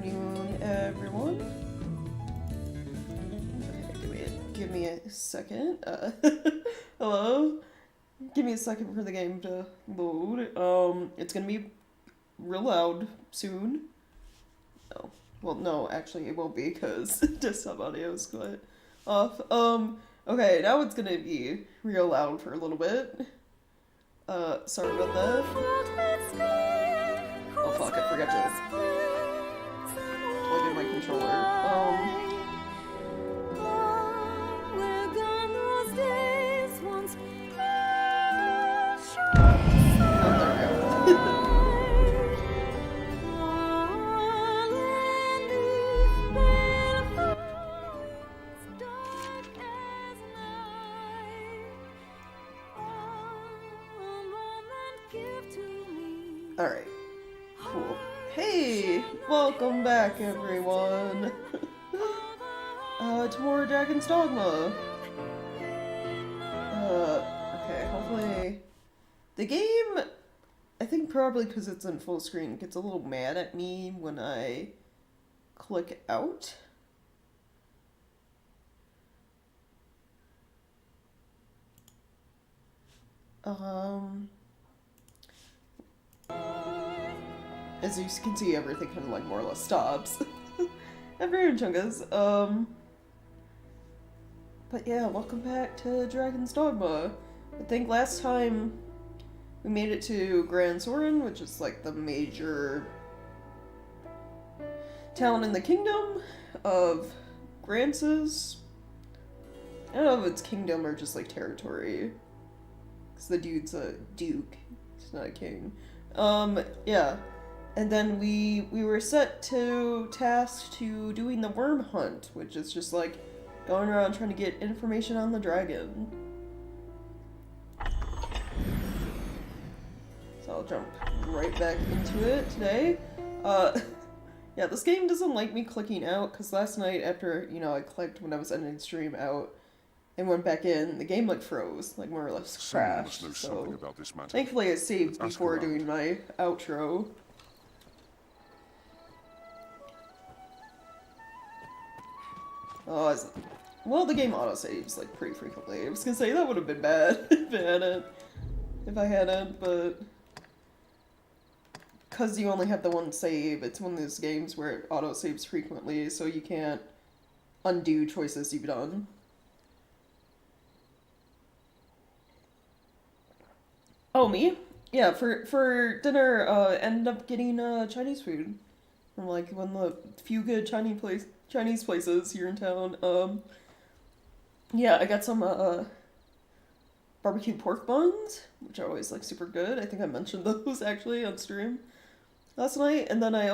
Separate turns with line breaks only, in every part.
afternoon, everyone. Give me a second. Hello. Give me a second for the game to load. It's gonna be real loud soon. Oh, well, no, actually, it won't be because desktop audio is quite off. Okay, now it's gonna be real loud for a little bit. Sorry about that. Oh fuck, I forgot to plug in my controller. Alright, cool. Hey! Welcome back, everyone! To more Dragon's Dogma! Okay, hopefully... The game, I think probably because it's in full screen, gets a little mad at me when I click out. As you can see, everything kind of like more or less stops. Everyone chungus. But yeah, welcome back to Dragon's Dogma. I think last time we made it to Grand Soren, which is like the major town in the kingdom of Grances. I don't know if it's kingdom or just like territory. Because the dude's a duke. He's not a king. Yeah. And then we were set to task to doing the Wyrm hunt, which is just like going around trying to get information on the dragon. So I'll jump right back into it today. Yeah, this game doesn't like me clicking out, because last night after, you know, I clicked when I was ending stream out and went back in, the game like froze, like more or less crashed. So thankfully I saved before doing my outro. Well, the game autosaves like pretty frequently. I was gonna say that would have been bad if I hadn't, but because you only have the one save, it's one of those games where it autosaves frequently, so you can't undo choices you've done. Oh, me? Yeah, for dinner, ended up getting Chinese food from like one of the few good Chinese places here in town. Yeah, I got some barbecue pork buns, which are always like super good. I think I mentioned those actually on stream last night, and then I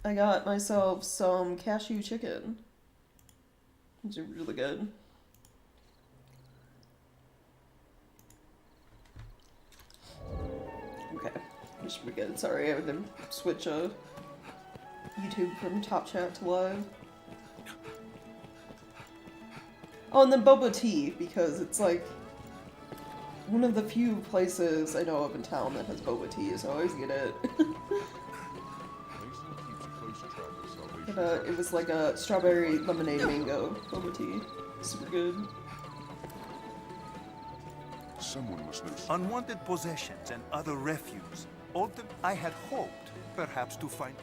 got myself some cashew chicken, which is really good. Okay, this should be good. Sorry, I had to switch YouTube from top chat to live. Oh, and then boba tea, because it's like one of the few places I know of in town that has boba tea, so I always get it. It was like a strawberry lemonade mango boba tea. Super good.
Someone must know.
Unwanted possessions and other refuse. I had hoped, perhaps, to find...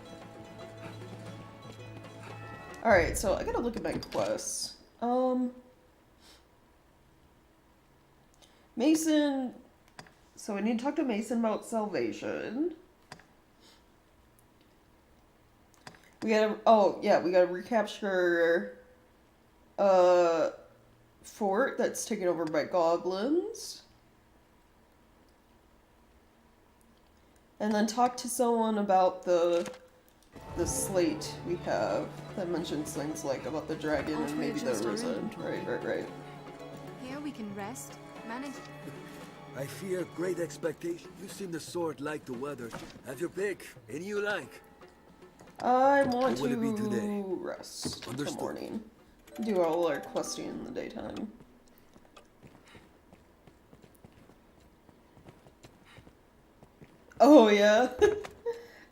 Alright, so I gotta look at my quests. Mason... So I need to talk to Mason about salvation. We gotta... Oh, yeah, we gotta recapture... fort that's taken over by goblins. And then talk to someone about the slate we have that mentions things like about the dragon and maybe the arisen. Right.
Here we can rest, manage...
I fear great expectation. You seem the sort like the weather. Have your pick. Any you like.
I want
What will it be
to
today?
rest in the
Understood.
morning. Do all our questing in the daytime. Oh yeah.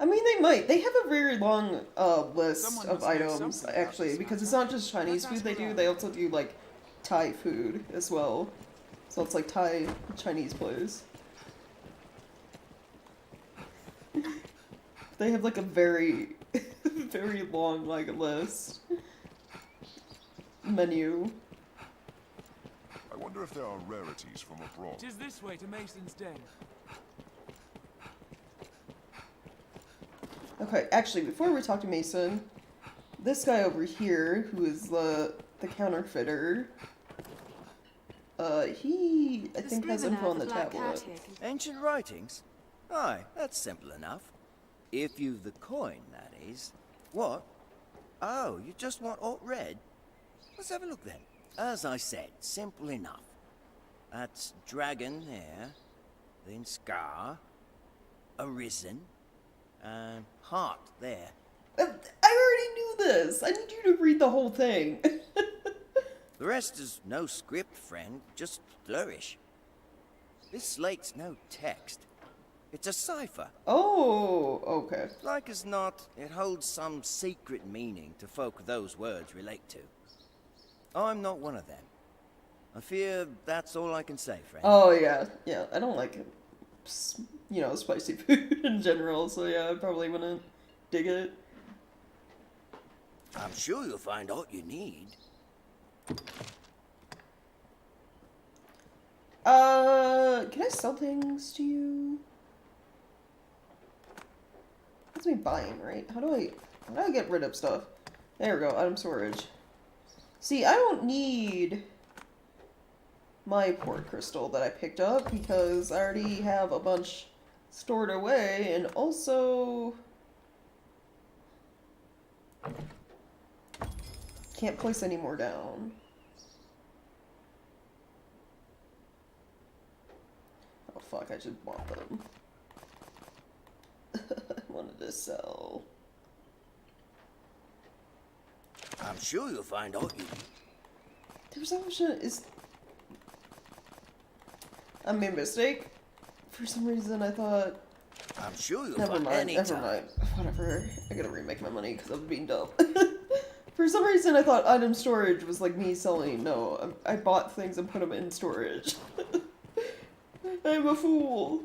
I mean, they might. They have a very long list
Someone
of
must know
items,
something about
actually,
this
because it's
matter.
not just Chinese
Let's
food they
ask
do,
around.
they also do, like, Thai food as well. So it's like Thai Chinese place. They have, like, a very, very long, like, list. Menu.
I wonder if there are rarities from abroad.
It is this way to Mason's Den.
Okay, actually, before we talk to Mason, this guy over here, who is the counterfeiter, he, I
The
think, has
scrivener
info on
of
the
Black Cat
tablet.
here can-
Ancient writings? Aye, that's simple enough. If you've the coin, that is. What? Oh, you just want alt red? Let's have a look then. As I said, simple enough. That's dragon there, then scar, arisen, and heart there.
I already knew this! I need you to read the whole thing.
The rest is no script, friend, just flourish. This slate's no text. It's a cipher.
Oh, okay.
Like as not, it holds some secret meaning to folk those words relate to. I'm not one of them. I fear that's all I can say, friend.
Oh, yeah. Yeah, I don't like, you know, spicy food in general, so yeah, I probably wouldn't dig it.
I'm sure you'll find all you need.
Can I sell things to you? That's me buying, right? How do I get rid of stuff? There we go, item storage. See, I don't need my port crystal that I picked up because I already have a bunch stored away, and also can't place any more down. Oh fuck, I just bought them. I wanted to sell.
I'm sure you'll find all you need.
There was option is I made a mistake. For some reason I thought
I'm sure you'll
never
find
mind,
any
never
time.
mind. Whatever. I gotta remake my money because I was being dumb. For some reason I thought item storage was like me selling. No, I bought things and put them in storage. I'm a fool.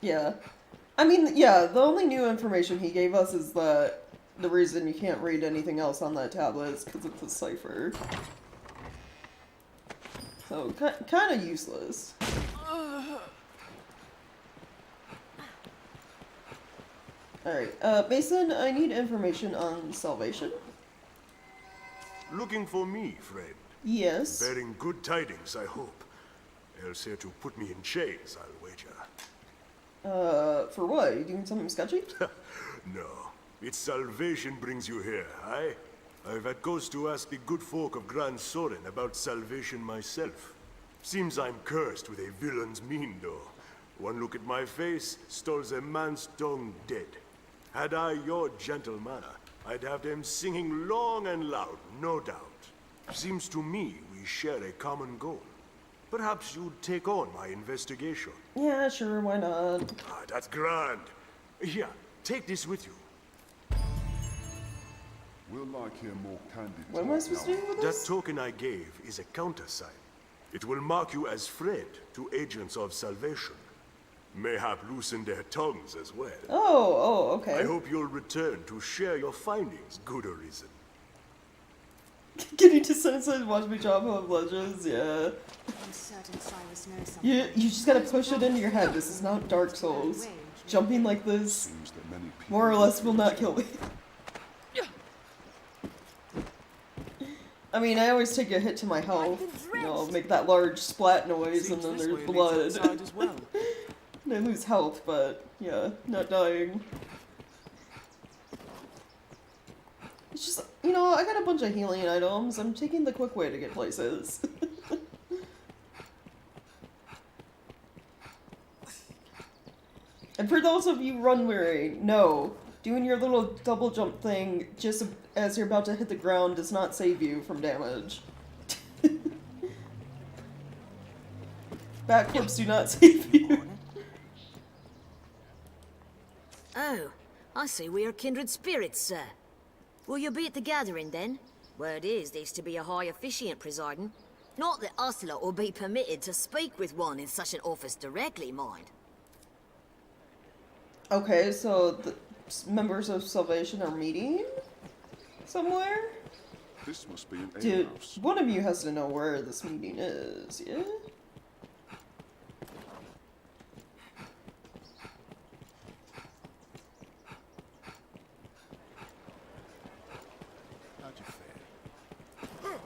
Yeah. I mean, yeah, the only new information he gave us is that the reason you can't read anything else on that tablet is because it's a cipher. So, kind of useless. Alright, Mason, I need information on salvation.
Looking for me, friend.
Yes.
Bearing good tidings, I hope. Else here to put me in chains, I'll wager.
For what? You doing something sketchy?
No. It's salvation brings you here, aye? I've had cause to ask the good folk of Grand Soren about salvation myself. Seems I'm cursed with a villain's mien, though. One look at my face, stalls a man's tongue dead. Had I your gentle manner, I'd have them singing long and loud, no doubt. Seems to me we share a common goal. Perhaps you'd take on my investigation.
Yeah, sure, why not?
Ah, that's grand. Here, take this with you.
We'll like hear more candid
What am I supposed to do with
That
this?
token I gave is a countersign. It will mark you as Fred to agents of salvation. Mayhap loosen their tongues as well.
Oh,
I
okay.
hope you'll return to share your findings, good Arisen.
Getting to Sunset Watch Me Chop of Legends, yeah.
I'm certain Cyrus knows something.
You just gotta push it into your head. This is not Dark Souls. Jumping like this,
Seems that many people
more or less, will not kill me. I mean, I always take a hit to my health. You know, make that large splat noise, and
Seems
then
this way
there's
leads
blood.
outside as well.
And I lose health, but yeah, not dying. It's just, you know, I got a bunch of healing items. I'm taking the quick way to get places. And for those of you run weary, no. Doing your little double jump thing just as you're about to hit the ground does not save you from damage. Backflips do not save you.
Oh, I see we are kindred spirits, sir. Will you be at the gathering, then? Word is there's to be a high officiant presiding. Not that us lot will be permitted to speak with one in such an office directly, mind.
Okay, so the members of Salvation are meeting somewhere?
This must be an
Dude,
alehouse.
one of you has to know where this meeting is, yeah?
How'd you fare?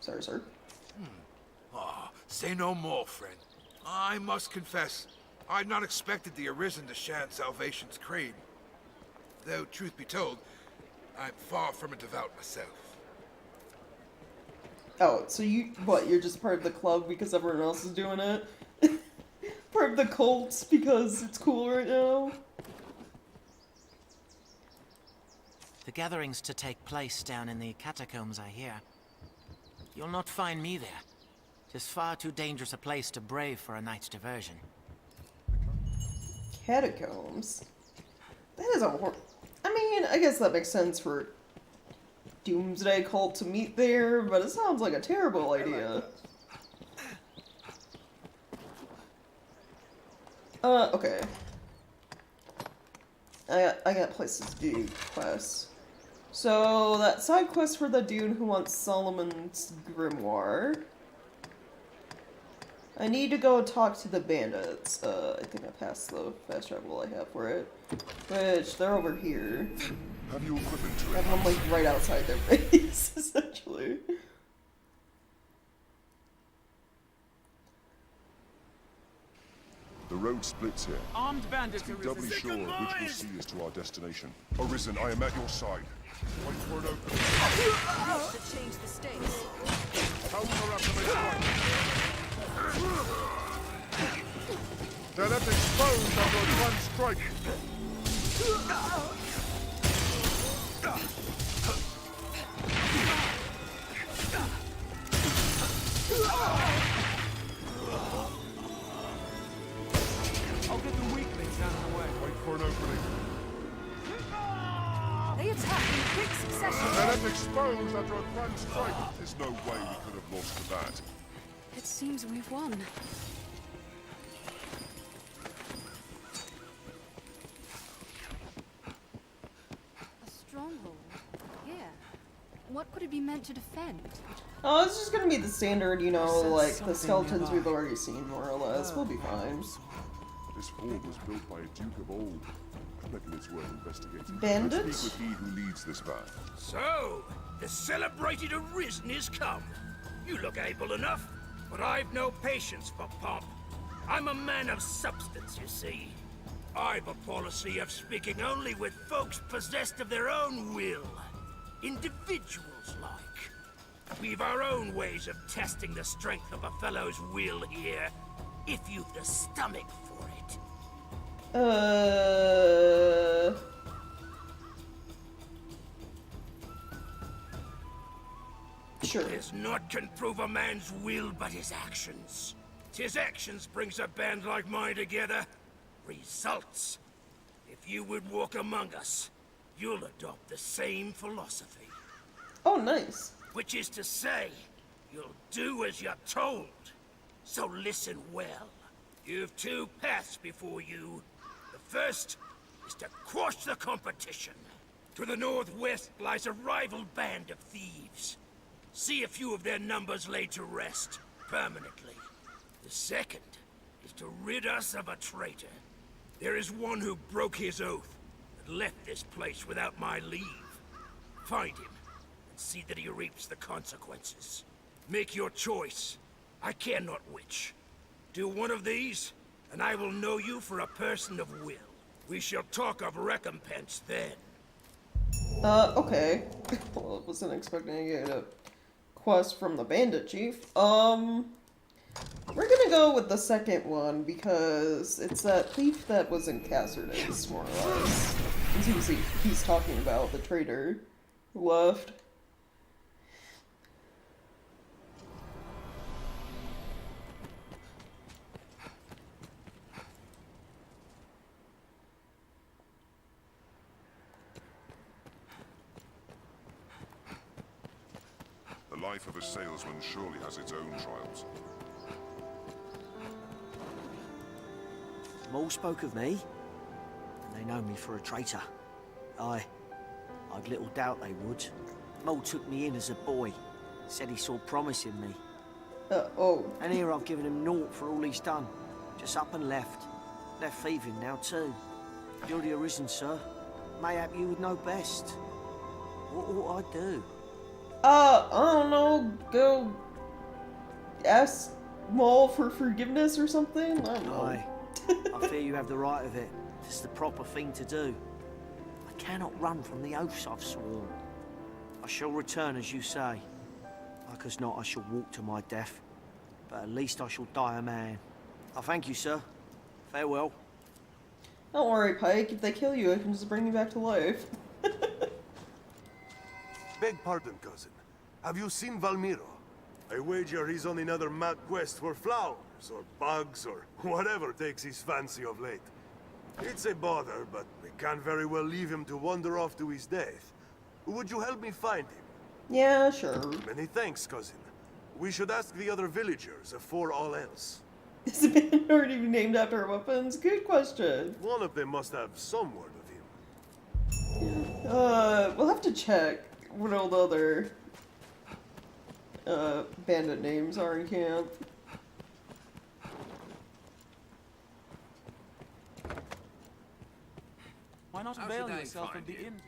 Sorry, sir.
Say no more, friend. I must confess, I'd not expected the Arisen to share in Salvation's creed. Though, truth be told, I'm far from a devout myself.
Oh, so you're just part of the club because everyone else is doing it? Part of the cult because it's cool right now?
The gathering's to take place down in the catacombs, I hear. You'll not find me there. 'Tis far too dangerous a place to brave for a night's diversion.
Catacombs? That is a I mean, I guess that makes sense for Doomsday cult to meet there, but it sounds like a terrible idea. Okay. I got places to do quests. So, that side quest for the dude who wants Solomon's grimoire. I need to go talk to the bandits. I think I passed the fast travel I have for it. Which, they're over here.
Have you equipment to
I have them, like, right outside their base, essentially.
The road splits here.
Armed bandits
Be
are
doubly
resisting.
sure of which will see us to our destination. Arisen, I am at your side. Wait for an opening.
To change the stakes.
Counter after they strike. They're left exposed under one strike.
I'll get the weaklings out of the way.
Wait for an opening.
They attack in quick succession.
They're left exposed under a grand strike. There's no way we could have lost to that.
It seems we've won. A stronghold? Here. What could it be meant to defend?
Oh, it's just gonna be the standard, you know, like the skeletons we've already seen, more or less. We'll be fine.
This fort was built by a duke of old. I reckon it's worth investigating.
Bandits?
Let's speak with he who leads this van.
So, the celebrated Arisen is come. You look able enough, but I've no patience for pomp. I'm a man of substance, you see. I've a policy of speaking only with folks possessed of their own will. Individuals like. We've our own ways of testing the strength of a fellow's will here, if you've the stomach for it.
Sure.
'Tis naught can prove a man's will but his actions. 'Tis actions brings a band like mine together. Results. If you would walk among us, you'll adopt the same philosophy.
Oh, nice.
Which is to say, you'll do as you're told. So listen well. You've two paths before you. The first is to quash the competition. To the northwest lies a rival band of thieves. See a few of their numbers laid to rest, permanently. The second is to rid us of a traitor. There is one who broke his oath and left this place without my leave. Find him, and see that he reaps the consequences. Make your choice. I care not which. Do one of these, and I will know you for a person of will. We shall talk of recompense then.
Okay. Well, I wasn't expecting to get a quest from the bandit chief. We're gonna go with the second one because it's that thief that was in Cassardus, more or less. He's talking about the traitor who left.
life of a salesman surely has its own trials.
Them all spoke of me, and they know me for a traitor. I'd little doubt they would. Mole took me in as a boy, said he saw promise in me. And here I've given him naught for all he's done. Just up and left. Left thieving now too. You're the Arisen, sir. Mayhap you would know best. What ought I do?
I don't know, go ask Maul for forgiveness or something? I don't know.
Aye. I fear you have the right of it. It's the proper thing to do. I cannot run from the oaths I've sworn. I shall return as you say. Like as not, I shall walk to my death. But at least I shall die a man. I thank you, sir. Farewell.
Don't worry, Pike. If they kill you, I can just bring you back to life.
Beg pardon, cousin. Have you seen Valmiro? I wager he's on another mad quest for flowers, or bugs, or whatever takes his fancy of late. It's a bother, but we can't very well leave him to wander off to his death. Would you help me find him?
Yeah, sure.
Many thanks, cousin. We should ask the other villagers afore all else.
Is the man already named after weapons? Good question.
One of them must have some word of him.
We'll have to check what all the other bandit names are in camp.
Why not avail yourself of the inn?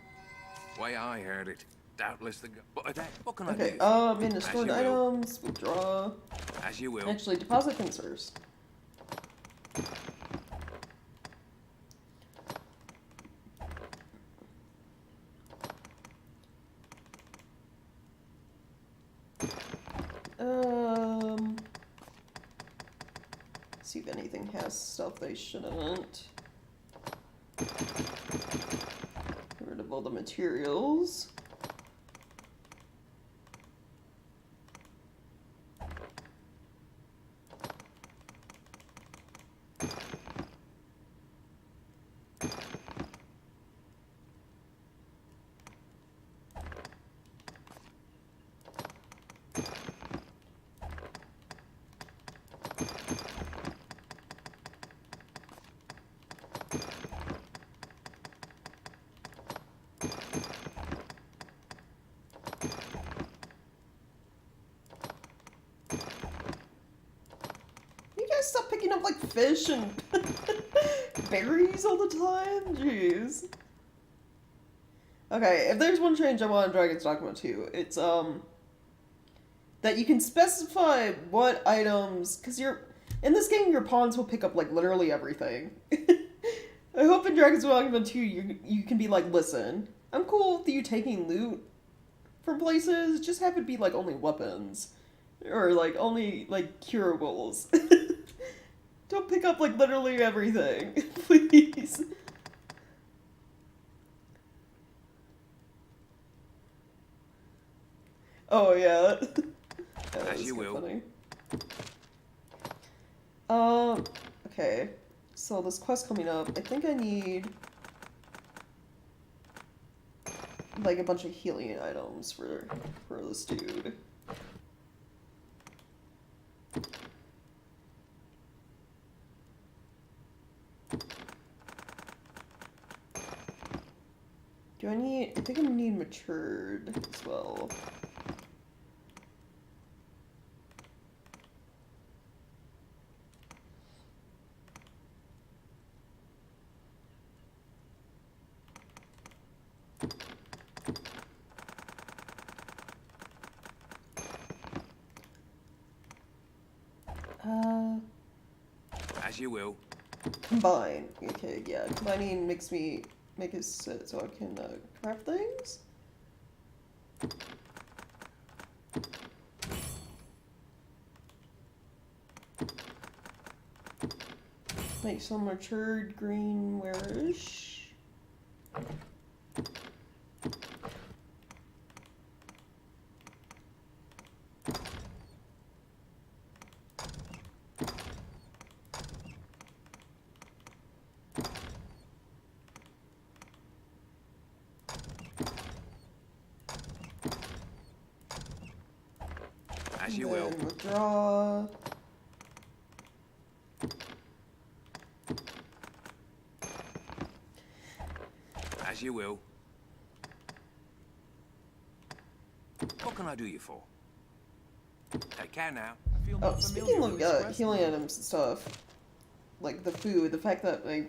Way I heard it. Doubtless the... what can I
Okay,
do?
in the stored items, withdraw.
As you will.
Actually, deposit concerts. See if anything has stuff they shouldn't. Get rid of all the materials. Stop picking up like fish and berries all the time? Jeez. Okay, if there's one change I want in Dragon's Dogma 2, it's that you can specify what items, because in this game your pawns will pick up like literally everything. I hope in Dragon's Dogma 2 you can be like, listen, I'm cool with you taking loot from places, just have it be like only weapons. Or like only like curables. Don't pick up, like, literally everything. Please. Oh, yeah.
As you will.
Funny. Okay. So, this quest coming up, I think I need... like, a bunch of healing items for this dude. I think I need matured as well.
As you will.
Combine. Okay, yeah. Combining makes me make it so I can craft things. Make some matured green warish.
As you will.
Withdraw.
As you will. What can I do you for? Take care now.
I feel more
Speaking
familiar
of
with this quest
healing
now.
items and stuff, like the food, the fact that my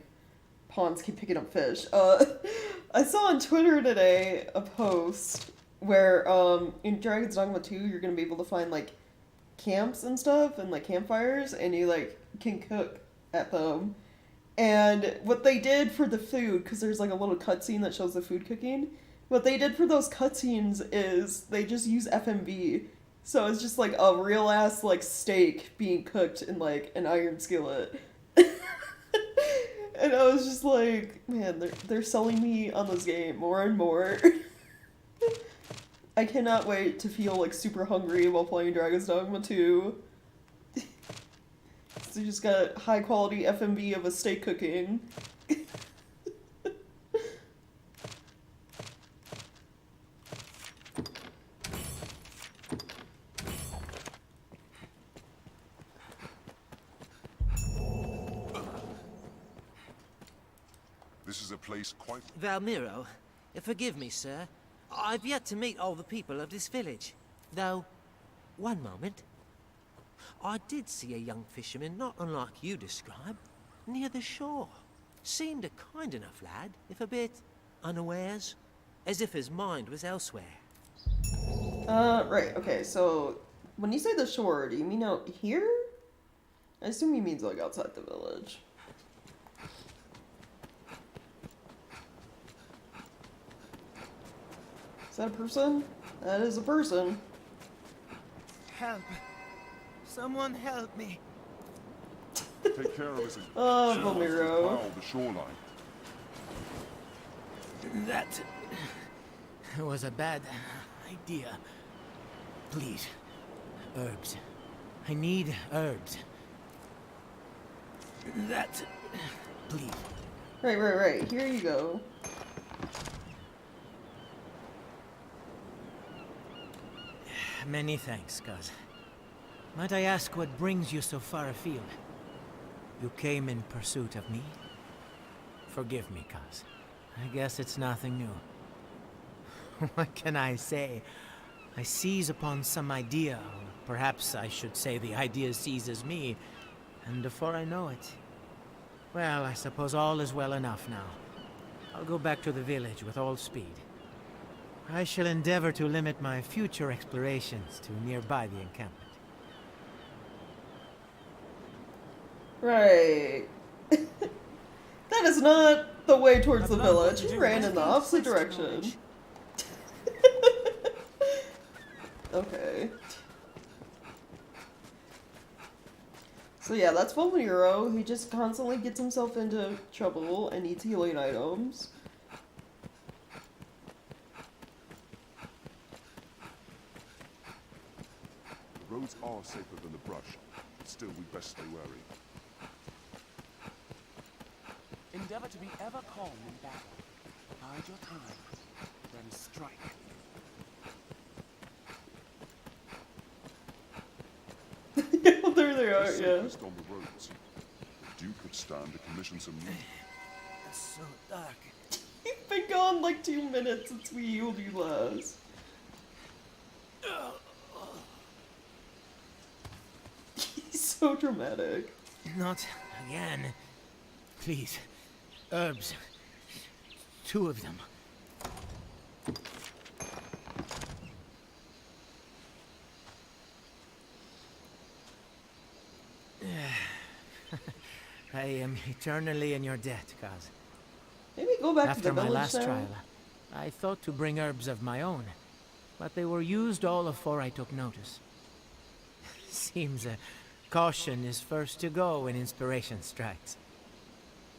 pawns keep picking up fish. I saw on Twitter today a post where in Dragon's Dogma 2 you're gonna be able to find like camps and stuff and like campfires, and you like can cook at them. And what they did for the food, because there's like a little cutscene that shows the food cooking, what they did for those cutscenes is they just use FMV. So it's just like a real ass like steak being cooked in like an iron skillet. And I was just like, man, they're selling me on this game more and more. I cannot wait to feel like super hungry while playing Dragon's Dogma 2. So you just got high quality FMV of a steak cooking.
This is a place quite...
Valmiro, forgive me, sir. I've yet to meet all the people of this village. Though, one moment. I did see a young fisherman not unlike you describe, near the shore. Seemed a kind enough lad, if a bit unawares, as if his mind was elsewhere.
Right, okay, so when you say the shore, do you mean out here? I assume he means like outside the village. Is that a person? That is a person.
Help. Someone help me.
Take care of this.
Oh, Valmiro.
The shoreline.
That was a bad idea. Please, herbs. I need herbs. That, please.
Right. Here you go.
Many thanks, Cuz. Might I ask what brings you so far afield? You came in pursuit of me? Forgive me, Cuz. I guess it's nothing new. What can I say? I seize upon some idea, or perhaps I should say the idea seizes me, and before I know it... Well, I suppose all is well enough now. I'll go back to the village with all speed. I shall endeavor to limit my future explorations to nearby the encampment.
Right. That is not the way towards the village. He ran in the opposite direction. Okay. So yeah, that's Valmiro. He just constantly gets himself into trouble and needs healing items.
The roads are safer than the brush. Still, we best stay wary.
Endeavor to be ever calm in battle. Bide your time, then strike.
There they are, yeah.
On the roads. The Duke could stand to commission some new.
It's so dark.
You've been gone like 2 minutes since we healed you last. He's so dramatic.
Not again. Please. Herbs. 2 of them. I am eternally in your debt, Kaz.
Maybe go back
After
to the
my
village
last
now.
trial, I thought to bring herbs of my own, but they were used all afore I took notice. Seems caution is first to go when inspiration strikes.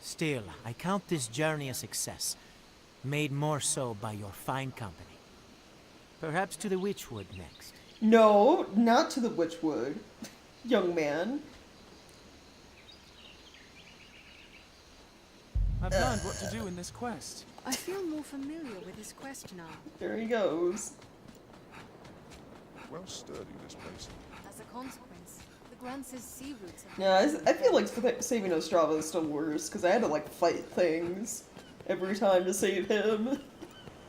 Still, I count this journey a success, made more so by your fine company. Perhaps to the Witchwood next.
No, not to the Witchwood, young man.
I've learned what to do in this quest.
I feel more familiar with this quest now.
There he goes.
Well sturdy, this place.
As a consequence, the Grance's sea routes have...
Yeah, I feel like saving Ostrava is still worse, because I had to, like, fight things every time to save him.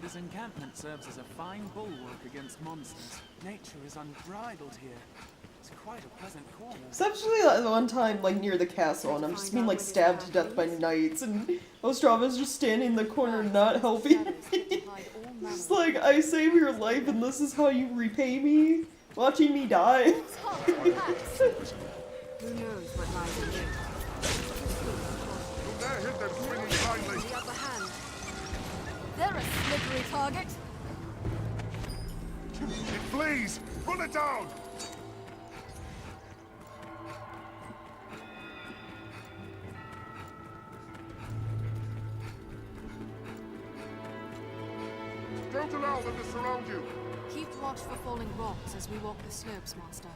This encampment serves as a fine bulwark against monsters. Nature is unbridled here. It's quite a pleasant corner.
Especially that one time, like, near the castle, and I'm just being, like, stabbed to death by knights, and Ostrava's just standing in the corner not helping me. Just like, I saved your life, and this is how you repay me? Watching me die?
Who knows what lies in there?
You'll dare hit them swinging blindly.
The upper hand. They're a slippery target.
It flees! Run it down! Don't allow them to surround you!
Keep watch for falling rocks as we walk the slopes, Master.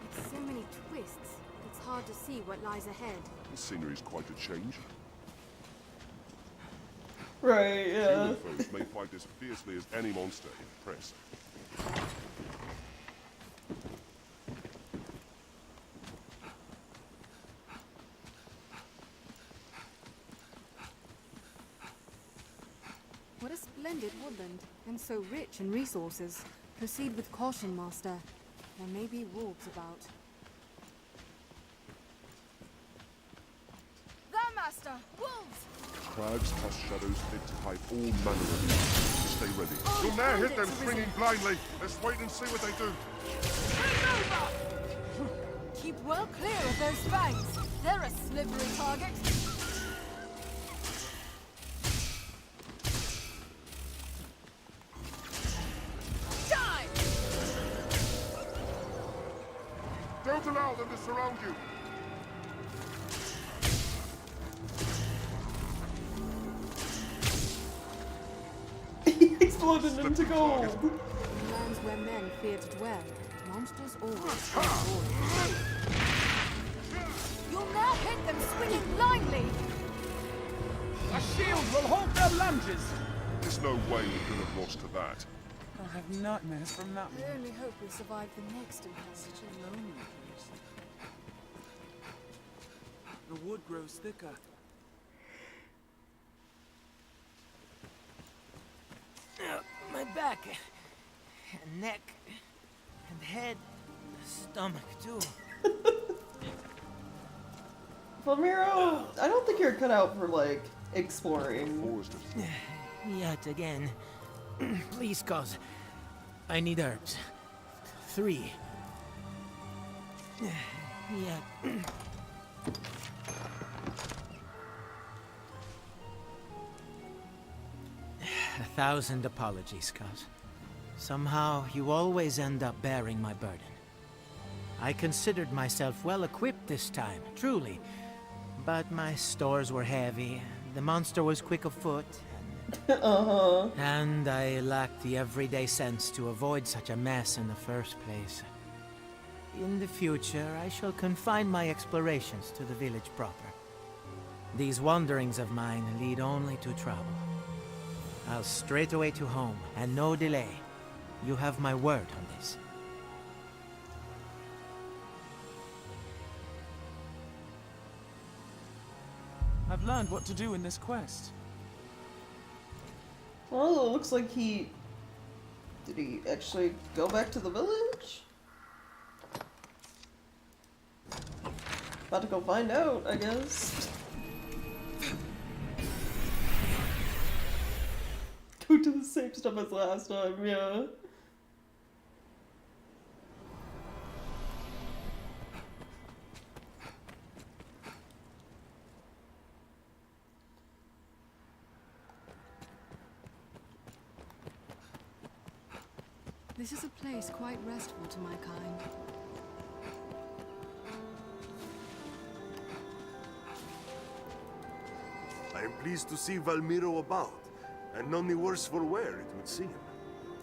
With so many twists, it's hard to see what lies ahead.
The scenery's quite a change.
Right, yeah.
Human foes may fight as fiercely as any monster if pressed.
What a splendid woodland, and so rich in resources. Proceed with caution, Master. There may be wolves about. There, Master! Wolves!
Crags cast shadows fit to hide all manner of evil. Stay ready. You'll ne'er hit them swinging blindly. Let's wait and see what they do.
Keep well clear of those fangs. They're a slippery target. Die!
Don't allow them to surround you.
Exploded into gold.
In lands where men fear to dwell, monsters always avoid. You'll now hit them swinging blindly.
A shield will hold their lunges.
There's no way we could have lost to that.
I'll have nightmares from that one.
I only hope we survive the next encounter.
Such a lonely place. The wood grows thicker.
My back, and neck, and head, stomach too.
Flamiro, I don't think you're cut out for, like, exploring.
Yet again. Please, cause I need herbs. 3. Yet. 1,000 apologies, cuz. Somehow, you always end up bearing my burden. I considered myself well equipped this time, truly. But my stores were heavy, the monster was quick of foot, and I lacked the everyday sense to avoid such a mess in the first place. In the future, I shall confine my explorations to the village proper. These wanderings of mine lead only to trouble. I'll straight away to home, and no delay. You have my word on this.
I've learned what to do in this quest.
Well, it looks like he... Did he actually go back to the village? About to go find out, I guess. Go to the same stuff as last time, yeah.
This is a place quite restful to my kind.
I am pleased to see Valmiro about, and none the worse for wear, it would seem.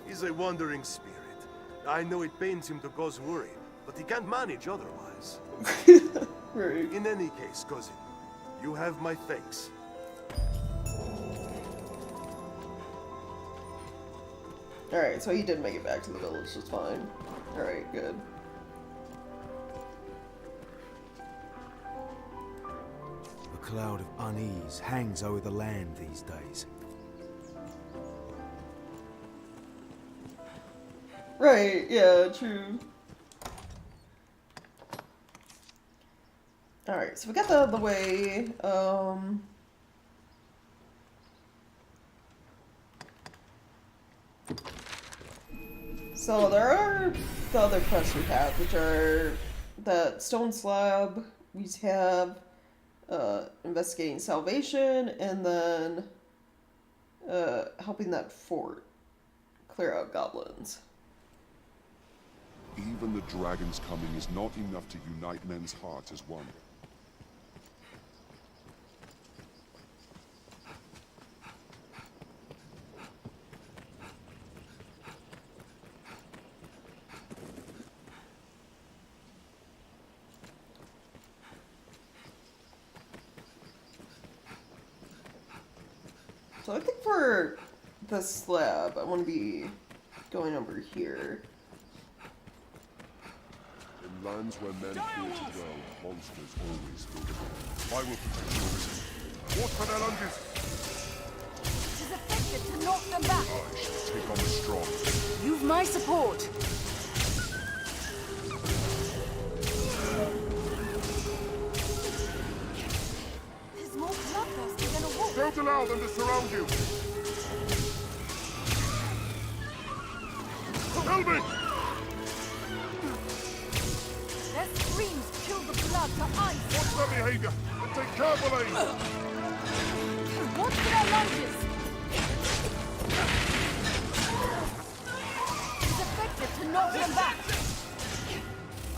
He's a wandering spirit. I know it pains him to cause worry, but he can't manage otherwise.
Right.
In any case, cousin, you have my thanks.
Alright, so he did make it back to the village, it's fine. Alright, good.
A cloud of unease hangs over the land these days.
Right, yeah, true. Alright, so we got that out of the way. So there are the other quests we have, which are that stone slab, we have investigating salvation, and then helping that fort clear out goblins.
Even the dragon's coming is not enough to unite men's hearts as one.
So I think for the slab, I want to be going over here.
In lands where men fear to dwell, monsters always fill the ground. I will protect yours. What for their lunges?
It is effective to knock them back.
I shall take on the strong.
You've my support. There's more bloodthirsty than a wolf.
Don't allow them to surround you. Help me!
Their screams chill the blood to ice.
Watch their behavior and take careful aim.
Watch their lunges. It's effective to knock them back.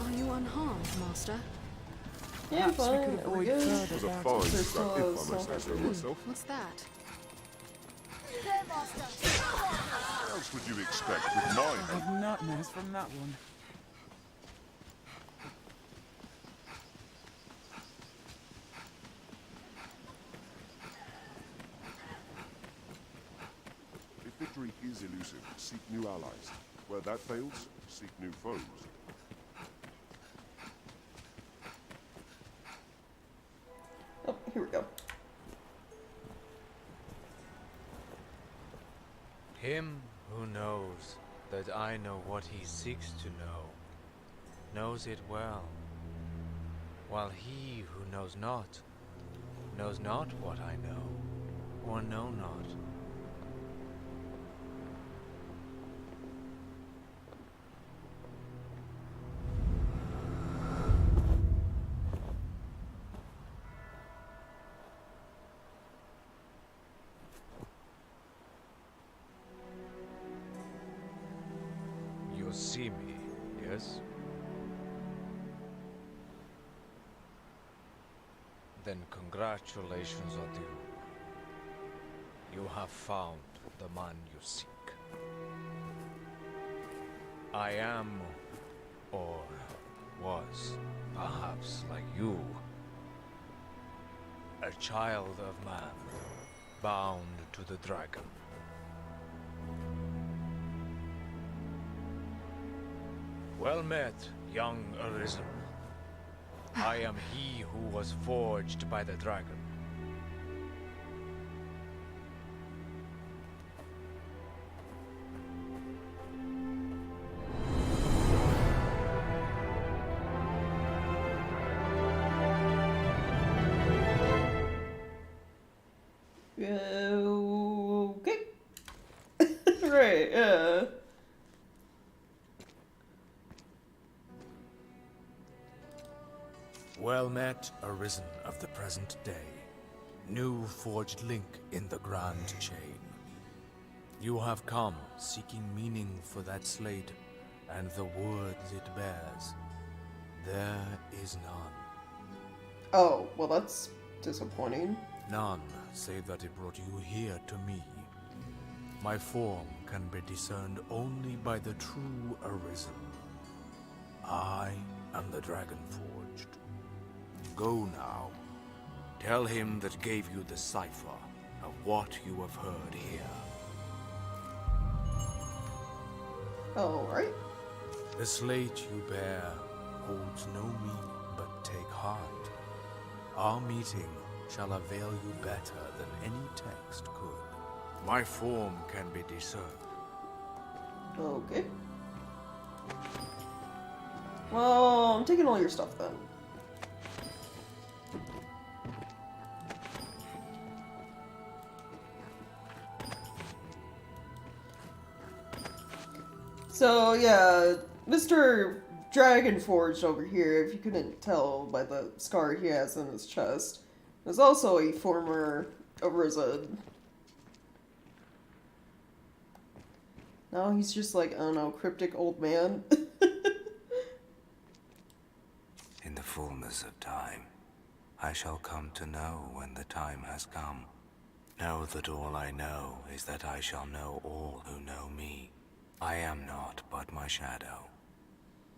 Are you unharmed, Master?
Yeah,
Perhaps we
fine.
could
There we
avoid
go.
further
It was a
doubt.
fine
There's
scrap,
still
if
a
I must say so
snowflake.
myself.
What's that?
What else would you expect with
I
mine?
have nightmares from that one.
If victory is elusive, seek new allies. Where that fails, seek new foes.
Oh, here we go.
Him who knows that I know what he seeks to know, knows it well, while he who knows not what I know, or know not. You see me, yes? Then congratulations are due. You have found the man you seek. I am, or was, perhaps like you, a child of man, bound to the dragon. Well met, young Arisen. I am he who was forged by the dragon.
Okay. Right, yeah.
Well met, Arisen of the present day. New forged link in the grand chain. You have come seeking meaning for that slate, and the words it bears. There is none.
Oh, well that's disappointing.
None, save that it brought you here to me. My form can be discerned only by the true Arisen. I am the Dragon Forged. Go now. Tell him that gave you the cipher of what you have heard here.
Alright.
The slate you bear holds no meaning, but take heart. Our meeting shall avail you better than any text could. My form can be discerned.
Okay. Well, I'm taking all your stuff then. So yeah, Mr. Dragonforged over here, if you couldn't tell by the scar he has on his chest, is also a former Arisen. Now he's just like, I don't know, cryptic old man.
In the fullness of time, I shall come to know when the time has come. Know that all I know is that I shall know all who know me. I am not but my shadow,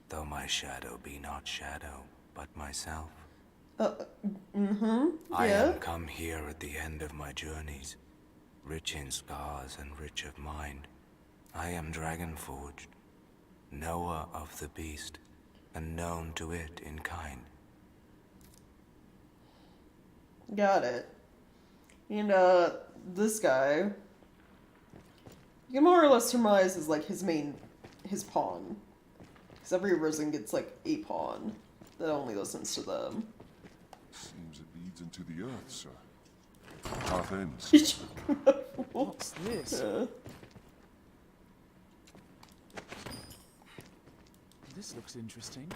though my shadow be not shadow, but myself. I am come here at the end of my journeys, rich in scars and rich of mind. I am Dragonforged, knower of the beast, and known to it in kind.
Got it. And, this guy, you can more or less surmise is, like, his pawn. Because every Arisen gets, like, a pawn that only listens to them.
Seems it leads into the earth, sir. Path ends.
What's this? This looks interesting.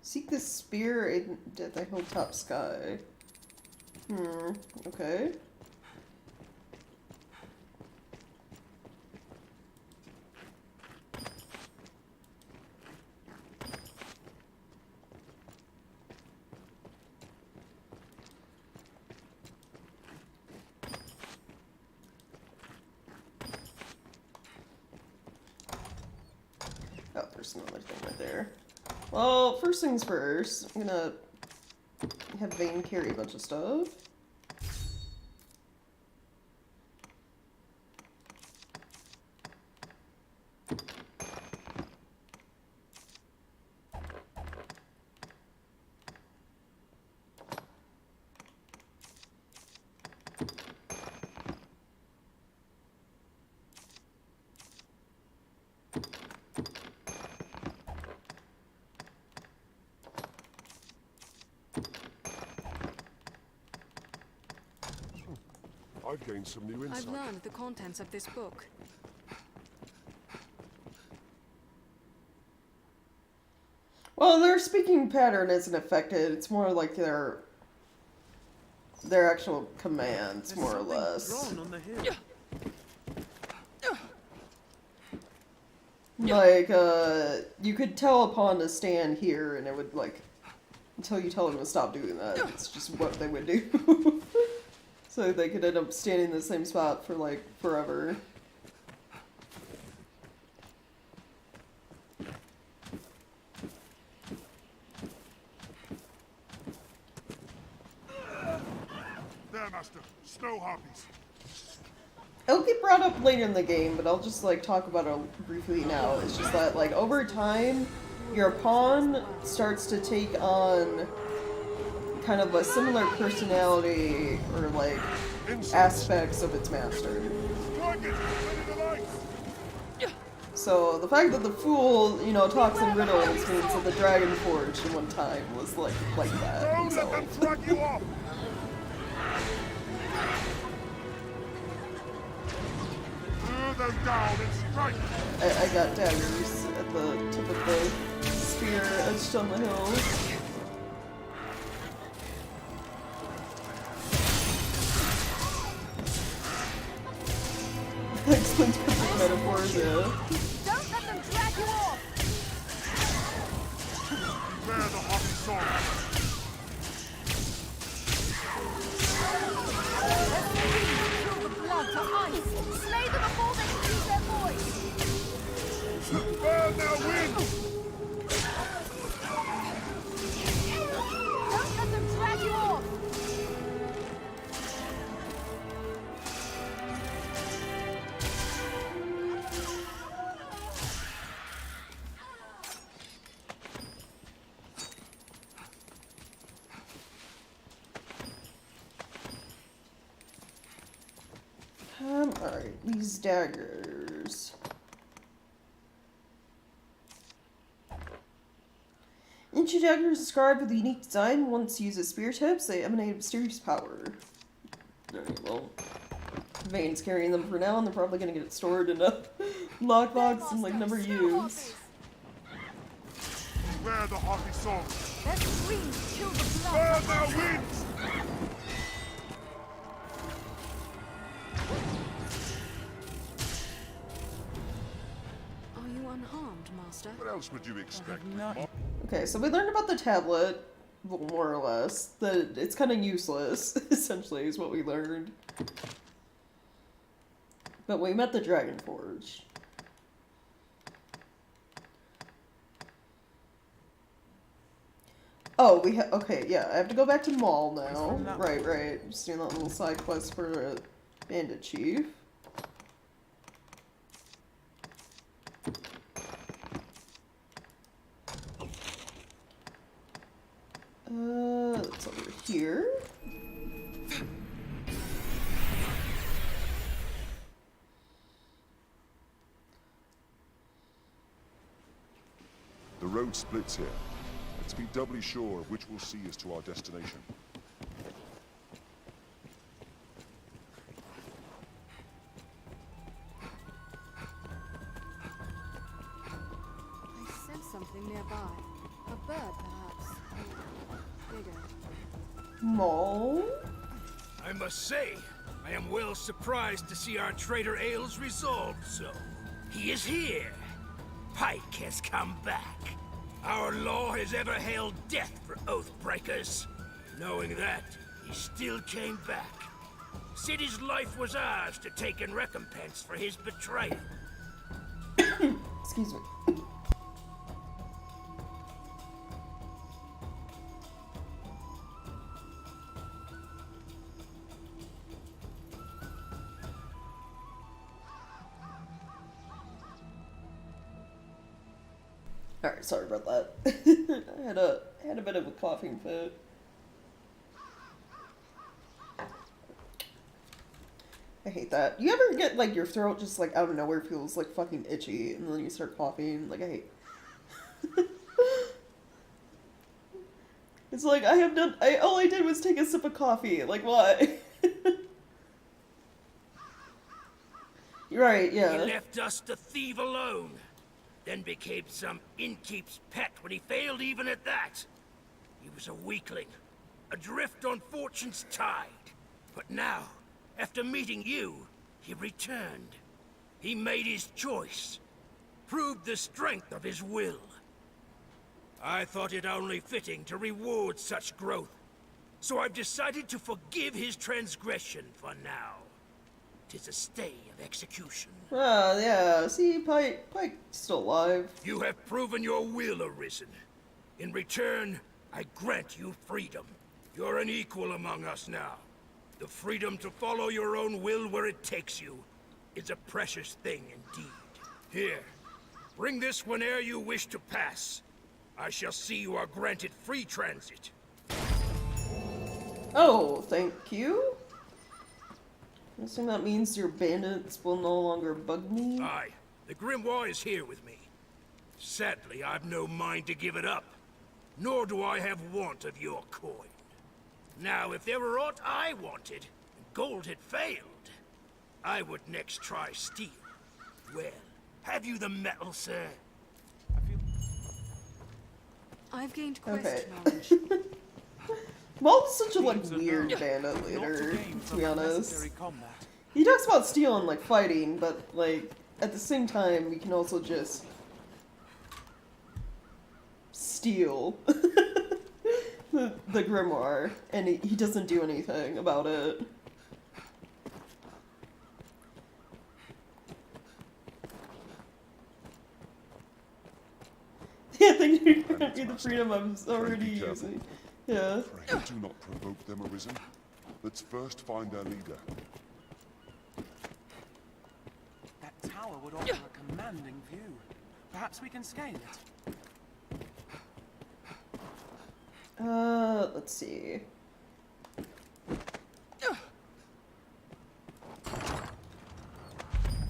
Seek the spear at the hilltop sky. Okay. Oh, there's another thing right there. Well, first things first, I'm gonna have Vane carry a bunch of stuff.
I've gained some new insight.
I've learned the contents of this book.
Well, their speaking pattern isn't affected. It's more like their actual commands, more or less.
Drawn on the hill.
Like, you could tell a pawn to stand here, and it would, like, until you tell them to stop doing that, it's just what they would do. So they could end up standing in the same spot for, like, forever.
There, Master. Snow harpies.
It'll get brought up later in the game, but I'll just, like, talk about it briefly now. It's just that, like, over time, your pawn starts to take on kind of a similar personality or, like, aspects of its master. So the fact that the fool, you know, talks in riddles means that the Dragonforged in one time was like that himself. I got daggers at the tip of the spear etched on the hill. Explains perfect metaphors, yeah.
Don't let them drag you off!
Beware the hot sword. now, win!
Don't let them drag you off!
Alright, these daggers. Ancient daggers described with a unique design. Once used as spear tips, they emanate mysterious power. Alright, well, Vane's carrying them for now, and they're probably gonna get stored in a lockbox and like never used.
Beware the hearty song.
Their screams kill the blood.
Where thou winds!
Are you unharmed, Master?
What else would you expect?
Okay, so we learned about the tablet, well, more or less. That it's kind of useless, essentially, is what we learned. But we met the Dragon Forge. Oh, okay, yeah, I have to go back to Mall now. Right. Just doing that little side quest for Bandit Chief. It's over here.
The road splits here. Let's be doubly sure of which will see us to our destination.
I sense something nearby. A bird, perhaps. Bigger.
Mall?
I must say, I am well surprised to see our traitor Ailes resolved so. He is here. Pike has come back. Our law has ever held death for oath breakers. Knowing that, he still came back. Said his life was ours to take in recompense for his betrayal.
Excuse me. Alright, sorry about that. I had a bit of a coughing fit. I hate that. You ever get like your throat just like out of nowhere feels like fucking itchy and then you start coughing? Like I hate. It's like all I did was take a sip of coffee. Like what? You're right, yeah.
He left us to thieve alone. Then became some innkeep's pet when he failed even at that. He was a weakling, adrift on fortune's tide. But now, after meeting you, he returned. He made his choice, proved the strength of his will. I thought it only fitting to reward such growth, so I've decided to forgive his transgression for now. 'Tis a stay of execution.
Ah, yeah. See, Pike's still alive.
You have proven your will, Arisen. In return, I grant you freedom. You're an equal among us now. The freedom to follow your own will where it takes you is a precious thing indeed. Here, bring this whene'er you wish to pass. I shall see you are granted free transit.
Oh, thank you. I assume that means your bandits will no longer bug me?
Aye, the grimoire is here with me. Sadly, I've no mind to give it up, nor do I have want of your coin. Now, if there were aught I wanted, and gold had failed, I would next try steel. Well, have you the metal, sir?
I've gained quest
Okay.
knowledge.
Maul's such a like weird bandit leader, to be honest. He talks about steel and like fighting, but like at the same time we can also just steal the grimoire, and he doesn't do anything about it. think you grant me the freedom I'm already using. Yeah.
Pray do not provoke them, Arisen. Let's first find their leader.
That tower would offer a commanding view. Perhaps we can scale it.
Let's see.
I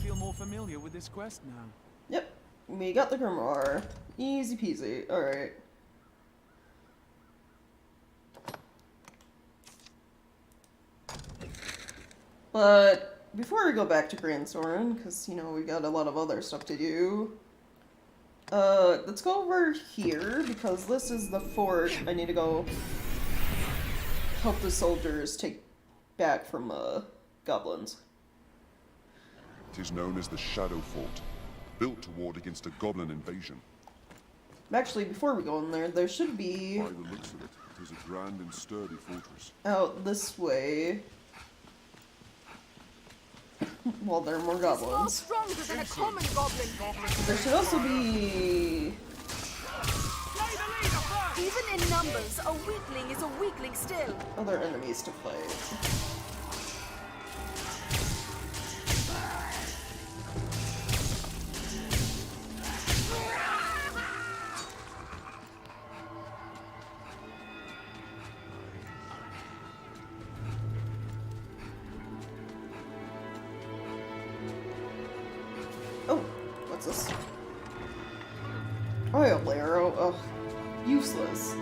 feel more familiar with this quest now.
Yep, we got the grimoire. Easy peasy. Alright. But before we go back to Grand Soren, because, you know, we got a lot of other stuff to do, let's go over here, because this is the fort I need to go help the soldiers take back from, goblins.
It is known as the Shadow Fort, built to ward against a goblin invasion.
Actually, before we go in there, there should be...
By the looks of it, it is a grand and sturdy fortress.
Out this way. Well, there are more goblins.
Stronger than a common goblin.
There should also be...
Even in numbers, a weakling is a weakling still.
other enemies to fight. Oh, what's this? Oil arrow. Ugh, useless.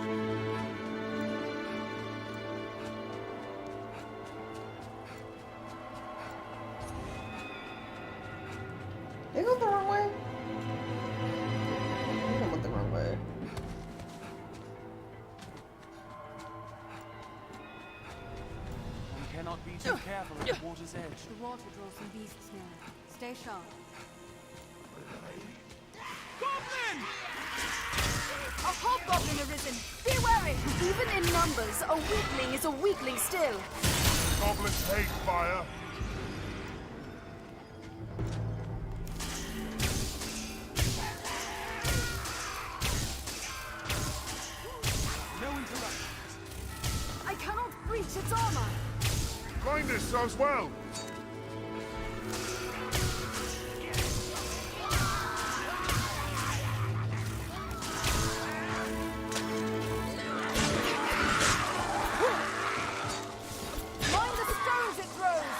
Did I go the wrong way? I think I went the wrong way.
One cannot be too careful at the water's edge.
The water draws some beasts near. Stay sharp.
Goblin!
A hobgoblin arisen! Be wary! Even in numbers, a weakling is a weakling still.
Goblins hate fire.
No interruptions.
I cannot breach its armor.
Blindness serves well.
Mind the stones it throws!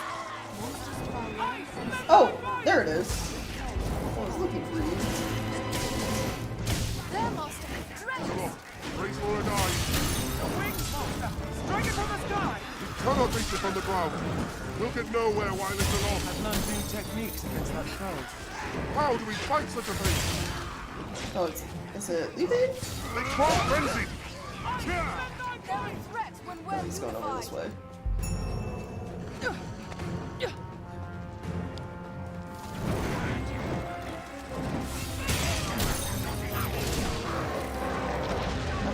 Oh, there it is. I was looking for you.
There, master! Dreadnought!
Raise for a die.
The wings, master! Strike it from the sky!
You cannot reach it from the ground. We'll get nowhere while it's aloft.
I've learned new techniques against that foe.
How do we fight such a thing?
Oh, is it leaving?
They call frenzy.
Very threat when
Oh,
we're
he's going over this way.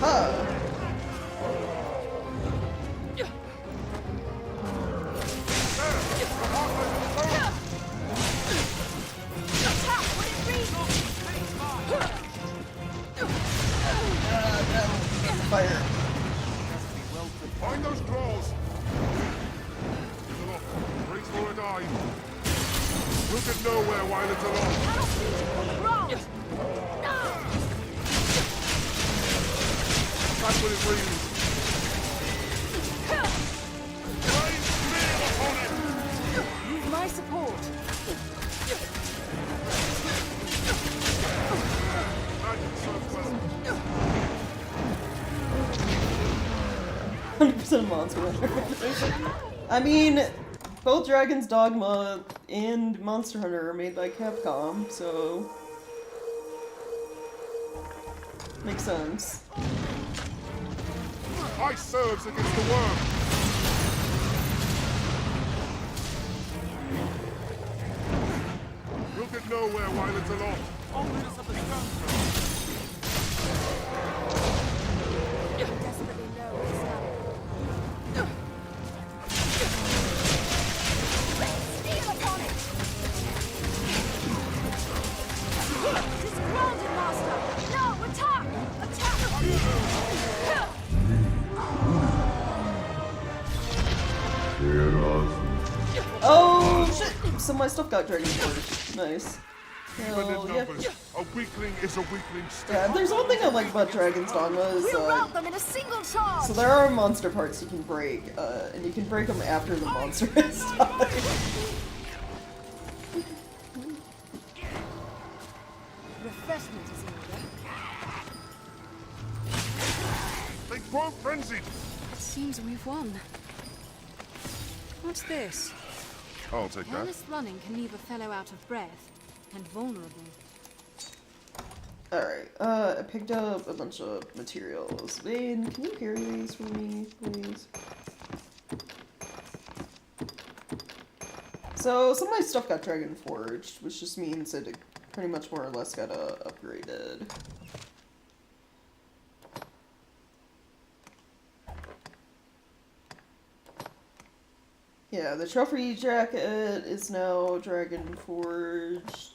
Aha! Fire.
Find those claws. It's aloft. Raise for a dive. We'll get nowhere while it's aloft. That's what it means. Raise spear upon it.
Use my support.
Magic serves well.
100% monster hunter. I mean, both Dragon's Dogma and Monster Hunter are made by Capcom, so makes sense.
Ice serves against the worm. We'll get nowhere while it's aloft.
Ominous of the stone throw.
Desperately low is Steal upon it! It is grounded, master! Now attack!
Oh shit! So my stuff got dragon forged. Nice. Hell yeah.
A weakling is a weakling still.
Yeah, there's one thing I like about Dragon's Dogma is,
We'll rout them in a single charge!
so there are monster parts you can break, and you can break them after the monster has died.
Refreshment is in order.
They grow frenzied.
It seems we've won. What's this?
I'll take that.
Careless running can leave a fellow out of breath and vulnerable.
Alright, I picked up a bunch of materials. Vane, can you carry these for me, please? So, some of my stuff got dragon forged, which just means that it pretty much more or less got upgraded. Yeah, the trophy jacket is now dragon forged.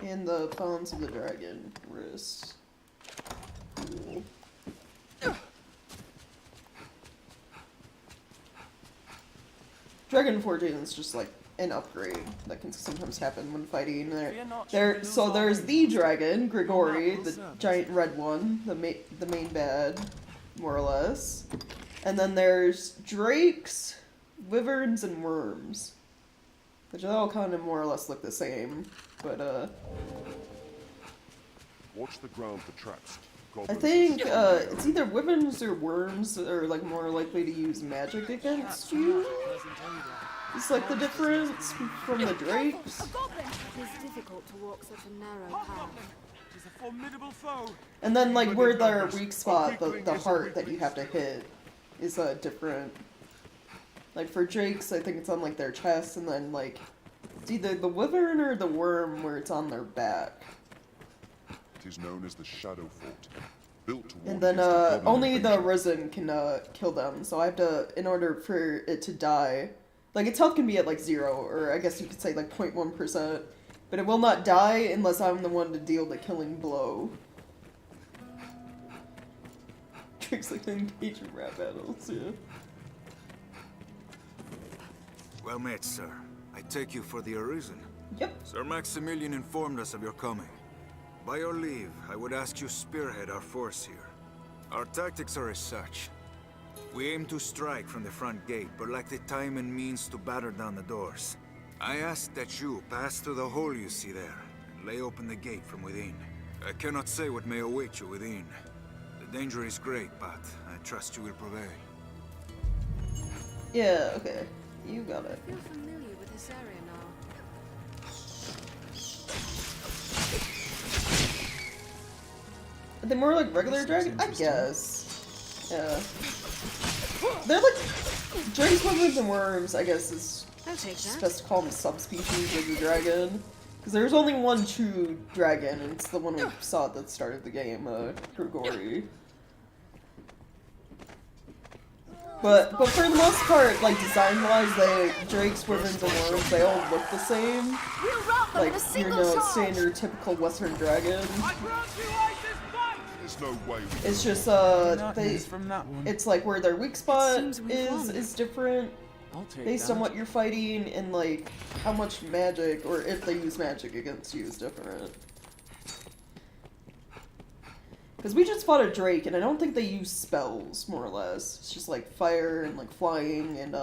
And the Pawns of the Dragon wrist. Cool. Dragon forging is just like an upgrade that can sometimes happen when fighting. So there's the dragon, Grigori, the giant red one, the main bad, more or less. And then there's drakes, wyverns, and worms, which all kind of more or less look the same. But
watch the ground for traps.
I think it's either wyverns or worms that are like more likely to use magic against you. It's like the difference from the drakes.
It is difficult to walk such a narrow path.
It is a formidable foe.
And then like where their weak spot, the heart that you have to hit, is different. Like for drakes, I think it's on like their chest, and then like it's either the wyvern or the worm where it's on their back.
It is known as the Shadow Fort. Built to
And then only the Risen can kill them. So I have to, in order for it to die, like its health can be at like 0, or I guess you could say like 0.1%, but it will not die unless I'm the one to deal the killing blow. Tricks like to engage in rap battles, yeah.
Well met, sir. I take you for the Arisen.
Yep.
Sir Maximilian informed us of your coming. By your leave, I would ask you spearhead our force here. Our tactics are as such. We aim to strike from the front gate, but lack the time and means to batter down the doors. I ask that you pass through the hole you see there, and lay open the gate from within. I cannot say what may await you within. The danger is great, but I trust you will prevail.
Yeah, okay. You got it.
I feel familiar with this area now.
Are they more like regular dragons? I guess. Yeah. They're like dragons, wyverns, and worms, I guess is best to call them subspecies of the dragon. Because there's only one true dragon, and it's the one we saw at the start of the game, Grigori. But for the most part, like design-wise, drakes, wyverns, and worms, they all look the same. Like your standard, typical Western dragon.
There's no way.
It's just it's like where their weak spot is different based on what you're fighting, and like how much magic, or if they use magic against you, is different. Because we just fought a drake, and I don't think they use spells, more or less. It's just like fire and like flying, and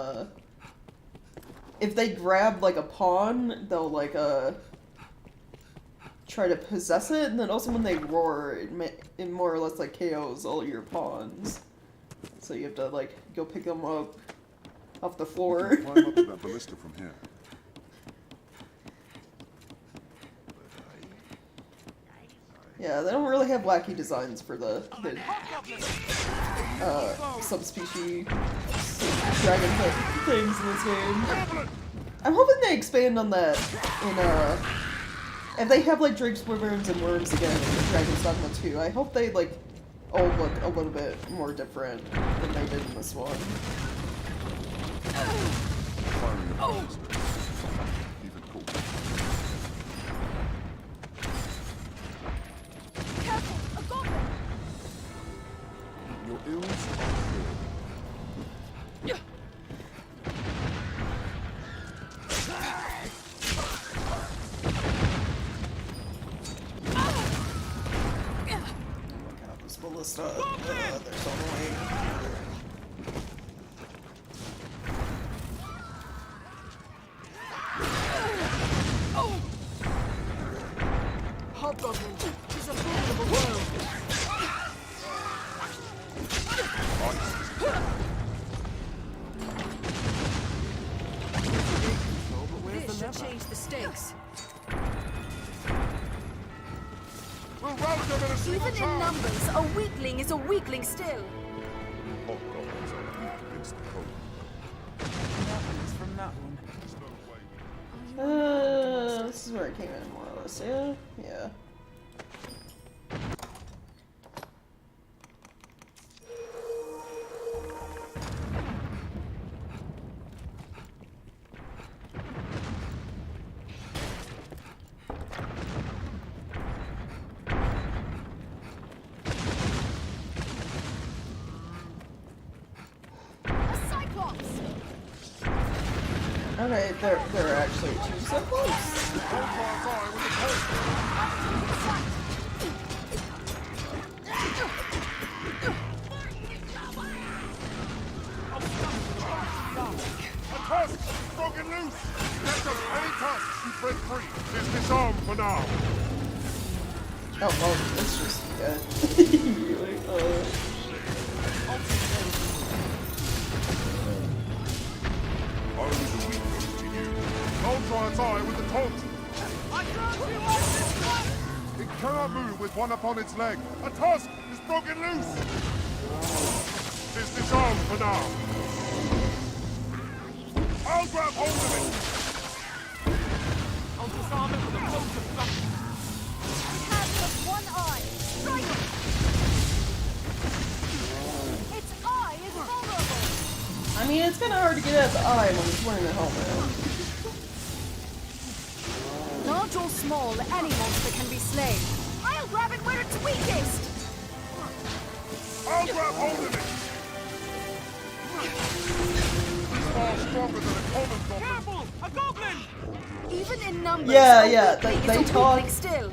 if they grab like a pawn, they'll like try to possess it, and then also when they roar, it more or less like KOs all your pawns. So you have to like go pick them up off the floor.
You can climb up to that ballista from here.
Yeah, they don't really have wacky designs for the subspecies dragon things in this game. I'm hoping they expand on that in if they have like drakes, wyverns, and worms again in Dragon's Dogma 2. I hope they like all look a little bit more different than they did in this one.
Even cool.
Careful! A
ills are cured.
This ballista. They're so annoying.
Hobgoblin is a formidable foe. This should change the stakes.
We'll rout them in a single
Even in
charge.
numbers, a weakling is a weakling still.
Hobgoblins are weak against the cold.
Nothing's from that one.
This is where I came in, more or less, yeah? Yeah. Okay, there are actually two cyclops.
A tusk! Broken loose! Let us any tusk you break free is disarmed for now.
Oh well, it's just really,
Only the weak continue. Don't try and tie with the taunt. It cannot move with one upon its leg. A tusk is broken loose. It is disarmed for now. I'll grab hold of it.
I'll disarm it with a bolt of thunder.
I have but one eye. Strike it! Its eye is vulnerable.
I mean, it's kind of hard to get at the eye when it's wearing a helmet.
Large or small, any monster can be slain. I'll grab it where it's weakest.
I'll grab hold of it. It's far stronger than a common goblin.
Careful! A goblin!
Even in numbers,
Yeah,
a
yeah,
weakling
they
is a
talk
weakling still.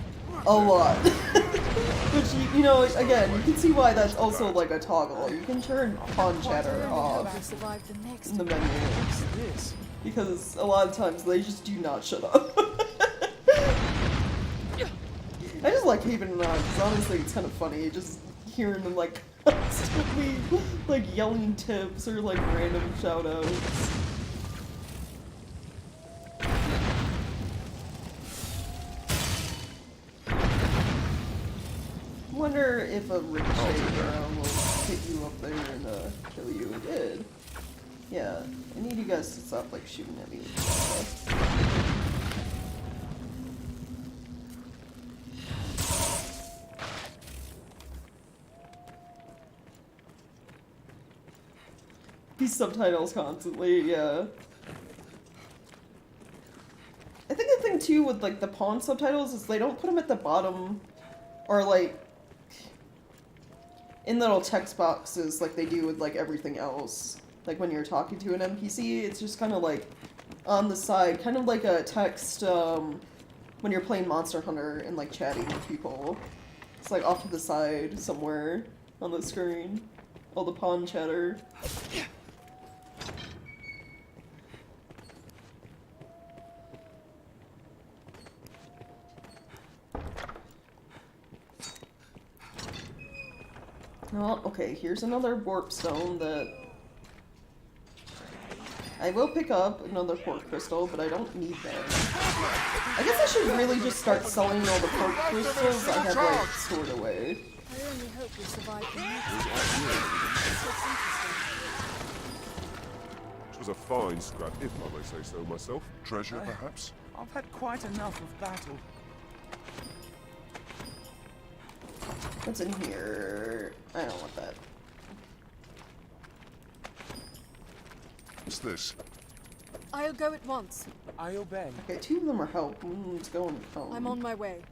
a lot. Which, you know, again, you can see why that's also like a toggle. You can turn pawn chatter off in the menus. Because a lot of times they just do not shut up. I just like keeping it on, because honestly it's kind of funny, just hearing them like constantly like yelling tips or like random shoutouts. Wonder if a ricochet arrow will hit you up there and kill you. It did. Yeah, I need you guys to stop like shooting at me with stuff. These subtitles constantly, yeah. I think the thing too with like the pawn subtitles is they don't put them at the bottom or like in little text boxes like they do with like everything else. Like when you're talking to an NPC, it's just kind of like on the side, kind of like a text when you're playing Monster Hunter and like chatting with people. It's like off to the side somewhere on the screen. All the pawn chatter. Well, okay, here's another warp stone that I will pick up, another port crystal, but I don't need that. I guess I should really just start selling all the port crystals I have, like, stored away.
I only hope we survive the next.
It was a fine scrap, if I may say so myself. Treasure, perhaps?
I've had quite enough of battle.
What's in here? I don't want that.
What's this?
I'll go at once.
I obey.
Okay, two of them are help. Let's go and home.
I'm on my way.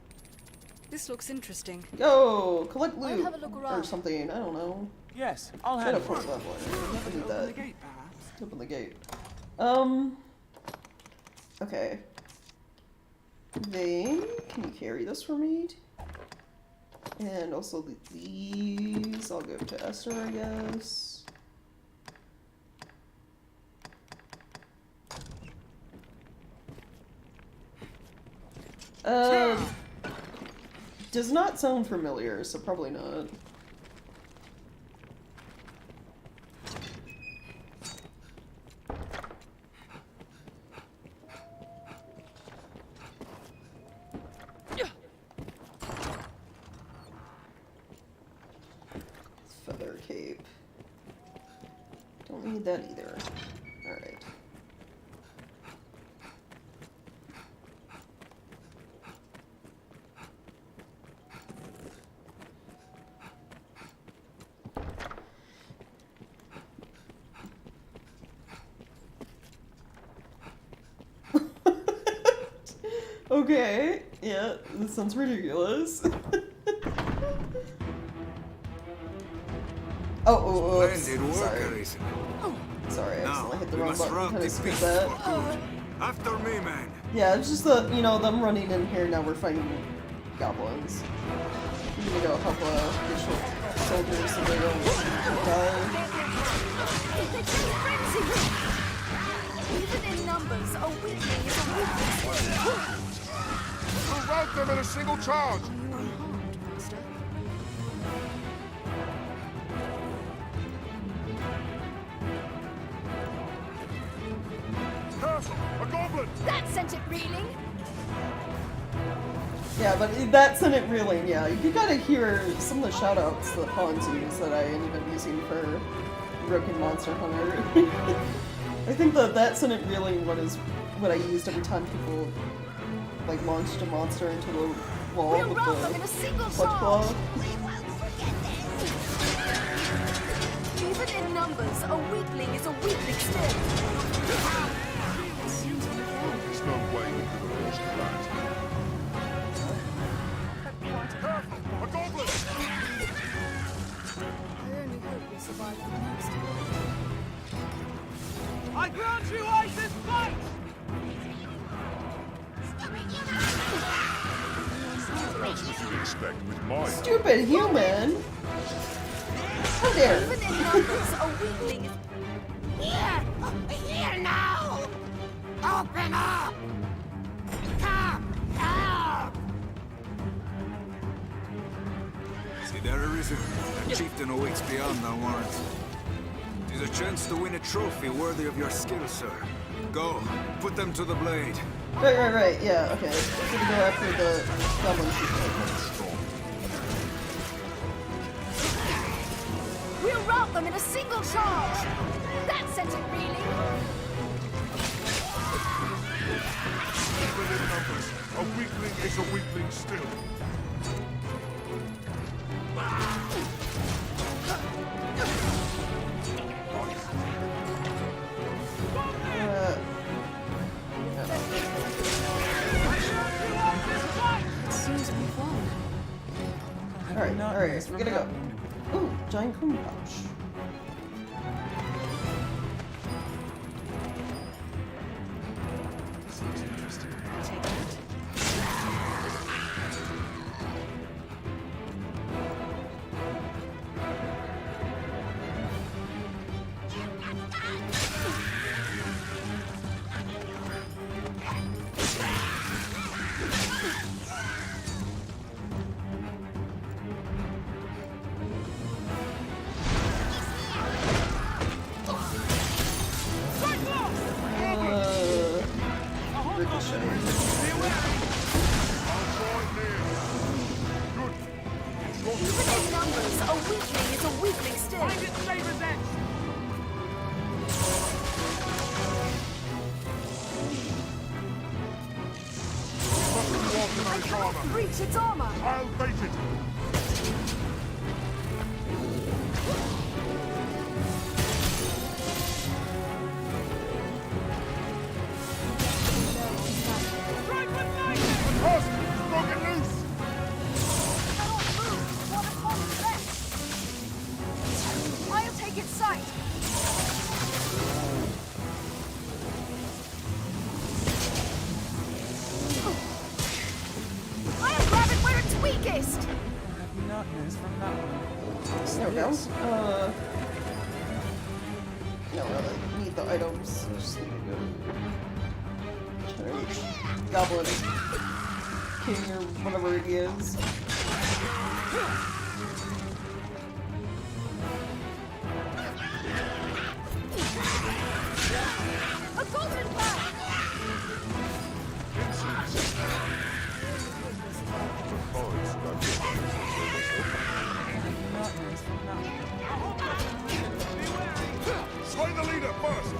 This looks interesting.
Go! Collect loot!
I'll have a look around.
Or something, I don't know.
Yes, I'll
Shut
have
up,
it.
level. I need
Open
that.
the gate, perhaps.
Open the gate. Okay. Vane, can you carry this for me? And also these, I'll give to Esther, I guess. Does not sound familiar, so probably not. Feather cape. Don't need that either. Alright. Okay, yeah, this sounds ridiculous.
Splendid work,
sorry.
Harrison.
Sorry, I
Now,
accidentally hit the
we
wrong
must
button.
rout
Trying to
these
skip
beasts
that.
for good. After me, man.
Yeah, it's just the, you know, them running in here, now we're fighting goblins. I'm gonna go help the soldiers so they don't die.
Even in numbers, a weakling is a weakling.
We'll rout them in a single charge. Curse! A goblin!
That sent it reeling.
Yeah, but that sent it reeling, yeah. You gotta hear some of the shoutouts that Hans used that I ended up using for Broken Monster Hunter. I think that sent it reeling one is what I used every time people like launched a monster into the wall
We'll
with
rout them in a
the
single
clutch
charge.
claw.
Even in numbers, a weakling is a weakling still.
There's no way we could have lost that. Careful! A goblin!
I only hope we survive the next.
I grant you Isis fight!
What else would you expect with my...
Stupid human! How dare!
Even in numbers, a weakling is...
Here! Here now! Open up! Come! Help!
See there, Arisen. That chieftain awaits beyond our warrant. Tis a chance to win a trophy worthy of your skill, sir. Go, put them to the blade.
Right, yeah, okay. I'm gonna go after the goblin people.
We'll rout them in a single charge. That sent it reeling.
Even in numbers, a weakling is a weakling still.
Seems to be fun.
Alright, we gotta go. Ooh, giant cream pouch.
This looks interesting. I'll take that.
Even in numbers, a weakling is a weakling still.
Find its saber's edge!
I cannot breach its armor.
I'll bait it!
Right with lightning!
Husk! Broken loose!
Cannot move. What upon is left?
is from that one.
There we go. No, I need the items. I just need to go. Goblin King or whatever he is.
A golden path!
Slay the leader first!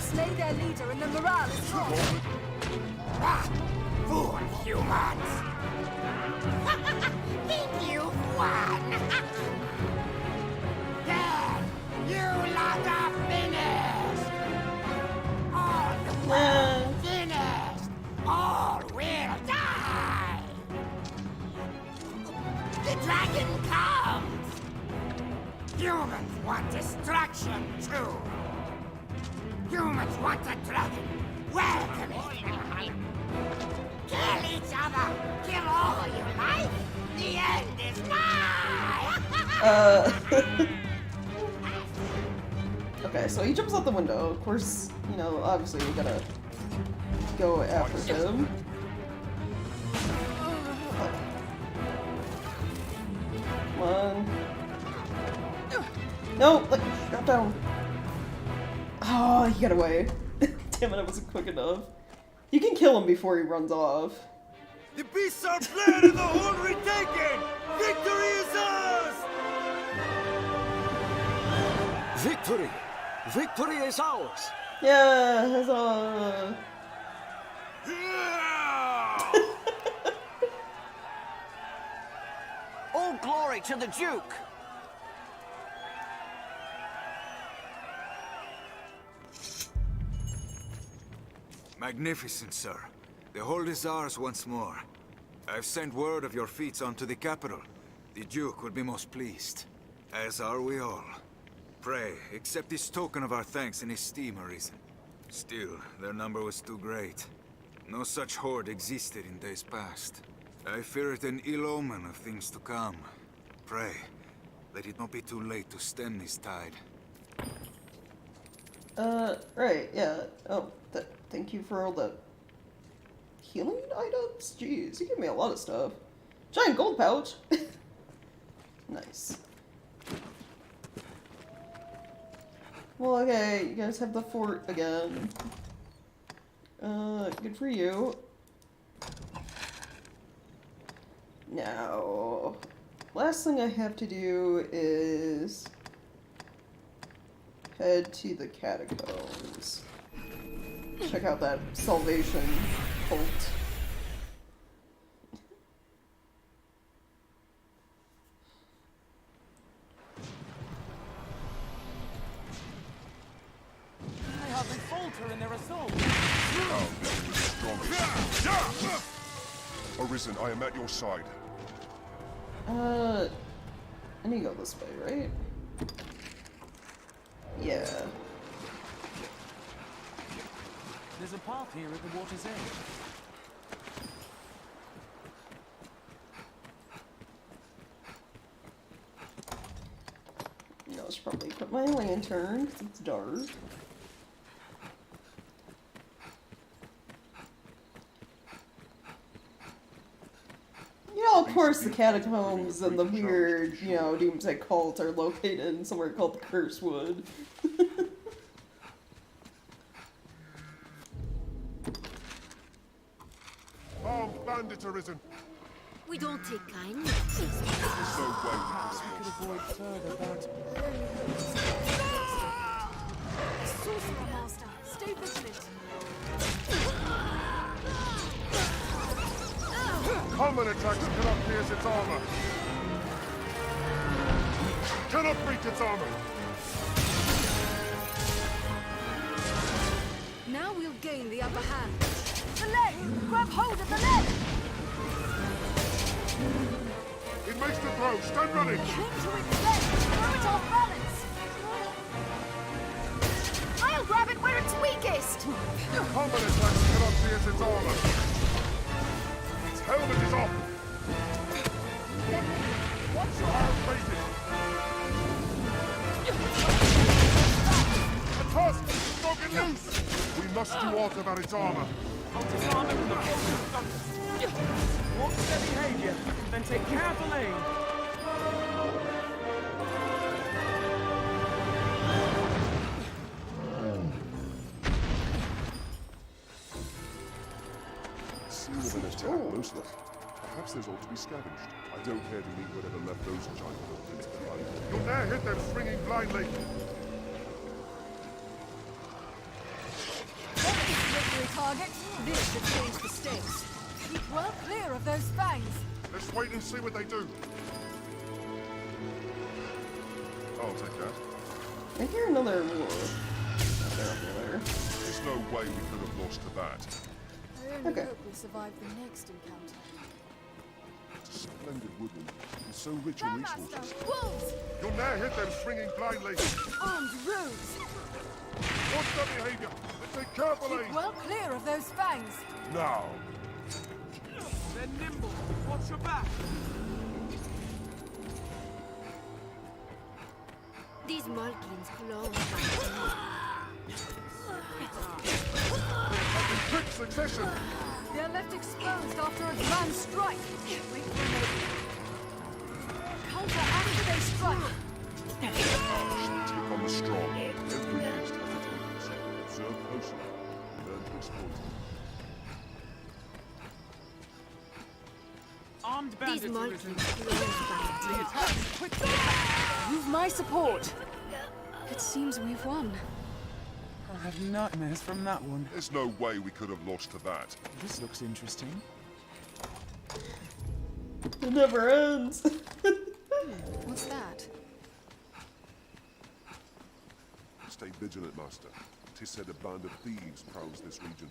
Slay their leader and the morale is strong.
Fool humans! Think you've won! Dead! You lot are finished! All the world finished! All will die! The dragon comes! Humans want destruction too! Humans want a dragon! Welcome it! Kill each other! Kill all you like! The end is nigh!
Okay, so he jumps out the window. Of course, you know, obviously we gotta go after him. Come on. No, like, drop down. Oh, he got away. Damn it, I wasn't quick enough. You can kill him before he runs off.
The beasts are fled and the horn retaken! Victory is ours!
Victory! Victory is ours!
Yeah, huzzah!
All glory to the Duke!
Magnificent, sir. The hold is ours once more. I've sent word of your feats onto the capital. The Duke will be most pleased. As are we all. Pray, accept this token of our thanks and esteem, Arisen. Still, their number was too great. No such horde existed in days past. I fear it an ill omen of things to come. Pray, let it not be too late to stem this tide.
Right, yeah. Oh, thank you for all the healing items? Jeez, you gave me a lot of stuff. Giant gold pouch! Nice. Well, okay, you guys have the fort again. Good for you. Now, last thing I have to do is head to the catacombs. Check out that Salvation cult.
They hardly falter in their assault.
Arisen, I am at your side.
I need to go this way, right? Yeah.
There's a path here at the water's edge.
You know, I should probably put my lantern because it's dark. You know, of course, the catacombs and the weird, you know, doomsday cult are located in somewhere called the Cursewood.
Armed bandits Arisen.
We don't take kindly.
There's no way
I could avoid further, but...
Sorcerer Master, stay vigilant.
Common attraction cannot pierce its armor. Cannot breach its armor.
Now we'll gain the upper hand. The leg! Grab hold of the leg!
It makes the throw. Stand ready.
Cling to its leg! Throw it off balance! I'll grab it where it's weakest!
Common attraction cannot pierce Notice its armor. Its helmet is off. What's your outdated? The tusk is broken loose. We must do aught about its armor.
I'll disarm it with the force of thunder. Watch their behavior, then take careful aim.
Scene of an attack, mostly. Perhaps those ought to be scavenged. I don't care to meet whatever left those giant footprints behind. You'll dare hit them swinging blindly.
Victory target. This should change the stakes. Keep well clear of those fangs.
Let's wait and see what they do. I'll take that.
I hear another war. There.
There's no way we could have lost to that.
I only hope we survive the next encounter.
It's a splendid woodland. It's so rich in resources.
Wolves!
You'll ne'er hit them swinging blindly.
Armed rogues!
Watch their behavior. Take carefully.
Keep well clear of those fangs.
Now.
They're nimble. Watch your back.
These Malkins close
In quick succession.
They're left exposed after a grand strike. Wait for an opening. Counter after they strike.
Take on the strong. Every beast has its weakness. Observe closely. Learn to exploit them.
Armed bandits
These
are risen.
Malkins
The attack is quick.
You've my support. It seems we've won.
I have nightmares from that one.
There's no way we could have lost to that.
This looks interesting.
It never ends.
What's that?
Stay vigilant, Master. 'Tis said a band of thieves prowls this region.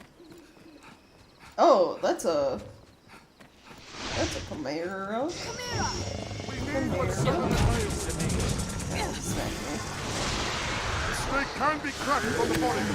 Oh, that's a chimera.
We need what's so in the The snake can be cracked from the body.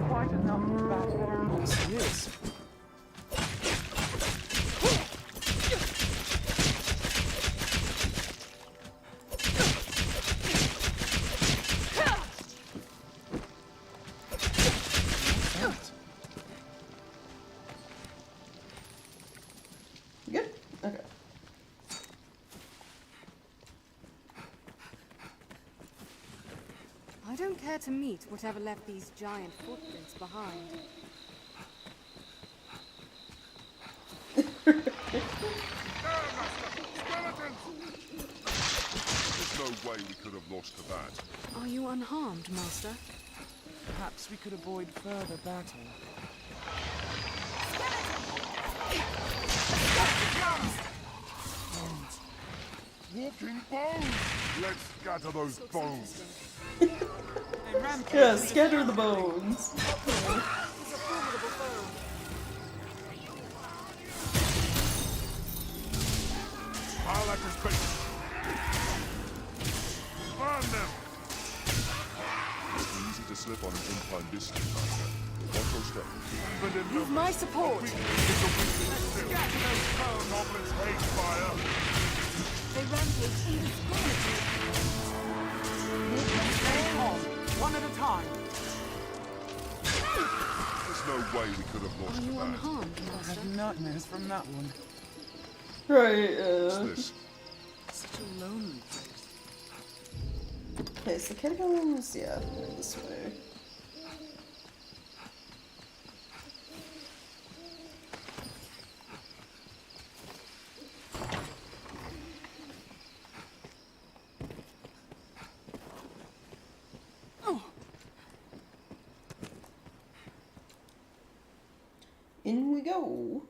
Quite enough battle. Yes, he is.
Good? Okay.
I don't care to meet whatever left these giant footprints behind.
There's no way we could have lost to that.
Are you unharmed, Master?
Perhaps we could avoid further battle.
Walking bones! Let's scatter those bones.
Yeah, scatter the bones.
I'll at his base. Burn them! It's easy to slip on an incline this steep, Master. Watch your step.
You've my support.
Scatter those bones! Goblins hate fire.
They rampage indiscriminately.
Stay calm, one at a time.
There's no way we could have lost
Are
to
you
that.
unharmed,
I
Master?
have nightmares from that one.
Right,
What's this?
Such a lonely place.
Okay, so catacombs, yeah, they're this way. In we go.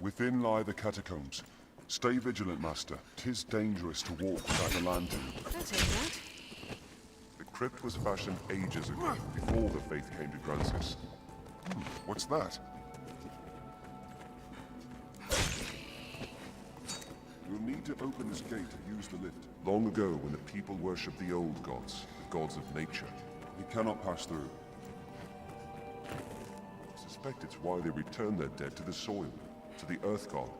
Within lie the catacombs. Stay vigilant, Master. 'Tis dangerous to walk without a lantern.
I'll take that.
The crypt was fashioned ages ago, before the faith came to Grancis. What's that? You'll need to open this gate to use the lift. Long ago, when the people worshipped the old gods, the gods of nature, we cannot pass through. I suspect it's why they return their dead to the soil, to the earth god,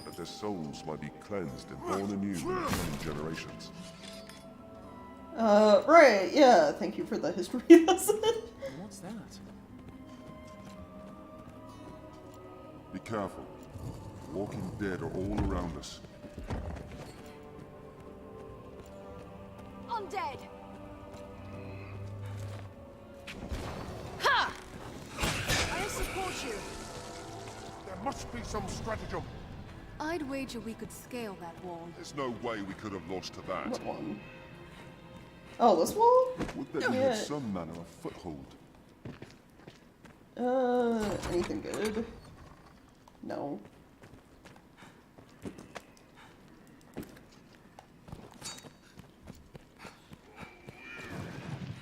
that their souls might be cleansed and born anew in the coming generations.
Right, yeah, thank you for the history lesson.
What's that?
Be careful. Walking dead are all around us.
Undead! Ha! I support you.
There must be some stratagem.
I'd wager we could scale that wall.
There's no way we could have lost to that.
What one? Oh, this wall?
Would there be some manner of foothold?
Anything good? No.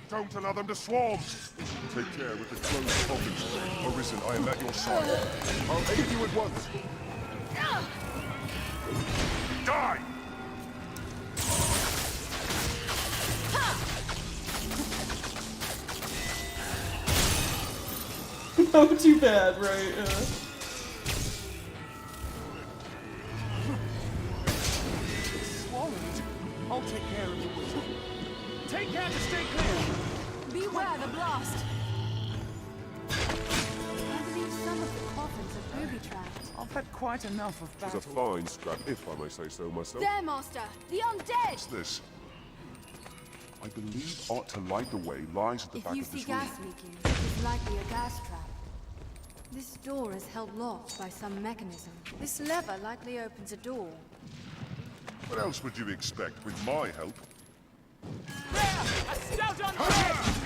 Don't allow them to swarm! Take care with the closed coffins. Arisen, I am at your side. I'll aid you at once. Die!
No, too bad, right?
Swallowed. I'll take care of you. Take care to stay clear.
Beware the blast.
I believe some of the coffins are booby-trapped.
I've had quite enough of
It's
battle.
a fine scrap, if I may say so myself.
There, Master! The undead!
What's this? I believe ought to light the way lies at the
If
back
you
of
see
this room.
gas leaking, it's likely a gas trap. This door is held locked by some mechanism. This lever likely opens a door.
What else would you expect with my help?
A stout undead!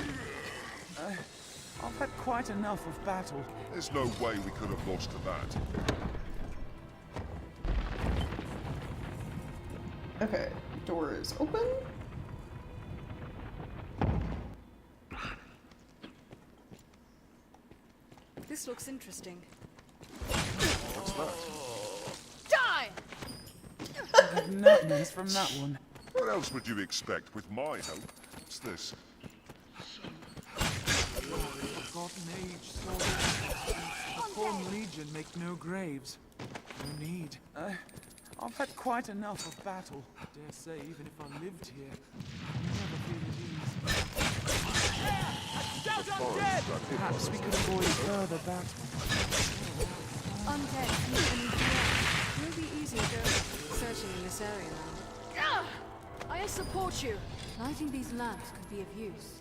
I've had quite enough of battle.
There's no way we could have lost to that.
Okay, door is open.
This looks interesting.
What's that?
Die!
I have nightmares from that one.
What else would you expect with my help? What's this?
Forgotten age, sword. The fallen legion make no graves. No need. I've had quite enough of battle. I dare say, even if I lived here, I'd never feel at ease. Stout undead! Perhaps we could avoid further battle.
Undead moving into the air. It will be easier going searching in this area now.
I support you.
Lighting these lamps could be of use.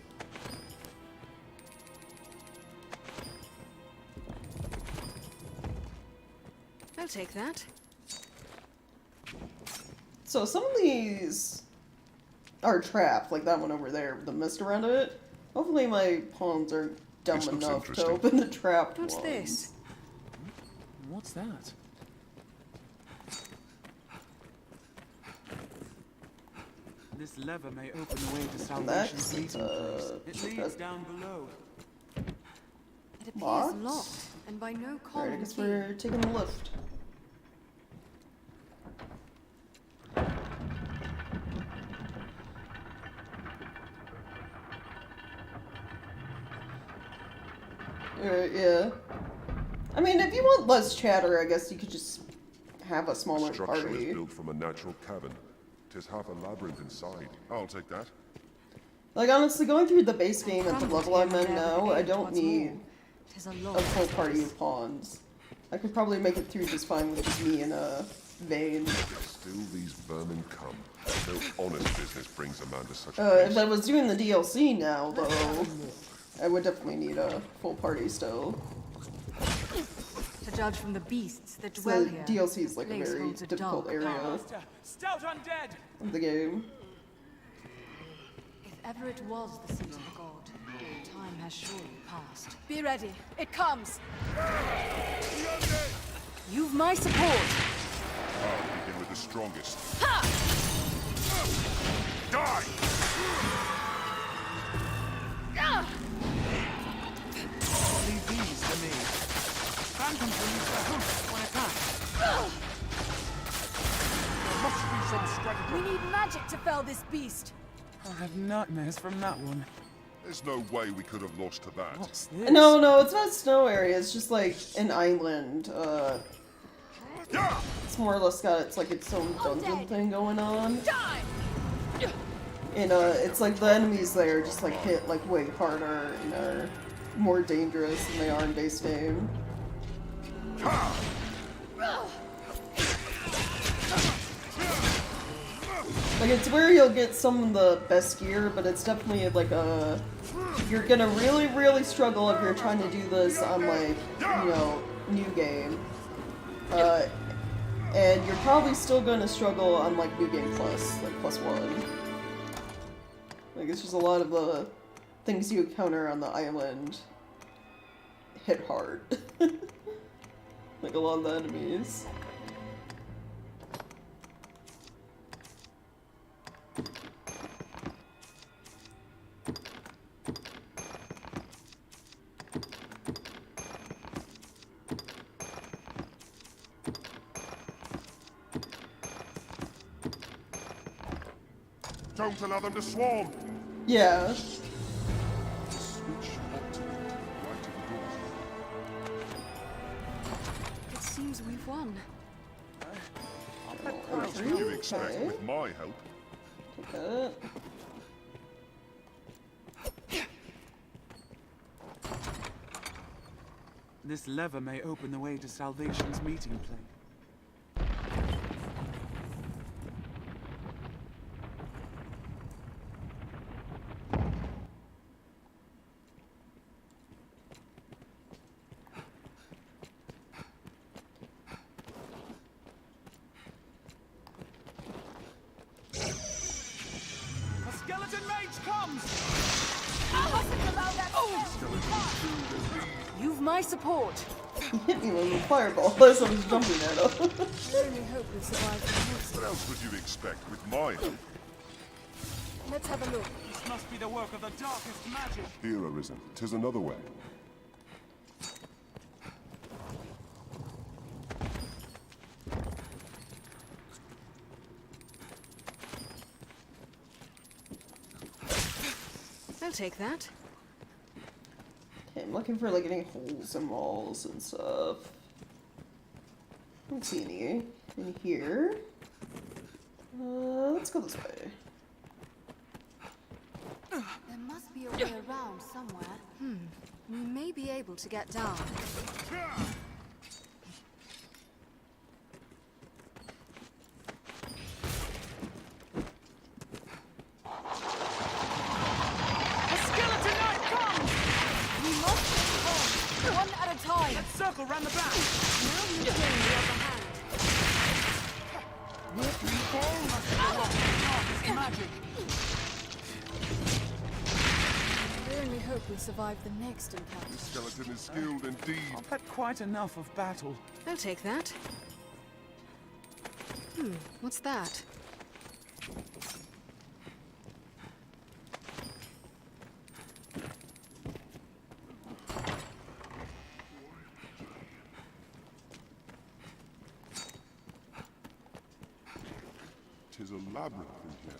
I'll take that.
So some of these are trapped, like that one over there with the mist around it. Hopefully my pawns are dumb
This looks
enough to
interesting.
open the trapped
What's
ones.
this?
What's that? This lever may open the way to Salvation's
Next,
meeting place. It leads
that's
down below.
It appears
locked?
locked, and by no
Alright, I
common
guess
key.
we're taking the lift. Yeah. I mean, if you want less chatter, I guess you could just have a
The
smaller
structure
party.
is built from a natural cavern. 'Tis half a labyrinth inside. I'll take that.
Like, honestly, going through the base game at the level I'm in now, I don't need
It is a
a
lot.
full party of pawns. I could probably make it through just fine with just me and Vane.
Still these vermin come. No honest business brings a man to such a
If I was doing the DLC now, though, I would definitely need a full party still.
To judge from the beasts that
So
dwell here,
DLC is like a
place
very
holds a
difficult
dark
area
Master, stout undead!
of the game.
If ever it was the seat of the god, time has surely passed.
Be ready. It comes.
You've my support.
I'll begin with the strongest.
Ha!
Die!
We need magic to fell this beast.
I have nightmares from that one.
There's no way we could have lost to that.
What's this?
No, it's not a snow area. It's just like an island. It's more or less got its own dungeon thing going on. And it's like the enemies there just like hit like way harder and are more dangerous than they are in base game. Like, it's where you'll get some of the best gear, but it's definitely like you're gonna really struggle if you're trying to do this on like, new game. And you're probably still gonna struggle on like New Game Plus, like +1. Like, it's just a lot of the things you encounter on the island hit hard. Like a lot of the enemies.
Don't allow them to swarm!
Yeah.
Switch optimate right to the door.
It seems we've won.
What else would you expect with my help?
Okay.
This lever may open the way to Salvation's meeting place.
Support.
He hit me with a fireball as I was jumping at him.
I only hope we survive the next.
What else would you expect with my help?
Let's have a look.
This must be the work of the darkest magic.
Here, Arisen. 'Tis another way.
I'll take that.
Okay, I'm looking for like any holes in walls and stuff. I don't see any in here. Let's go this way.
There must be a way around somewhere. We may be able to get down.
Circle round the back.
Now you gain the upper hand.
Magic.
I only hope we survive the next encounter.
The skeleton is skilled indeed.
I've had quite enough of battle.
I'll take that. What's that?
Tis a labyrinth in here.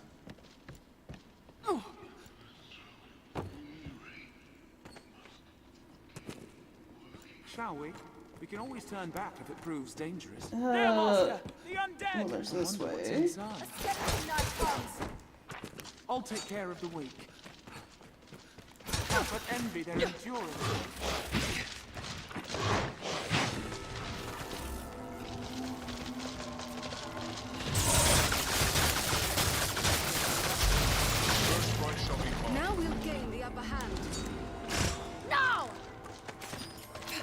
Shall we? We can always turn back if it proves dangerous. There, Master! The undead!
Well, there's this way.
Inside. A skeleton knight comes.
I'll take care of the weak. But envy their endurance.
Now we'll gain the upper hand. Now!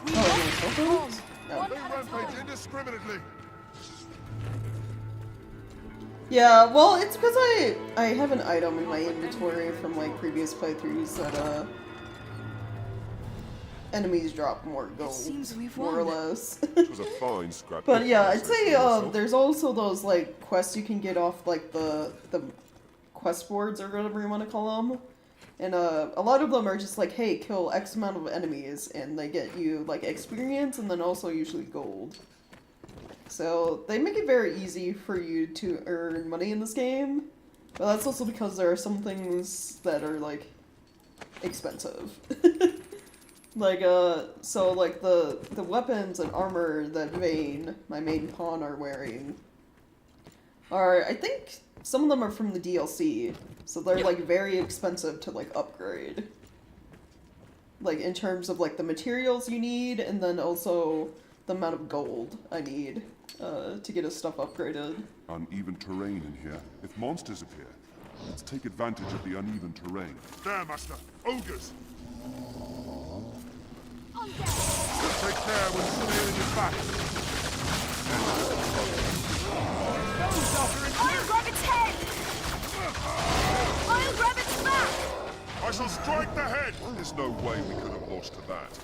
We
Oh,
must
They rampage indiscriminately.
Yeah, well, it's because I have an item in my inventory from like previous playthroughs that enemies drop more gold, more or less.
It was a fine scrap.
But yeah, I'd say there's also those like quests you can get off like the quest boards or whatever you want to call them. And a lot of them are just like, hey, kill X amount of enemies, and they get you like experience and then also usually gold. So they make it very easy for you to earn money in this game, but that's also because there are some things that are like expensive. Like so like the weapons and armor that Vayne, my main pawn, are wearing are, I think some of them are from the DLC, so they're like very expensive to like upgrade. Like in terms of like the materials you need, and then also the amount of gold I need to get his stuff upgraded.
Uneven terrain in here. If monsters appear, let's take advantage of the uneven terrain. There, Master. Ogres! Take care when sailing is back.
I'll grab its head! I'll grab its back!
I shall strike the head! There's no way we could have lost to that.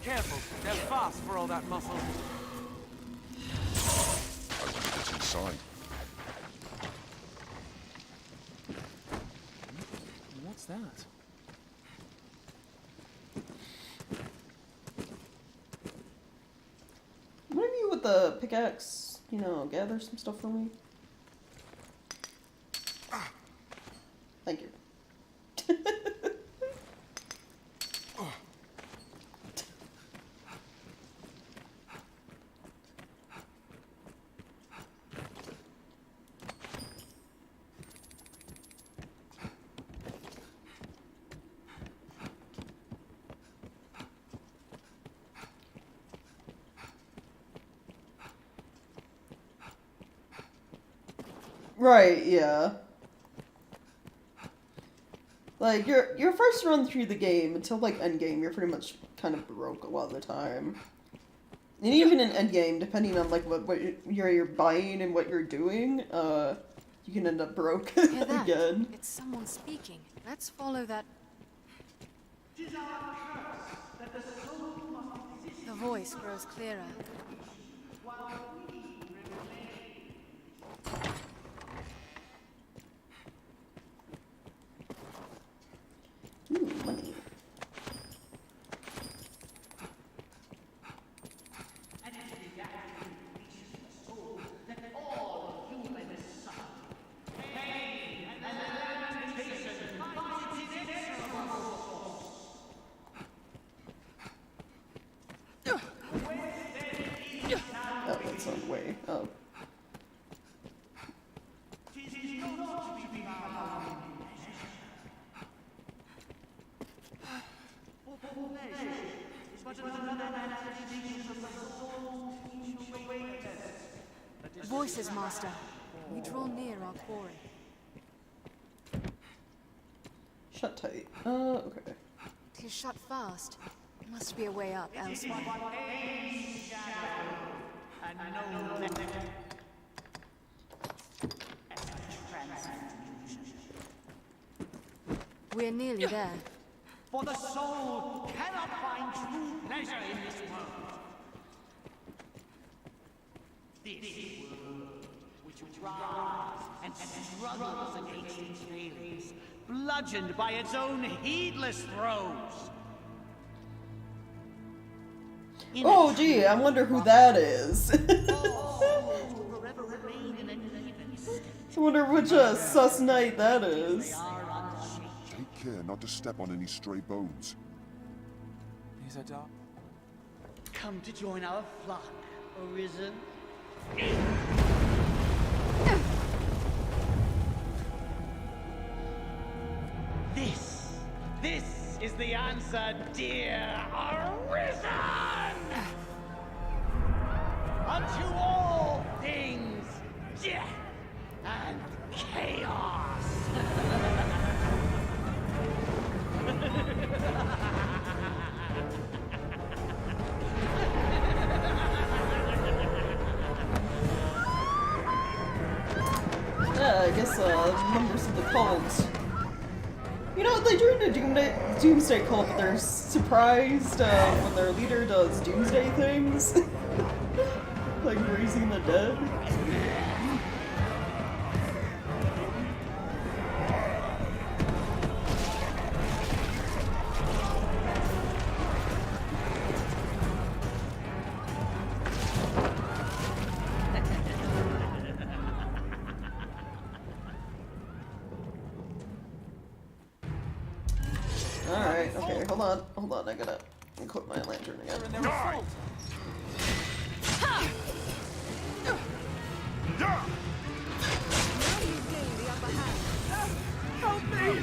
Careful, they're fast for all that muscle.
I can get inside.
What's that?
One of you with the pickaxe, you know, gather some stuff for me? Thank you. Right, yeah. Like, your first run through the game, until, like, endgame, you're pretty much kind of broke a lot of the time. And even in endgame, depending on, like, what you're buying and what you're doing, you can end up broke
Hear that?
again.
It's someone speaking. Let's follow that. The voice grows clearer.
Ooh, money. Oh, that's not way. Oh.
Voices, Master. We draw near our quarry.
Shut tight. Okay.
Tis shut fast. Must be a way up elsewhere. We're nearly there.
For the soul cannot find true pleasure in this world. This world, which writhes and struggles against its failings, bludgeoned by its own heedless throes.
Oh, gee, I wonder who that is. I wonder which sus knight that is.
Take care not to step on any stray bones.
These are dark.
Come to join our flock, Arisen. This is the answer, dear Arisen! Unto all things, death and chaos!
Yeah, I guess members of the cult. You know, they joined a Doomsday cult, but they're surprised when their leader does Doomsday things. Like raising the dead. Alright, okay, hold on, I gotta equip my lantern again.
Die!
Help me!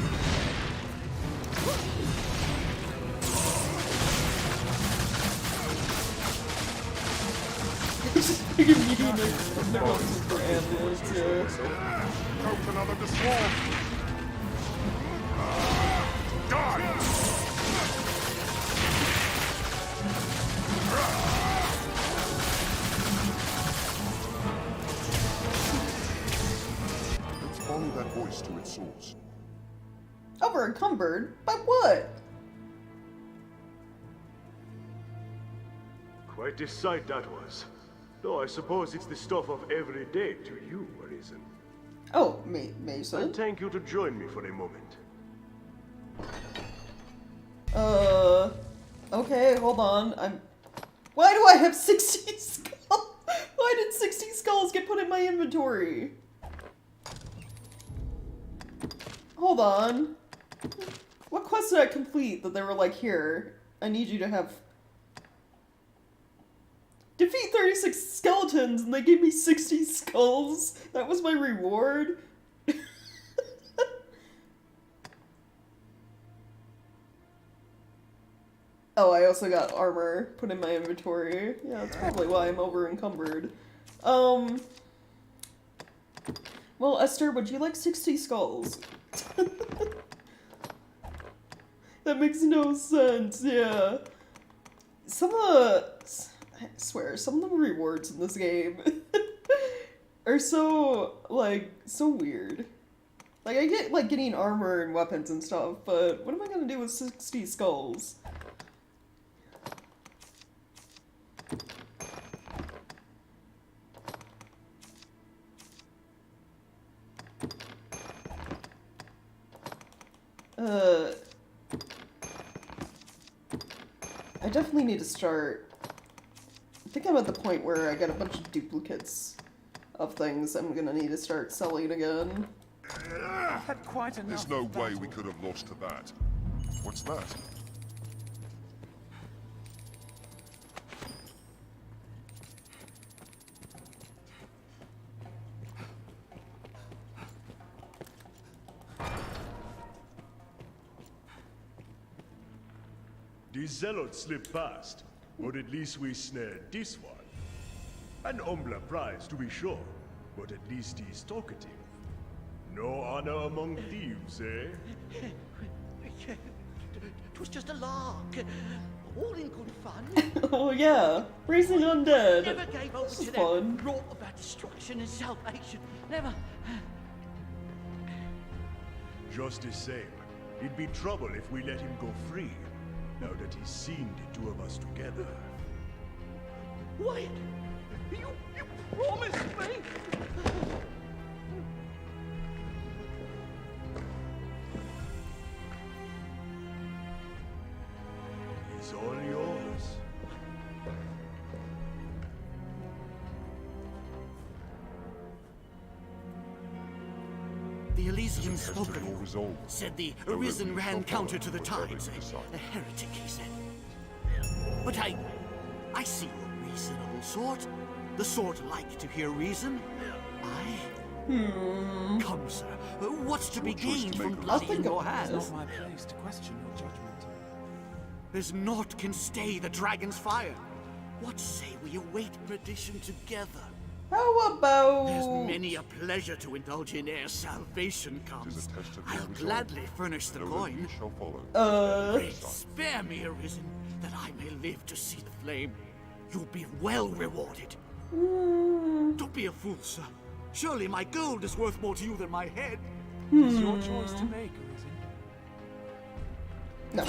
Coach another to swarm! Die! Let's follow that voice to its source.
Over encumbered? By what?
Quite a sight that was. Though I suppose it's the stuff of every day to you, Arisen.
Oh, Mason.
And thank you to join me for a moment.
Okay, hold on. Why do I have 60 skulls? Why did 60 skulls get put in my inventory? Hold on. What quest did I complete that they were like, here, I need you to have... Defeat 36 skeletons, and they gave me 60 skulls? That was my reward? Oh, I also got armor put in my inventory. Yeah, that's probably why I'm over encumbered. Well, Esther, would you like 60 skulls? That makes no sense, yeah. I swear, some of the rewards in this game are so, like, so weird. Like, I get, like, getting armor and weapons and stuff, but what am I gonna do with 60 skulls? I definitely need to start... I think I'm at the point where I got a bunch of duplicates of things I'm gonna need to start selling again.
I've had quite enough.
There's no way we could have lost to that. What's that?
The zealots slipped past, but at least we snared this one. An humbler prize, to be sure, but at least he's talkative. No honor among thieves, eh?
It was just a lark. All in good fun.
Oh yeah, raising undead.
Never gave over
This is
to
fun.
them. Brought about destruction and salvation. Never.
Just the same, it'd be trouble if we let him go free, now that he's seen the two of us together.
Wait! You promised me!
He's all yours.
The Elysian spoken said the Arisen ran counter to the tides. A heretic, he said. But I see a reasonable sort. The sort like to hear reason. Come, sir. What's to be gained from blood in your hands?
It's not my place to question your judgment.
There's naught can stay the dragon's fire. What say we await perdition together?
How about...
There's many a pleasure to indulge in ere salvation comes. I'll gladly furnish the coin. Pray spare me, Arisen, that I may live to see the flame. You'll be well rewarded. Don't be a fool, sir. Surely my gold is worth more to you than my head.
It's your choice to make, Arisen.
No.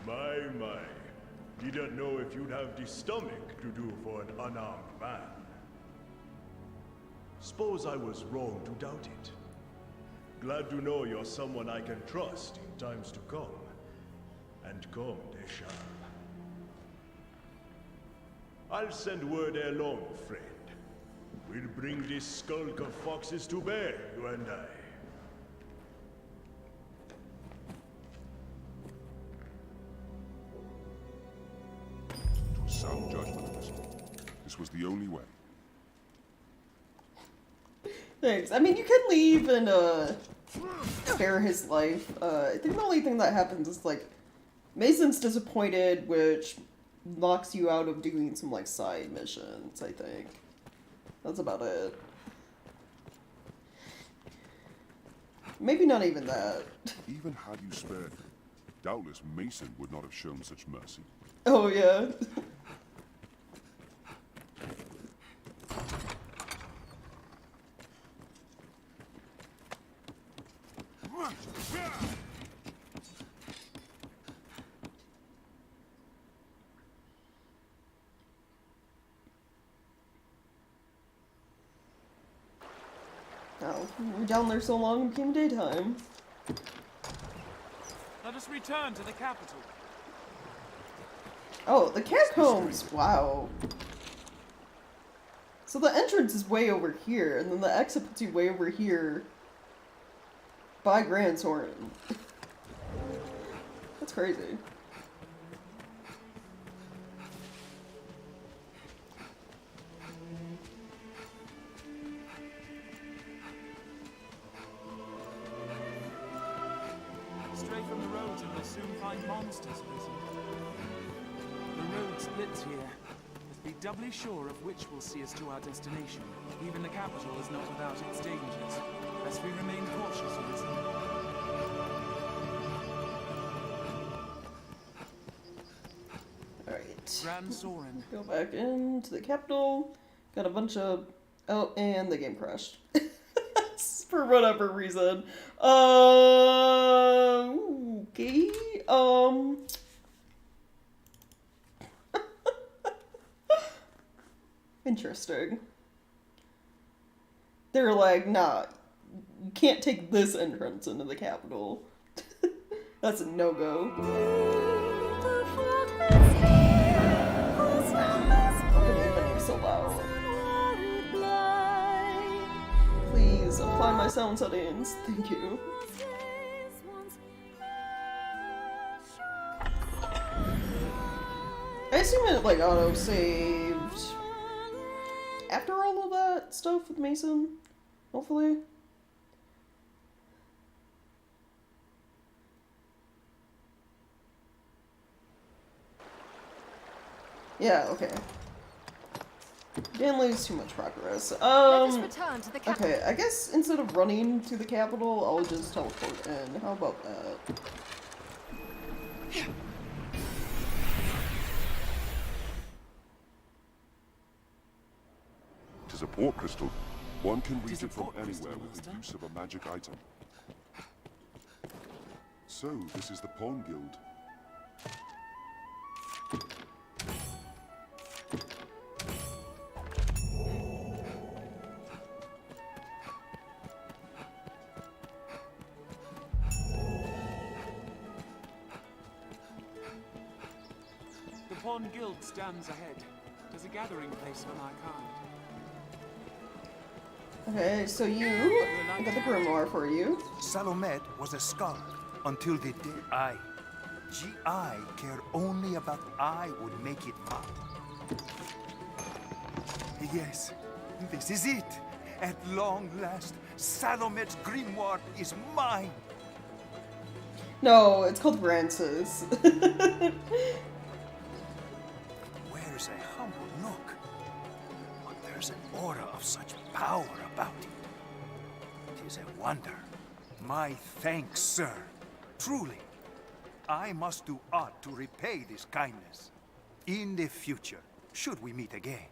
My. Didn't know if you'd have the stomach to do for an unarmed man. Suppose I was wrong to doubt it. Glad to know you're someone I can trust in times to come. And come they shall. I'll send word ere long, friend. We'll bring this skulk of foxes to bear, you and I.
It was sound judgment, this one. This was the only way.
Thanks. I mean, you can leave and, spare his life. I think the only thing that happens is, like, Mason's disappointed, which knocks you out of doing some, like, side missions, I think. That's about it. Maybe not even that.
Even had you spared him, doubtless Mason would not have shown such mercy.
Oh, yeah. Oh, we were down there so long it became daytime.
Let us return to the capital.
Oh, the catacombs! Wow. So the entrance is way over here, and then the exit puts you way over here by Grand Soren. That's crazy.
Stray from the roads and we'll soon find monsters present. The road splits here. Must be doubly sure of which will see us to our destination. Even the capital is not without its dangers. Lest we remain cautious, Arisen.
Alright.
Grand Soren.
Go back into the capital. Got a bunch of... Oh, and the game crashed. For whatever reason. Okay. Interesting. They're like, nah, you can't take this entrance into the capital. That's a no-go. How can even be so loud? Please apply my sound settings. Thank you. I assume it like auto-saved after all of that stuff with Mason, hopefully. Yeah, okay. Didn't lose too much progress.
Let us return to the capital.
Okay, I guess instead of running to the capital, I'll just teleport in. How about that?
It is a port crystal. One can reach it from anywhere with the use of a magic item. So, this is the Pawn Guild.
The Pawn Guild stands ahead. It is a gathering place for my kind.
Okay, so I got the grimoire for you.
Salomet was a scholar until the day I care only about I would make it mine. Yes, this is it. At long last, Salomet's grimoire is mine.
No, it's called Francis.
Where's a humble nook? But there's an aura of such power about it. It is a wonder. My thanks, sir. Truly. I must do aught to repay this kindness. In the future, should we meet again.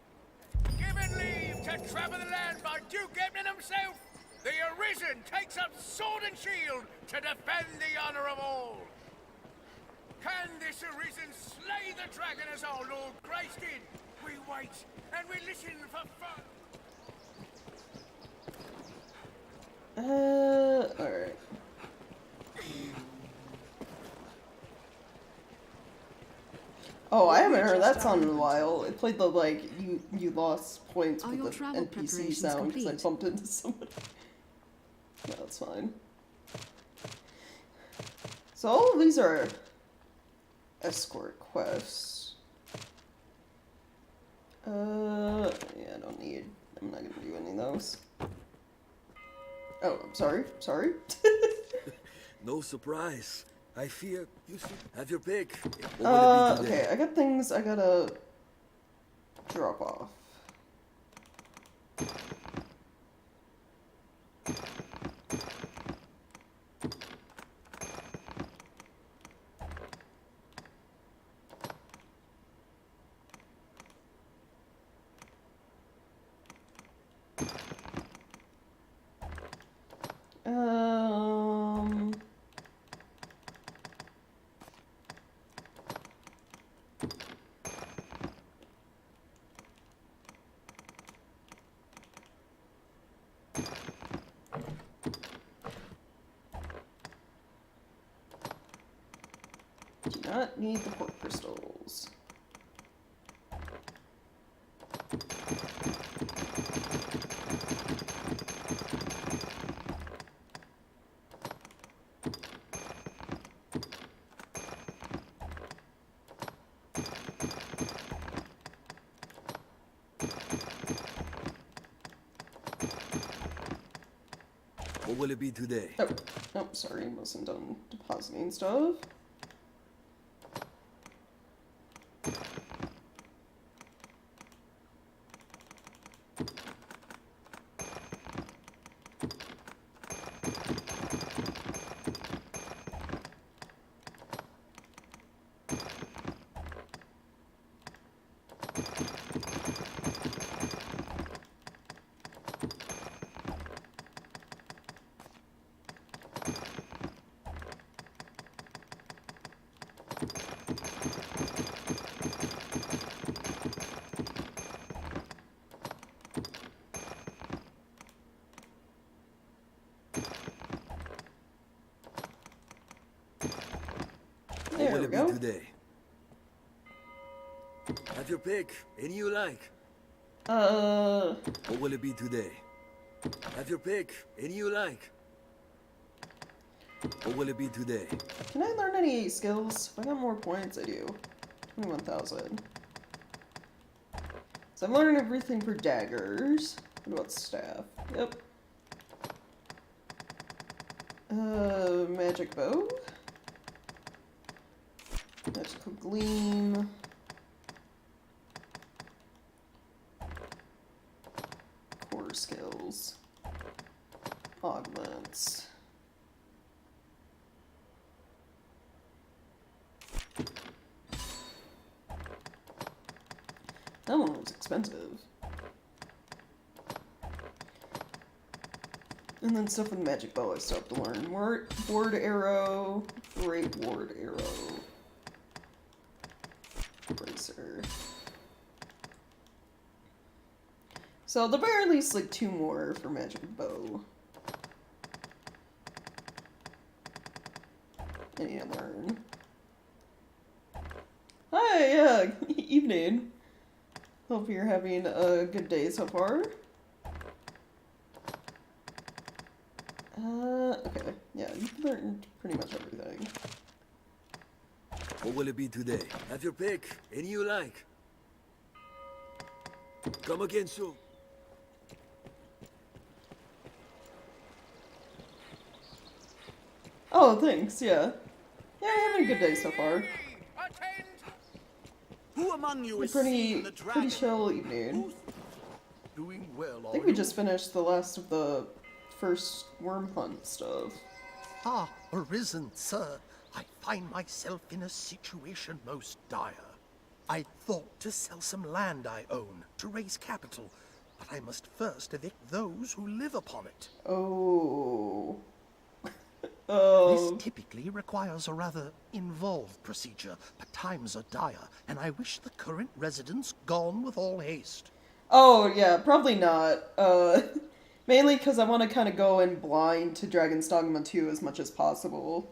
Given leave to travel the land by Duke Ebnon himself, the Arisen takes up sword and shield to defend the honor of all. Can this Arisen slay the dragon as our Lord graced it? We wait and we listen for fun.
Alright. Oh, I haven't heard that sound in a while. It played the, like, you lost points with the NPC sound because I bumped into somebody. No, that's fine. So all of these are escort quests. Yeah, I don't need... I'm not gonna do any of those. Oh, I'm sorry. Sorry.
No surprise. I fear you should have your pick.
Okay, I got things I gotta drop off. Do not need the port crystals.
What will it be today?
Oh, sorry, wasn't done depositing stuff.
What will it be today? Have your pick. Any you like. What will it be today? Have your pick. Any you like. What will it be today?
Can I learn any skills? If I got more points, I do. 21,000. So I'm learning everything for daggers. What about staff? Yep. Magic bow. Magical gleam. Core skills. Augments. That one was expensive. And then stuff with magic bow I still have to learn. Ward arrow, great ward arrow. Bracer. So there'll be at least like 2 more for magic bow. I need to learn. Hi, yeah, evening. Hope you're having a good day so far. Okay, yeah, you've learned pretty much everything.
What will it be today? Have your pick. Any you like. Come again soon.
Oh, thanks, yeah. Yeah, having a good day so far.
Who among you is
Pretty chill evening.
doing well?
I think we just finished the last of the first worm hunt stuff.
Ah, arisen, sir. I find myself in a situation most dire. I thought to sell some land I own to raise capital, but I must first evict those who live upon it.
Oh.
This typically requires a rather involved procedure, but times are dire, and I wish the current residents gone with all haste.
Oh, yeah, probably not. Mainly because I want to kind of go in blind to Dragon's Dogma 2 as much as possible.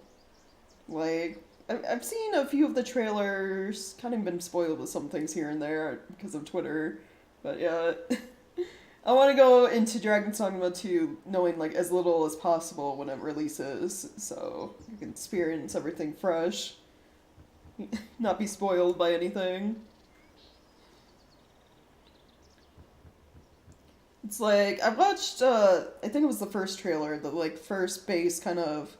Like, I've seen a few of the trailers, kind of been spoiled with some things here and there because of Twitter, but yeah. I want to go into Dragon's Dogma 2 knowing, like, as little as possible when it releases, so you can experience everything fresh. Not be spoiled by anything. It's like, I watched, I think it was the first trailer, the, like, first base kind of,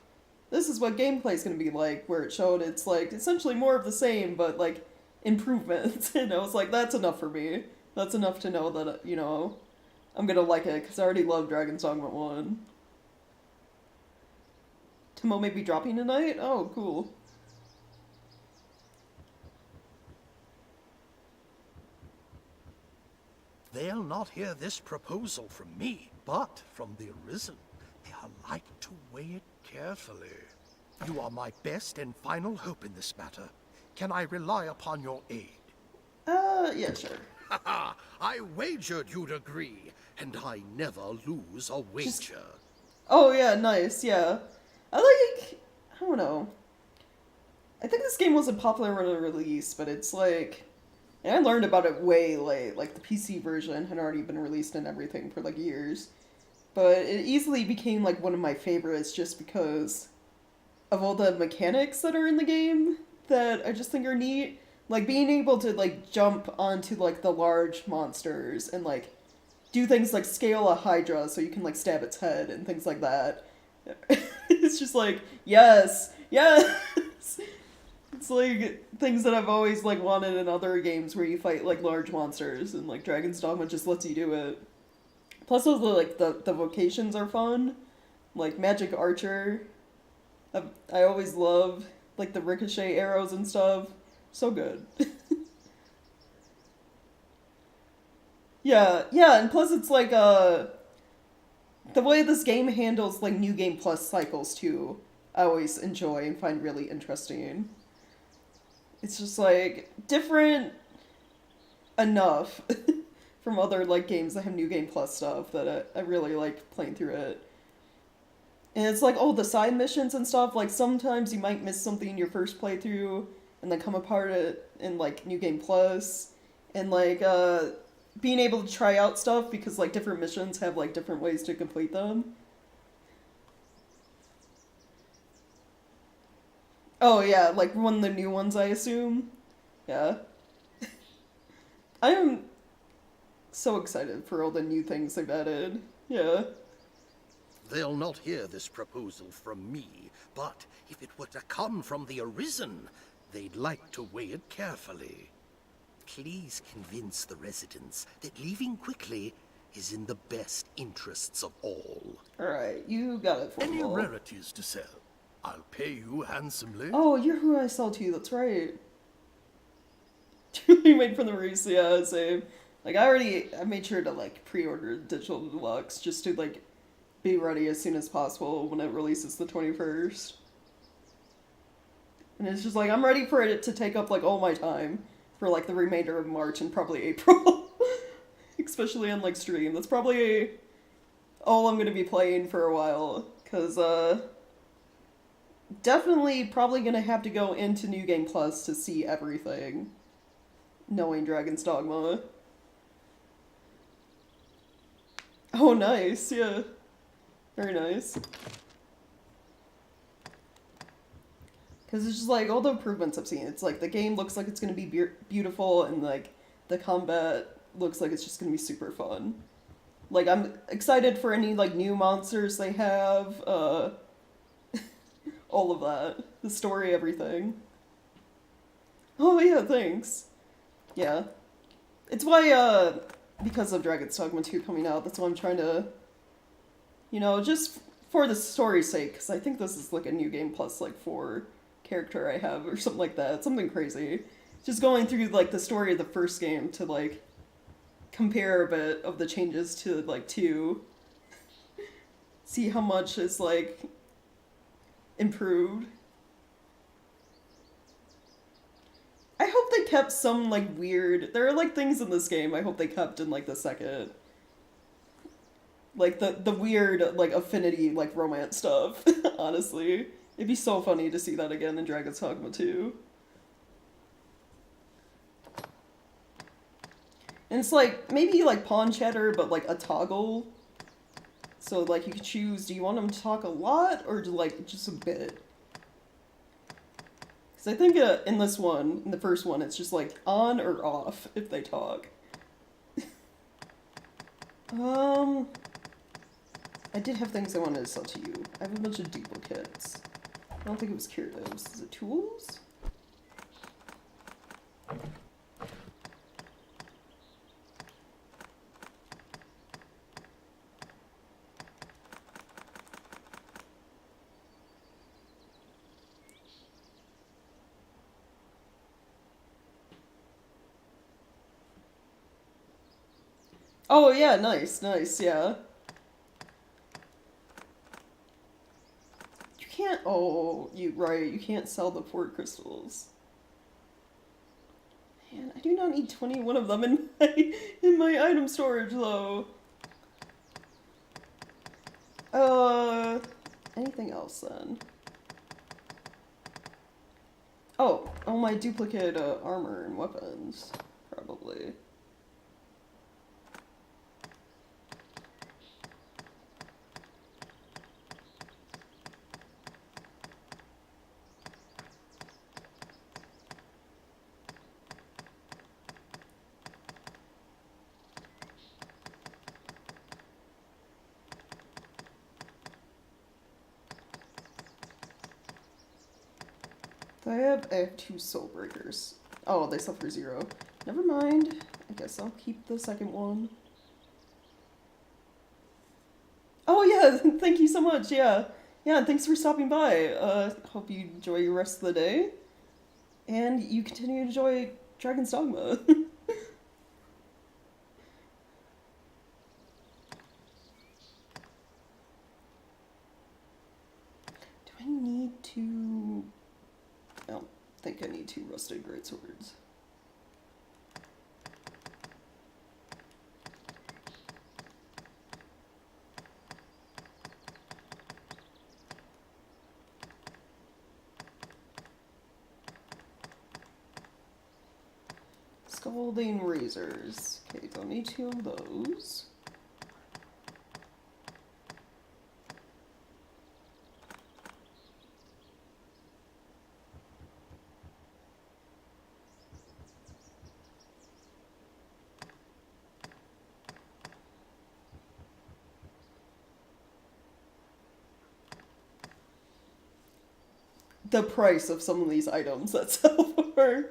this is what gameplay's gonna be like, where it showed it's, like, essentially more of the same, but, like, improvements. And I was like, that's enough for me. That's enough to know that, you know, I'm gonna like it, because I already love Dragon's Dogma 1. Timo may be dropping tonight? Oh, cool.
They'll not hear this proposal from me, but from the Arisen. They are like to weigh it carefully. You are my best and final hope in this matter. Can I rely upon your aid?
Yeah, sure.
Haha, I wagered you'd agree, and I never lose a wager.
Oh, yeah, nice, yeah. I don't know. I think this game wasn't popular when it released, but it's like... And I learned about it way late, like the PC version had already been released and everything for like years. But it easily became like one of my favorites just because of all the mechanics that are in the game that I just think are neat. Like being able to like jump onto like the large monsters and like do things like scale a Hydra so you can like stab its head and things like that. It's just like, yes, yes! It's like things that I've always like wanted in other games where you fight like large monsters, and like Dragon's Dogma just lets you do it. Plus, also like the vocations are fun, like Magic Archer. I always love like the ricochet arrows and stuff. So good. Yeah, and plus it's like the way this game handles like New Game Plus cycles too. I always enjoy and find really interesting. It's just, like, different enough from other, like, games that have New Game Plus stuff that I really like playing through it. And it's like, oh, the side missions and stuff, like, sometimes you might miss something in your first playthrough and then come apart in, like, New Game Plus. And, like, being able to try out stuff because, like, different missions have, like, different ways to complete them. Oh, yeah, like one of the new ones, I assume. Yeah. I am so excited for all the new things they've added. Yeah.
They'll not hear this proposal from me, but if it were to come from the Arisen, they'd like to weigh it carefully. Please convince the residents that leaving quickly is in the best interests of all.
Alright, you got it for me.
Any rarities to sell? I'll pay you handsomely.
Oh, you're who I sell to, that's right. Truly made for the release, yeah, same. Like, I made sure to, like, pre-order Digital Deluxe just to, like, be ready as soon as possible when it releases the 21st. And it's just like, I'm ready for it to take up, like, all my time for, like, the remainder of March and probably April. Especially on, like, stream. That's probably all I'm gonna be playing for a while, because, definitely probably gonna have to go into New Game Plus to see everything, knowing Dragon's Dogma. Oh, nice, yeah. Very nice. Because it's just like, all the improvements I've seen, it's like, the game looks like it's gonna be beautiful, and like, the combat looks like it's just gonna be super fun. Like, I'm excited for any, like, new monsters they have, all of that. The story, everything. Oh yeah, thanks. Yeah. It's why, because of Dragon's Dogma 2 coming out, that's why I'm trying to, you know, just for the story's sake, because I think this is like a New Game Plus, like, 4 character I have, or something like that. Something crazy. Just going through, like, the story of the first game to, like, compare a bit of the changes to, like, 2. See how much is, like, improved. I hope they kept some, like, weird... There are, like, things in this game I hope they kept in, like, the second. Like, the weird, like, affinity, like, romance stuff, honestly. It'd be so funny to see that again in Dragon's Dogma 2. And it's like, maybe like pawn chatter, but like a toggle. So like you could choose, do you want them to talk a lot or like just a bit? Because I think in this one, in the first one, it's just like on or off if they talk. I did have things I wanted to sell to you. I have a bunch of duplicates. I don't think it was curatives. Is it tools? Oh yeah, nice, nice, yeah. You can't, oh, right, you can't sell the port crystals. Man, I do not need 21 of them in my item storage though. Anything else then? Oh, my duplicate armor and weapons, probably. I have 2 soul breakers. Oh, they sell for 0. Never mind. I guess I'll keep the second one. Oh yeah, thank you so much, yeah. Yeah, thanks for stopping by. Hope you enjoy your rest of the day. And you continue to enjoy Dragon's Dogma. Do I need to... I don't think I need 2 rusted greatswords. Scalding razors. Okay, don't need 2 of those. The price of some of these items that sell for...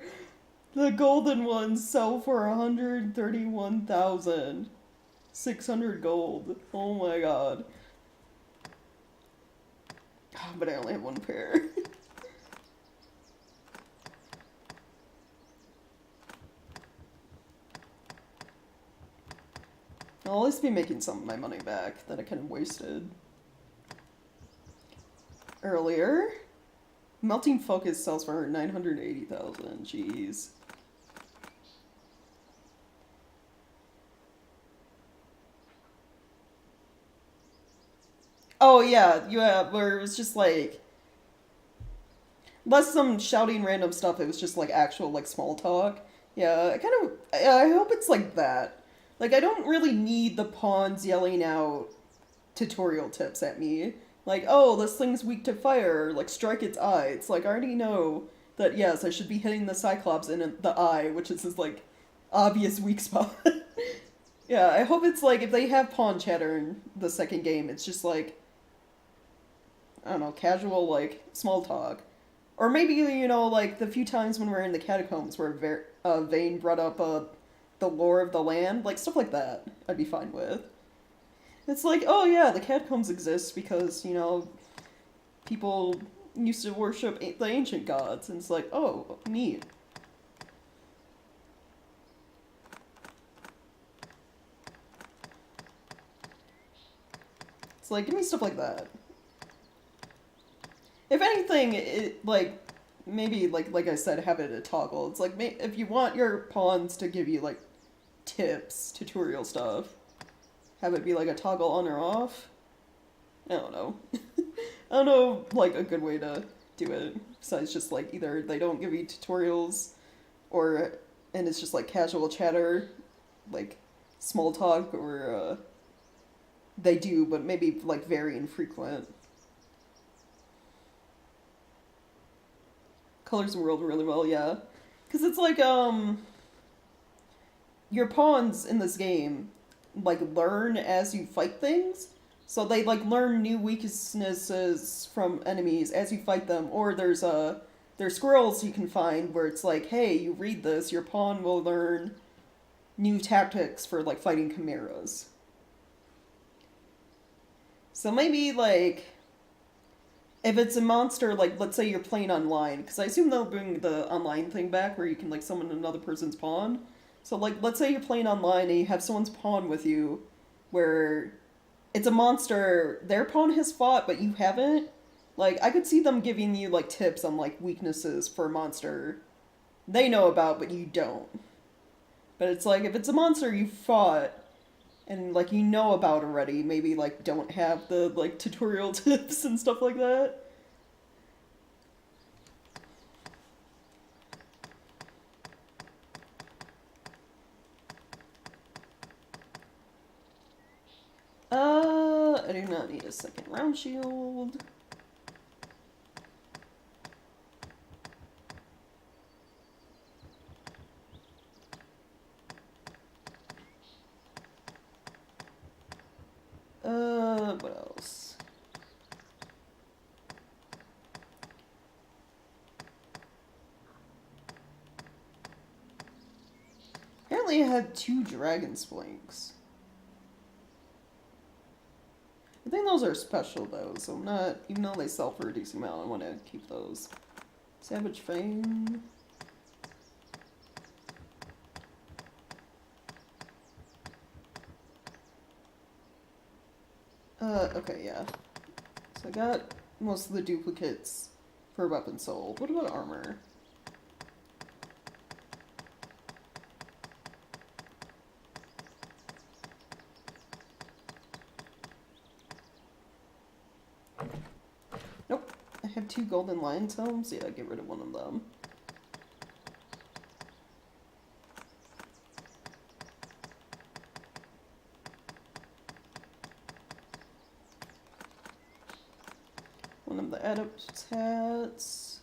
The golden ones sell for 131,600 gold. Oh my god. Oh, but I only have 1 pair. I'll at least be making some of my money back that I kind of wasted earlier. Melting Focus sells for 980,000. Jeez. Oh yeah, where it was just like less some shouting random stuff, it was just like actual like small talk. Yeah, I hope it's like that. Like I don't really need the pawns yelling out tutorial tips at me. Like, oh, this thing's weak to fire, like strike its eye. It's like I already know that yes, I should be hitting the Cyclops in the eye, which is his like obvious weak spot. Yeah, I hope it's like if they have pawn chatter in the second game, it's just like I don't know, casual, like, small talk. Or maybe, you know, like, the few times when we're in the catacombs where Vane brought up the lore of the land, like, stuff like that, I'd be fine with. It's like, oh yeah, the catacombs exist because, you know, people used to worship the ancient gods, and it's like, oh, neat. It's like, give me stuff like that. If anything, it, like, maybe, like I said, have it a toggle. It's like, if you want your pawns to give you, like, tips, tutorial stuff, have it be like a toggle on or off. I don't know. I don't know, like, a good way to do it. Besides just, like, either they don't give you tutorials, and it's just, like, casual chatter, like, small talk, or, they do, but maybe, like, very infrequent. Colors the world really well, yeah. Because it's like, your pawns in this game, like, learn as you fight things. So they, like, learn new weaknesses from enemies as you fight them. Or there's squirrels you can find where it's like, hey, you read this, your pawn will learn new tactics for, like, fighting chimeras. So maybe, like, if it's a monster, like, let's say you're playing online, because I assume they'll bring the online thing back where you can, like, summon another person's pawn. So, like, let's say you're playing online and you have someone's pawn with you where it's a monster, their pawn has fought, but you haven't. Like, I could see them giving you, like, tips on, like, weaknesses for a monster they know about, but you don't. But it's like, if it's a monster you fought and, like, you know about already, maybe, like, don't have the, like, tutorial tips and stuff like that. I do not need a second round shield. What else? Apparently I had 2 dragon splinks. I think those are special though, so I'm not, even though they sell for a decent amount, I want to keep those. Savage Fang. Okay, yeah. So I got most of the duplicates for weapon sold. What about armor? Nope. I have 2 golden lion tomes. Yeah, get rid of one of them. One of the adept hats.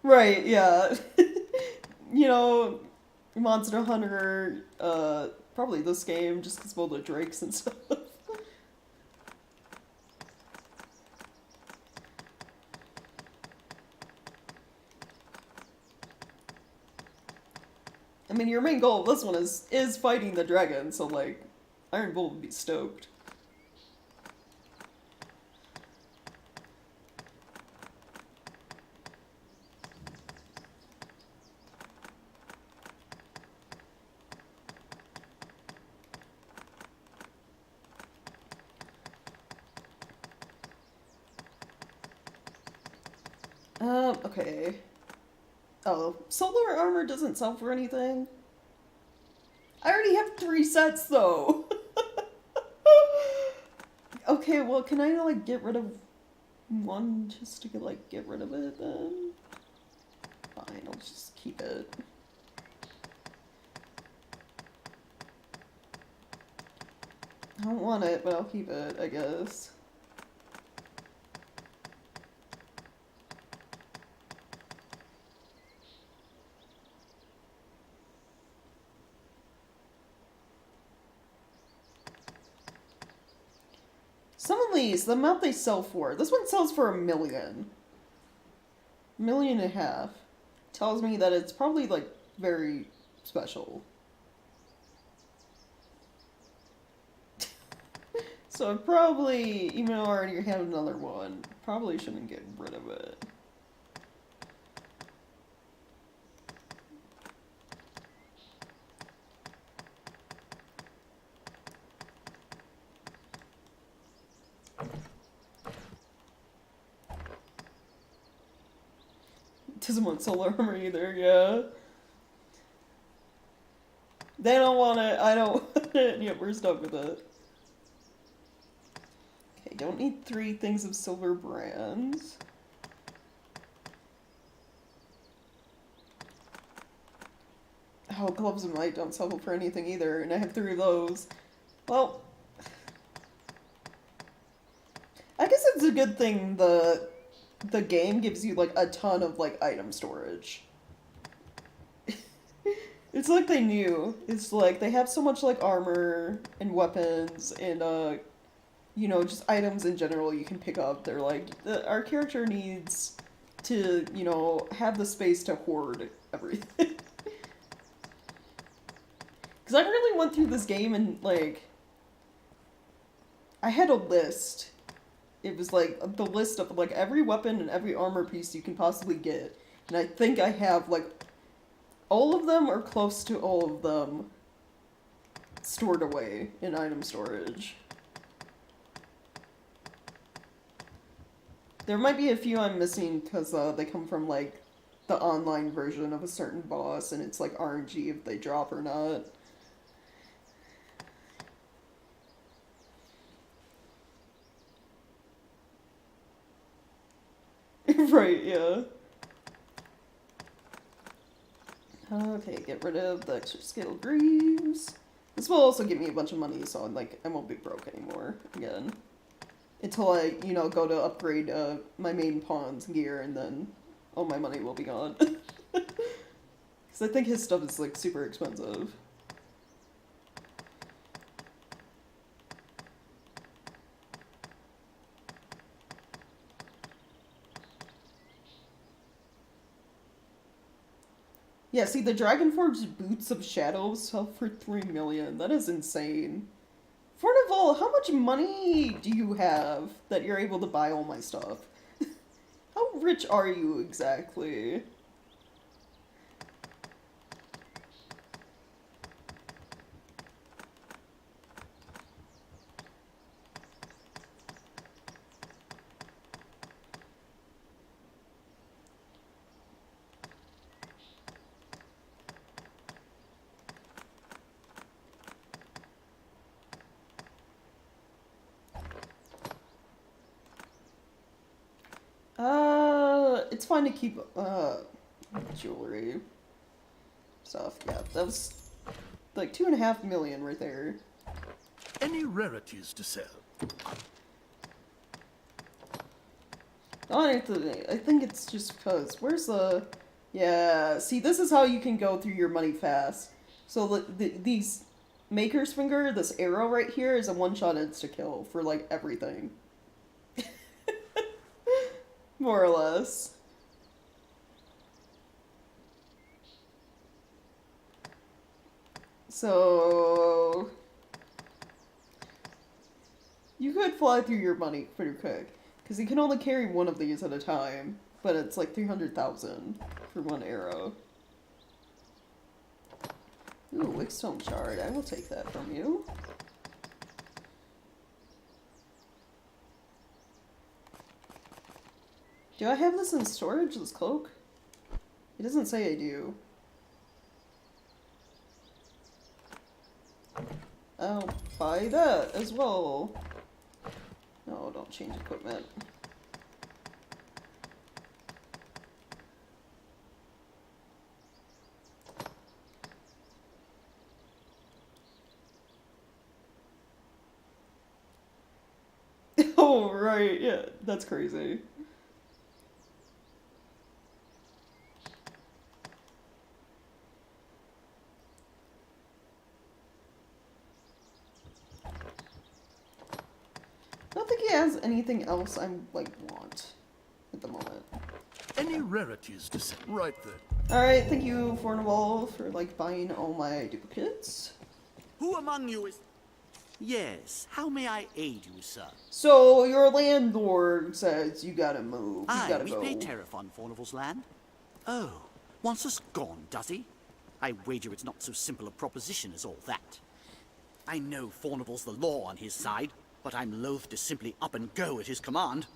Right, yeah. You know, Monster Hunter, probably this game, just because of all the drakes and stuff. I mean, your main goal of this one is fighting the dragon, so, like, Iron Bull would be stoked. Okay. Oh, solar armor doesn't sell for anything? I already have 3 sets, though! Okay, well, can I, like, get rid of one just to, like, get rid of it, then? Fine, I'll just keep it. I don't want it, but I'll keep it, I guess. Some of these, the amount they sell for, this one sells for $1 million. $1.5 million. Tells me that it's probably, like, very special. So I probably, even though I already have another one, probably shouldn't get rid of it. Doesn't want solar armor either, yeah. They don't want it. I don't want it. Yep, we're stuck with it. Okay, don't need 3 things of silver brands. Oh, gloves of might don't sell for anything either, and I have 3 of those. Well, I guess it's a good thing the game gives you like a ton of like item storage. It's like they knew. It's like they have so much like armor and weapons and you know, just items in general you can pick up. They're like, our character needs to, you know, have the space to hoard everything. Because I really went through this game and like I had a list. It was like the list of like every weapon and every armor piece you can possibly get. And I think I have like all of them or close to all of them stored away in item storage. There might be a few I'm missing because they come from like the online version of a certain boss and it's like RNG if they drop or not. Right, yeah. Okay, get rid of the extra scale greaves. This will also give me a bunch of money, so like I won't be broke anymore again. Until I, you know, go to upgrade my main pawn's gear, and then all my money will be gone. Because I think his stuff is like super expensive. Yeah, see, the Dragonforged Boots of Shadows sell for 3 million. That is insane. Fornival, how much money do you have that you're able to buy all my stuff? How rich are you exactly? It's fine to keep, jewelry stuff. Yeah, that was like 2.5 million right there.
Any rarities to sell?
I think it's just because, where's the, yeah, see, this is how you can go through your money fast. So these Maker's Finger, this arrow right here is a one-shot insta-kill for like everything. More or less. So you could fly through your money pretty quick, because you can only carry one of these at a time, but it's like 300,000 for one arrow. Ooh, Wickstone Shard, I will take that from you. Do I have this in storage, this cloak? It doesn't say I do. I'll buy that as well. No, don't change equipment. Oh, right, yeah, that's crazy. I don't think he has anything else I, like, want at the moment.
Any rarities to sell? Right then.
Alright, thank you, Fornival, for, like, buying all my duplicates.
Who among you is... Yes, how may I aid you, sir?
So, your landlord says you gotta move, you gotta
we
go.
pay tariff on Fornival's land. Oh, wants us gone, does he? I wager it's not so simple a proposition as all that. I know Fornival's the law on his side, but I'm loath to simply up and go at his command.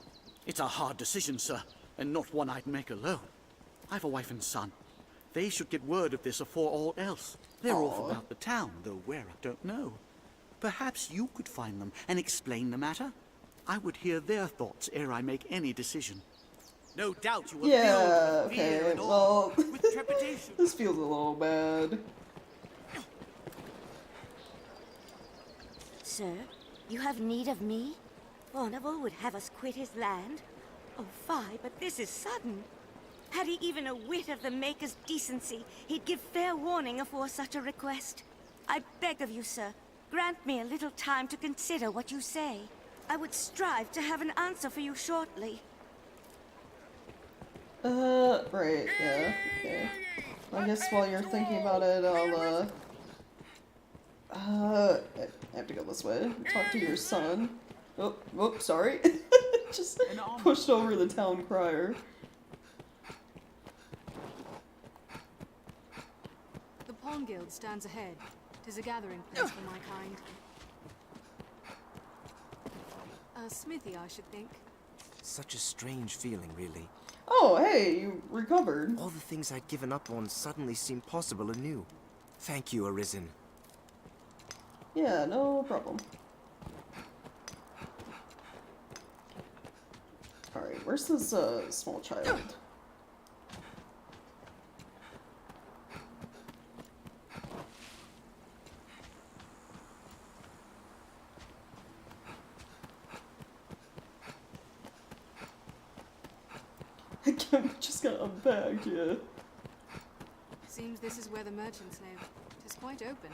It's a hard decision, sir, and not one I'd make alone. I've a wife and son. They should get word of this afore all else. They're off about the town, though where I don't know. Perhaps you could find them and explain the matter? I would hear their thoughts ere I make any decision. No doubt you will filled with fear and awe, with trepidation.
This feels a little bad.
Sir, you have need of me? Furnival would have us quit his land? Oh, fie, but this is sudden. Had he even a whit of the Maker's decency, he'd give fair warning afore such a request. I beg of you, sir, grant me a little time to consider what you say. I would strive to have an answer for you shortly.
Right, yeah, okay. I guess while you're thinking about it, I have to go this way. Talk to your son. Oh, sorry. Just pushed over the town crier.
The Pawn Guild stands ahead. 'Tis a gathering place for my kind. A smithy, I should think.
Such a strange feeling, really.
Oh, hey, you recovered.
All the things I'd given up on suddenly seem possible anew. Thank you, Arisen.
Yeah, no problem. Alright, where's this, small child? Again, we just got unbagged, yeah.
Seems this is where the merchants live. 'Tis quite open.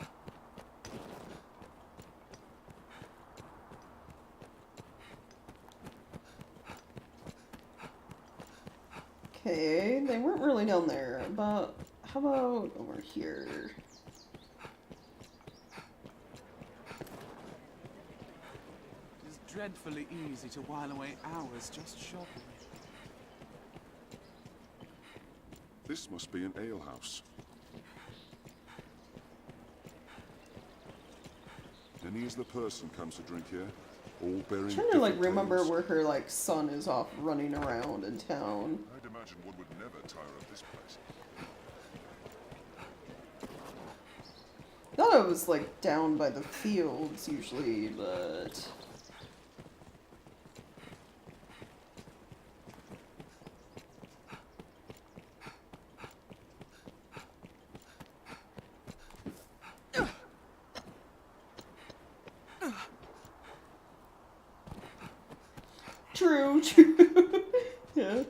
Okay, they weren't really down there, but how about over here?
It is dreadfully easy to while away hours just shopping.
This must be an alehouse. Many as the person comes to drink here, all bearing
I'm trying to like
different
remember
tales.
where her like son is off running around in town.
I'd imagine one would never tire of this place.
Thought I was like down by the fields usually, but true. Yeah.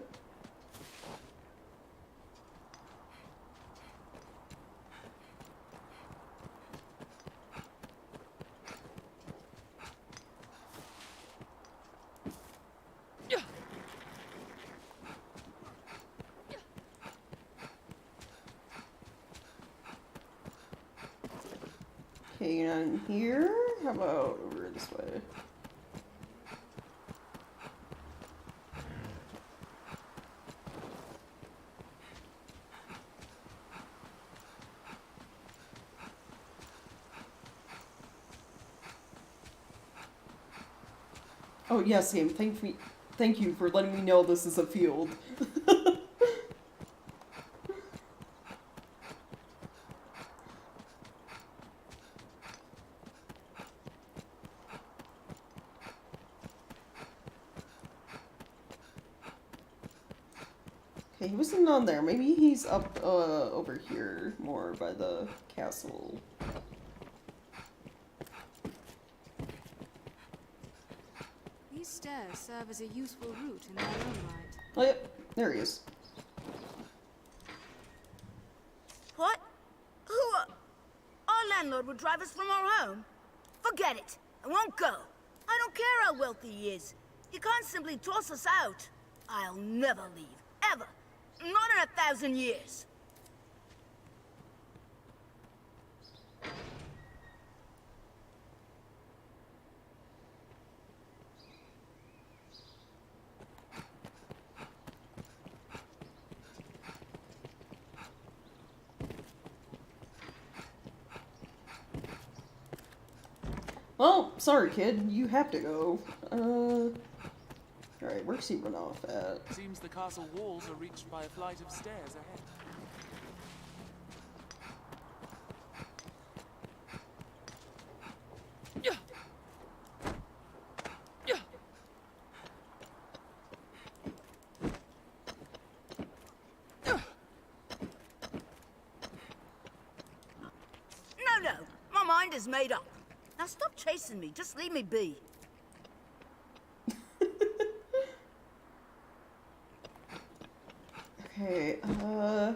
Okay, you're not in here? How about over this way? Oh yes, game. Thank you for letting me know this is a field. Okay, he wasn't on there. Maybe he's up over here more by the castle.
These stairs serve as a useful route in their own right.
Oh, yep. There he is.
What? Our landlord would drive us from our home? Forget it. I won't go. I don't care how wealthy he is. He can't simply toss us out. I'll never leave. Ever. Not in 1,000 years.
Well, sorry, kid. You have to go. Alright, where's he run off at?
Seems the castle walls are reached by a flight of stairs ahead.
mind is made up. Now stop chasing me. Just leave me be.
Okay, trying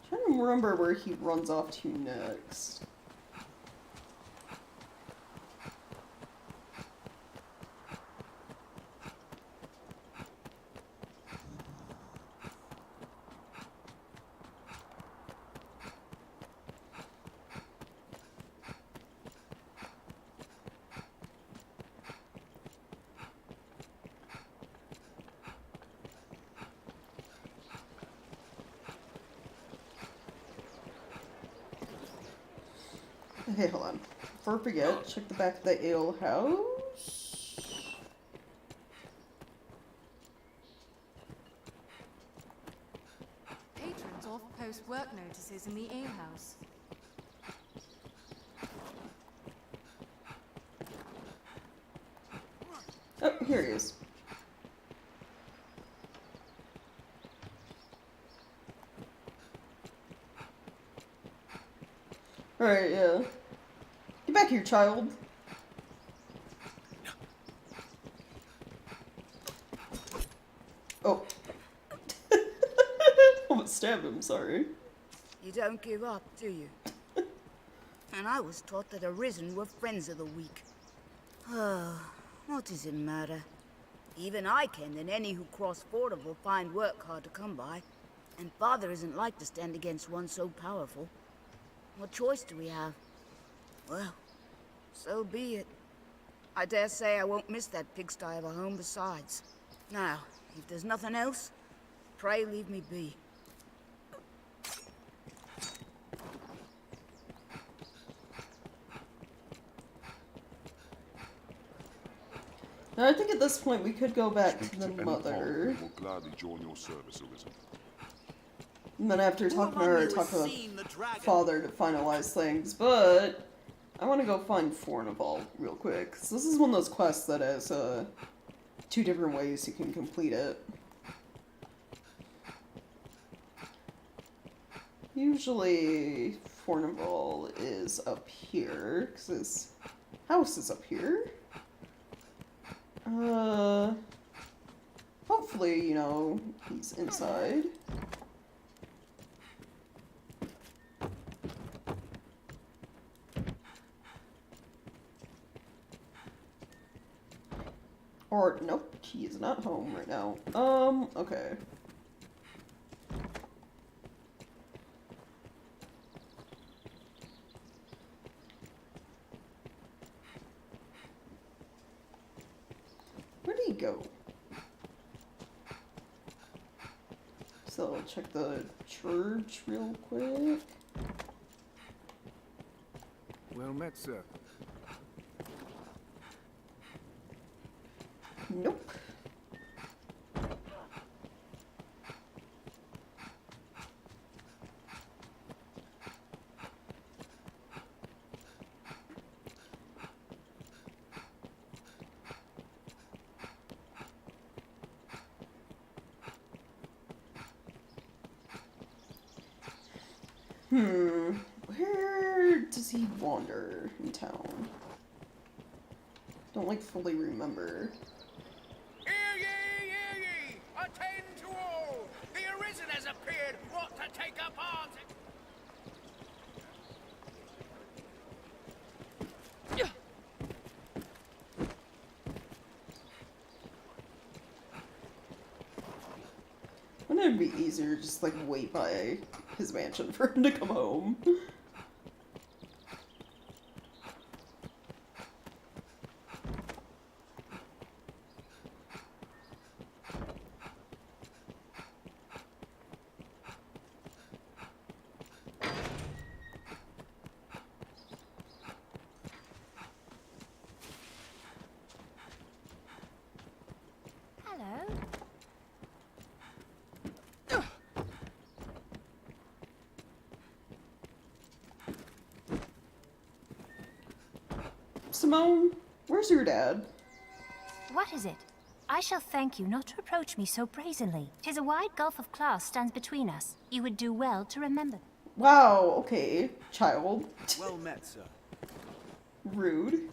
to remember where he runs off to next. Okay, hold on. Before I forget, check the back of the ale house.
Patrons often post work notices in the alehouse.
Oh, here he is. Alright, yeah. Get back here, child. Oh. Almost stabbed him, sorry.
You don't give up, do you? And I was taught that Arisen were friends of the weak. Oh, what does it matter? Even I can, and any who cross Fordham will find work hard to come by. And Father isn't like to stand against one so powerful. What choice do we have? Well, so be it. I dare say I won't miss that pigsty of a home besides. Now, if there's nothing else, pray leave me be.
Now, I think at this point we could go back to the mother.
Will gladly join your service, Arisen.
And then after talking to her, talk to the father to finalize things, but I want to go find Fornival real quick. 'Cause this is one of those quests that has 2 different ways you can complete it. Usually Fornival is up here, because his house is up here. Hopefully, you know, he's inside. Or, nope, he is not home right now. Okay. Where did he go? So, I'll check the church real quick.
Well met, sir.
Nope. Where does he wander in town? Don't like fully remember.
Hear ye, hear ye! Attend to all! The Arisen has appeared, brought to take up arms.
Wouldn't it be easier to just like wait by his mansion for him to come home?
Hello.
Simone, where's your dad?
What is it? I shall thank you not to approach me so brazenly. 'Tis a wide gulf of class stands between us. You would do well to remember.
Wow, okay, child.
Well met, sir.
Rude.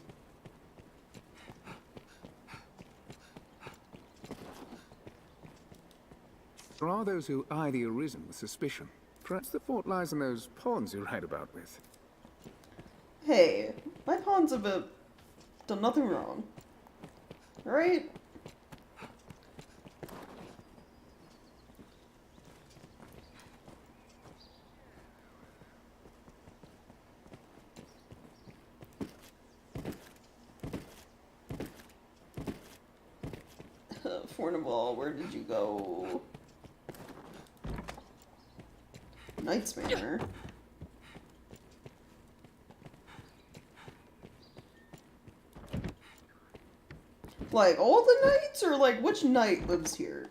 There are those who eye the Arisen with suspicion. Perhaps the fault lies in those pawns you ride about with.
Hey, my pawns have done nothing wrong. Right? Fornival, where did you go? Knight's Manor. Like, all the knights? Or, like, which knight lives here?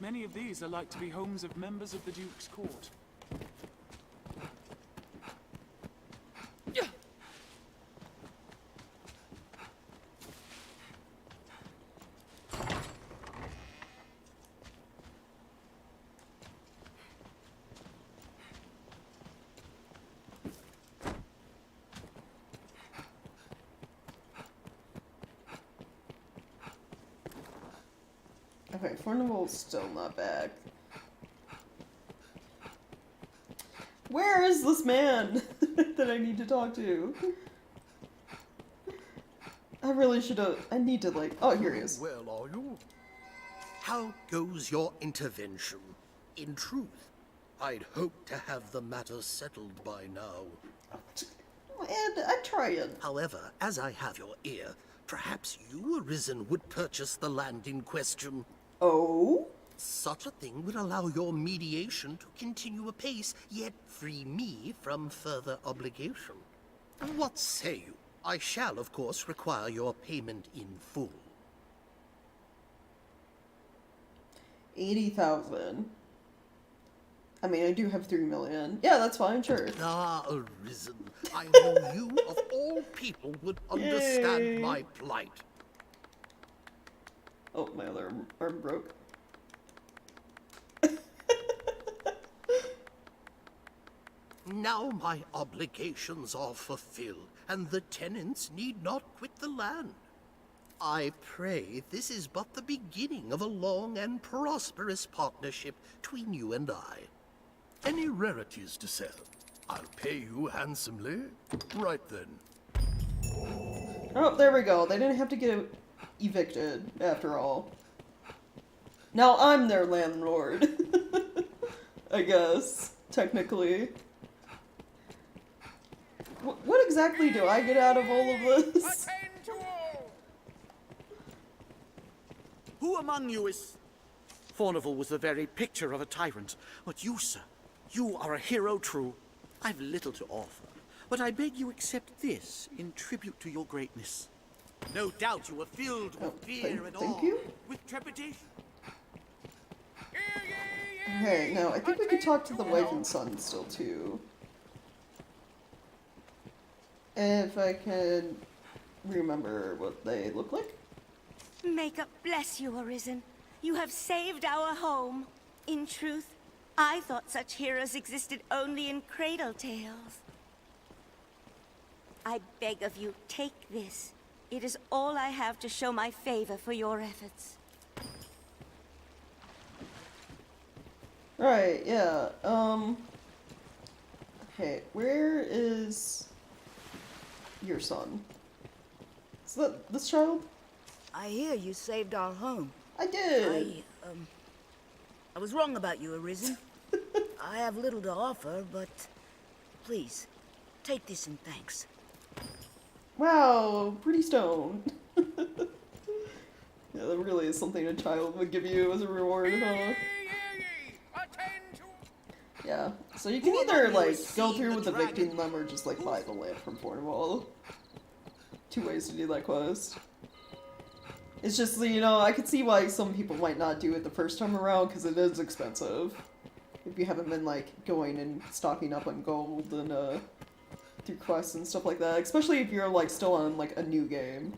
Many of these are like to be homes of members of the Duke's court.
Okay, Fornival's still not back. Where is this man that I need to talk to? I really should have. I need to, like. Oh, here he is.
Well, are you? How goes your intervention? In truth, I'd hoped to have the matter settled by now.
And I'm trying.
However, as I have your ear, perhaps you, Arisen, would purchase the land in question.
Oh?
Such a thing would allow your mediation to continue apace, yet free me from further obligation. What say you? I shall, of course, require your payment in full.
80,000. I mean, I do have 3 million. Yeah, that's fine, sure.
Ah, Arisen, I knew you, of all people, would understand
Yay.
my plight.
Oh, my other arm broke.
Now my obligations are fulfilled, and the tenants need not quit the land. I pray this is but the beginning of a long and prosperous partnership between you and I. Any rarities to sell? I'll pay you handsomely. Right then.
Oh, there we go. They didn't have to get evicted, after all. Now I'm their landlord. I guess, technically. What exactly do I get out of all of this?
Who among you is... Fornival was the very picture of a tyrant. But you, sir, you are a hero true. I've little to offer, but I beg you accept this in tribute to your greatness. No doubt you were filled with fear and awe, with trepidation.
Okay, now I think we could talk to the wife and son still, too. If I can remember what they look like.
Make up bless you, Arisen. You have saved our home. In truth, I thought such heroes existed only in cradle tales. I beg of you, take this. It is all I have to show my favor for your efforts.
Right, yeah, okay, where is your son? Is that this child?
I hear you saved our home.
I did.
I was wrong about you, Arisen. I have little to offer, but please, take this in thanks.
Wow, pretty stone. Yeah, that really is something a child would give you as a reward, huh? Yeah, so you can either, like, go through with evicting them or just, like, buy the land from Fornival. 2 ways to do that quest. It's just, you know, I could see why some people might not do it the first time around, because it is expensive. If you haven't been, like, going and stocking up on gold and, through quests and stuff like that. Especially if you're, like, still on, like, a new game.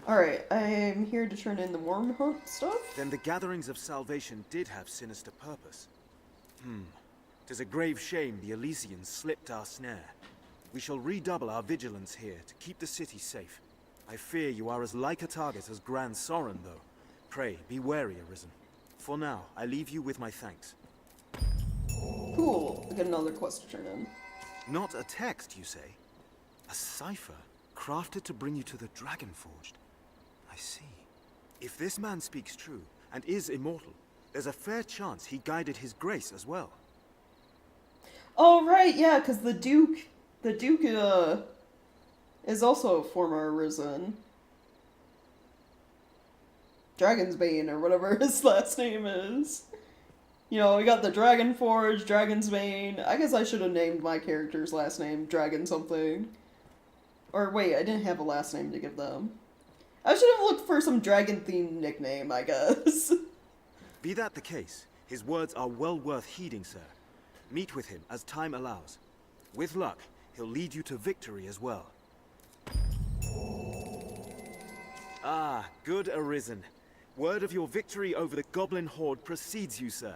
Alright, I'm here to turn in the Wyrm hunt stuff.
Then the gatherings of salvation did have sinister purpose. 'Tis a grave shame the Elysians slipped our snare. We shall redouble our vigilance here to keep the city safe. I fear you are as like a target as Grand Sorin, though. Pray, be wary, Arisen. For now, I leave you with my thanks.
Cool. I got another quest to turn in.
Not a text, you say? A cipher, crafted to bring you to the Dragon Forged. I see. If this man speaks true, and is immortal, there's a fair chance he guided his grace as well.
Oh, right, yeah, because the Duke, is also a former Arisen. Dragonsbane, or whatever his last name is. You know, we got the Dragon Forge, Dragonsbane. I guess I should have named my character's last name Dragon something. Or wait, I didn't have a last name to give them. I should have looked for some dragon-themed nickname, I guess.
Be that the case, his words are well worth heeding, sir. Meet with him as time allows. With luck, he'll lead you to victory as well. Ah, good Arisen. Word of your victory over the Goblin Horde precedes you, sir.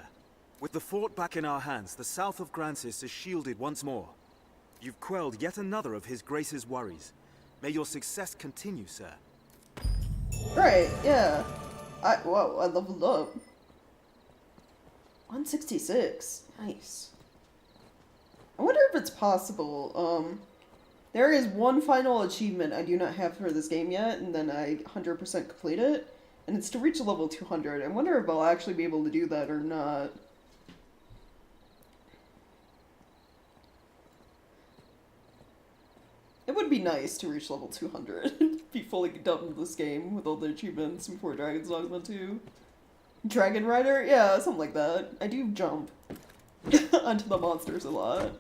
With the fort back in our hands, the south of Grancis is shielded once more. You've quelled yet another of His Grace's worries. May your success continue, sir.
Right, yeah. Whoa, I leveled up. 166. Nice. I wonder if it's possible. There is one final achievement I do not have for this game yet, and then I 100% complete it. And it's to reach level 200. I wonder if I'll actually be able to do that or not. It would be nice to reach level 200. Be fully done with this game with all the achievements before Dragon's Dogma 2. Dragon Rider? Yeah, something like that. I do jump onto the monsters a lot.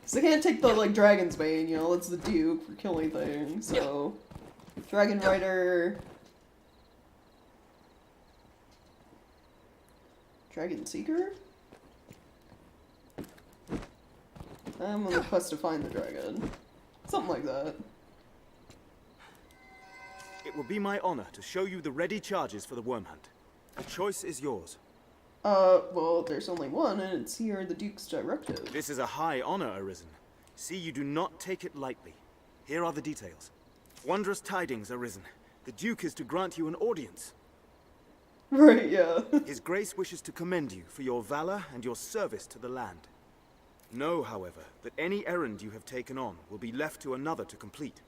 So I can't take the, like, Dragon's Bane, you know, that's the Duke for killing things, so... Dragon Rider... Dragon Seeker? I'm on the quest to find the dragon. Something like that.
It will be my honor to show you the ready charges for the Wyrm hunt. The choice is yours.
Well, there's only one, and it's here the Duke's directive.
This is a high honor, Arisen. See, you do not take it lightly. Here are the details. Wondrous tidings, Arisen. The Duke is to grant you an audience.
Right, yeah.
His Grace wishes to commend you for your valor and your service to the land. Know, however, that any errand you have taken on will be left to another to complete.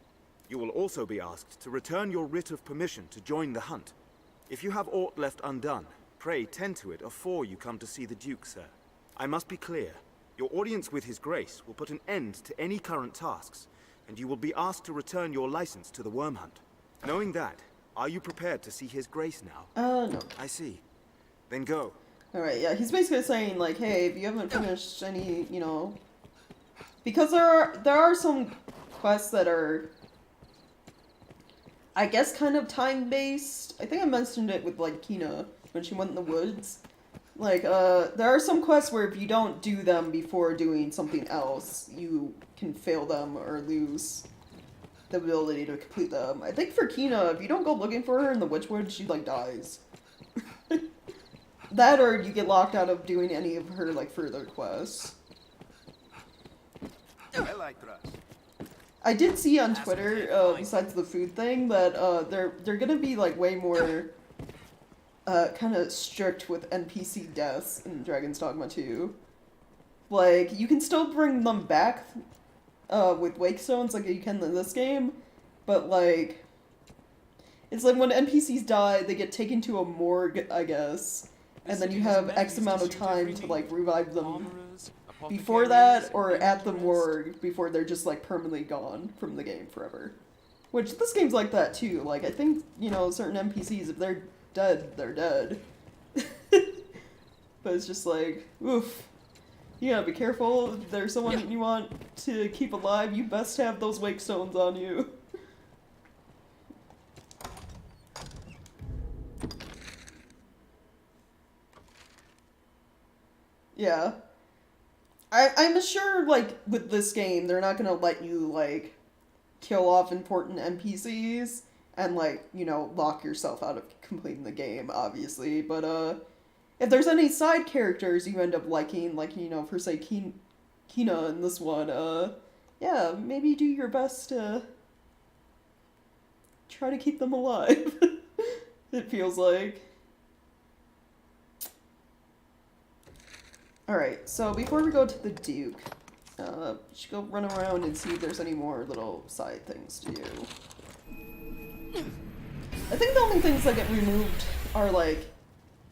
You will also be asked to return your writ of permission to join the hunt. If you have aught left undone, pray tend to it afore you come to see the Duke, sir. I must be clear. Your audience with His Grace will put an end to any current tasks, and you will be asked to return your license to the Wyrm hunt. Knowing that, are you prepared to see His Grace now?
No.
I see. Then go.
Alright, yeah, he's basically saying, like, hey, if you haven't finished any, you know... Because there are some quests that are... I guess kind of time-based. I think I mentioned it with, like, Kina, when she went in the woods. Like, there are some quests where if you don't do them before doing something else, you can fail them or lose the ability to complete them. I think for Kina, if you don't go looking for her in the Witchwood, she, like, dies. That or you get locked out of doing any of her, like, further quests. I did see on Twitter, besides the food thing, that they're gonna be, like, way more kind of strict with NPC deaths in Dragon's Dogma 2. Like, you can still bring them back with wake stones like you can in this game, but, like, it's like when NPCs die, they get taken to a morgue, I guess, and then you have X amount of time to, like, revive them before that, or at the morgue before they're just, like, permanently gone from the game forever. Which, this game's like that, too. Like, I think, you know, certain NPCs, if they're dead, they're dead. But it's just like, oof. You gotta be careful. If there's someone you want to keep alive, you best have those wake stones on you. Yeah. I'm sure, like, with this game, they're not gonna let you, like, kill off important NPCs and, like, you know, lock yourself out of completing the game, obviously. But, if there's any side characters you end up liking, like, you know, for, say, Kina in this one, yeah, maybe do your best to try to keep them alive. It feels like. Alright, so before we go to the Duke, we should go run around and see if there's any more little side things to do. I think the only things that get removed are, like,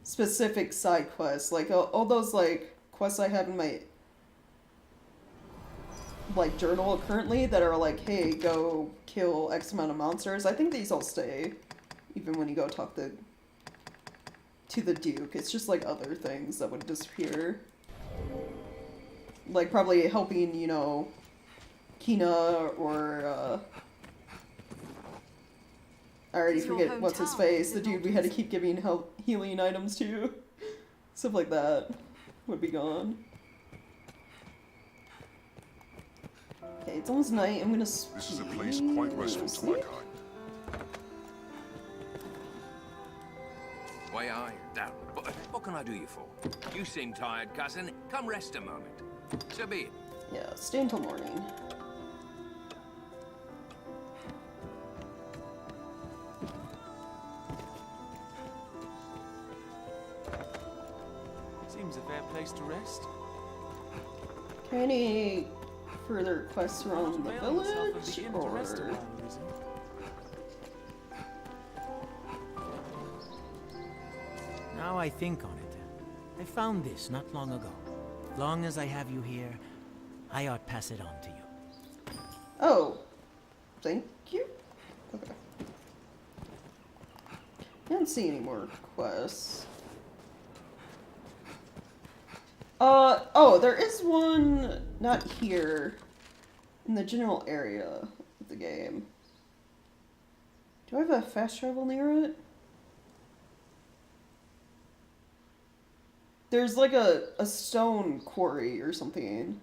specific side quests. Like, all those, like, quests I have in my, like, journal currently that are like, hey, go kill X amount of monsters. I think these all stay, even when you go talk to the Duke. It's just, like, other things that would disappear. Like, probably helping, you know, Kina or, I already forget what's his face, the dude we had to keep giving healing items to. Stuff like that would be gone. Okay, it's almost night. I'm gonna
This is a place quite restful to my kind.
Why are you down? What can I do you for? You seem tired, cousin. Come rest a moment. So be it.
Yeah, stay until morning.
Seems a fair place to rest.
Okay, any further quests around the village, or...
Now I think on it, I found this not long ago. Long as I have you here, I ought pass it on to you.
Oh, thank you? Okay. I don't see any more quests. Oh, there is one, not here, in the general area of the game. Do I have a fast travel near it? There's like a stone quarry or something.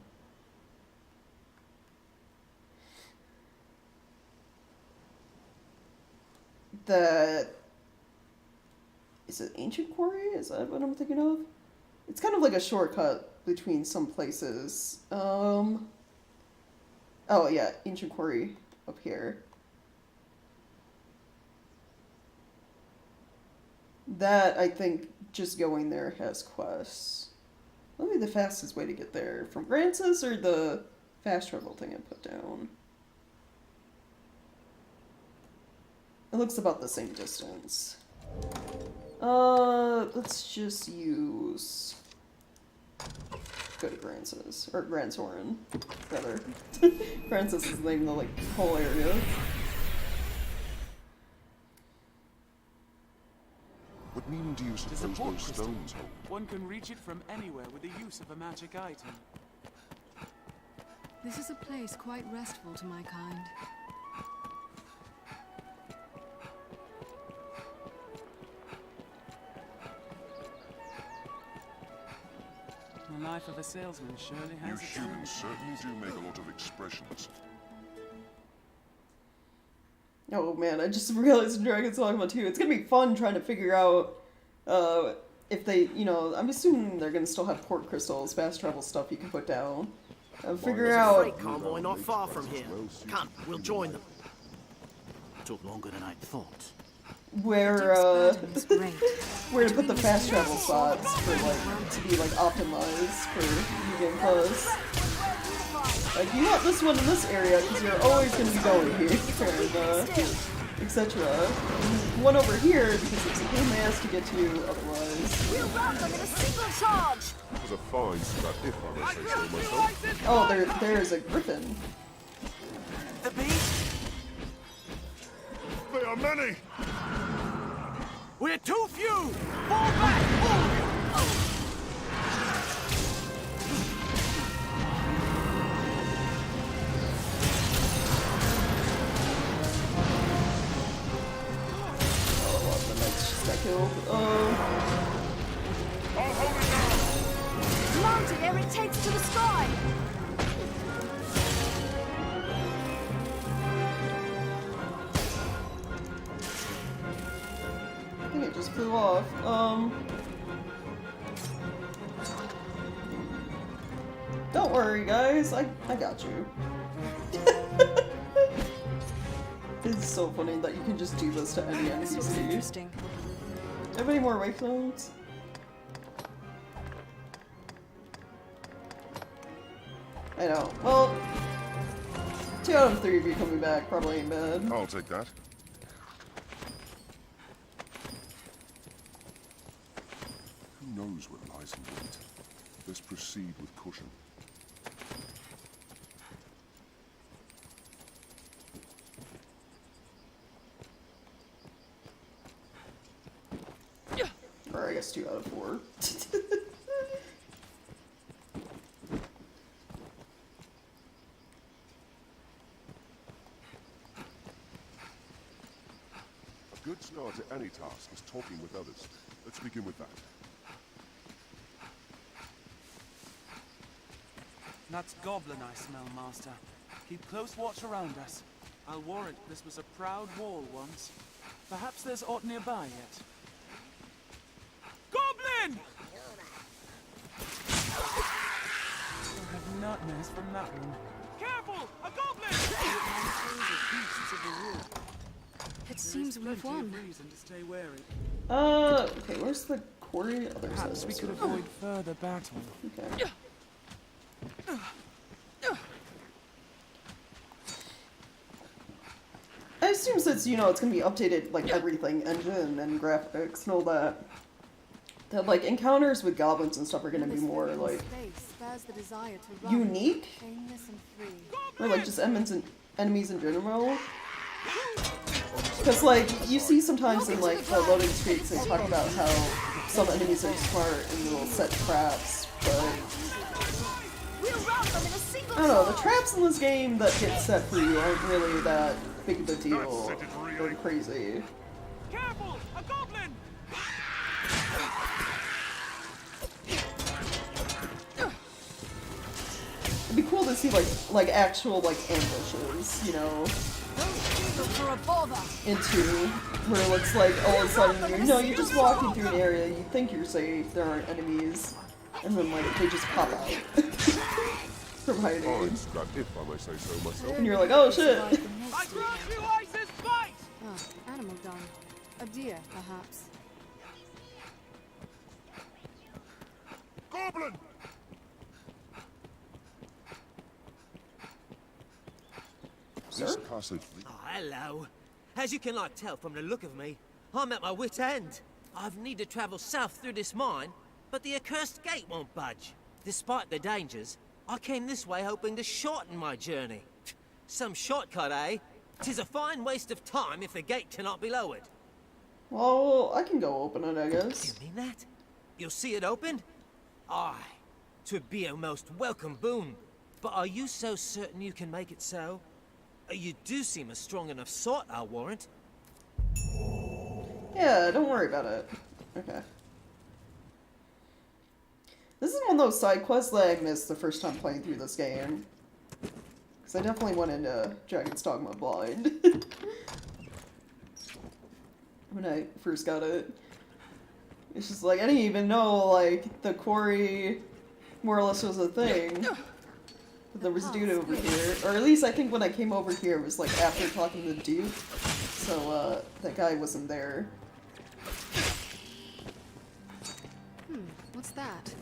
That... Is it Ancient Quarry? Is that what I'm thinking of? It's kind of like a shortcut between some places. Oh yeah, Ancient Quarry up here. That, I think, just going there has quests. What would be the fastest way to get there? From Grance's or the fast travel thing I put down? It looks about the same distance. Let's just use... Go to Grance's. Or Grantsoren, rather. Grance's is the name of the, like, whole area.
What meaning do you suppose those stones hold?
One can reach it from anywhere with the use of a magic item.
This is a place quite restful to my kind.
The life of a salesman surely has its
You humans certainly do make a lot of expressions.
Oh man, I just realized in Dragon's Dogma 2, it's gonna be fun trying to figure out, if they, you know, I'm assuming they're gonna still have port crystals, fast travel stuff you can put down. Figure
There's
out...
a freight convoy not far from here. Come, we'll join them.
Took longer than I'd thought.
Where to put the fast travel spots for, like, to be, like, optimized for New Game Plus. Like, you want this one in this area, because you're always going to be going here, and, etc. One over here, because it's a pain in the ass to get to otherwise.
We'll rout them in a single charge!
It was a fine scrap if I may say so myself.
Oh, there's a griffin.
The beast?
There are many!
We're too few! Fall back, all of you!
killed.
Mounted ere it takes to the sky!
I think it just flew off. Don't worry, guys. I got you. It's so funny that you can just do this to any NPC.
This looks interesting.
Do you have any more wake notes? I know. Well, 2 out of 3 of you coming back probably ain't bad.
I'll take that. Who knows what lies in wait? Let's proceed with caution.
Or I guess 2 out of 4.
A good start to any task is talking with others. Let's begin with that.
That's goblin I smell, Master. Keep close watch around us. I'll warrant this was a proud wall once. Perhaps there's aught nearby yet. Goblin! I'll have nightmares from that one. Careful! A goblin!
It seems we've won.
Reason to stay wary.
Okay, where's the quarry? Oh, there's
Perhaps we could avoid further battle.
Okay. I assume since, you know, it's gonna be updated, like, everything, engine and graphics and all that, that, like, encounters with goblins and stuff are gonna be more, like, unique? Or, like, just enemies in general? Because, like, you see sometimes in, like, the loading screens they talk about how some enemies are smart and they'll set traps, but I don't know, the traps in this game that get set for you aren't really that big of a deal or crazy.
Careful! A goblin!
It'd be cool to see like actual like ambushes, you know, into where it looks like all of a sudden you're just walking through an area, you think you're safe, there aren't enemies, and then like they just pop out from hiding.
Oh, it's that if I may say so myself.
And you're like, oh shit.
I grant you Ice's fight!
Oh, animal dung. A deer, perhaps.
Goblin! This passage.
Oh, hello. As you can like tell from the look of me, I'm at my wit's end. I've need to travel south through this mine, but the accursed gate won't budge. Despite the dangers, I came this way hoping to shorten my journey. Some shortcut, eh? 'Tis a fine waste of time if the gate cannot be lowered.
Well, I can go open it, I guess.
You mean that? You'll see it opened? Aye. 'Twould be a most welcome boon. But are you so certain you can make it so? You do seem a strong enough sort, I'll warrant.
Yeah, don't worry about it. Okay. This is one of those side quests that I missed the first time playing through this game. Because I definitely went into Dragon's Dogma blind. When I first got it. It's just like, I didn't even know, like, the quarry more or less was a thing. But there was a dude over here. Or at least I think when I came over here it was like after talking to the dude. So, that guy wasn't there.
What's that?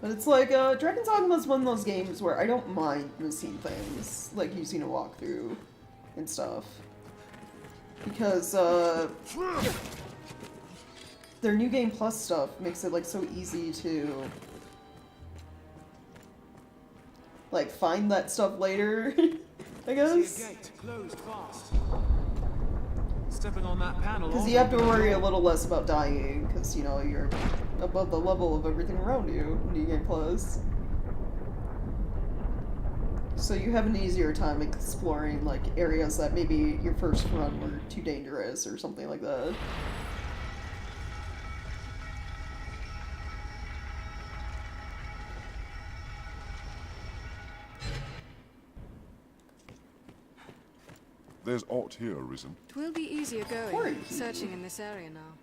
But it's like, Dragon's Dogma is one of those games where I don't mind missing things, like using a walkthrough and stuff. Because, their New Game Plus stuff makes it, like, so easy to, like, find that stuff later, I guess.
See a gate closed fast. Stepping on that panel.
Because you have to worry a little less about dying, because, you know, you're above the level of everything around you in New Game Plus. So you have an easier time exploring like areas that maybe your first run were too dangerous or something like that.
There's aught here, Arisen.
It will be easier going, searching in this area now.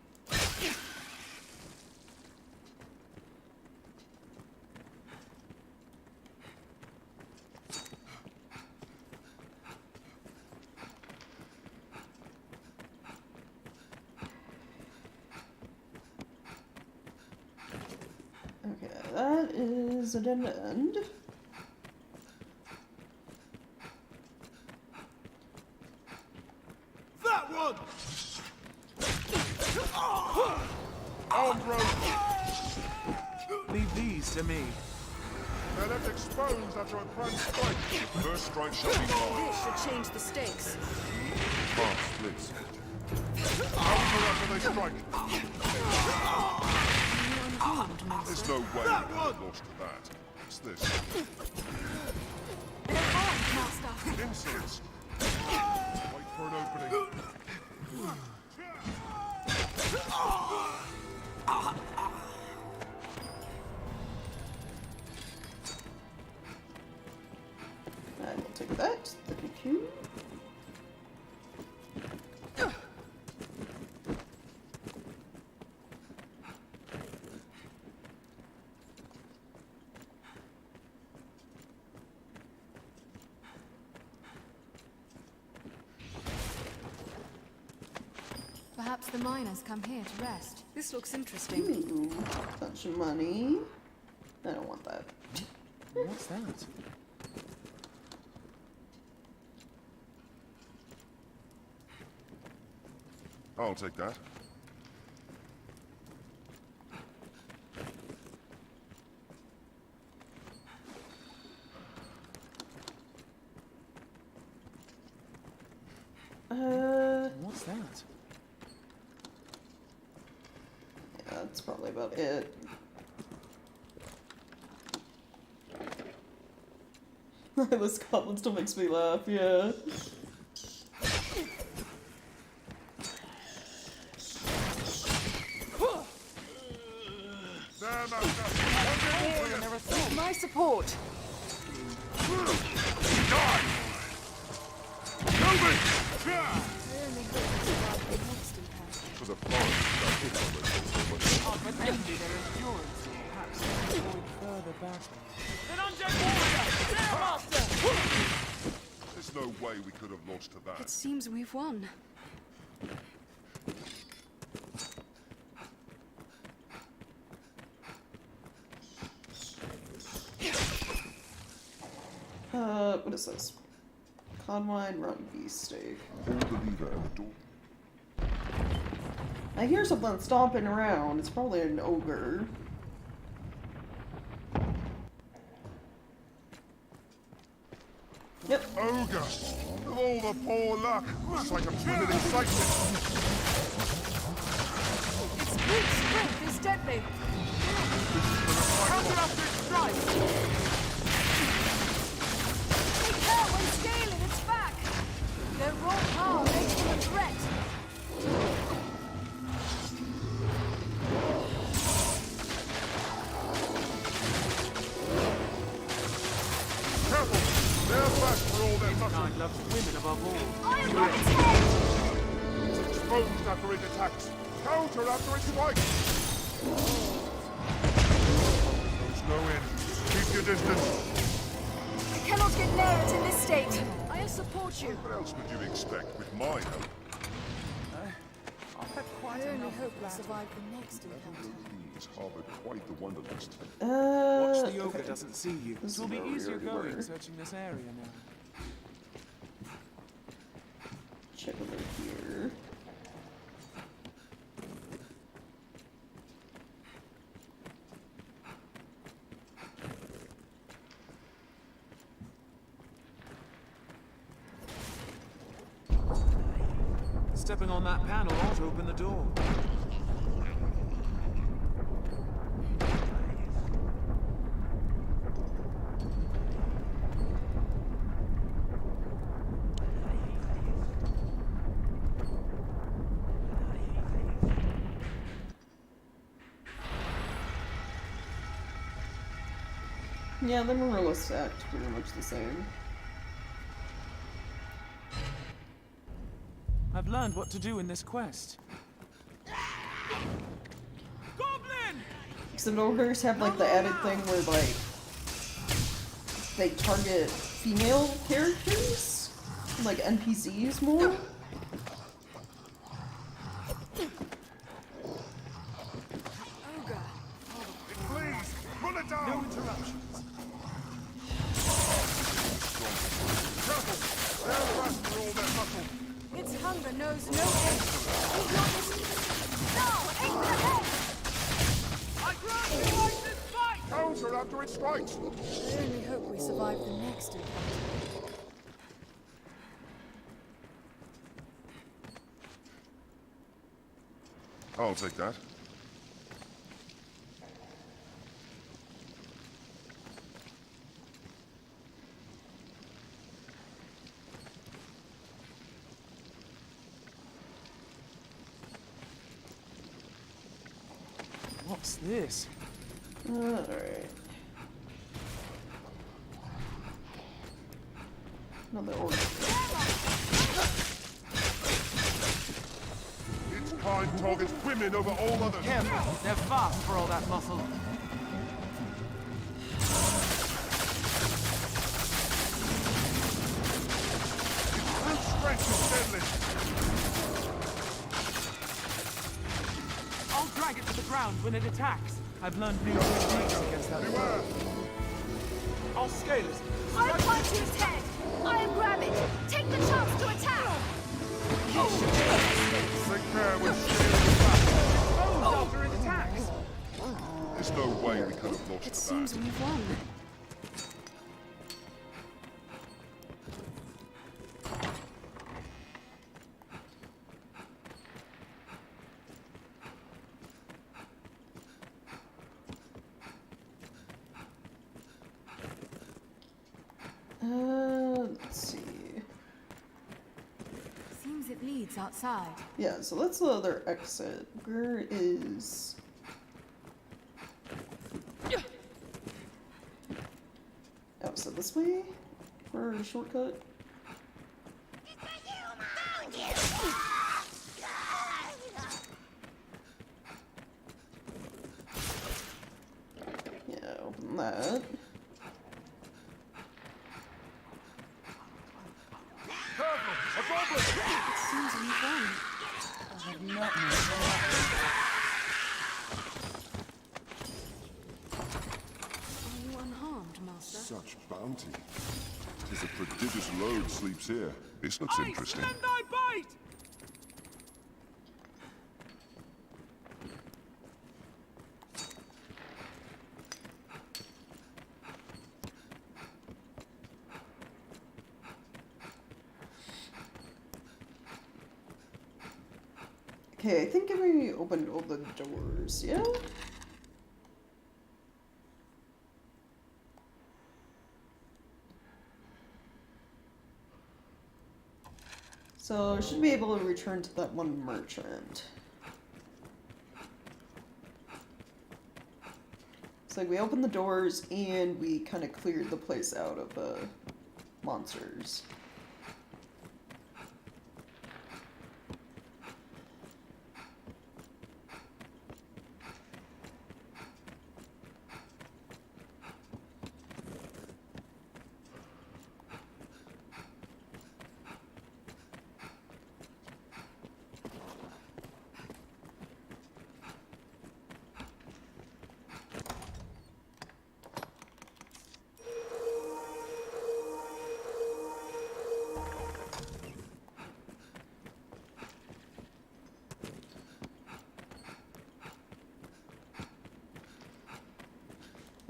Okay, that is a dead end.
That one! Armbro!
Leave these to me.
They're left exposed after a grand strike. First strike shall be mine.
This should change the stakes.
Path splits. Counter after they strike. There's no way we could have lost to that. What's this? Insolence. Wait for an opening.
I will take that. Thank you.
Perhaps the miners come here to rest. This looks interesting.
Ooh, bunch of money. I don't want that.
What's that?
I'll take that.
What's that?
Yeah, that's probably about it. This goblin still makes me laugh, yeah.
My support.
For the forest,
I've envy their endurance, or perhaps avoid further battle.
there's no way we could have lost to that.
It seems we've won.
What is this? Conwine run beefsteak.
Hold the lever and the door.
I hear something stomping around. It's probably an ogre. Yep.
Ogre! Of all the poor luck! Looks like a twin excitement!
Its brute strength is deadly. Counter after its strike. Take care when scaling its back. Their raw power makes them a threat.
Careful! They're back for all their muscle!
Kind loves women above all.
I am on its head!
It's exposed after it attacks! Counter after it strikes! There's no end. Keep your distance!
I cannot get near it in this state. I'll support you.
What else would you expect with my help?
I've had quite
I only
enough
hope
of
we
battle.
survive the next encounter.
He's harbored quite the wanderlust.
Watch the ogre
okay.
doesn't see you.
This
It'll
is
be
where we
easier
already
going
were.
searching this area now.
Check over here.
Stepping on that panel ought to open the door.
Yeah, the Marilla stacked pretty much the same.
I've learned what to do in this quest. Goblin!
Except overs have like the added thing where like they target female characters, like NPCs more.
Please, run it down!
No interruptions.
Careful! They're fast for all their muscle.
Its hunger knows no end. Keep your distance. Now, aim for the head!
I grant you right this fight!
Counter after it strikes!
I only hope we survive the next encounter.
I'll take that.
What's this?
Alright. Another order.
Its kind targets women over all others.
Careful, they're fast for all that muscle.
Its brute strength is deadly.
I'll drag it to the ground when it attacks. I've learned new techniques against that.
Beware!
I'll scale it.
I'll punch his head! I'll grab it! Take the chance to attack!
Take care when scaling
Bones after it attacks.
There's no way we could have lost
It
that.
seems we've won.
Let's see.
Seems it leads outside.
Yeah, so that's the other exit. Where is... Oh, so this way? For a shortcut? Yeah, open that.
It seems we've won.
I have not known.
Are you unharmed, Master?
Such bounty. 'Tis a prodigious load sleeps here. This looks interesting.
Stand thy bite!
Okay, I think we opened all the doors, yeah? So, I should be able to return to that one merchant. It's like we opened the doors and we kind of cleared the place out of monsters.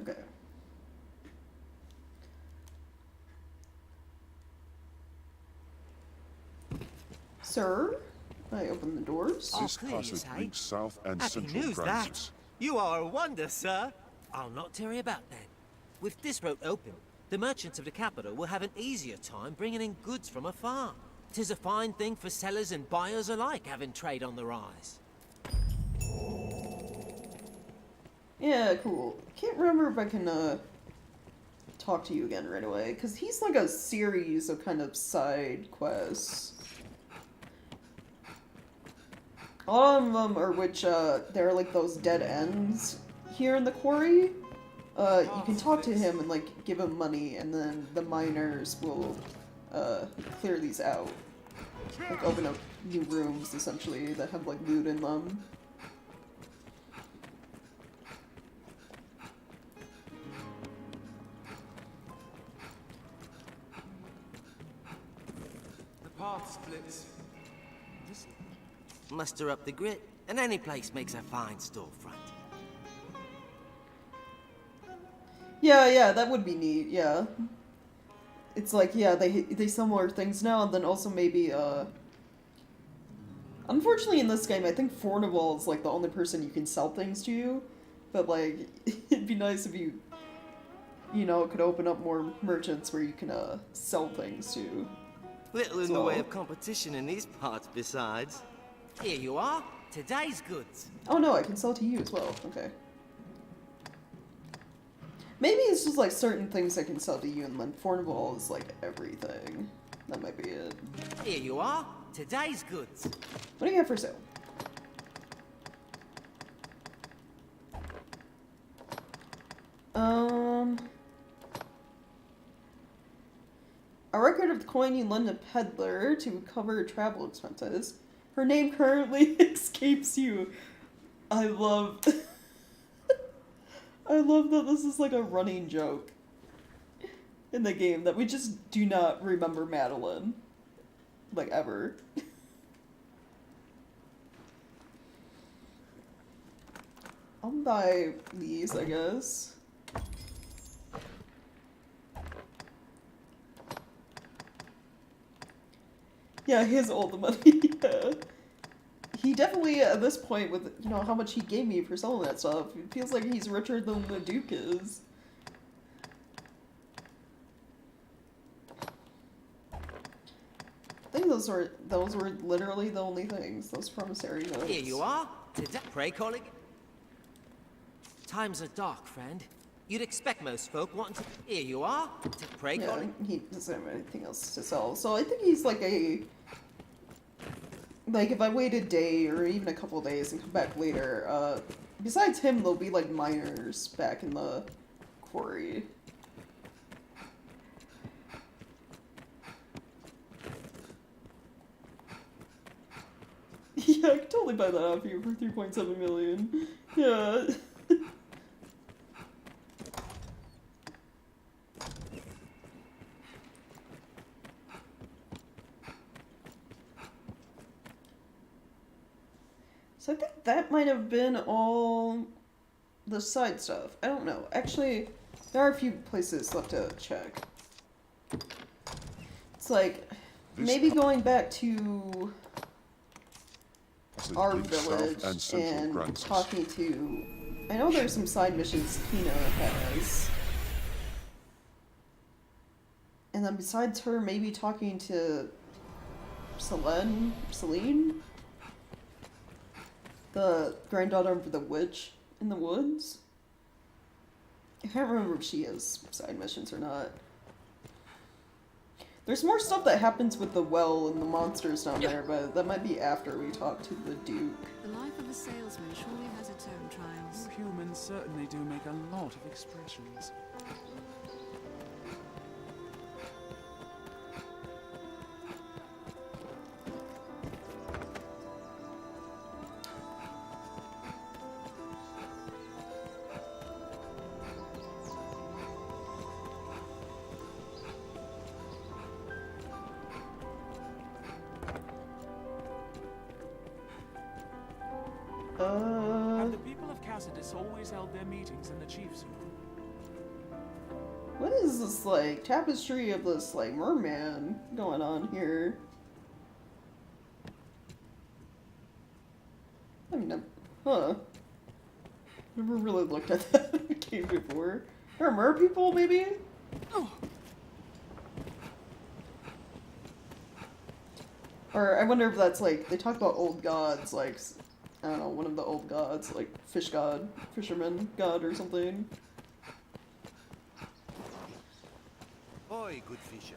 Okay. Sir, I open the doors.
Oh,
This
clear, you
passage
say?
links south and
Happy
central
news,
branches.
that. You are a wonder, sir. I'll not tarry about then. With this road open, the merchants of the capital will have an easier time bringing in goods from afar. 'Tis a fine thing for sellers and buyers alike, having trade on the rise.
Yeah, cool. Can't remember if I can talk to you again right away, because he's like a series of kind of side quests. A lot of them are there are like those dead ends here in the quarry. You can talk to him and like give him money, and then the miners will clear these out. Like open up new rooms essentially that have like loot in them.
The path splits.
Muster up the grit, and any place makes a fine storefront.
Yeah, that would be neat, yeah. It's like, yeah, they sell more things now, and then also maybe, unfortunately in this game, I think Fornival is, like, the only person you can sell things to, but, like, it'd be nice if you, you know, could open up more merchants where you can, sell things to.
Little in the way of competition in these parts, besides. Here you are, today's goods.
Oh no, I can sell to you as well, okay. Maybe it's just like certain things I can sell to you, and then Fornival is like everything. That might be it.
Here you are, today's goods.
What do you have for sale? A record of the coin you lend a peddler to cover travel expenses. Her name currently escapes you. I love that this is like a running joke in the game, that we just do not remember Madeline. Like, ever. I'll buy these, I guess. Yeah, he has all the money. Yeah. He definitely, at this point, with, you know, how much he gave me for selling that stuff, it feels like he's richer than the Duke is. I think those were literally the only things, those promissory notes.
Here you are. Pray, colleague. Times are dark, friend. You'd expect most folk wanting to... Here you are. Pray, colleague.
He doesn't have anything else to sell, so I think he's like a... Like, if I wait a day or even a couple days and come back later, besides him, there'll be, like, miners back in the quarry. Yeah, I could totally buy that off you for 3.7 million. Yeah. So I think that might have been all the side stuff. I don't know. Actually, there are a few places left to check. It's like, maybe going back to our village and talking to... I know there's some side missions Kina has. And then besides her, maybe talking to Celine? The granddaughter of the witch in the woods? I can't remember if she has side missions or not. There's more stuff that happens with the well and the monsters down there, but that might be after we talk to the Duke.
The life of a salesman surely has its own trials.
You humans certainly do make a lot of expressions. Have the people of Cassidus always held their meetings in the chief's room?
What is this, like, tapestry of this, like, merman going on here? I mean, huh. Never really looked at that in the game before. Are mer people, maybe? Oh. Or I wonder if that's, like, they talk about old gods, like, I don't know, one of the old gods, like fish god, fisherman god or something.
Oi, good fisher.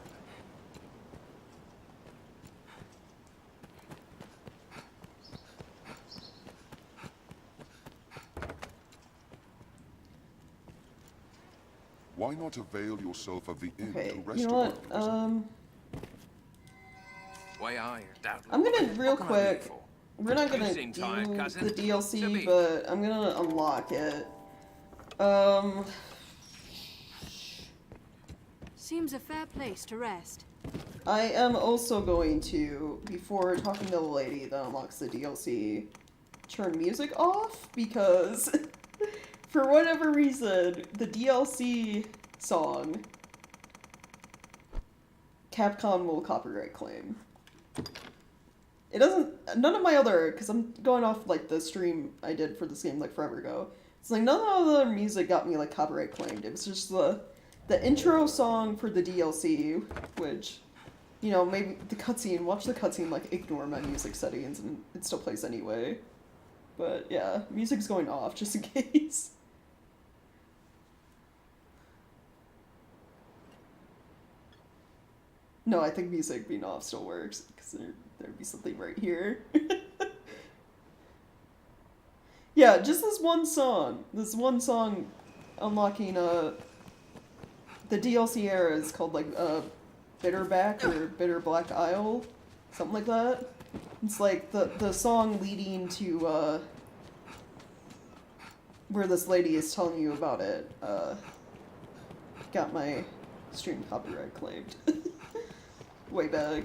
Why not avail yourself of the inn
Okay,
to rest
you know what?
Why are you, doubtless?
I'm gonna real
What can I do you
quick.
for?
We're not
You
gonna
seem
do
tired, cousin.
the
So
DLC,
be it.
but I'm gonna unlock it.
Seems a fair place to rest.
I am also going to, before talking to the lady that unlocks the DLC, turn music off because, for whatever reason, the DLC song, Capcom will copyright claim. It doesn't, none of my other, because I'm going off, like, the stream I did for this game, like, forever ago. It's like, none of the other music got me, like, copyright claimed. It was just the intro song for the DLC, which, you know, maybe the cutscene, watch the cutscene, like, ignore my music settings, and it still plays anyway. But, yeah, music's going off, just in case. No, I think music being off still works, because there'd be something right here. Yeah, just this one song. This one song unlocking, the DLC era is called, like, Bitterback or Bitter Black Isle. Something like that. It's like the song leading to, where this lady is telling you about it, got my stream copyright claimed. Way back.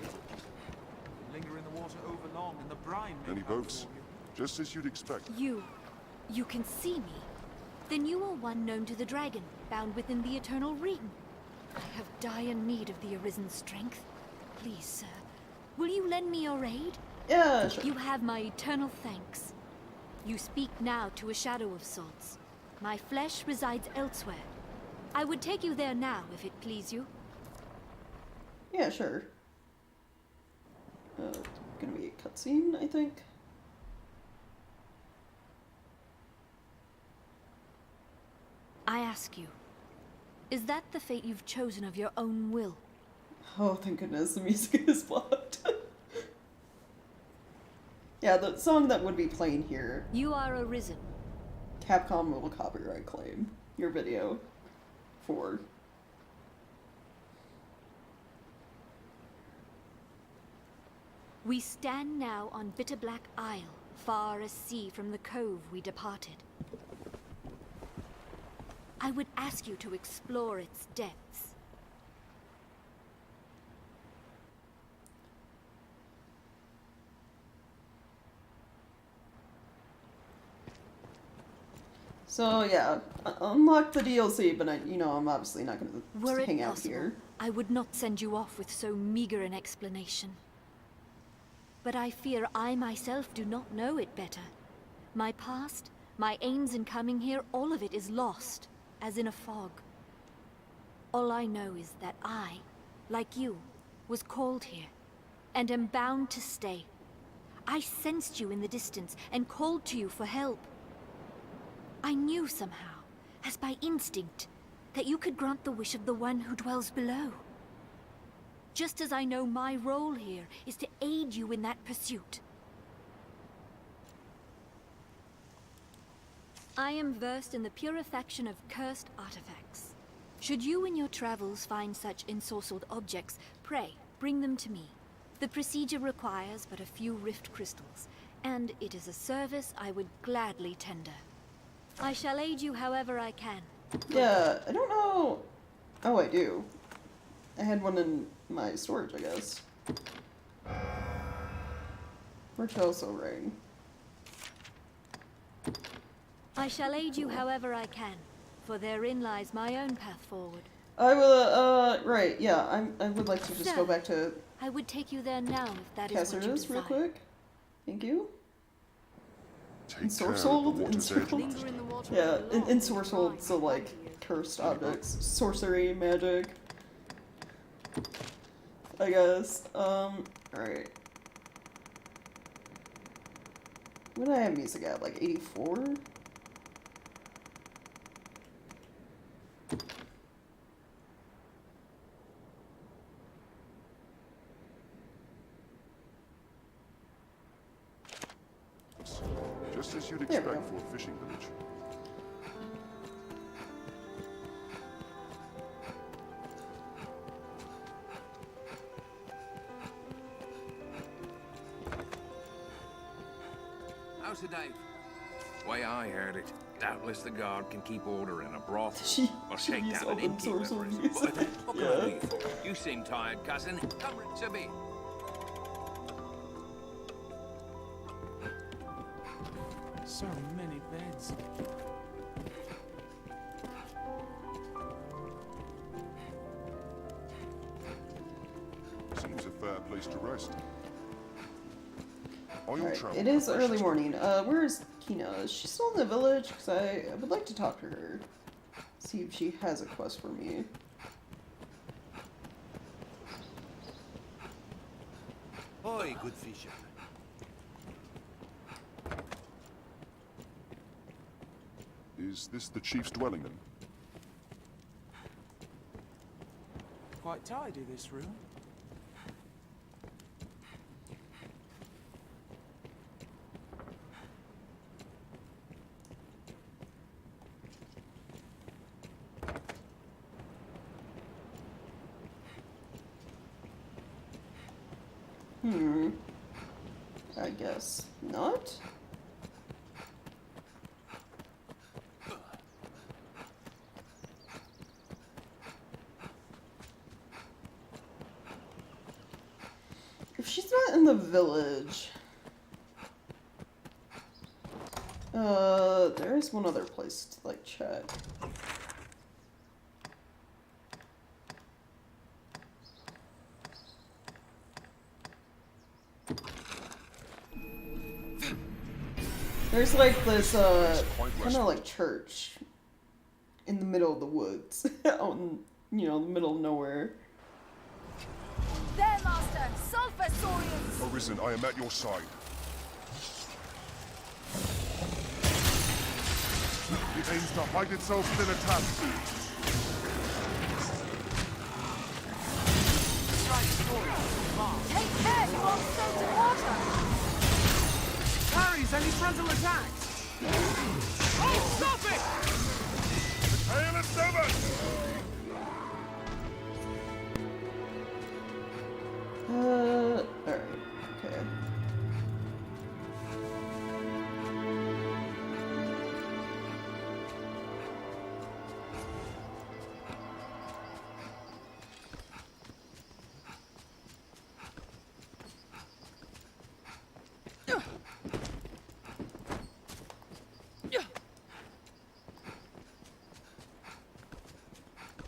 Linger in the water over long and the brine may
Any
come
boats?
for you.
Just as you'd expect.
You can see me? Then you are one known to the dragon, bound within the eternal realm. I have dire need of the Arisen's strength. Please, sir, will you lend me your aid?
Yeah, sure.
You have my eternal thanks. You speak now to a shadow of sorts. My flesh resides elsewhere. I would take you there now, if it please you.
Yeah, sure. Gonna be a cutscene, I think.
I ask you, is that the fate you've chosen of your own will?
Oh, thank goodness, the music is blocked. Yeah, the song that would be playing here.
You are Arisen.
Capcom will copyright claim your video for.
We stand now on Bitter Black Isle, far as sea from the cove we departed. I would ask you to explore its depths.
So yeah, unlock the DLC, but I'm obviously not gonna
Were it
hang out
possible,
here.
I would not send you off with so meager an explanation. But I fear I myself do not know it better. My past, my aims in coming here, all of it is lost, as in a fog. All I know is that I, like you, was called here, and am bound to stay. I sensed you in the distance, and called to you for help. I knew somehow, as by instinct, that you could grant the wish of the one who dwells below. Just as I know my role here is to aid you in that pursuit. I am versed in the purification of cursed artifacts. Should you in your travels find such ensorcelled objects, pray, bring them to me. The procedure requires but a few rift crystals, and it is a service I would gladly tender. I shall aid you however I can.
Yeah, I don't know. Oh, I do. I had one in my storage, I guess. Virtuoso ring.
I shall aid you however I can, for therein lies my own path forward.
I will, right, yeah, I would like to just
Sir,
go back to
I would take you there now if that is what you
Cassardus
desire.
real quick. Thank you.
Take care of the water's edge.
Linger in the water
Yeah,
over long,
ensorcelled, so like cursed objects, sorcery, magic. I guess. Alright. What did I have music at? Like 84?
as you'd
There we
expect
go.
for a fishing village.
How's the Dave? Way I heard it, doubtless the guard can keep order in a brothel or
she
shake
used
down an
open source
innkeeper.
reviews.
What can I do you for? You seem tired, cousin. Come rinse a bit.
So many beds.
Seems a fair place to rest. Are you
Alright,
travel
it is early
professions?
morning. Where is Kina? Is she still in the village? Because I would like to talk to her. See if she has a quest for me.
Oi, good fisher.
Is this the chief's dwelling then?
Quite tidy, this room.
I guess not. If she's not in the village, there is one other place to like check. There's like this kind of like church in the middle of the woods, out in, you know, the middle of nowhere.
There, Master! Sulphur Saurians!
Arisen, I am at your side. It aims to hide itself within a tap.
Take care, you won't float in water!
Parries any frontal attacks! Oh, stop it!
The tale is severed!
Alright, okay.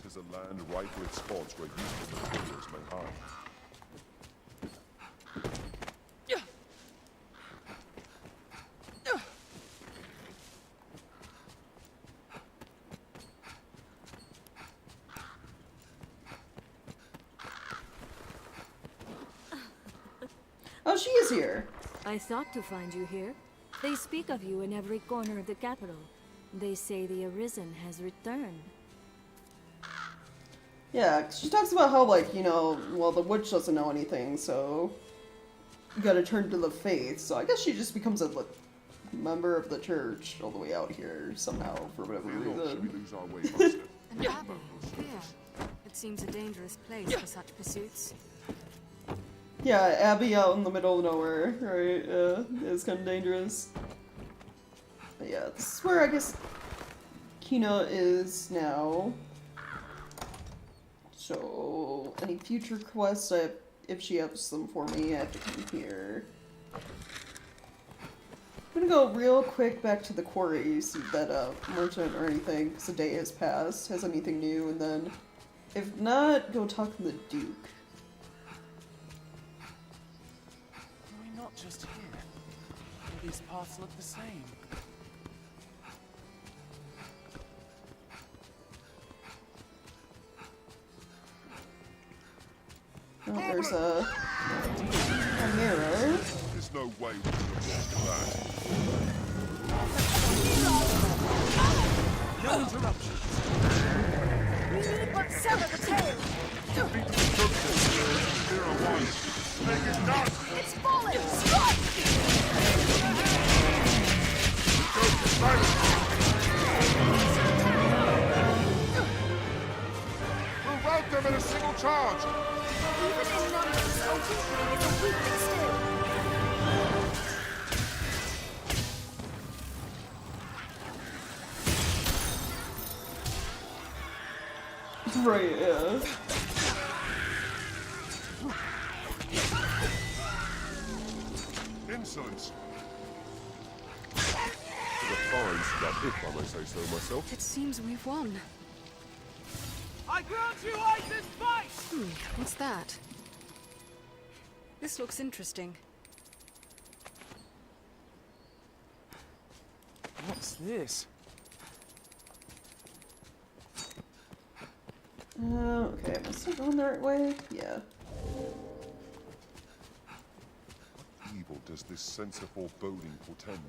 Tis a land ripe with spots where useful materials may hide.
Oh, she is here.
I thought to find you here. They speak of you in every corner of the capital. They say the Arisen has returned.
Yeah, 'cause she talks about how, like, you know, well, the witch doesn't know anything, so you gotta turn to the faith. So I guess she just becomes a like, member of the church all the way out here somehow for whatever
Should we
reason.
lose our way, Master?
An abbey, here. It seems a dangerous place for such pursuits.
Yeah, Abbey out in the middle of nowhere, right? It's kind of dangerous. But yeah, this is where I guess Kina is now. So, any future quests, if she has them for me, I have to come here. I'm gonna go real quick back to the quarry, see if that merchant or anything, because the day has passed, has anything new, and then, if not, go talk to the Duke.
Are we not just here? All these paths look the same.
Oh, there's a mirror.
There's no way we could have lost that.
No interruption.
We need but sever the tail!
Make it done!
It's falling! Strike!
than a single charge!
Even in numbers, a weakling is a weakling still.
Right, yeah.
Insolence. To the fines that, if I may say so myself.
It seems we've won.
I grant you Ice's fight!
What's that? This looks interesting.
What's this?
Okay, am I still going the right way? Yeah.
What evil does this sense of foreboding portend?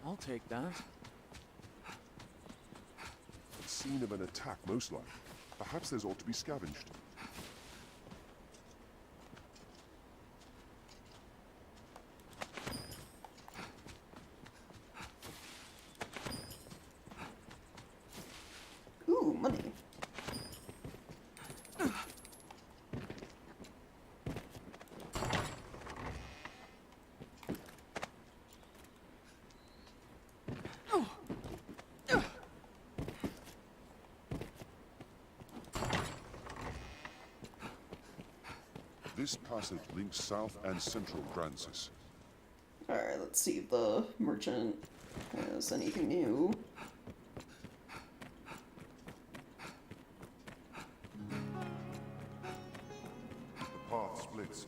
I'll take that.
The scene of an attack, most likely. Perhaps those ought to be scavenged.
Ooh, money.
This passage links south and central Grancis.
Alright, let's see if the merchant has anything new.
The path splits.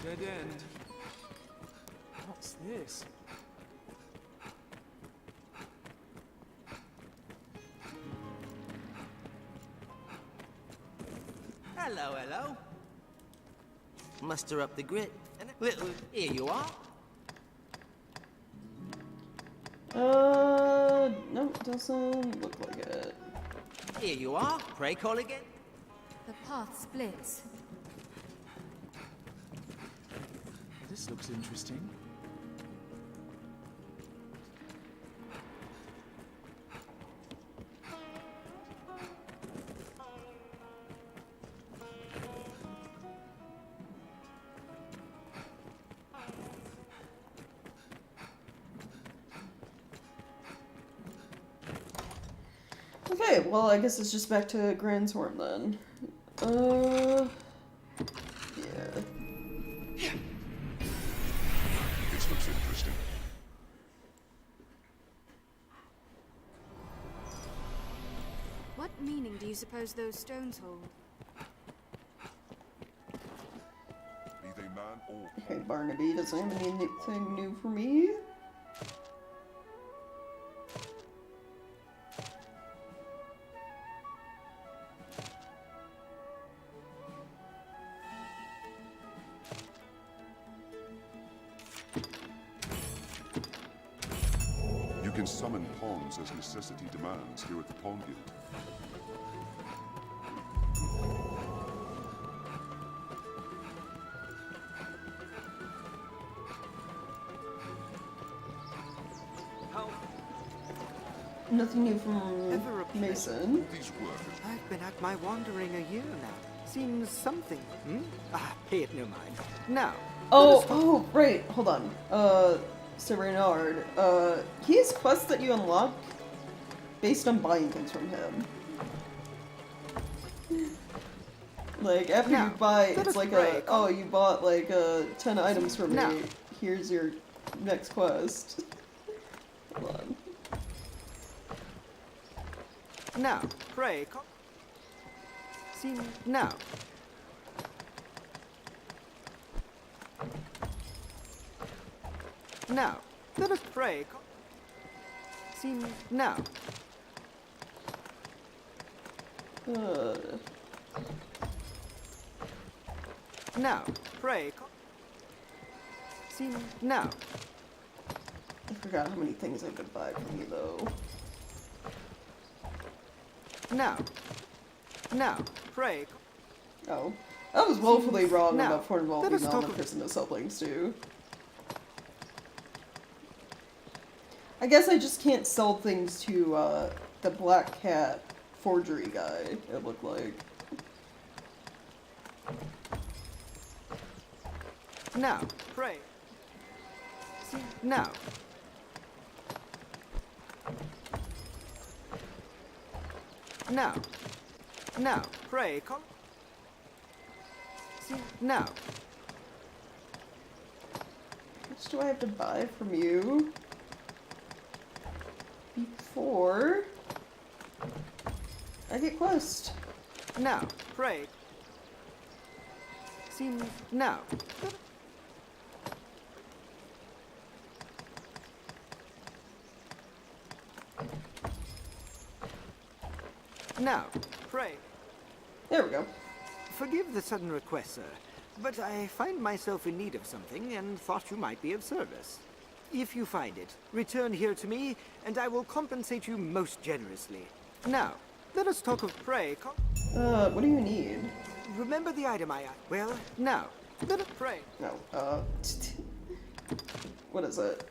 Dead end. What's this?
Hello, hello. Muster up the grit. Little, here you are.
No, doesn't look like it.
Here you are. Pray call again.
The path splits.
This looks interesting.
Okay, well, I guess it's just back to Grand's Horn then. Yeah.
This looks interesting.
What meaning do you suppose those stones hold?
Be they man or
Okay, Barnaby doesn't have anything new for me.
you can summon pawns as necessity demands here at the Pawn Guild.
Nothing new from Mason.
I've been at my wandering a year now. Seems something. Pay it no mind. Now.
Oh, right. Hold on. Sir Reynard. He has quests that you unlock based on buying things from him. Like, after you buy, it's like you bought like 10 items from me. Here's your next quest. Hold on.
Now, pray. See now. Now, let us pray. See now. Now, pray. See now.
I forgot how many things I could buy from you though.
Now. Now, pray.
Oh. I was woefully wrong
Now,
about Cornwall
let
being
us
the
talk
only
of-
person to sell things to. I guess I just can't sell things to, the Black Cat forgery guy, it looked like.
Now, pray. See, now. Now. Now, pray, call. See, now.
Which do I have to buy from you? Before I get quest.
Now, pray. Seems now. Now, pray.
There we go.
Forgive the sudden request, sir, but I find myself in need of something and thought you might be of service. If you find it, return here to me, and I will compensate you most generously. Now, let us talk of pray.
What do you need?
Remember the item I... Well, now, let us pray.
No, what is it?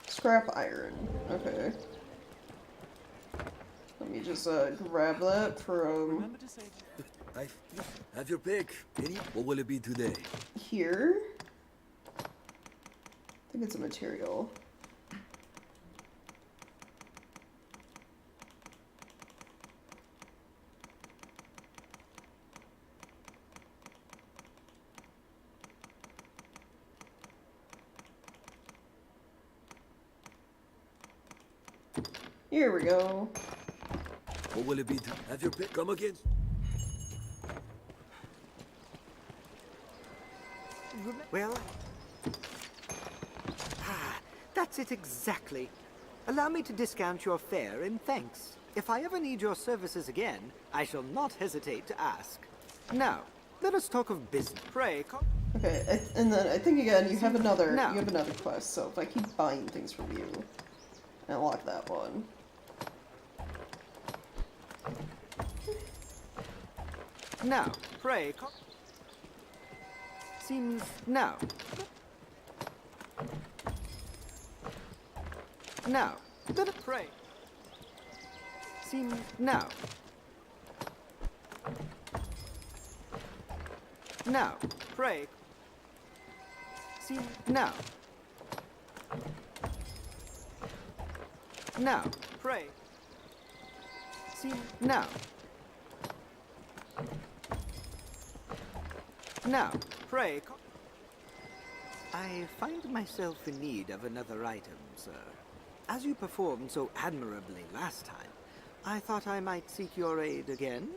Scrap iron. Okay. Let me just, grab that from...
Have your pick. What will it be today?
Here? I think it's a material. Here we go.
What will it be to have your pick? Come again?
Well... that's it exactly. Allow me to discount your fare in thanks. If I ever need your services again, I shall not hesitate to ask. Now, let us talk of business. Pray,
Okay, and then I think again you have another
Now.
you have another quest. So if I keep buying things from you, I unlock that one.
Now, pray, seems now. Now, let it pray. Seems now. Now, pray. Seems now. Now, pray. Seems now. Now, pray. I find myself in need of another item, sir. As you performed so admirably last time, I thought I might seek your aid again.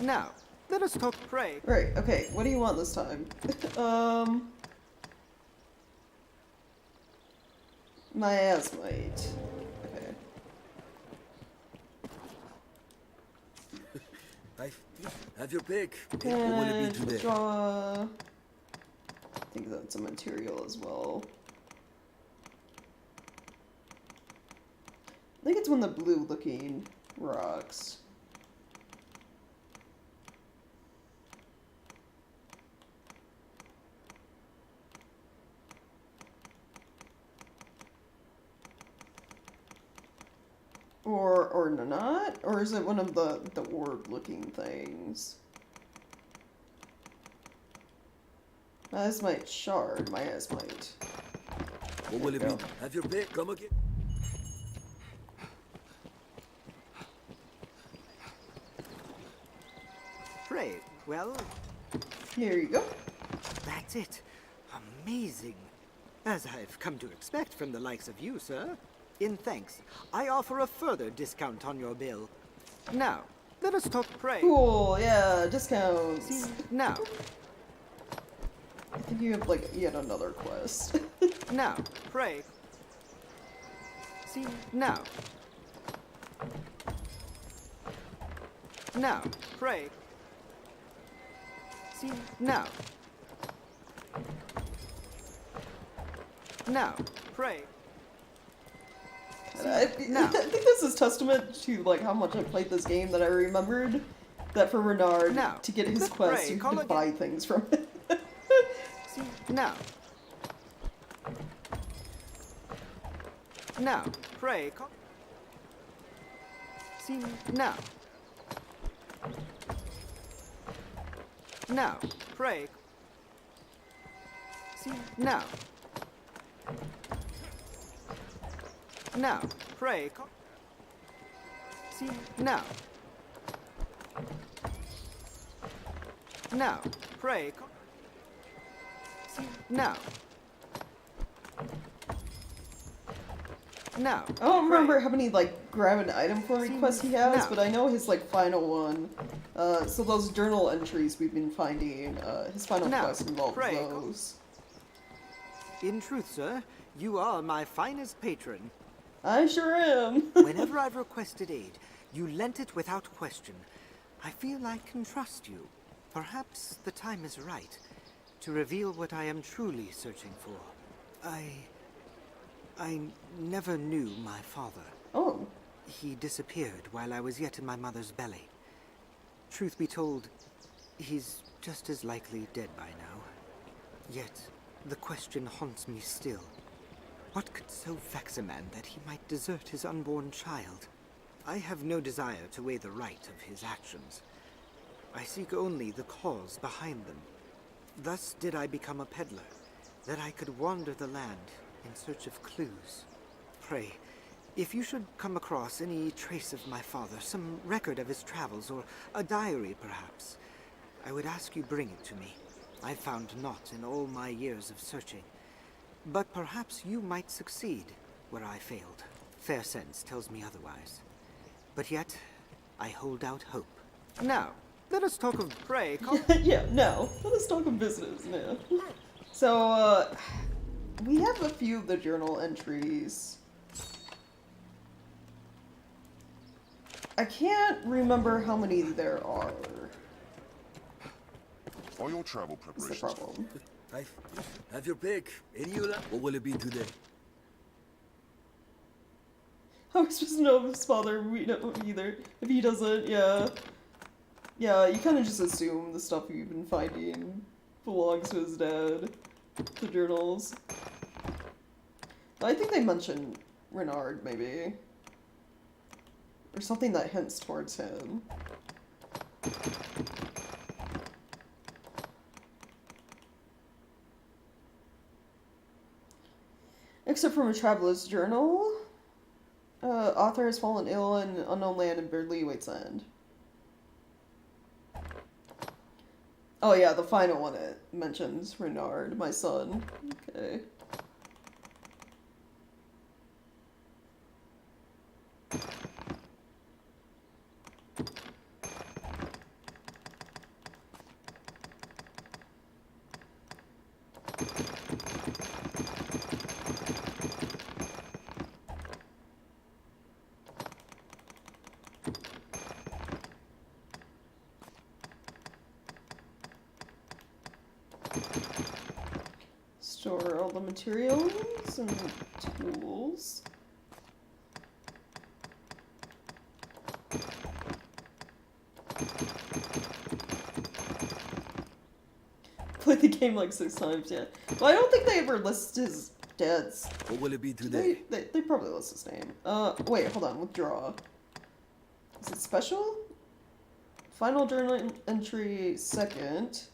Now, let us talk pray.
Right, okay, what do you want this time? Miasmite. Okay.
Have your pick. What will it be
And
today?
draw... I think that's a material as well. I think it's one of the blue looking rocks. Or not? Or is it one of the orb looking things? Miasmite shard, miasmite.
What will it be? Have your pick. Come again.
Pray, well...
Here you go.
That's it. Amazing. As I've come to expect from the likes of you, sir. In thanks, I offer a further discount on your bill. Now, let us talk pray.
Cool, yeah, discounts.
See, now.
I think you have, like, yet another quest.
Now, pray. See, now. Now, pray. See, now. Now, pray.
I think this is testament to like how much I played this game that I remembered that for Renard to get his quest you had to buy things from it.
No. No. Pray. See. No. No. Pray. See. No. No. Pray. See. No. No. Pray. See. No. No.
I don't remember how many like grab an item for me quests he has, but I know his like final one. So those journal entries we've been finding, his final quest involves those.
In truth, sir, you are my finest patron.
I sure am.
Whenever I've requested aid, you lent it without question. I feel I can trust you. Perhaps the time is right to reveal what I am truly searching for. I never knew my father.
Oh.
He disappeared while I was yet in my mother's belly. Truth be told, he's just as likely dead by now. Yet, the question haunts me still. What could so vex a man that he might desert his unborn child? I have no desire to weigh the right of his actions. I seek only the cause behind them. Thus did I become a peddler, that I could wander the land in search of clues. Pray, if you should come across any trace of my father, some record of his travels, or a diary perhaps, I would ask you bring it to me. I've found naught in all my years of searching. But perhaps you might succeed where I failed. Fair sense tells me otherwise. But yet, I hold out hope. Now, let us talk of prey.
Yeah, no. Let us talk of business now. So, we have a few of the journal entries. I can't remember how many there are.
Are your travel preparations?
That's the problem.
Have your pick. Any of that? What will it be today?
How are we supposed to know if his father, we don't either. If he doesn't, yeah. Yeah, you kind of just assume the stuff you've been finding belongs to his dad. The journals. I think they mentioned Renard, maybe. Or something that hints towards him. Except from a traveler's journal. Author has fallen ill in unknown land and barely awaits end. Oh yeah, the final one it mentions Renard, my son. Okay. Store all the materials and tools. Played the game like 6 times, yeah. Well, I don't think they ever list his dad's.
What will it be today?
They probably list his name. Wait, hold on, withdraw. Is it special? Final journal entry 2nd.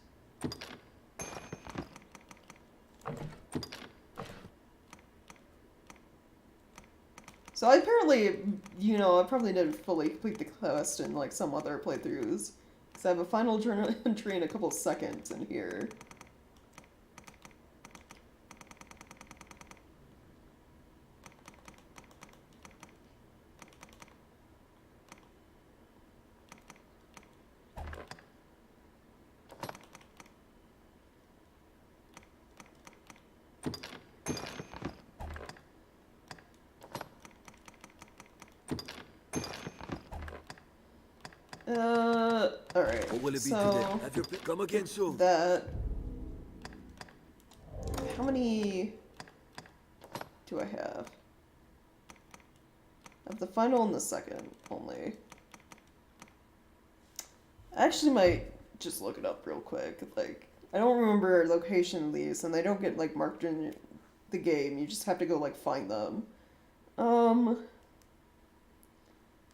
So I apparently, you know, I probably didn't fully complete the quest in like some other playthroughs. Because I have a final journal entry and a couple seconds in here. Alright.
What will it be
so
today? Have your pick. Come again soon.
That. How many do I have? I have the final and the second only. I actually might just look it up real quick. Like, I don't remember location of these, and they don't get like marked in the game. You just have to go like find them.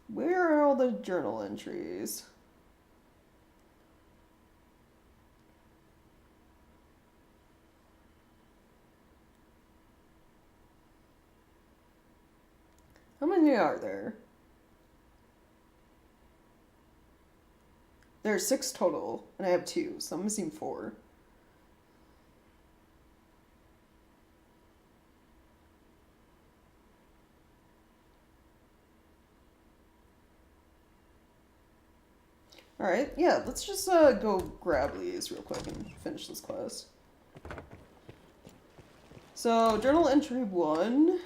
Where are all the journal entries? How many are there? There are 6 total, and I have 2, so I'm missing 4. Alright, yeah, let's just go grab these real quick and finish this quest. So, journal entry 1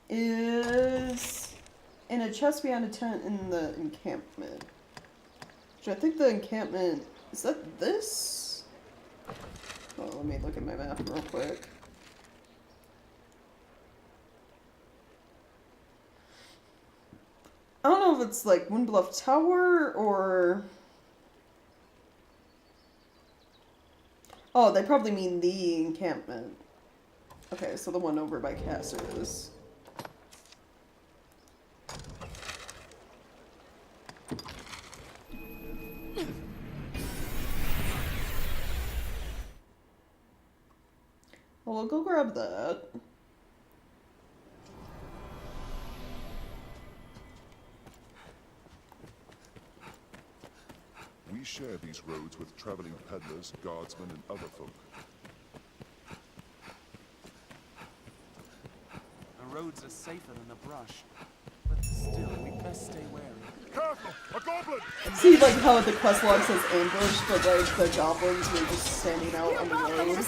is in a chest behind a tent in the encampment. Which I think the encampment... Is that this? Oh, let me look at my map real quick. I don't know if it's like Windbluff Tower or... Oh, they probably mean the encampment. Okay, so the one over by Cass's. Well, we'll go grab that.
We share these roads with traveling peddlers, guardsmen, and other folk.
The roads are safer than the brush, but still, we best stay wary.
Careful! A goblin!
See, like, how the quest log says ambush, but, like, the goblins were just standing out on the road.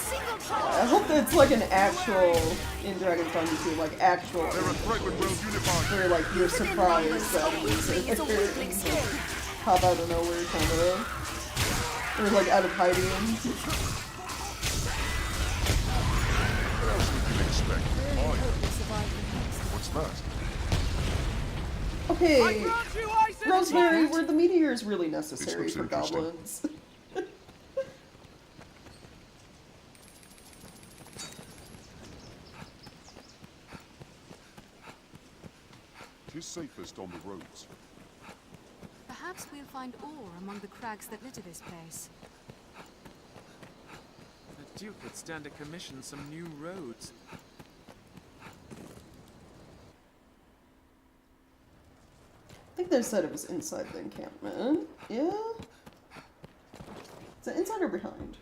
I hope that it's, like, an actual, in Dragon's Dogma 2, like, actual where, like, you're surprised that it's pop out of nowhere, kind of. Or, like, out of hiding.
What else would you expect? What's that?
Okay, Rosemary, were the meteors really necessary for goblins?
Tis safest on the roads.
Perhaps we'll find ore among the crags that litter this place.
The Duke could stand to commission some new roads.
I think they said it was inside the encampment. Yeah? Is it inside or behind?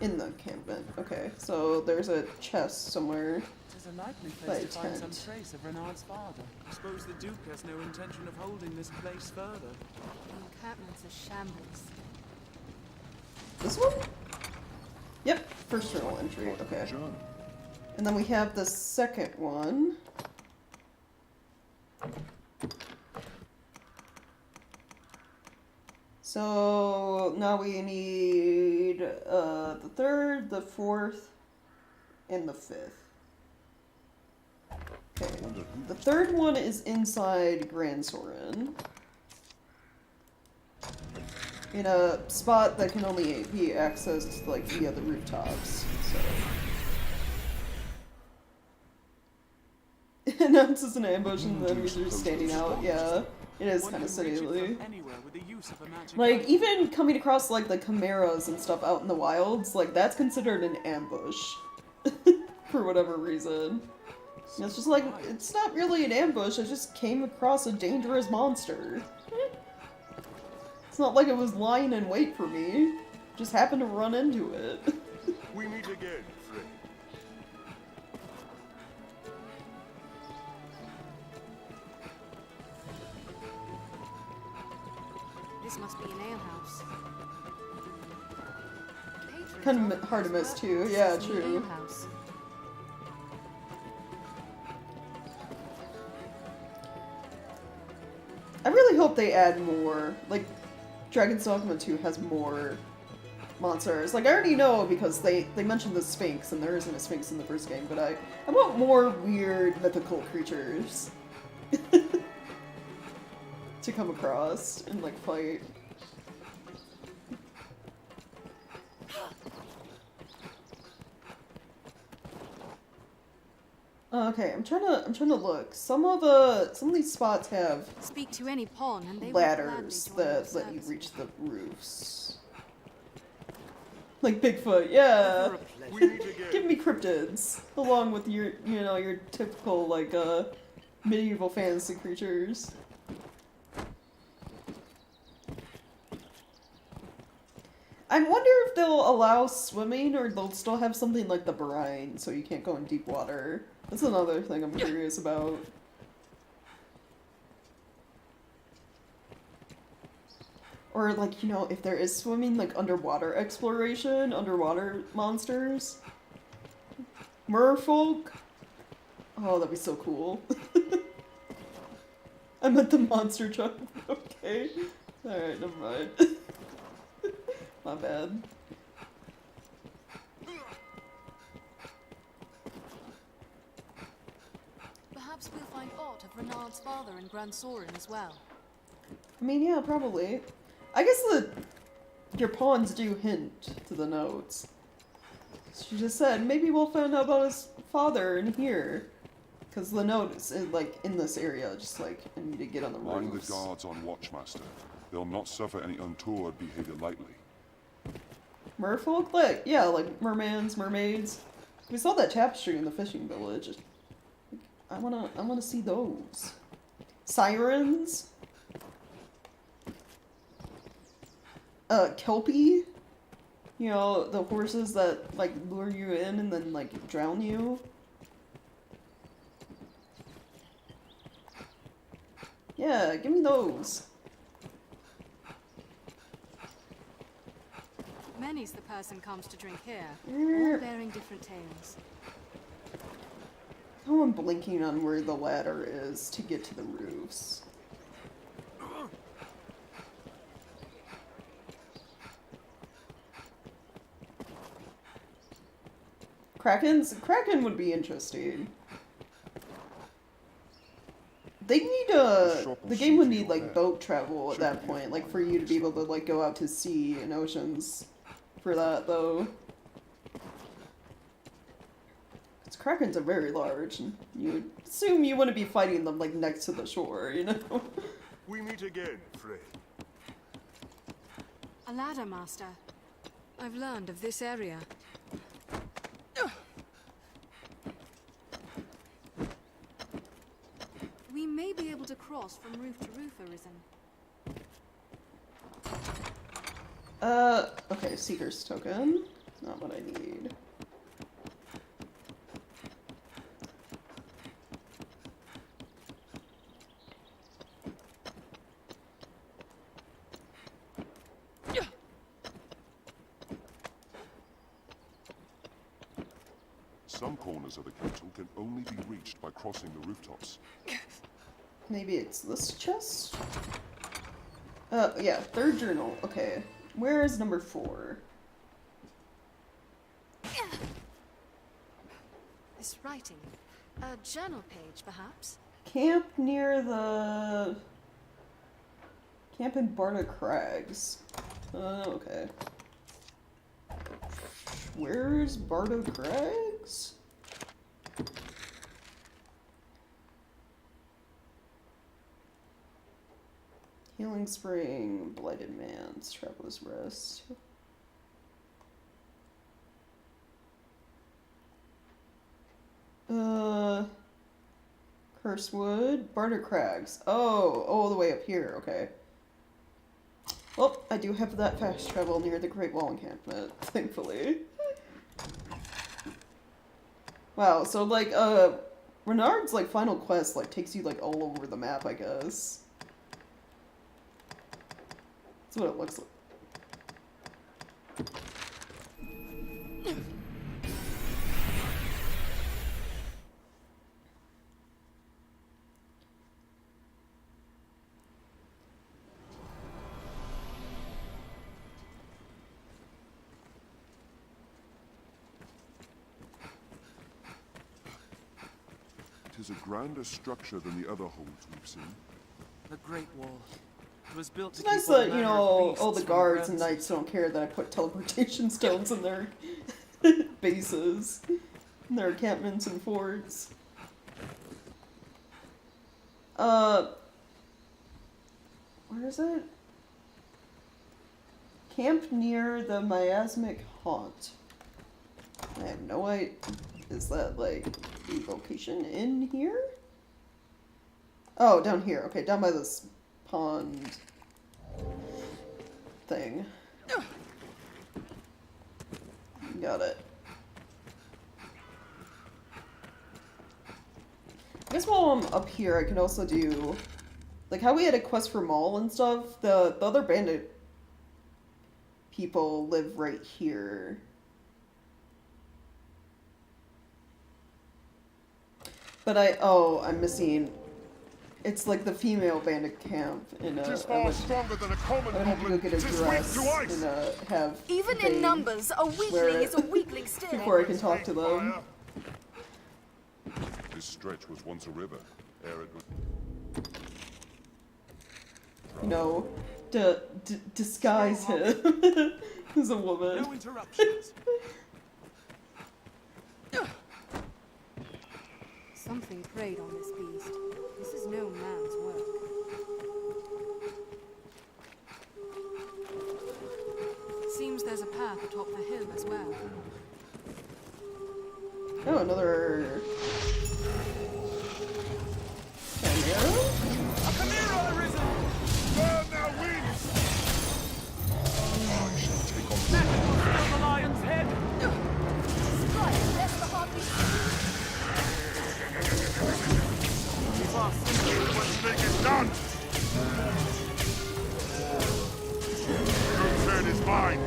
In the encampment. Okay, so there's a chest somewhere.
There's a likely place to find some trace of Renard's father. I suppose the Duke has no intention of holding this place further.
The encampment's a shambles.
This one? Yep, first journal entry. Okay. And then we have the second one. So now we need the 3rd, the 4th, and the 5th. Okay, the 3rd one is inside Grand Soren. In a spot that can only be accessed like via the rooftops. So it announces an ambush and the enemies are standing out. Yeah, it is kind of silly. Like, even coming across, like, the chimeras and stuff out in the wilds, like, that's considered an ambush. For whatever reason. And it's just like, it's not really an ambush, I just came across a dangerous monster. It's not like it was lying in wait for me. Just happened to run into it.
We meet again, friend.
This must be an alehouse.
Kind of hard to miss too, yeah, true. I really hope they add more. Like, Dragon's Dogma 2 has more monsters. Like, I already know because they mentioned the Sphinx, and there isn't a Sphinx in the first game, but I want more weird mythical creatures to come across and, like, fight. Okay, I'm trying to look. Some of these spots have
Speak to any pawn and they
ladders that let you reach the roofs. Like Bigfoot, yeah. Give me cryptids along with your, you know, your typical like medieval fantasy creatures. I wonder if they'll allow swimming or they'll still have something like the brine so you can't go in deep water. That's another thing I'm curious about. Or, like, you know, if there is swimming, like, underwater exploration, underwater monsters. Merfolk. Oh, that'd be so cool. I meant the monster truck. Okay. Alright, never mind. My bad.
Perhaps we'll find aught of Renard's father and Grand Sorin as well.
I mean, yeah, probably. I guess your pawns do hint to the notes. She just said, maybe we'll find out about his father in here. Because the note is, like, in this area, just like, I need to get on the roofs.
Mind the guards on watch, Master. They'll not suffer any untoward behavior lightly.
Merfolk? Like, yeah, like mermans, mermaids. We saw that tapestry in the fishing village. I wanna see those. Sirens? Kelpie? You know, the horses that, like, lure you in and then, like, drown you. Yeah, give me those.
Many's the person comes to drink here, all bearing different tales.
Oh, I'm blinking on where the ladder is to get to the roofs. Kraken would be interesting. They need the game would need like boat travel at that point, like for you to be able to like go out to sea and oceans for that though. Because Krakens are very large, and you would assume you wouldn't be fighting them like next to the shore, you know?
We meet again, Frey.
A ladder, Master. I've learned of this area. We may be able to cross from roof to roof, Arisen.
Okay, Seeker's token. Not what I need.
Some corners of the castle can only be reached by crossing the rooftops.
Maybe it's this chest? Yeah, third journal. Okay. Where is number 4?
This writing. A journal page, perhaps?
Camp near the... Camp in Barda Crags. Okay. Where's Barda Crags? Healing Spring, Blighted Man's, Traveler's Rest. Cursewood, Barter Crags. Oh, all the way up here, okay. Well, I do have that fast travel near the Great Wall encampment, thankfully. Wow, so like, Renard's like final quest like takes you like all over the map, I guess. That's what it looks like.
is a grander structure than the other holds we've seen.
The Great Wall. It was built to
It's nice
keep all
that, you
manner
know,
of
all the
beasts from
guards and
Brent.
knights don't care that I put teleportation stones in their bases, in their encampments and forts. Where is it? Camp near the miasmic haunt. I have no idea. Is that like a location in here? Oh, down here. Okay, down by this pond thing. Got it. I guess while I'm up here, I can also do, like how we had a quest for Maul and stuff. The other bandit people live right here. But I'm missing. It's like the female bandit camp in a.
It is far stronger than a common
I would have to go get a dress and have.
Even in numbers, a weakling is a weakling still.
Before I can talk to them.
This stretch was once a river. Ere it was...
You know, disguise him as a woman.
No interruptions.
Something preyed on this beast. This is no man's work. Seems there's a path atop the hill as well.
Oh, another cameo?
A Chimera arisen!
Burn their wings! I shall take on
the lion's head!
Strike, let the heartbeat.
What's making done? Your turn is mine.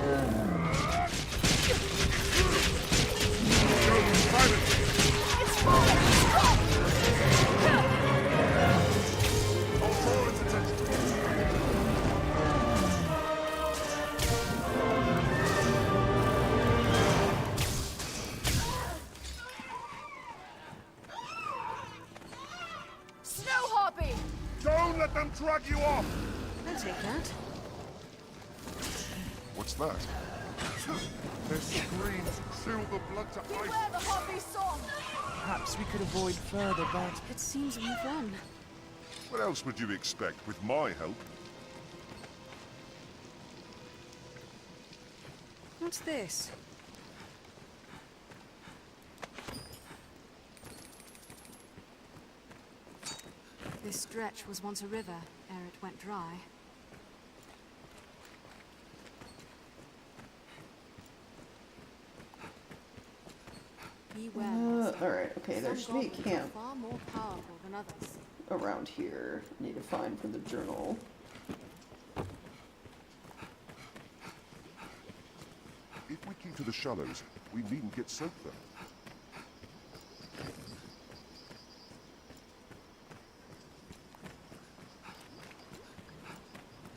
It's falling! Stop!
I'll draw its attention.
Snow Harpy!
Don't let them drag you off!
I'll take that.
What's that? Their screams chill the blood to ice.
Beware the Harpy song!
Perhaps we could avoid further, but...
It seems we've run.
What else would you expect with my help?
What's this? This stretch was once a river, ere it went dry. Beware.
Alright, okay, there should be a camp
Far more powerful than others.
around here. I need to find from the journal.
If we keep to the shallows, we needn't get soaked there.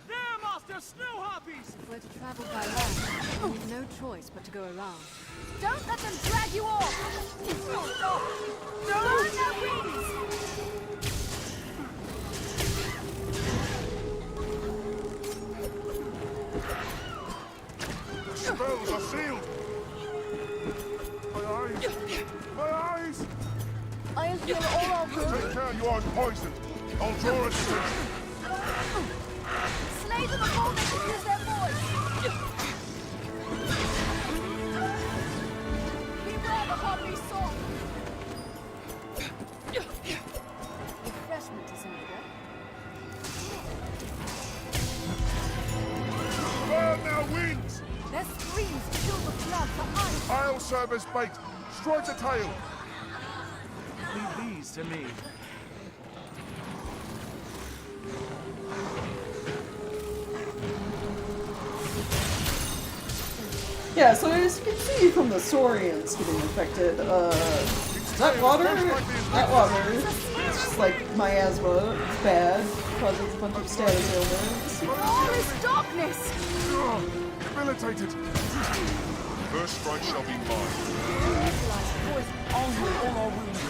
There, Master Snow Harpies!
If we're to travel by land, we've no choice but to go around.
Don't let them drag you off! Stop! Burn their wings!
Spells are sealed! My eyes! My eyes!
I'll heal all our wounds.
Take care you aren't poisoned! I'll draw its attention!
Slay them before they can use their voice! Beware the Harpy song!
Refreshment is over.
Burn their wings!
Their screams chill the blood to ice!
I'll serve as bait! Strike a tail!
Leave these to me.
Yeah, so as you can see from the Saurians getting infected, that water, it's just like miasma, it's bad, causes a bunch of status ailments.
All is darkness!
Debilitated! First strike shall be mine.
Neutralize poison.
I'll heal all our wounds.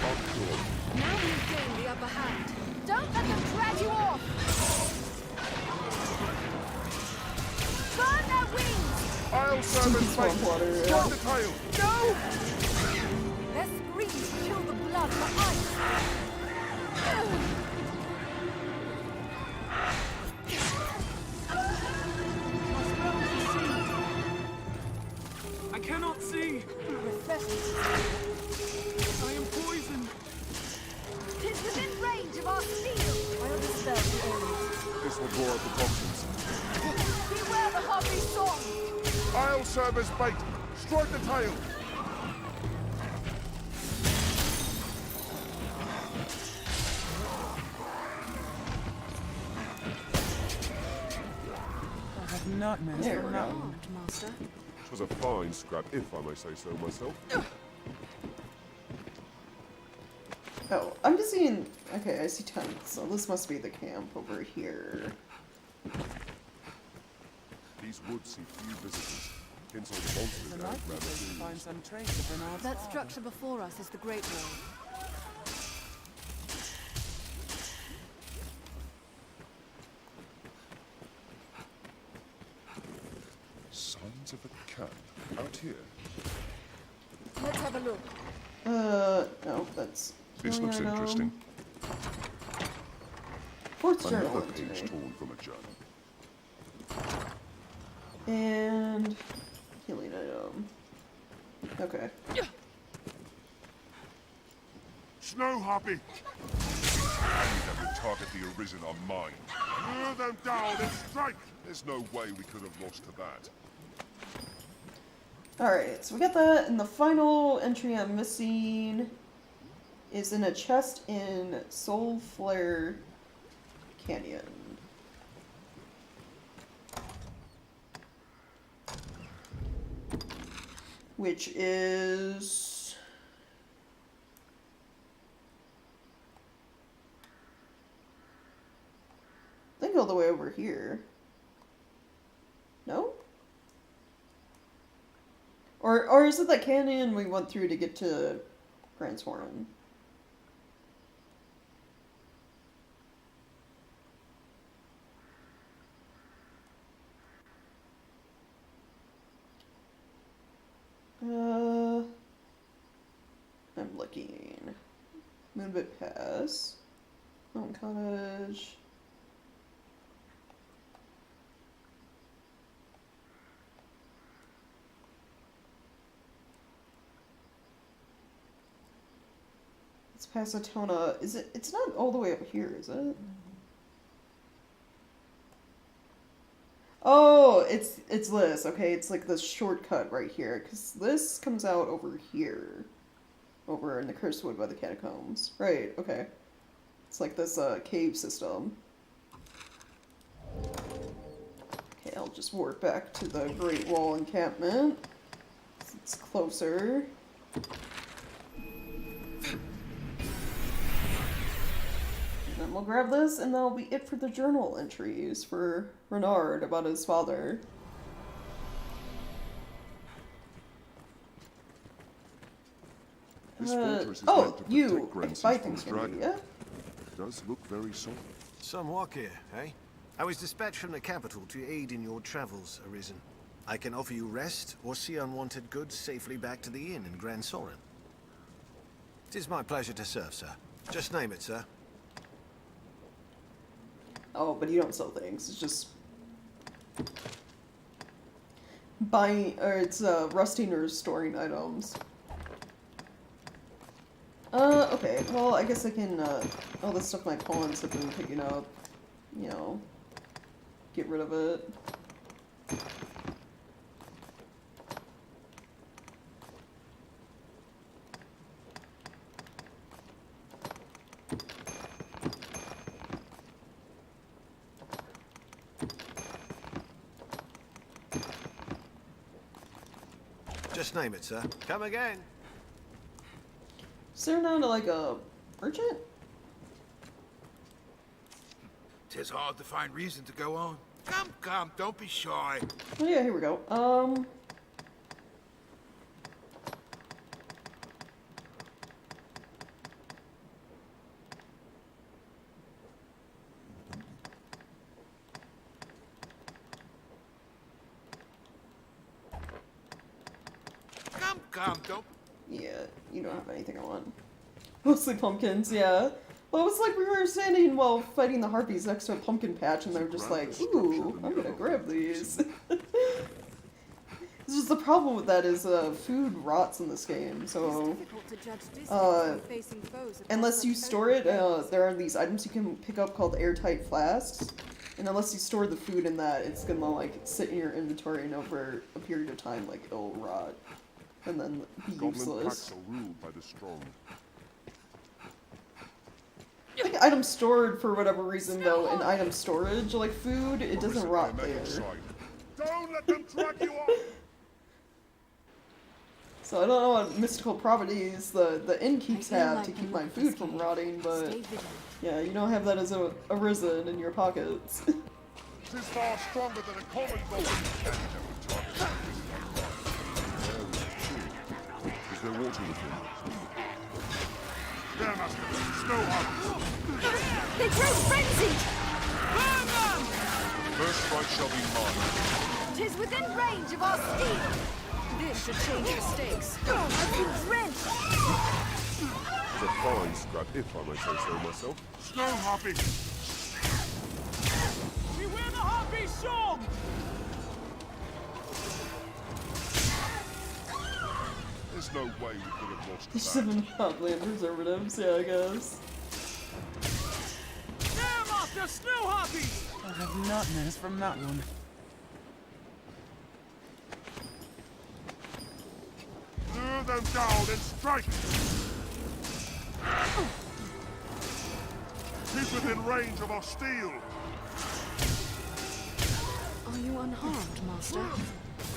Now we've gained the upper hand. Don't let them drag you off! Burn their wings!
I'll serve as bait. Strike the tail.
No! Their screams kill the blood for ice!
I cannot see! I am poisoned!
'Tis within range of our steel! I'll dispel the areas.
This will draw out the toxins.
Beware the Harvey song!
I'll serve as bait. Strike the tail.
I have nightmares
There
for
we
nothing.
go.
Master.
It was a fine scrap, if I may say so myself.
Oh, I'm just seeing. Okay, I see tents, so this must be the camp over here.
These woods see few visitors. Hence all the monsters
The
out
night
around
we
the
can find
dunes.
some trace of Bernard's
That
father.
structure before us is the Great Wall.
Signs of a camp out here.
Let's have a look.
No, that's.
This
healing
looks
item.
interesting.
Fourth journal
Another page
entry.
torn from a journal.
And healing item. Okay.
Snow Harpy! That would target the Arisen are mine. Lure them down and strike! There's no way we could have lost to that.
Alright, so we got that, and the final entry I'm missing is in a chest in Soul Flare Canyon. Which is... I think all the way over here. No? Or is it that canyon we went through to get to Grand Soren? I'm looking. Moonbit Pass. Mountain Cottage. It's Pasatona. Is it? It's not all the way up here, is it? Oh, it's this. Okay, it's like the shortcut right here, because this comes out over here, over in the Cursed Wood by the catacombs. Right. Okay. It's like this cave system. Okay, I'll just warp back to the Great Wall encampment. It's closer. And then we'll grab this, and that'll be it for the journal entries for Renard about his father.
This fortress is
oh,
meant to protect
you! I
Grand
can buy
Seas from
things from
dragon.
you, yeah?
It does look very solid.
Some work here, eh? I was dispatched from the capital to aid in your travels, Arisen. I can offer you rest or see unwanted goods safely back to the inn in Grand Soren. It is my pleasure to serve, sir. Just name it, sir.
Oh, but you don't sell things. It's just buying, or it's rusting or storing items. Okay. Well, I guess I can. All the stuff my pawns have been picking up. You know, get rid of it.
Just name it, sir. Come again.
Is there not like a merchant?
Tis hard to find reason to go on. Come, don't be shy.
Oh yeah, here we go. Yeah, you don't have anything I want. Mostly pumpkins, yeah. Well, it was like we were standing while fighting the harpies next to a pumpkin patch, and they were just like, ooh, I'm gonna grab these. It's just the problem with that is food rots in this game, so unless you store it, there are these items you can pick up called airtight flasks, and unless you store the food in that, it's gonna like sit in your inventory and over a period of time like it'll rot and then be useless.
Ruled by the strong.
I think item stored for whatever reason though, in item storage, like food, it doesn't rot there.
Don't let them drag you off!
So I don't know what mystical properties the innkeeps have to keep my food from rotting, but yeah, you don't have that as a risen in your pockets.
This is far stronger than a common goblin. Is there water with him? There, master. Snow harvest.
They grow frenzied!
Burn them! First strike shall be mine.
'Tis within range of our steel! This should change the stakes. I've been drenched!
It's a fine scrap, if I may say so myself. Snow harpy!
Beware the harpy song!
There's no way we could have lost
They should have been Hopland preservatives, yeah, I guess.
There, Master Snow Harpies! I have nightmares from that one.
Lure them down and strike! He's within range of our steel!
Are you unharmed, Master?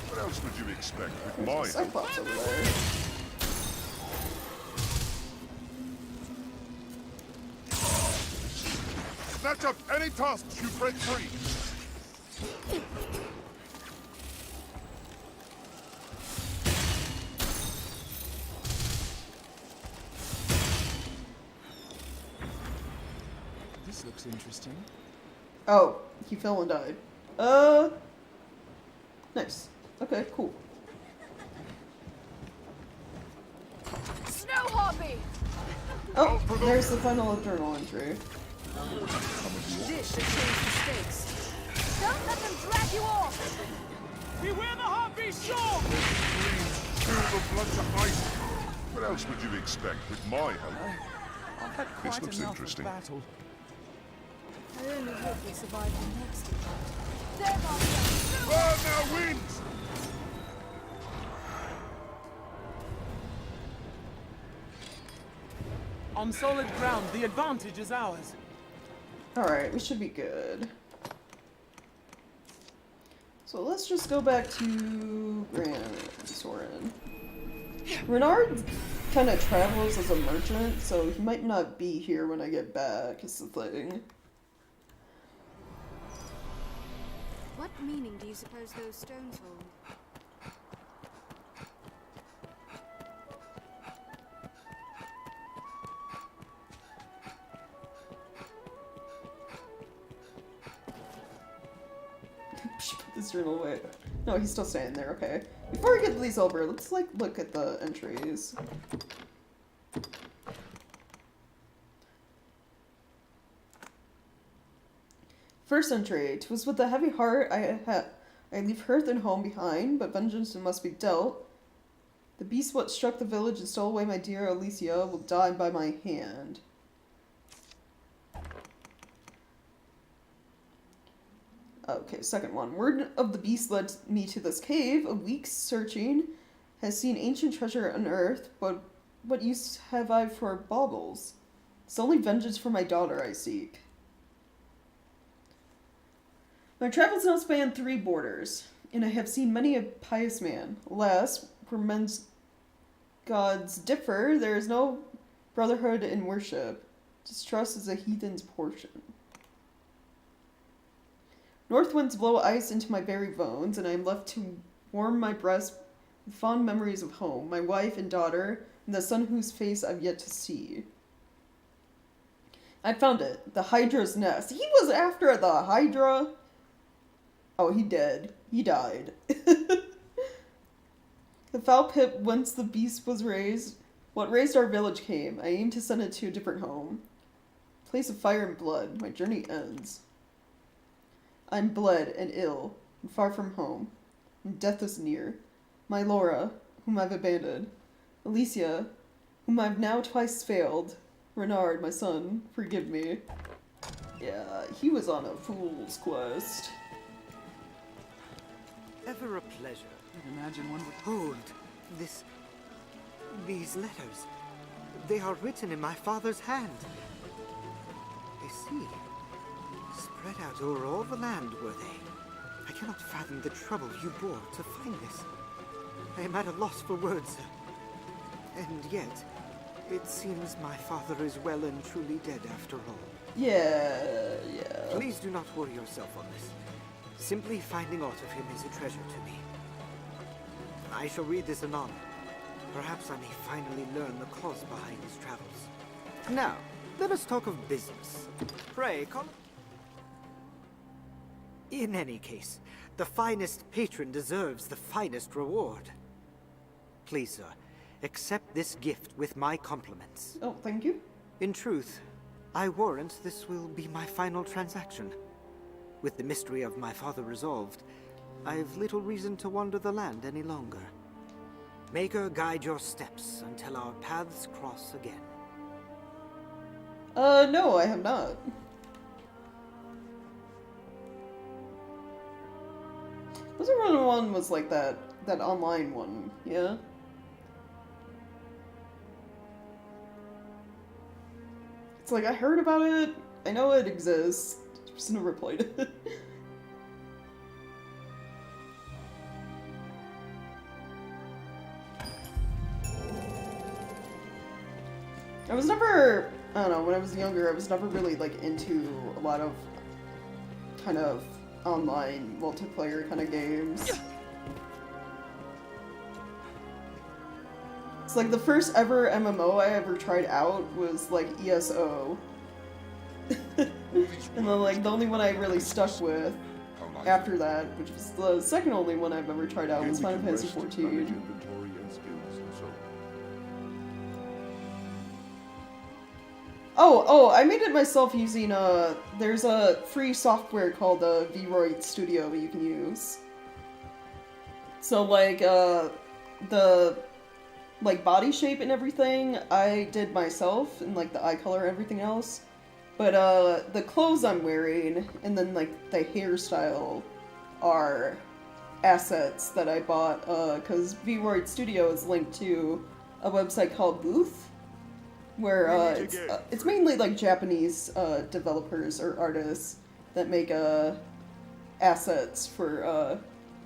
What else would you expect with my
Cyclops over there.
Snatch up any tasks you break free!
This looks interesting.
Oh, he fell and died. Nice. Okay, cool.
Snow Harpy!
Oh, there's the final journal entry.
This should change the stakes. Don't let them drag you off!
Beware the harpy song!
Feel the blood to ice! What else would you expect with my help?
I've had
This
quite
looks
enough
interesting.
of battle.
I only hope we survive the next attack. There, Master!
Burn their wings!
On solid ground, the advantage is ours.
Alright, we should be good. So let's just go back to Grand Soren. Renard kind of travels as a merchant, so he might not be here when I get back, is the thing.
What meaning do you suppose those stones hold?
Should put this journal away. No, he's still staying there, okay. Before we get these over, let's like look at the entries. First entry. 'Twas with a heavy heart I leave hearth and home behind, but vengeance must be dealt. The beast what struck the village and stole away my dear Alicia will die by my hand. Okay, second one. Word of the beast led me to this cave. A week's searching has seen ancient treasure unearthed, but what use have I for baubles? It's only vengeance for my daughter I seek. My travels now span 3 borders, and I have seen many a pious man. Alas, where men's gods differ, there is no brotherhood in worship. Distrust is a heathen's portion. North winds blow ice into my very bones, and I am left to warm my breast with fond memories of home, my wife and daughter, and the son whose face I've yet to see. I found it. The Hydra's nest. He was after the Hydra? Oh, he did. He died. The foul pit whence the beast was raised. What raised our village came. I aim to send it to a different home. Place of fire and blood. My journey ends. I'm bled and ill, and far from home. And death is near. My Laura, whom I've abandoned. Alicia, whom I've now twice failed. Renard, my son, forgive me. Yeah, he was on a fool's quest.
Ever a pleasure.
I'd imagine one would...
Hold. These letters. They are written in my father's hand. I see. Spread out over all the land, were they? I cannot fathom the trouble you bore to find this. I am at a loss for words, sir. And yet, it seems my father is well and truly dead after all.
Yeah.
Please do not worry yourself on this. Simply finding aught of him is a treasure to me. I shall read this anon. Perhaps I may finally learn the cause behind his travels. Now, let us talk of business. Pray, come... In any case, the finest patron deserves the finest reward. Please, sir, accept this gift with my compliments.
Oh, thank you.
In truth, I warrant this will be my final transaction. With the mystery of my father resolved, I've little reason to wander the land any longer. Maker, guide your steps until our paths cross again.
No, I have not. Wasn't one was like that online one, yeah? It's like, I heard about it, I know it exists, just never played it. I was never, I don't know, when I was younger, I was never really, like, into a lot of kind of online multiplayer kind of games. It's like the first ever MMO I ever tried out was, like, ESO. And then, like, the only one I really stuck with after that, which was the second only one I've ever tried out, was Final Fantasy XIV. Oh, I made it myself using, there's a free software called Vroid Studio you can use. So, like, the, like, body shape and everything, I did myself, and, like, the eye color and everything else. But, the clothes I'm wearing, and then, like, the hairstyle are assets that I bought, because Vroid Studio is linked to a website called Booth, where it's mainly like Japanese developers or artists that make assets for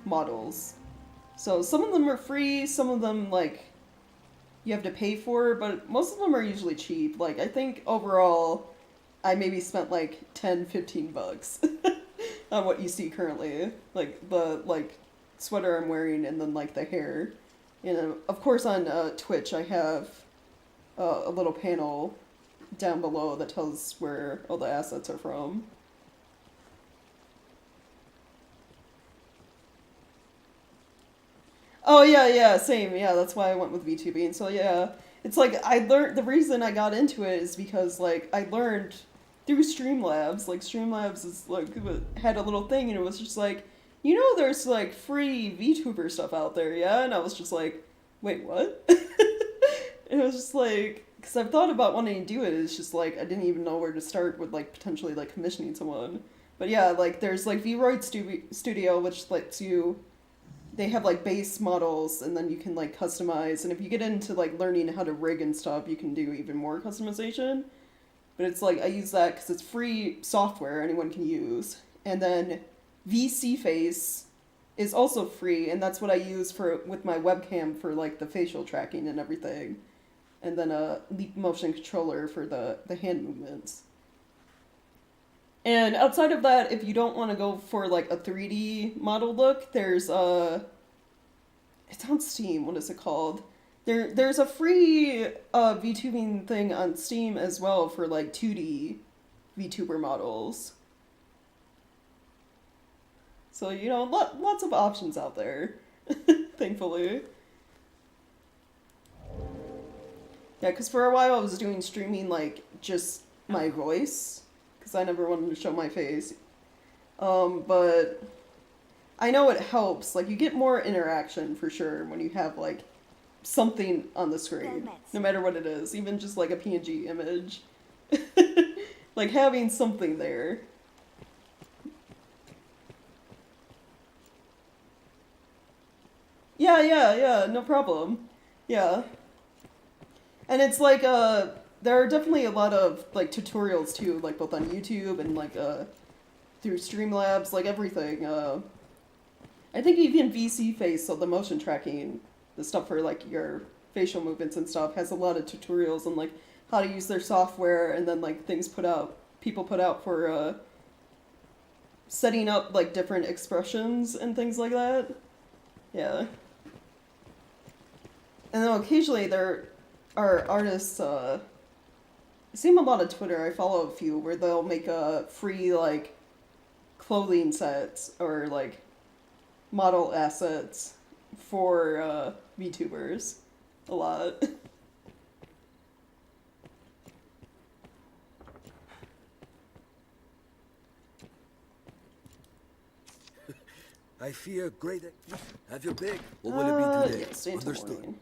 models. So some of them are free, some of them like you have to pay for, but most of them are usually cheap. Like I think overall I maybe spent like 10-15 bucks on what you see currently. Like the sweater I'm wearing and then like the hair. And of course on Twitch I have a little panel down below that tells where all the assets are from. Oh yeah, same. Yeah, that's why I went with VTubing. And so yeah, it's like I learned, the reason I got into it is because like I learned through Streamlabs. Like Streamlabs is like had a little thing and it was just like, you know, there's like free VTuber stuff out there, yeah? And I was just like, wait, what? And it was just like, because I've thought about wanting to do it, it's just like, I didn't even know where to start with like potentially like commissioning someone. But yeah, like there's like Vroid Studio, which lets you, they have like base models and then you can like customize. And if you get into like learning how to rig and stuff, you can do even more customization. But it's like, I use that because it's free software anyone can use. And then VC Face is also free, and that's what I use for with my webcam for like the facial tracking and everything. And then a Leap Motion Controller for the hand movements. And outside of that, if you don't want to go for like a 3D model look, there's it's on Steam, what is it called? There's a free VTubing thing on Steam as well for like 2D VTuber models. So, you know, lots of options out there, thankfully. Yeah, because for a while I was doing streaming, like, just my voice, because I never wanted to show my face. But I know it helps. Like, you get more interaction, for sure, when you have, like, something on the screen. No matter what it is. Even just, like, a PNG image. Like, having something there. Yeah, no problem. Yeah. And it's like, there are definitely a lot of, like, tutorials, too, like, both on YouTube and, like, through Streamlabs, like, everything. I think even VC Face, so the motion tracking, the stuff for, like, your facial movements and stuff, has a lot of tutorials on, like, how to use their software, and then, like, people put out for, setting up, like, different expressions and things like that. Yeah. And then occasionally there are artists, I see them a lot on Twitter, I follow a few, where they'll make free, like, clothing sets, or, like, model assets for, VTubers. A lot.
I fear great. Have your pick. What will it be today?
Yeah, stay until
Understood.
morning.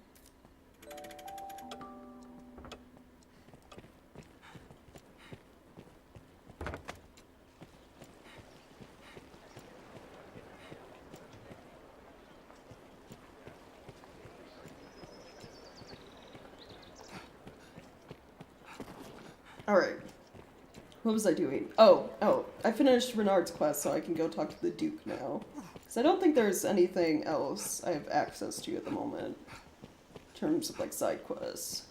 Alright. What was I doing? Oh, I finished Renard's quest, so I can go talk to the Duke now. Because I don't think there's anything else I have access to at the moment. In terms of, like, side quests.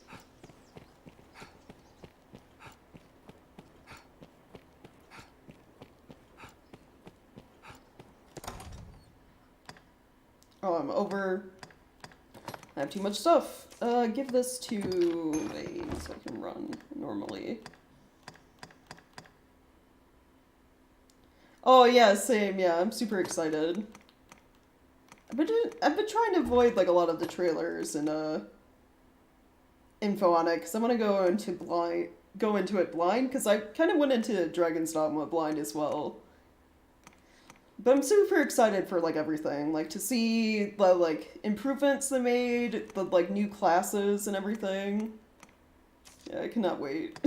Oh, I'm over. I have too much stuff. Give this to Wayne so I can run normally. Oh yeah, same. Yeah, I'm super excited. I've been trying to avoid, like, a lot of the trailers and info on it, because I want to go into it blind, because I kind of went into Dragon's Dogma blind as well. But I'm super excited for, like, everything. Like, to see the, like, improvements they made, the, like, new classes and everything. Yeah, I cannot wait.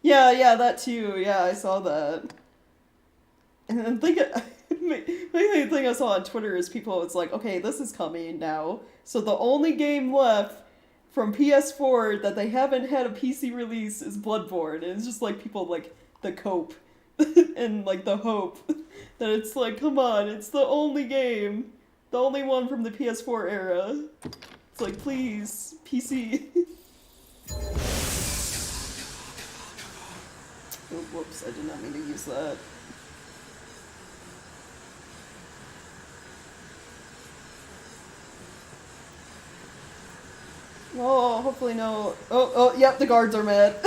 Yeah, that too. Yeah, I saw that. And then the thing I saw on Twitter is people, it's like, okay, this is coming now. So the only game left from PS4 that they haven't had a PC release is Bloodborne. And it's just like people, like, the cope and, like, the hope that it's like, come on, it's the only game. The only one from the PS4 era. It's like, please, PC. Oh, whoops, I did not mean to use that. Oh, hopefully no. Oh, yep, the guards are mad.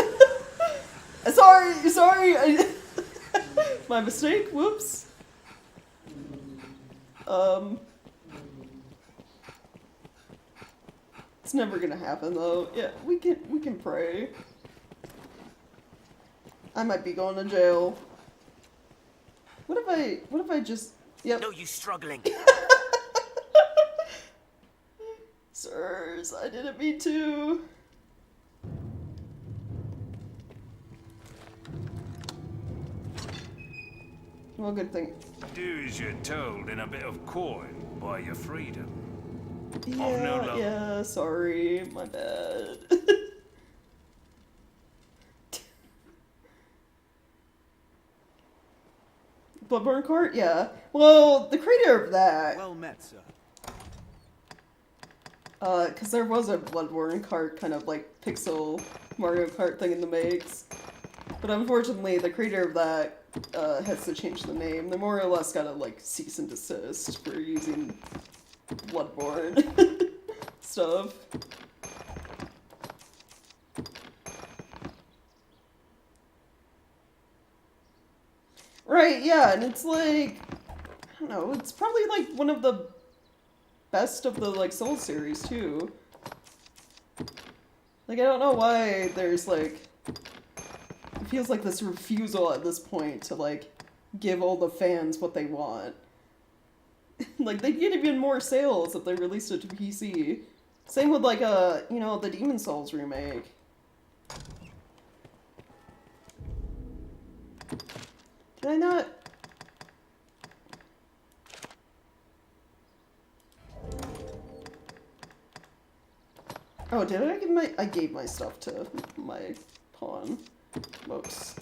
Sorry. My mistake, whoops. It's never gonna happen though. Yeah, we can pray. I might be going to jail. What if I just... Yep.
No, you struggling.
Sirs, I didn't mean to. Well, good thing.
Do as you're told, and a bit of coin buy your freedom.
Yeah, sorry, my bad. Bloodborne cart? Yeah. Well, the creator of that...
Well met, sir.
Because there was a Bloodborne cart kind of, like, pixel Mario Kart thing in the makes. But unfortunately, the creator of that has to change the name. They more or less got a, like, cease and desist for using Bloodborne stuff. Right, yeah, and it's like, I don't know, it's probably like one of the best of the, like, Souls series, too. Like, I don't know why there's, like... It feels like this refusal at this point to, like, give all the fans what they want. Like, they'd get even more sales if they released it to PC. Same with, like, you know, the Demon Souls remake. Did I not... Oh, did I give my... I gave my stuff to my pawn. Whoops.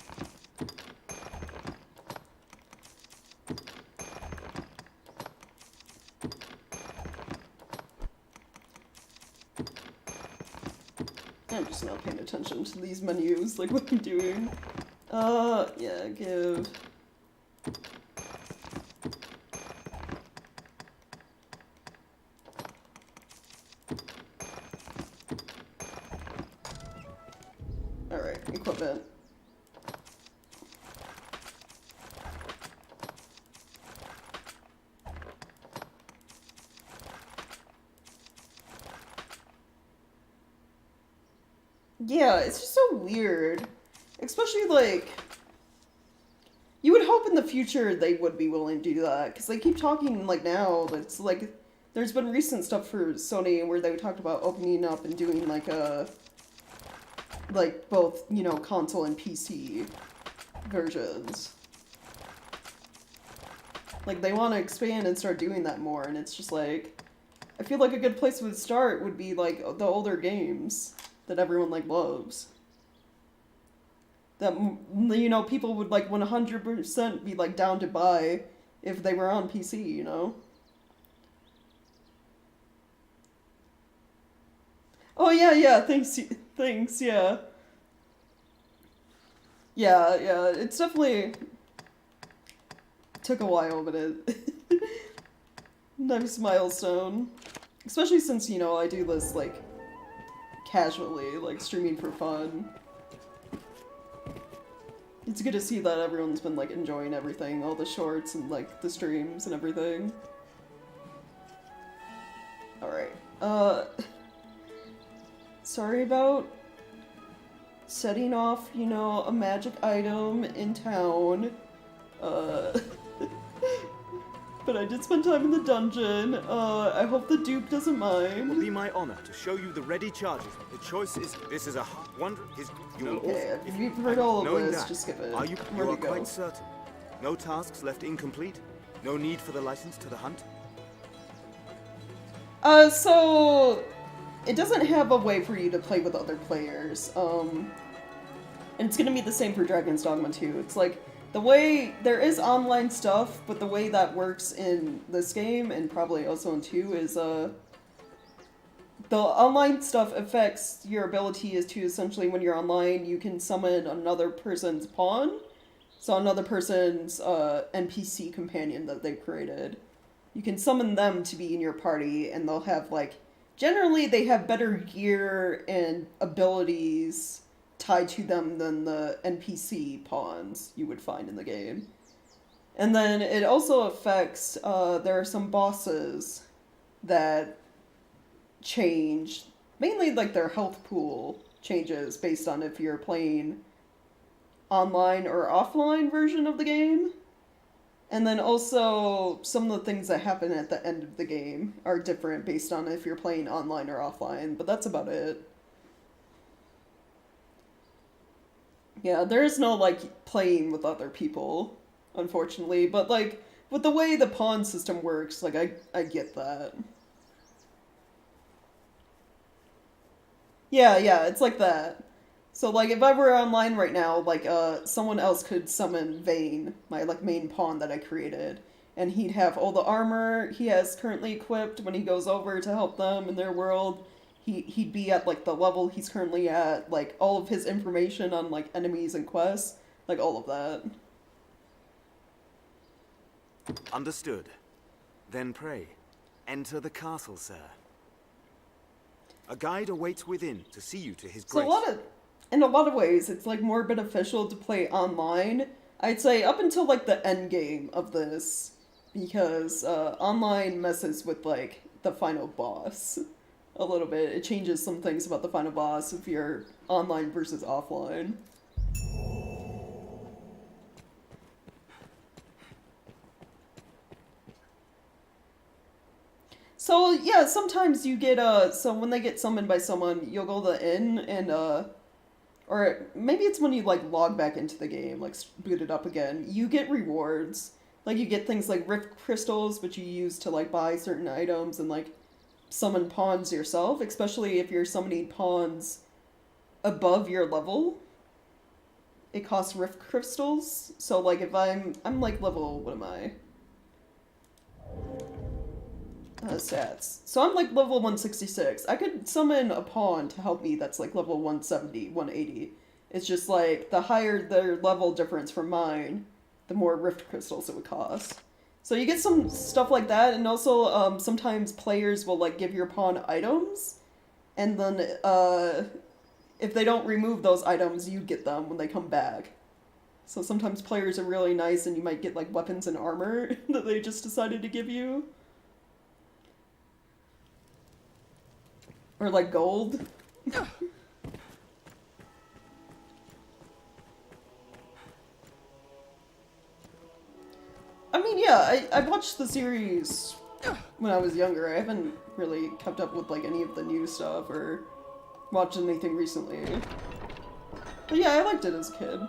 I'm just not paying attention to these menus, like what I'm doing. Yeah, give... Alright, equipment. Yeah, it's just so weird. Especially, like... You would hope in the future they would be willing to do that, because they keep talking, like, now, but it's like... There's been recent stuff for Sony where they talked about opening up and doing, like, like, both, you know, console and PC versions. Like, they want to expand and start doing that more, and it's just like... I feel like a good place to start would be, like, the older games that everyone, like, loves. That, you know, people would, like, 100% be, like, down to buy if they were on PC, you know? Oh, yeah, thanks, yeah. Yeah, it's definitely... Took a while, but it... Nice milestone. Especially since, you know, I do this, like, casually, like, streaming for fun. It's good to see that everyone's been, like, enjoying everything, all the shorts and, like, the streams and everything. Alright, sorry about setting off, you know, a magic item in town. But I did spend time in the dungeon. I hope the Duke doesn't mind.
It will be my honor to show you the ready charges. The choice is, this is a wonder.
Okay, if you've heard all of this, just skip it.
You are quite certain? No tasks left incomplete? No need for the license to the hunt?
So... It doesn't have a way for you to play with other players. And it's gonna be the same for Dragon's Dogma 2. It's like, the way, there is online stuff, but the way that works in this game, and probably also in 2, is, the online stuff affects your ability is to essentially, when you're online, you can summon another person's pawn, so another person's, NPC companion that they've created. You can summon them to be in your party, and they'll have, like, generally they have better gear and abilities tied to them than the NPC pawns you would find in the game. And then it also affects, there are some bosses that change, mainly like their health pool changes based on if you're playing online or offline version of the game. And then also some of the things that happen at the end of the game are different based on if you're playing online or offline, but that's about it. Yeah, there is no, like, playing with other people, unfortunately, but, like, with the way the pawn system works, like, I get that. Yeah, it's like that. So, like, if I were online right now, like, someone else could summon Vane, my, like, main pawn that I created, and he'd have all the armor he has currently equipped when he goes over to help them in their world. He'd be at, like, the level he's currently at, like, all of his information on, like, enemies and quests, like, all of that.
Understood. Then pray, enter the castle, sir. A guide awaits within to see you to his grace.
So in a lot of ways, it's, like, more beneficial to play online, I'd say, up until, like, the end game of this, because, online messes with, like, the final boss a little bit. It changes some things about the final boss if you're online versus offline. So yeah, sometimes you get so when they get summoned by someone, you'll go to the inn and or maybe it's when you like log back into the game, like boot it up again. You get rewards. Like you get things like rift crystals, which you use to like buy certain items and like summon pawns yourself, especially if you're summoning pawns above your level. It costs rift crystals. So like if I'm like level, what am I? Stats. So I'm like level 166. I could summon a pawn to help me that's like level 170, 180. It's just like the higher their level difference from mine, the more rift crystals it would cost. So you get some stuff like that, and also sometimes players will like give your pawn items, and then if they don't remove those items, you get them when they come back. So sometimes players are really nice, and you might get like weapons and armor that they just decided to give you. Or like gold. I mean, yeah, I watched the series when I was younger. I haven't really kept up with like any of the new stuff or watched anything recently. But yeah, I liked it as a kid.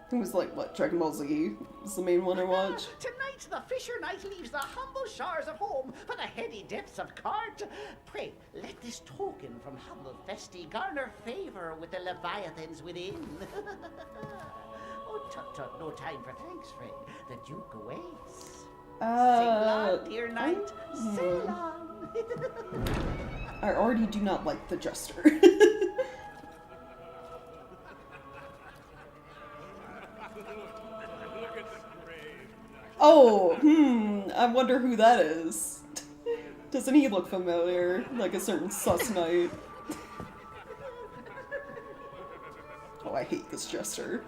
It was like, what, Dragon Ball Z was the main one I watched.
Tonight the fisher knight leaves the humble shores of home for the heady depths of Cart. Pray, let this token from humble Festi garner favor with the leviathans within. Oh, tut tut, no time for thanks, friend. The Duke awaits. Sing on, dear knight, sail on.
I already do not like the Jester. Oh, I wonder who that is. Doesn't he look familiar? Like a certain sus knight. Oh, I hate this Jester.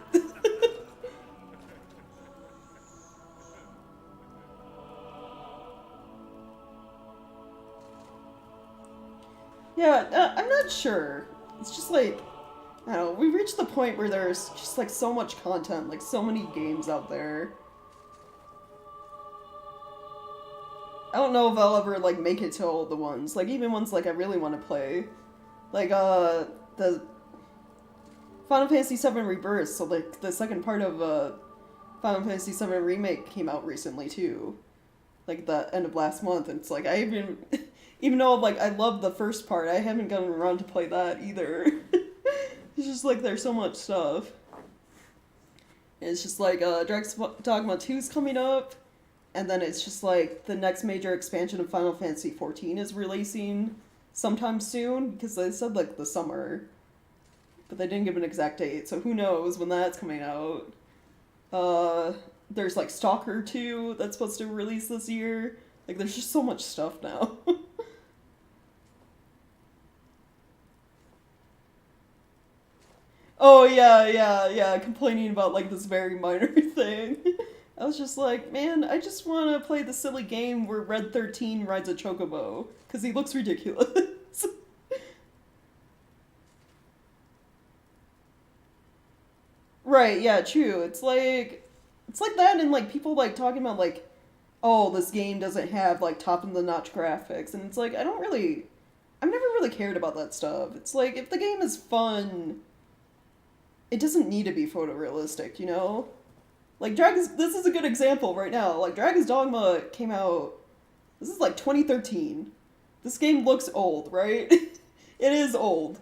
Yeah, I'm not sure. It's just like, I don't know, we reached the point where there's just like so much content, like so many games out there. I don't know if I'll ever like make it to all the ones, like even ones like I really want to play. Like the Final Fantasy VII Rebirth, so like the second part of Final Fantasy VII Remake came out recently too. Like the end of last month, and it's like I even though like I love the first part, I haven't gotten around to play that either. It's just like there's so much stuff. And it's just like Dogma 2's coming up, and then it's just like the next major expansion of Final Fantasy XIV is releasing sometime soon, because they said like the summer, but they didn't give an exact date, so who knows when that's coming out. There's like Stalker 2 that's supposed to release this year. Like there's just so much stuff now. Oh yeah, complaining about like this very minor thing. I was just like, man, I just want to play the silly game where Red 13 rides a chocobo, because he looks ridiculous. Right, yeah, true. It's like that, and like people like talking about like, oh, this game doesn't have like top of the notch graphics, and it's like I've never really cared about that stuff. It's like if the game is fun, it doesn't need to be photorealistic, you know? Like this is a good example right now. Like Dragon's Dogma came out, this is like 2013. This game looks old, right? It is old.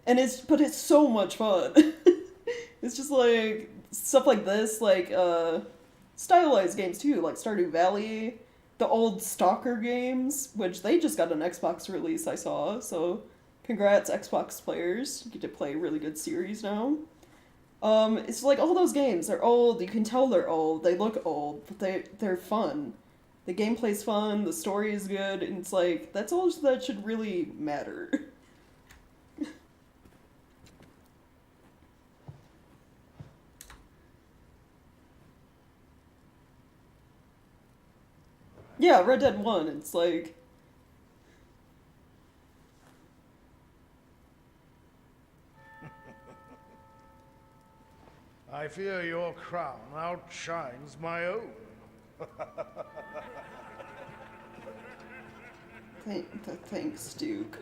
And but it's so much fun. It's just like stuff like this, like stylized games too, like Stardew Valley, the old Stalker games, which they just got an Xbox release I saw, so congrats Xbox players. You get to play a really good series now. It's like all those games, they're old, you can tell they're old, they look old, but they're fun. The gameplay's fun, the story is good, and it's like, that's all that should really matter. Yeah, Red Dead 1, it's like...
I fear your crown outshines my own.
Thanks, Duke.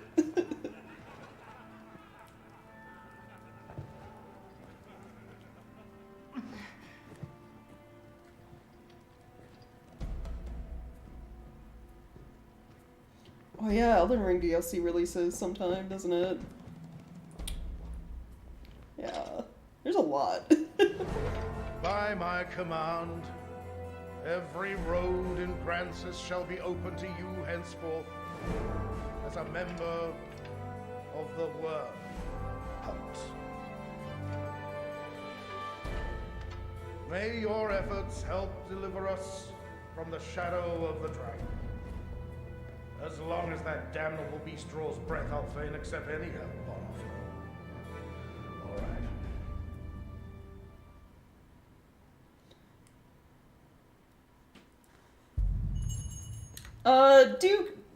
Oh yeah, Elden Ring DLC releases sometime, doesn't it? Yeah, there's a lot.
By my command, every road in Grancis shall be open to you henceforth, as a member of the Wyrm Hunt. May your efforts help deliver us from the shadow of the dragon. As long as that damnable beast draws breath, I'll fain accept any help on offer. All right.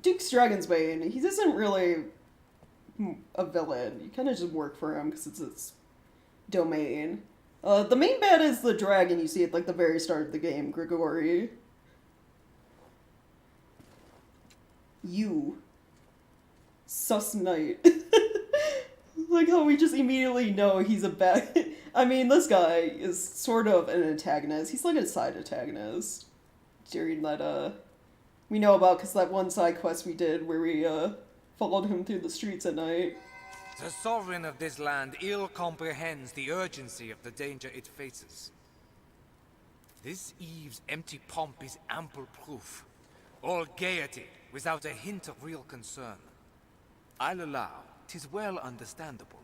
Duke's Dragonsbane, he isn't really a villain. You kind of just work for him because it's his domain. The main bad is the dragon you see at like the very start of the game, Grigori. You. Sus Knight. Like how we just immediately know he's a bad... I mean, this guy is sort of an antagonist. He's like a side antagonist. During that, we know about because that one side quest we did where we, followed him through the streets at night.
The sovereign of this land ill comprehends the urgency of the danger it faces. This eve's empty pomp is ample proof. All gaiety, without a hint of real concern. I'll allow, 'tis well understandable.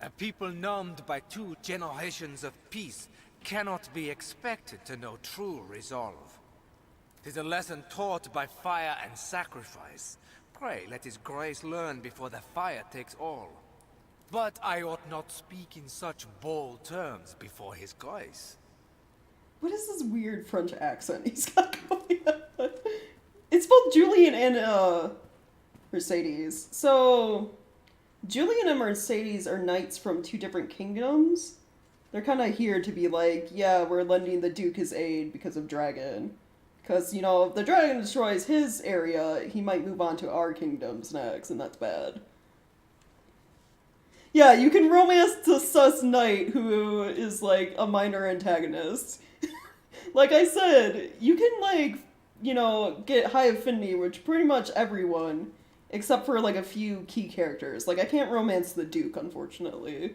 A people numbed by 2 generations of peace cannot be expected to know true resolve. 'Tis a lesson taught by fire and sacrifice. Pray let his grace learn before the fire takes all. But I ought not speak in such bold terms before his grace.
What is this weird French accent he's got going on? It's both Julian and, Mercedes. So, Julian and Mercedes are knights from 2 different kingdoms. They're kind of here to be like, yeah, we're lending the Duke his aid because of Dragon. Because, you know, if the dragon destroys his area, he might move on to our kingdoms next, and that's bad. Yeah, you can romance the sus knight who is, like, a minor antagonist. Like I said, you can, like, you know, get high affinity with pretty much everyone, except for, like, a few key characters. Like, I can't romance the Duke, unfortunately.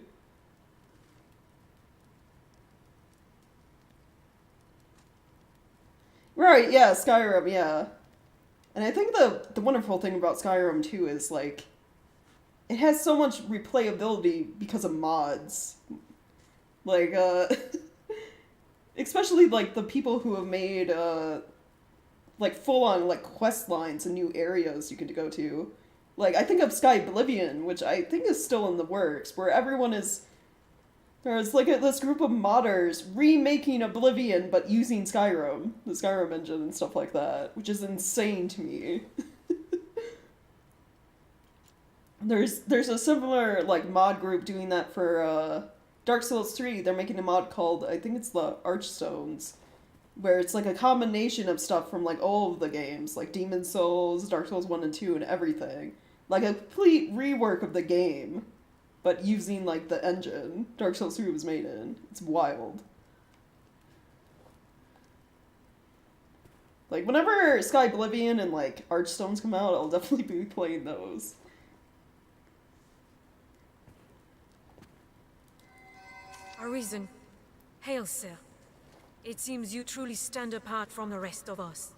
Right, yeah, Skyrim, yeah. And I think the wonderful thing about Skyrim, too, is, like, it has so much replayability because of mods. Like, especially, like, the people who have made, like, full-on, like, quest lines and new areas you can go to. Like, I think of Sky Oblivion, which I think is still in the works, where everyone is... There's, like, this group of modders remaking Oblivion, but using Skyrim, the Skyrim engine and stuff like that, which is insane to me. There's a similar, like, mod group doing that for, Dark Souls 3. They're making a mod called, I think it's the Archstones, where it's, like, a combination of stuff from, like, all of the games, like Demon Souls, Dark Souls 1 and 2, and everything. Like, a complete rework of the game. But using, like, the engine Dark Souls 3 was made in. It's wild. Like, whenever Sky Oblivion and, like, Archstones come out, I'll definitely be playing those.
Arisen. Hail, sir. It seems you truly stand apart from the rest of us.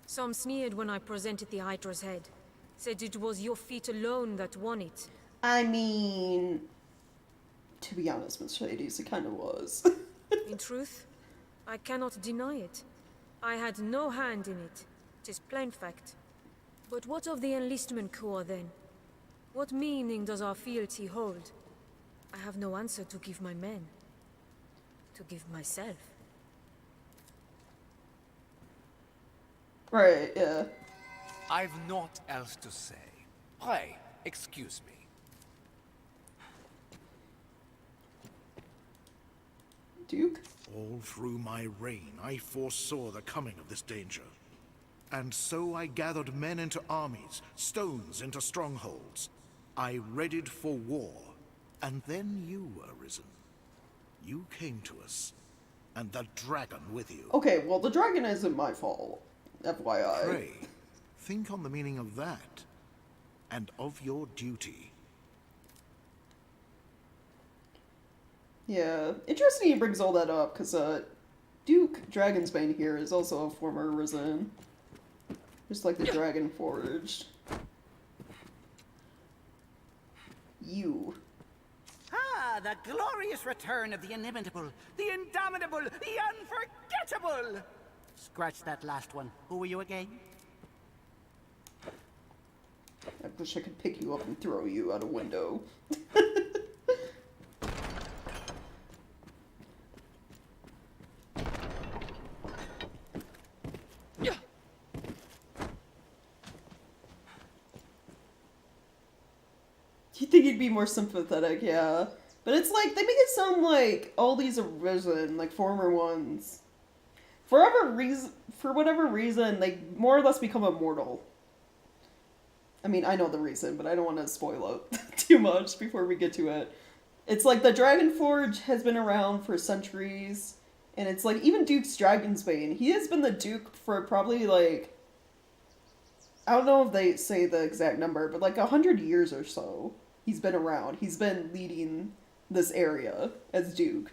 Some sneered when I presented the Hydra's head. Said it was your feat alone that won it.
I mean, to be honest, Mercedes, it kind of was.
In truth, I cannot deny it. I had no hand in it. 'Tis plain fact. But what of the enlistment corps, then? What meaning does our fealty hold? I have no answer to give my men. To give myself.
Right, yeah.
I've naught else to say. Pray, excuse me.
Duke?
All through my reign, I foresaw the coming of this danger. And so I gathered men into armies, stones into strongholds. I readied for war. And then you were risen. You came to us, and the dragon with you.
Okay, well, the dragon isn't my fault. FYI.
Pray, think on the meaning of that, and of your duty.
Yeah, interesting he brings all that up, because Duke Dragonsbane here is also a former Risen. Just like the Dragon Forged. You.
Ah, the glorious return of the inimitable, the indomitable, the unforgettable! Scratch that last one. Who were you again?
I wish I could pick you up and throw you out a window. You think he'd be more sympathetic, yeah. But it's like, they make it sound like all these Arisen, like former ones, for whatever reason, they more or less become immortal. I mean, I know the reason, but I don't want to spoil it too much before we get to it. It's like the Dragon Forge has been around for centuries, and it's like, even Duke's Dragonsbane, he has been the Duke for probably like, I don't know if they say the exact number, but like 100 years or so. He's been around. He's been leading this area as Duke.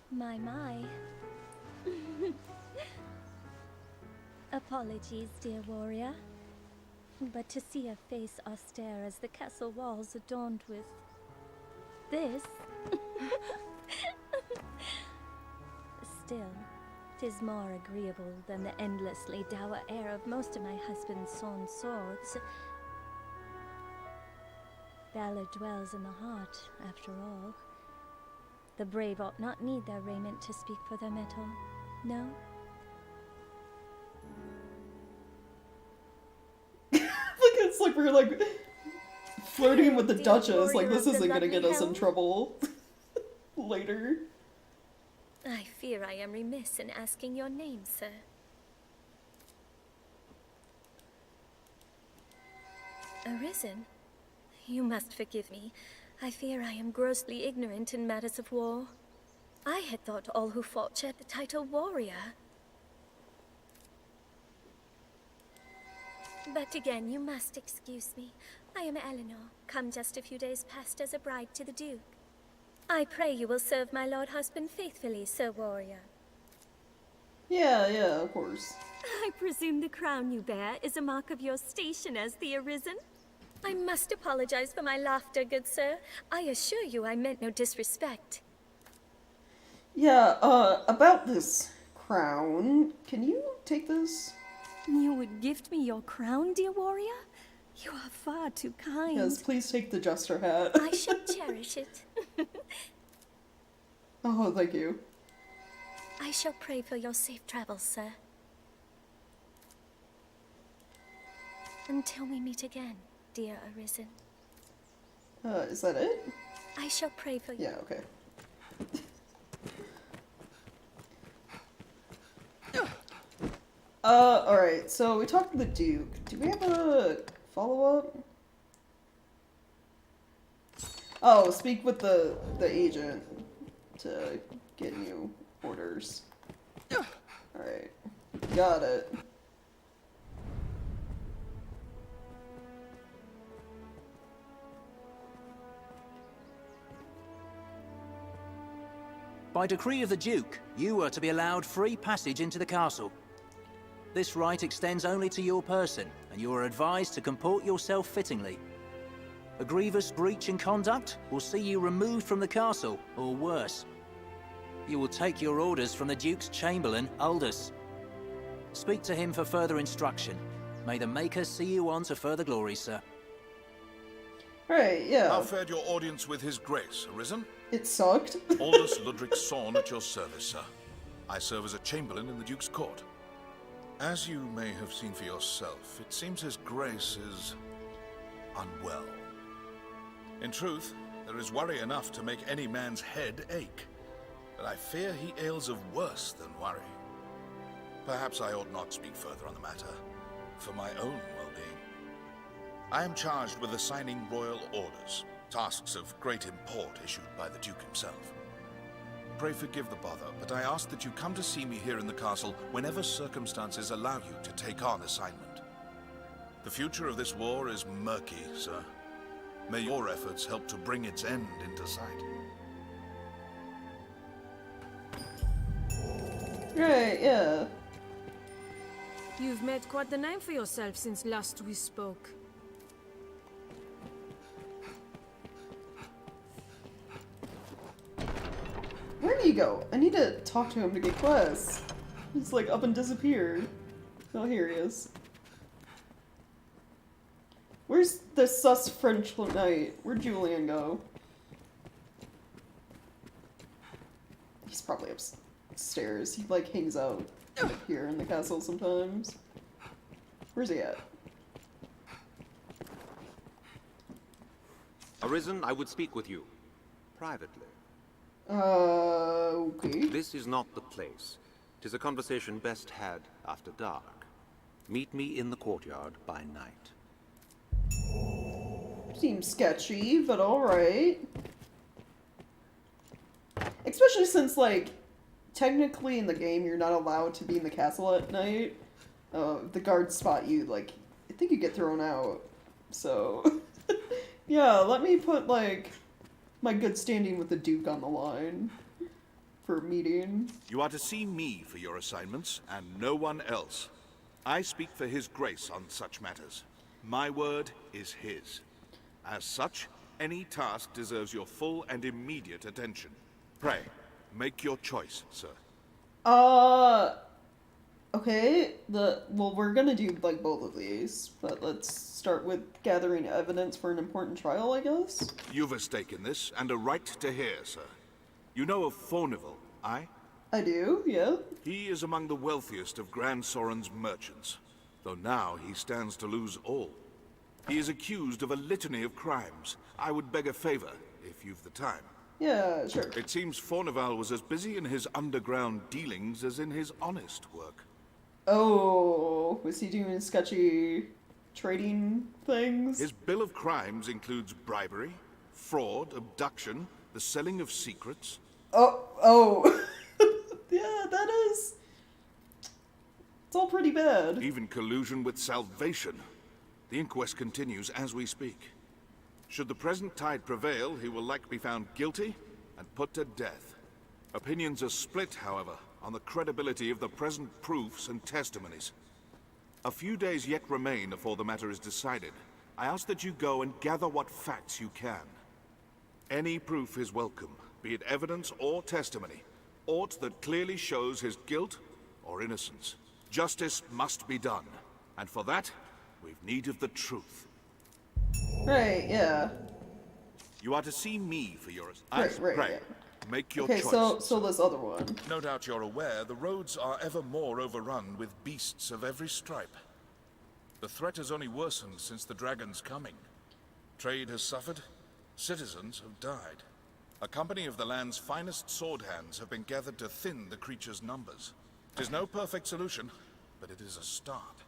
My. Apologies, dear warrior. But to see a face austere as the castle walls adorned with this... Still, 'tis more agreeable than the endlessly dour air of most of my husband's sawn swords. Valor dwells in the heart, after all. The brave ought not need their raiment to speak for their mettle, no?
It's like we're like flirting with the Duchess, like this isn't gonna get us in trouble later.
I fear I am remiss in asking your name, sir. Arisen? You must forgive me. I fear I am grossly ignorant in matters of war. I had thought all who fought shared the title warrior. But again, you must excuse me. I am Eleanor, come just a few days past as a bride to the Duke. I pray you will serve my lord husband faithfully, Sir Warrior.
Yeah, of course.
I presume the crown you bear is a mark of your station as the Arisen? I must apologize for my laughter, good sir. I assure you I meant no disrespect.
Yeah, about this crown, can you take this?
You would gift me your crown, dear warrior? You are far too kind.
Yes, please take the jester hat.
I shall cherish it.
Oh, thank you.
I shall pray for your safe travels, sir. Until we meet again, dear Arisen.
Is that it?
I shall pray for you.
Yeah, okay. Alright, so we talked to the Duke. Do we have a follow-up? Oh, speak with the agent to get new orders. Alright, got it.
By decree of the Duke, you are to be allowed free passage into the castle. This right extends only to your person, and you are advised to comport yourself fittingly. A grievous breach in conduct will see you removed from the castle, or worse. You will take your orders from the Duke's Chamberlain, Aldous. Speak to him for further instruction. May the Maker see you on to further glories, sir.
Right, yeah.
How fared your audience with His Grace, Arisen?
It sucked.
Aldous Ludric Sorn at your service, sir. I serve as a chamberlain in the Duke's court. As you may have seen for yourself, it seems His Grace is unwell. In truth, there is worry enough to make any man's head ache. But I fear he ails of worse than worry. Perhaps I ought not speak further on the matter, for my own well-being. I am charged with assigning royal orders, tasks of great import issued by the Duke himself. Pray forgive the bother, but I ask that you come to see me here in the castle whenever circumstances allow you to take on assignment. The future of this war is murky, sir. May your efforts help to bring its end into sight.
Right, yeah.
You've made quite the name for yourself since last we spoke.
Where did he go? I need to talk to him to get quests. He's like up and disappeared. Oh, here he is. Where's the sus French knight? Where'd Julian go? He's probably upstairs. He like hangs out like, here in the castle sometimes. Where's he at?
Arisen, I would speak with you. Privately.
Okay.
This is not the place. 'Tis a conversation best had after dark. Meet me in the courtyard by night.
Seems sketchy, but alright. Especially since, like, technically in the game you're not allowed to be in the castle at night. The guards spot you, like, I think you get thrown out. So, yeah, let me put, like, my good standing with the Duke on the line for a meeting.
You are to see me for your assignments, and no one else. I speak for His Grace on such matters. My word is his. As such, any task deserves your full and immediate attention. Pray, make your choice, sir.
Okay, well, we're gonna do, like, both of these, but let's start with gathering evidence for an important trial, I guess?
You've a stake in this, and a right to hear, sir. You know of Fornival, aye?
I do, yeah.
He is among the wealthiest of Grand Soren's merchants, though now he stands to lose all. He is accused of a litany of crimes. I would beg a favor, if you've the time.
Yeah, sure.
It seems Fornival was as busy in his underground dealings as in his honest work.
Oh, was he doing sketchy trading things?
His bill of crimes includes bribery, fraud, abduction, the selling of secrets.
Oh. Yeah, that is... It's all pretty bad.
Even collusion with Salvation. The inquest continues as we speak. Should the present tide prevail, he will likely be found guilty and put to death. Opinions are split, however, on the credibility of the present proofs and testimonies. A few days yet remain before the matter is decided. I ask that you go and gather what facts you can. Any proof is welcome, be it evidence or testimony, aught that clearly shows his guilt or innocence. Justice must be done, and for that, we've need of the truth.
Right, yeah.
You are to see me for your...
Right,
pray,
yeah.
make your
okay,
choice.
so this other one.
No doubt you're aware, the roads are ever more overrun with beasts of every stripe. The threat has only worsened since the dragon's coming. Trade has suffered, citizens have died. A company of the land's finest sword hands have been gathered to thin the creature's numbers. It is no perfect solution, but it is a start.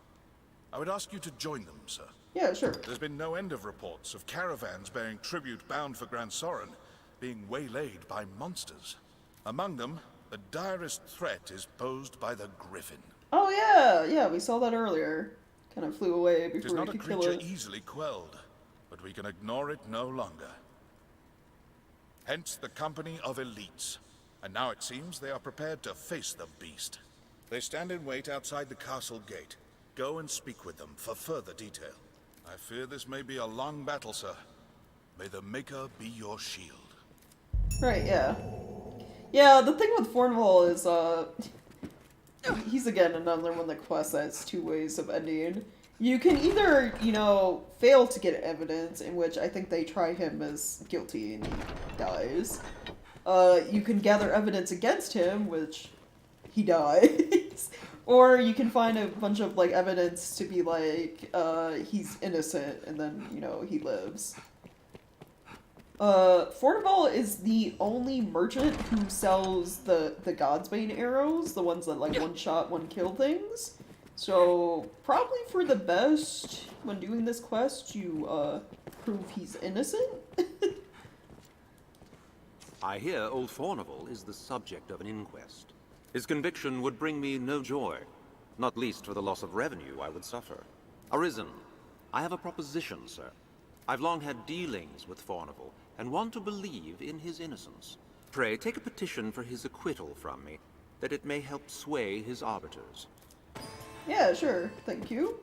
I would ask you to join them, sir.
Yeah, sure.
There's been no end of reports of caravans bearing tribute bound for Grand Soren being waylaid by monsters. Among them, the direst threat is posed by the Griffin.
Oh yeah, we saw that earlier. Kind of flew away before
It is not
we
a
could kill
creature
it.
easily quelled, but we can ignore it no longer. Hence the company of elites. And now it seems they are prepared to face the beast. They stand in wait outside the castle gate. Go and speak with them for further detail. I fear this may be a long battle, sir. May the Maker be your shield.
Right, yeah. Yeah, the thing with Fornival is, he's again another one of the quests that has two ways of ending. You can either, you know, fail to get evidence, in which I think they try him as guilty and he dies. You can gather evidence against him, which he dies. Or you can find a bunch of, like, evidence to be like, he's innocent, and then, you know, he lives. Fornival is the only merchant who sells the Godsbane arrows, the ones that, like, one-shot, one-kill things. So, probably for the best, when doing this quest, you, prove he's innocent?
I hear old Fornival is the subject of an inquest. His conviction would bring me no joy, not least for the loss of revenue I would suffer. Arisen, I have a proposition, sir. I've long had dealings with Fornival, and want to believe in his innocence. Pray, take a petition for his acquittal from me, that it may help sway his arbiters.
Yeah, sure. Thank you.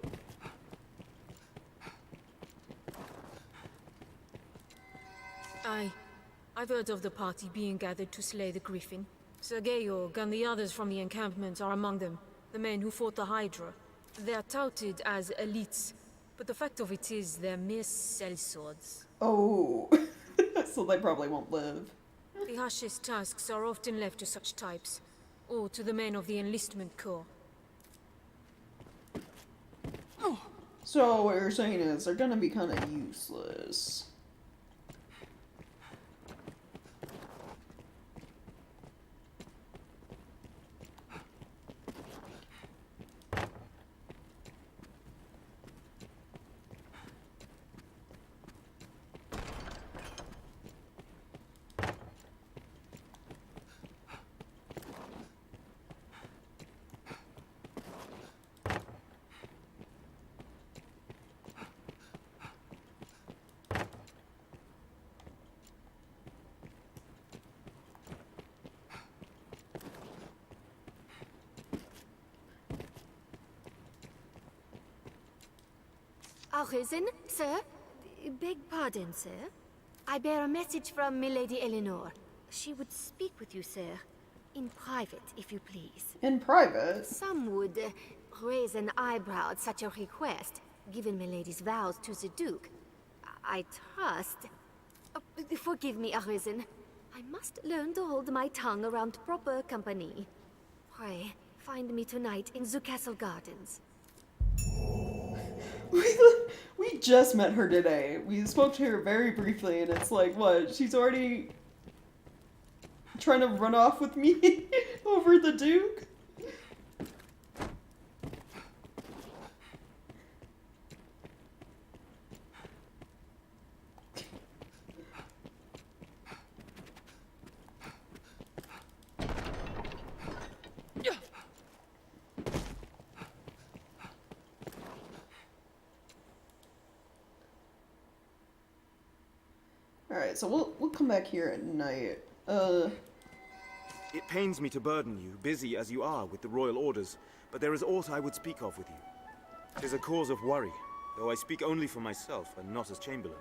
I've heard of the party being gathered to slay the Griffin. Sir Georg and the others from the encampment are among them, the men who fought the Hydra. They're touted as elites, but the fact of it is they're mere sellswords.
Oh, so they probably won't live.
The harshest tasks are often left to such types, or to the men of the enlistment corps.
So what you're saying is they're gonna be kind of useless.
Arisen, sir? Beg pardon, sir? I bear a message from Milady Eleanor. She would speak with you, sir. In private, if you please.
In private?
Some would raise an eyebrow at such a request, given Milady's vows to the Duke. I trust... forgive me, Arisen. I must learn to hold my tongue around proper company. Pray, find me tonight in the castle gardens.
We just met her today. We spoke to her very briefly, and it's like, what? She's already trying to run off with me over the Duke? Alright, so we'll come back here at night.
It pains me to burden you, busy as you are with the royal orders, but there is aught I would speak of with you. 'Tis a cause of worry, though I speak only for myself and not as Chamberlain.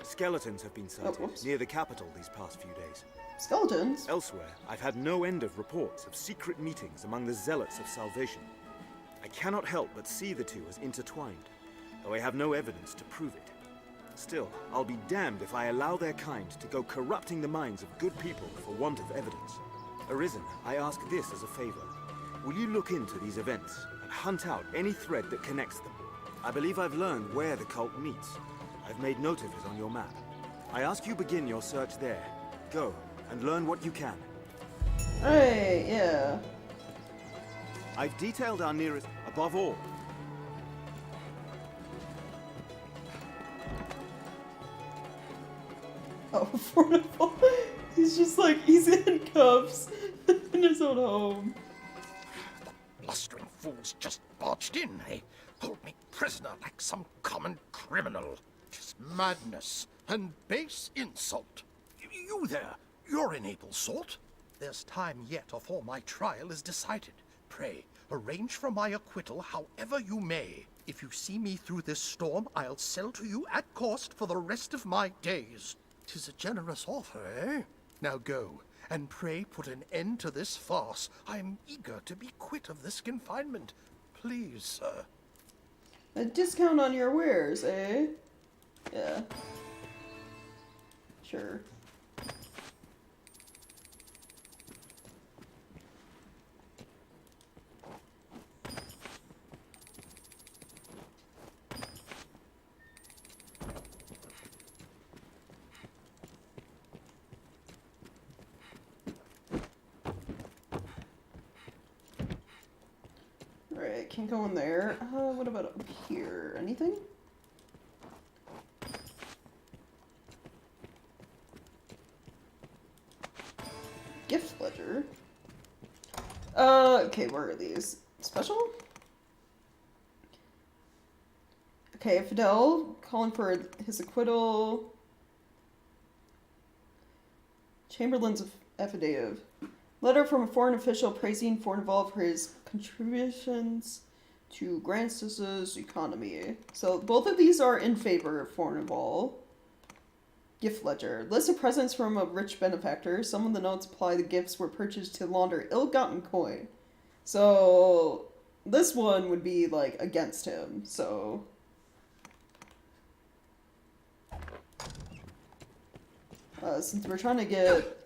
Skeletons have been sighted near the capital these past few days.
Skeletons?
Elsewhere, I've had no end of reports of secret meetings among the Zealots of Salvation. I cannot help but see the two as intertwined, though I have no evidence to prove it. Still, I'll be damned if I allow their kind to go corrupting the minds of good people for want of evidence. Arisen, I ask this as a favor. Will you look into these events and hunt out any thread that connects them? I believe I've learned where the cult meets. I've made note of it on your map. I ask you begin your search there. Go, and learn what you can.
Hey, yeah.
I've detailed our nearest... Above all,
oh, affordable. He's just like, he's in cuffs in his own home.
Blustering fools just barged in, eh? Hold me prisoner like some common criminal. 'Tis madness and base insult. You there, you're an able sort. There's time yet afore my trial is decided. Pray, arrange for my acquittal however you may. If you see me through this storm, I'll sell to you at cost for the rest of my days. 'Tis a generous offer, eh? Now go, and pray put an end to this farce. I am eager to be quit of this confinement. Please, sir.
A discount on your wares, eh? Yeah. Sure. Alright, can't go in there. What about up here? Anything? Gift ledger? Okay, where are these? Special? Okay, Fidel calling for his acquittal. Chamberlain's affidavit. Letter from a foreign official praising Fornival for his contributions to Grancis' economy. So both of these are in favor of Fornival. Gift ledger. List of presents from a rich benefactor. Some of the notes imply the gifts were purchased to launder ill-gotten coin. So this one would be like against him. So since we're trying to get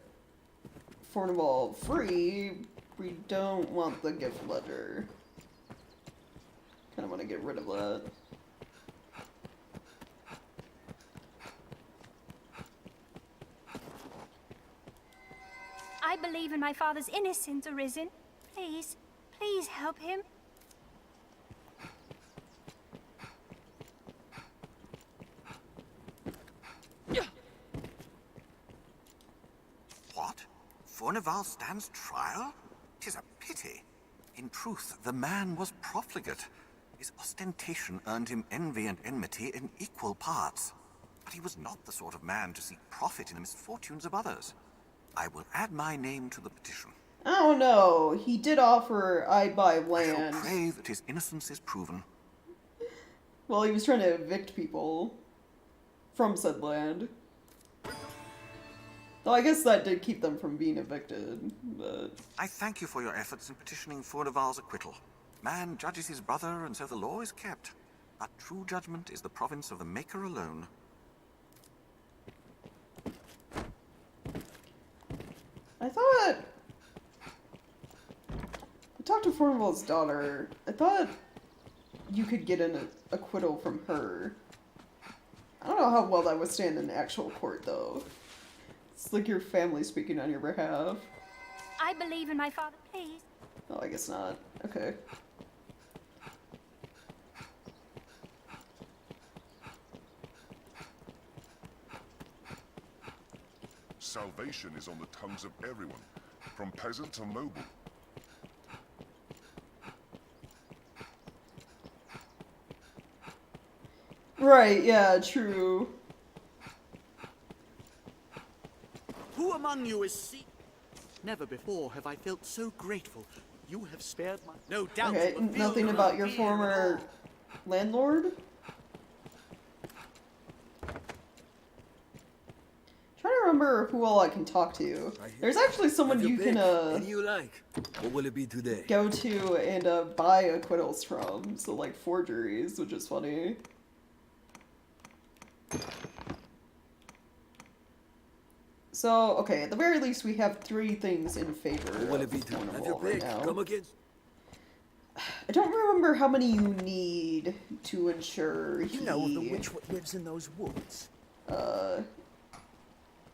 Fornival free, we don't want the gift ledger. Kind of want to get rid of that.
I believe in my father's innocence, Arisen. Please, please help him.
What? Fornival stands trial? 'Tis a pity. In truth, the man was profligate. His ostentation earned him envy and enmity in equal parts. But he was not the sort of man to seek profit in the misfortunes of others. I will add my name to the petition.
I don't know. He did offer I buy land.
I shall pray that his innocence is proven.
Well, he was trying to evict people from said land. Though I guess that did keep them from being evicted, but...
I thank you for your efforts in petitioning Fornival's acquittal. Man judges his brother, and so the law is kept. But true judgment is the province of the Maker alone.
I thought... I talked to Fornival's daughter. I thought you could get an acquittal from her. I don't know how well that would stand in actual court, though. It's like your family speaking on your behalf.
I believe in my father, please.
Oh, I guess not. Okay.
Salvation is on the tongues of everyone, from peasant to noble.
Right, yeah, true.
Who among you is Never before have I felt so grateful. You have spared my... No doubt.
Okay, nothing about your former landlord? Trying to remember who all I can talk to. There's actually someone you can
you like. What will it be today?
go to and buy acquittals from. So like forgeries, which is funny. So, okay, at the very least we have 3 things in favor of Fornival right now.
Come again.
I don't remember how many you need to ensure he...
You know of the witch what lives in those woods?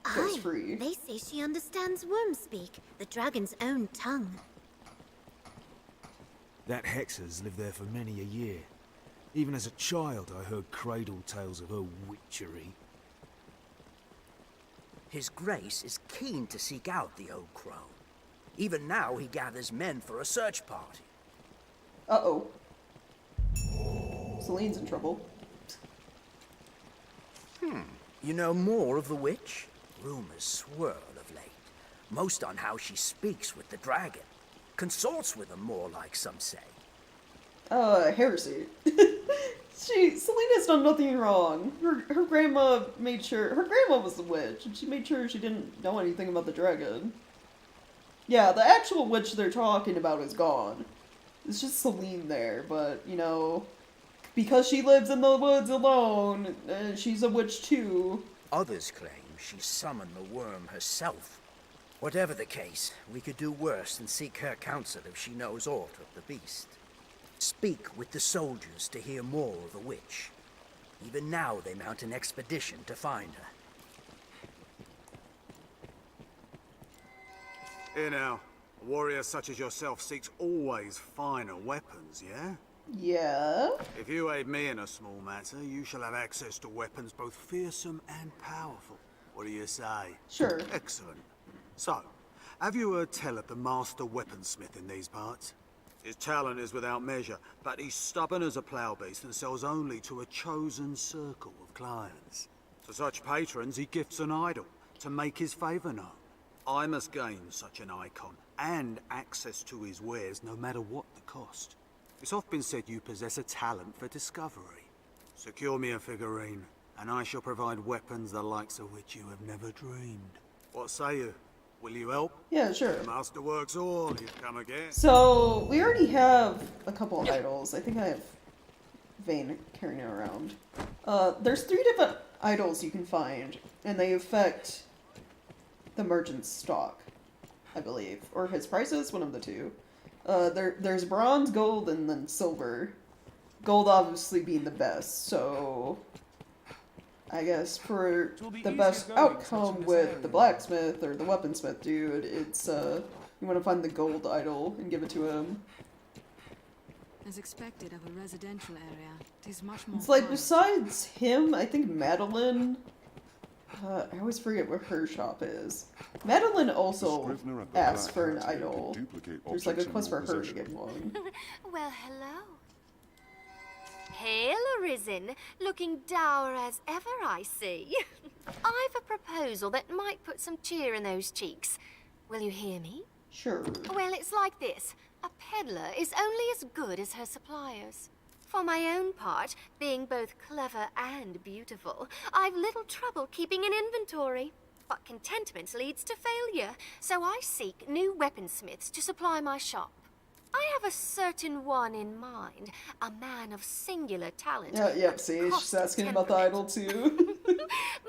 goes free.
They say she understands Wyrm speak, the dragon's own tongue.
That hexer's lived there for many a year. Even as a child, I heard cradle tales of her witchery.
His Grace is keen to seek out the old crone. Even now, he gathers men for a search party.
Uh-oh. Celine's in trouble.
You know more of the witch? Rumors swirl of late. Most on how she speaks with the dragon. Consorts with him more, like some say.
Heresy. Selena's done nothing wrong. Her grandma made sure... Her grandma was the witch, and she made sure she didn't know anything about the dragon. Yeah, the actual witch they're talking about is gone. It's just Celine there, but, you know... because she lives in the woods alone, she's a witch too.
Others claim she summoned the Wyrm herself. Whatever the case, we could do worse than seek her counsel if she knows aught of the beast. Speak with the soldiers to hear more of the witch. Even now they mount an expedition to find her.
Here now, a warrior such as yourself seeks always finer weapons, yeah?
Yeah?
If you aid me in a small matter, you shall have access to weapons both fearsome and powerful. What do you say?
Sure.
Excellent. So, have you heard tell of the master weaponsmith in these parts? His talent is without measure, but he's stubborn as a plough beast and sells only to a chosen circle of clients. To such patrons, he gifts an idol to make his favour known. I must gain such an icon and access to his wares no matter what the cost. It's often been said you possess a talent for discovery. Secure me a figurine, and I shall provide weapons the likes of which you have never dreamed. What say you? Will you help?
Yeah, sure.
The master works all, you come again.
So, we already have a couple idols. I think I have Vane carrying it around. There's 3 different idols you can find, and they affect the merchant's stock, I believe. Or his prices, one of the two. There's bronze, gold, and then silver. Gold obviously being the best, so I guess for the best outcome with the blacksmith or the weaponsmith dude, it's you want to find the gold idol and give it to him.
As expected of a residential area, it is much more.
It's like besides him, I think Madeline. I always forget what her shop is. Madeline also asks for an idol. There's like a quest for her to get one.
Well, hello. Hail, Arisen. Looking dour as ever, I see. I've a proposal that might put some cheer in those cheeks. Will you hear me?
Sure.
Well, it's like this. A peddler is only as good as her suppliers. For my own part, being both clever and beautiful, I've little trouble keeping an inventory. But contentment leads to failure, so I seek new weaponsmiths to supply my shop. I have a certain one in mind, a man of singular talent.
Yep, see, she's asking about the idol too.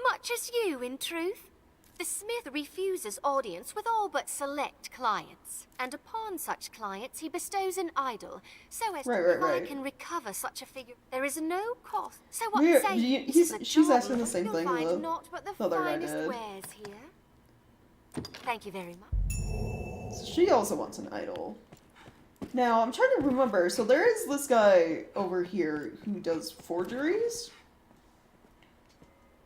Much as you, in truth. The smith refuses audience with all but select clients, and upon such clients he bestows an idol, so as I can recover such a figure. There is no cost. So what say you?
She's asking the same thing.
Find not but the finest wares here. Thank you very much.
So she also wants an idol. Now, I'm trying to remember. So there is this guy over here who does forgeries.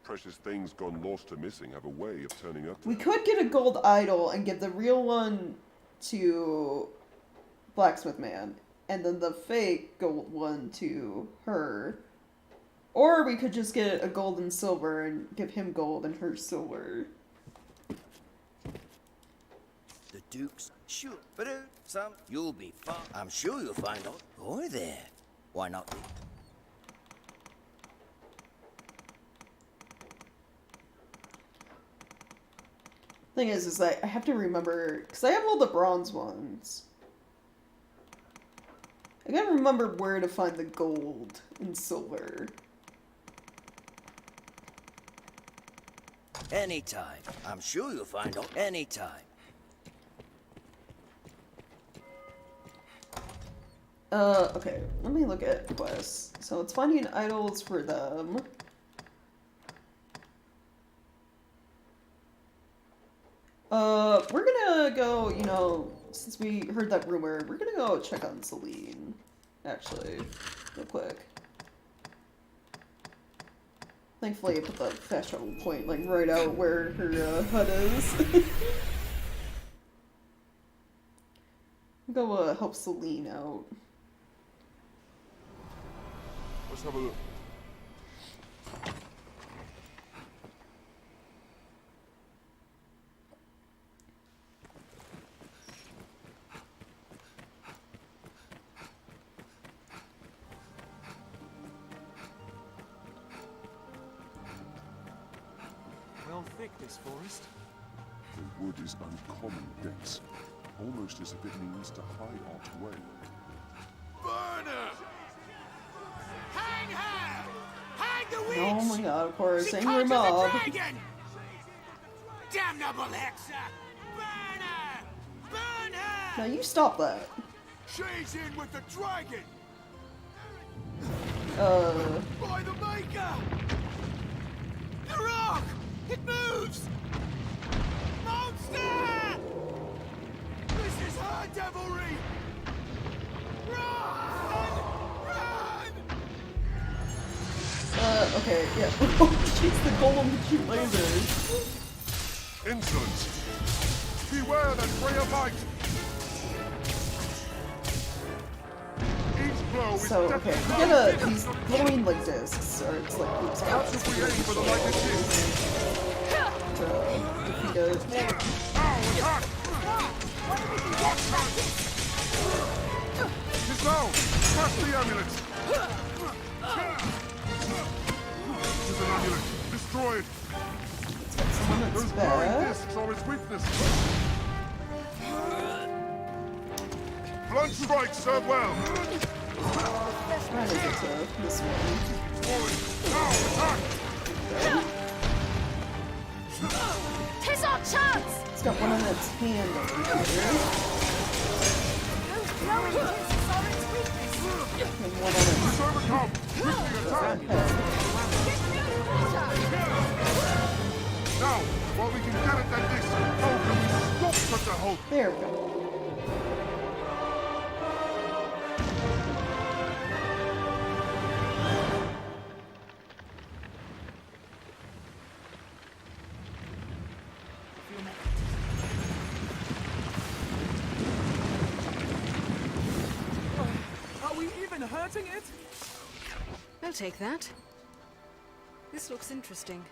Precious things gone lost or missing have a way of turning up.
We could get a gold idol and give the real one to Blacksmith Man, and then the fake gold one to her. Or we could just get a gold and silver and give him gold and her silver.
The Duke's sure, but some you'll be fine. I'm sure you'll find out. Or there. Why not?
Thing is that I have to remember, because I have all the bronze ones. I gotta remember where to find the gold and silver.
Anytime. I'm sure you'll find out anytime.
Okay, let me look at quests. So it's finding idols for them. We're gonna go, you know, since we heard that rumor, we're gonna go check on Celine, actually, real quick. Thankfully I put the fast travel point, like, right out where her, hut is. Go, help Celine out.
Let's have a look.
Well thick, this forest.
The wood is uncommon dense, almost as if it means to hide our way.
Burner! Hey!
Oh my god, of course, angry mob.
Damnable Hexa! Burn her! Burn her!
Now you stop that.
She's in with the dragon!
By
the Maker! The rock! It moves! Monster! This is her devilry! Run! Run!
Okay, yeah. Jeez, the golem can shoot lasers.
Insolence! Beware that ray of light! Each blow is
So, okay, we get these glowing like discs, or it's like oops,
how should we aim for the lightning disc?
To defeat it.
It's down! Crush the amulet! This is an amulet! Destroy it! Those glowing discs are its weakness! Blunt strikes serve well!
Where is it to this one?
Now, attack!
Tis our chance!
It's got one in its hand over here. And one on its
overcome! Quickly attack! Now, while we can get at that disc, how can we stop such a hope?
There we go.
Are we even hurting it?
I'll take that. This looks interesting.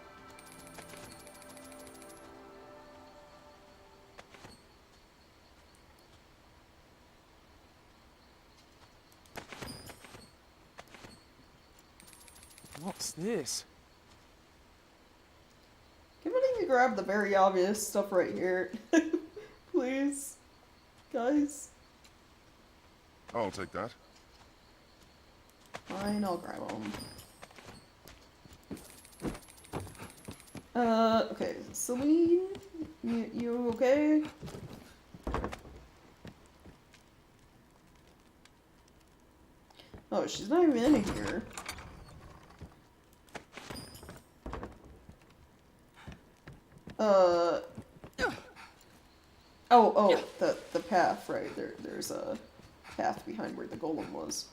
What's this?
Can one of you grab the very obvious stuff right here? Please? Guys?
I'll take that.
Fine, I'll grab them. Okay, Celine? You okay? Oh, she's not even in here. Oh, the path, right. There's a path behind where the golem was.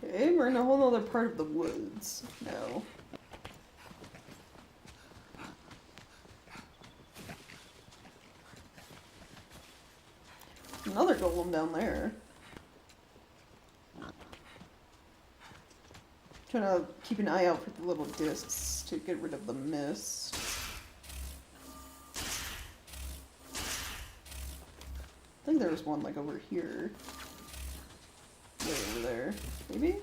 Okay, we're in a whole other part of the woods now. Another golem down there. Trying to keep an eye out for the little discs to get rid of the mist. I think there was one like over here. Way over there. Maybe?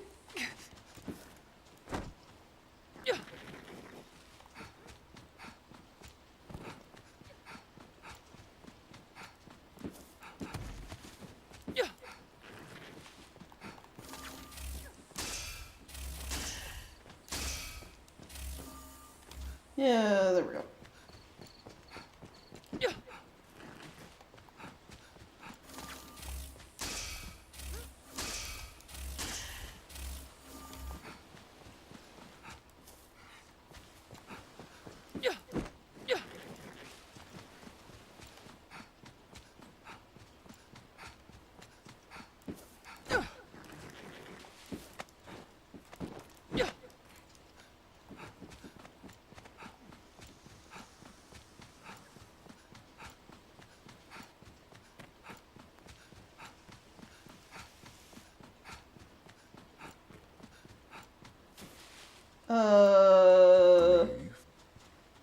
Yeah, there we go.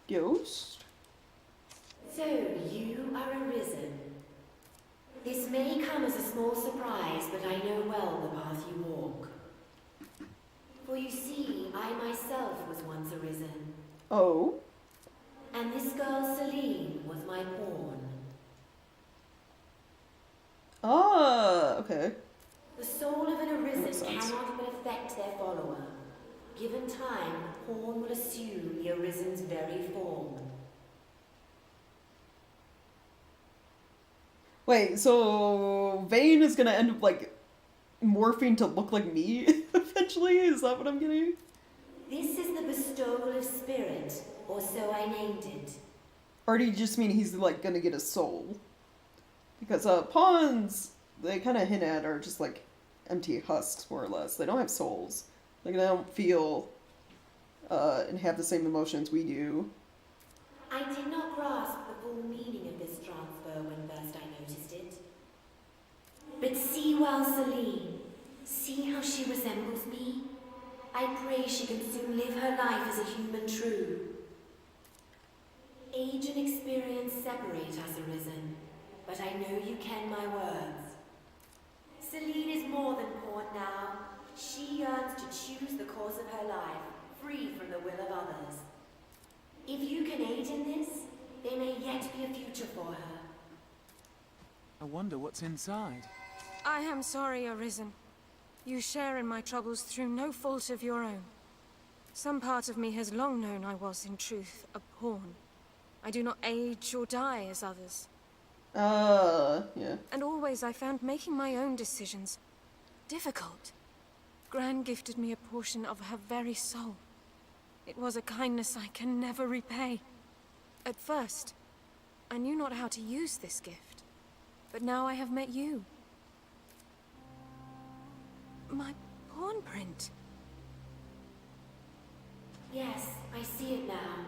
Ghost?
So, well the path you walk. For you see, I myself was once arisen.
Oh?
And this girl Celine was my pawn.
Ah, okay.
The soul of an
Makes
arisen
sense.
cannot but affect their follower. Given time, the pawn will assume the arisen's very form.
Wait, so Vane is gonna end up like morphing to look like me eventually? Is that what I'm getting?
This is the bestowal of spirit, or so I named it.
Or do you just mean he's like gonna get a soul? Because pawns, they kind of hint at, are just like empty husks more or less. They don't have souls. Like they don't feel and have the same emotions we do.
I did not grasp the full meaning of this transfer when first I noticed it. But see well Celine. See how she resembles me? I pray she can soon live her life as a human true. Age and experience separate us, Arisen, but I know you ken my words. Celine is more than pawn now. She yearns to choose the course of her life, free from the will of others. If you can aid in this, there may yet be a future for her.
I wonder what's inside.
I am sorry, Arisen. You share in my troubles through no fault of your own. Some part of me has long known I was, in truth, a pawn. I do not age or die as others.
Yeah.
And always I found making my own decisions difficult. Gran gifted me a portion of her very soul. It was a kindness I can never repay. At first, I knew not how to use this gift. But now I have met you. My pawn print.
Yes, I see it now.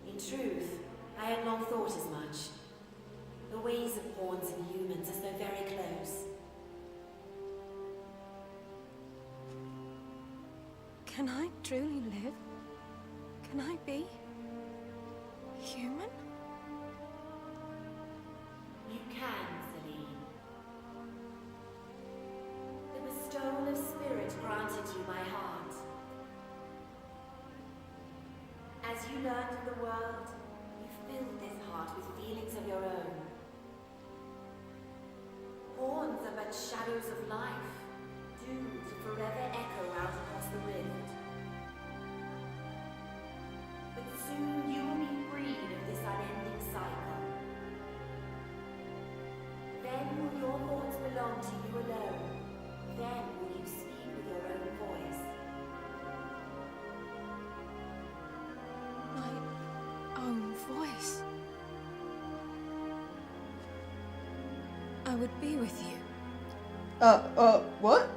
In truth, I had long thought as much. The ways of pawns and humans are so very close.
Can I truly live? Can I be human?
You can, Celine. The bestowal of spirit granted you my heart. As you learned of the world, you filled this heart with feelings of your own. Pawns are but shadows of life, doomed to forever echo out across the rift. But soon you will be freed of this unending cycle. Then will your thoughts belong to you alone. Then will you speak with your own voice.
My own voice. I would be with you.
What?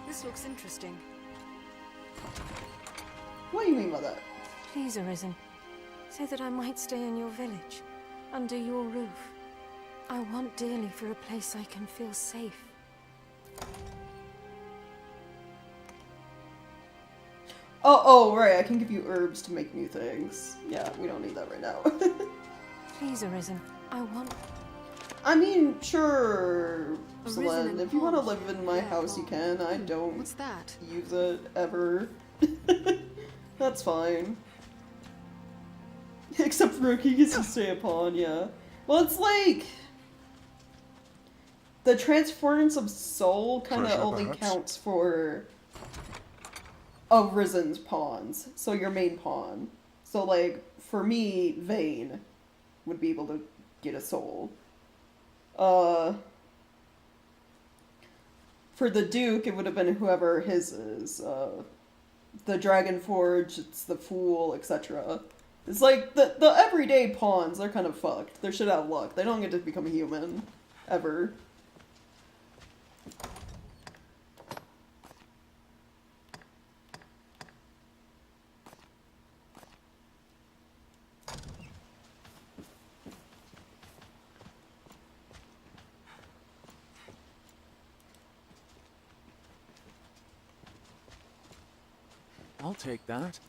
This looks interesting.
What do you mean by that?
Please, Arisen, say that I might stay in your village, under your roof. I want dearly for a place I can feel safe.
Oh, right, I can give you herbs to make new things. Yeah, we don't need that right now.
Please, Arisen, I want...
I mean, sure,
Arisen
Selene,
and
if you want to
polished.
live in my house, you can. I don't
What's that?
use it ever. That's fine. Except Rookie gets to stay a pawn, yeah. Well, it's like... The transference of soul kind of
Treasure,
only
perhaps?
counts for Arisen's pawns. So your main pawn. So, like, for me, Vane would be able to get a soul. For the Duke, it would have been whoever his is. The Dragon Forge, it's the Fool, etc. It's like, the everyday pawns, they're kind of fucked. They're shit out of luck. They don't get to become a human. Ever.
I'll take that.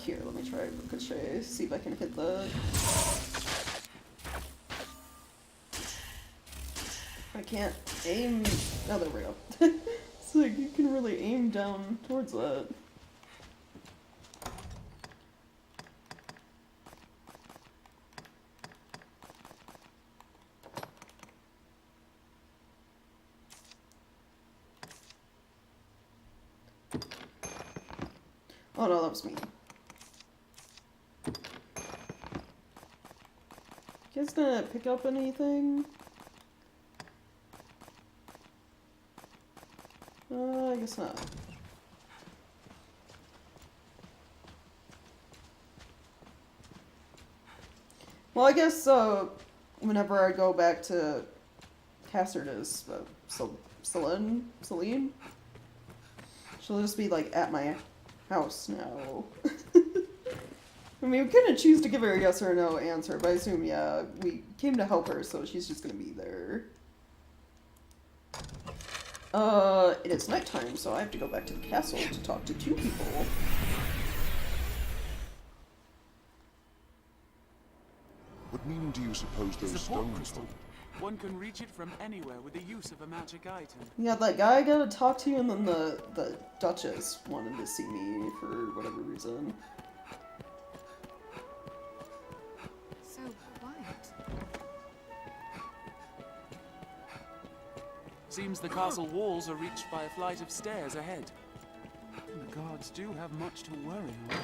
Here, let me try Ricochet, see if I can hit that. I can't aim. Oh, there we go. It's like you can really aim down towards that. Oh no, that was me. You guys gonna pick up anything? I guess not. Well, I guess, whenever I go back to Cassardus, Celine? She'll just be, like, at my house now. I mean, we couldn't choose to give her a yes or no answer, but I assume, yeah, we came to help her, so she's just gonna be there. It is nighttime, so I have to go back to the castle to talk to 2 people.
What meaning do you suppose those stones hold?
One can reach it from anywhere with the use of a magic item.
Yeah, that guy I gotta talk to, and then the Duchess wanted to see me for whatever reason.
So quiet.
Seems the castle walls are reached by a flight of stairs ahead. And the guards do have much to worry about.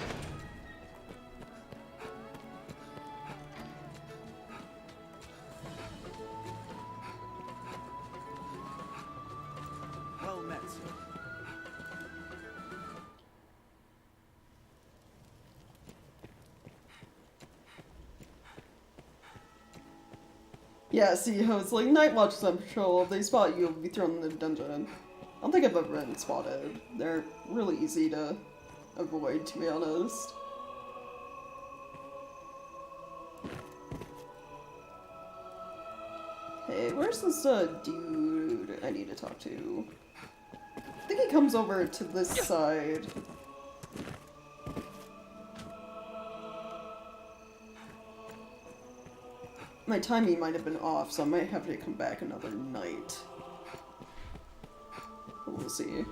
Well met, sir.
Yeah, see how it's like Night Watch is on patrol. If they spot you, you'll be thrown in the dungeon. I don't think I've ever been spotted. They're really easy to avoid, to be honest. Hey, where's this dude I need to talk to? I think he comes over to this side. My timing might have been off, so I might have to come back another night. But we'll see.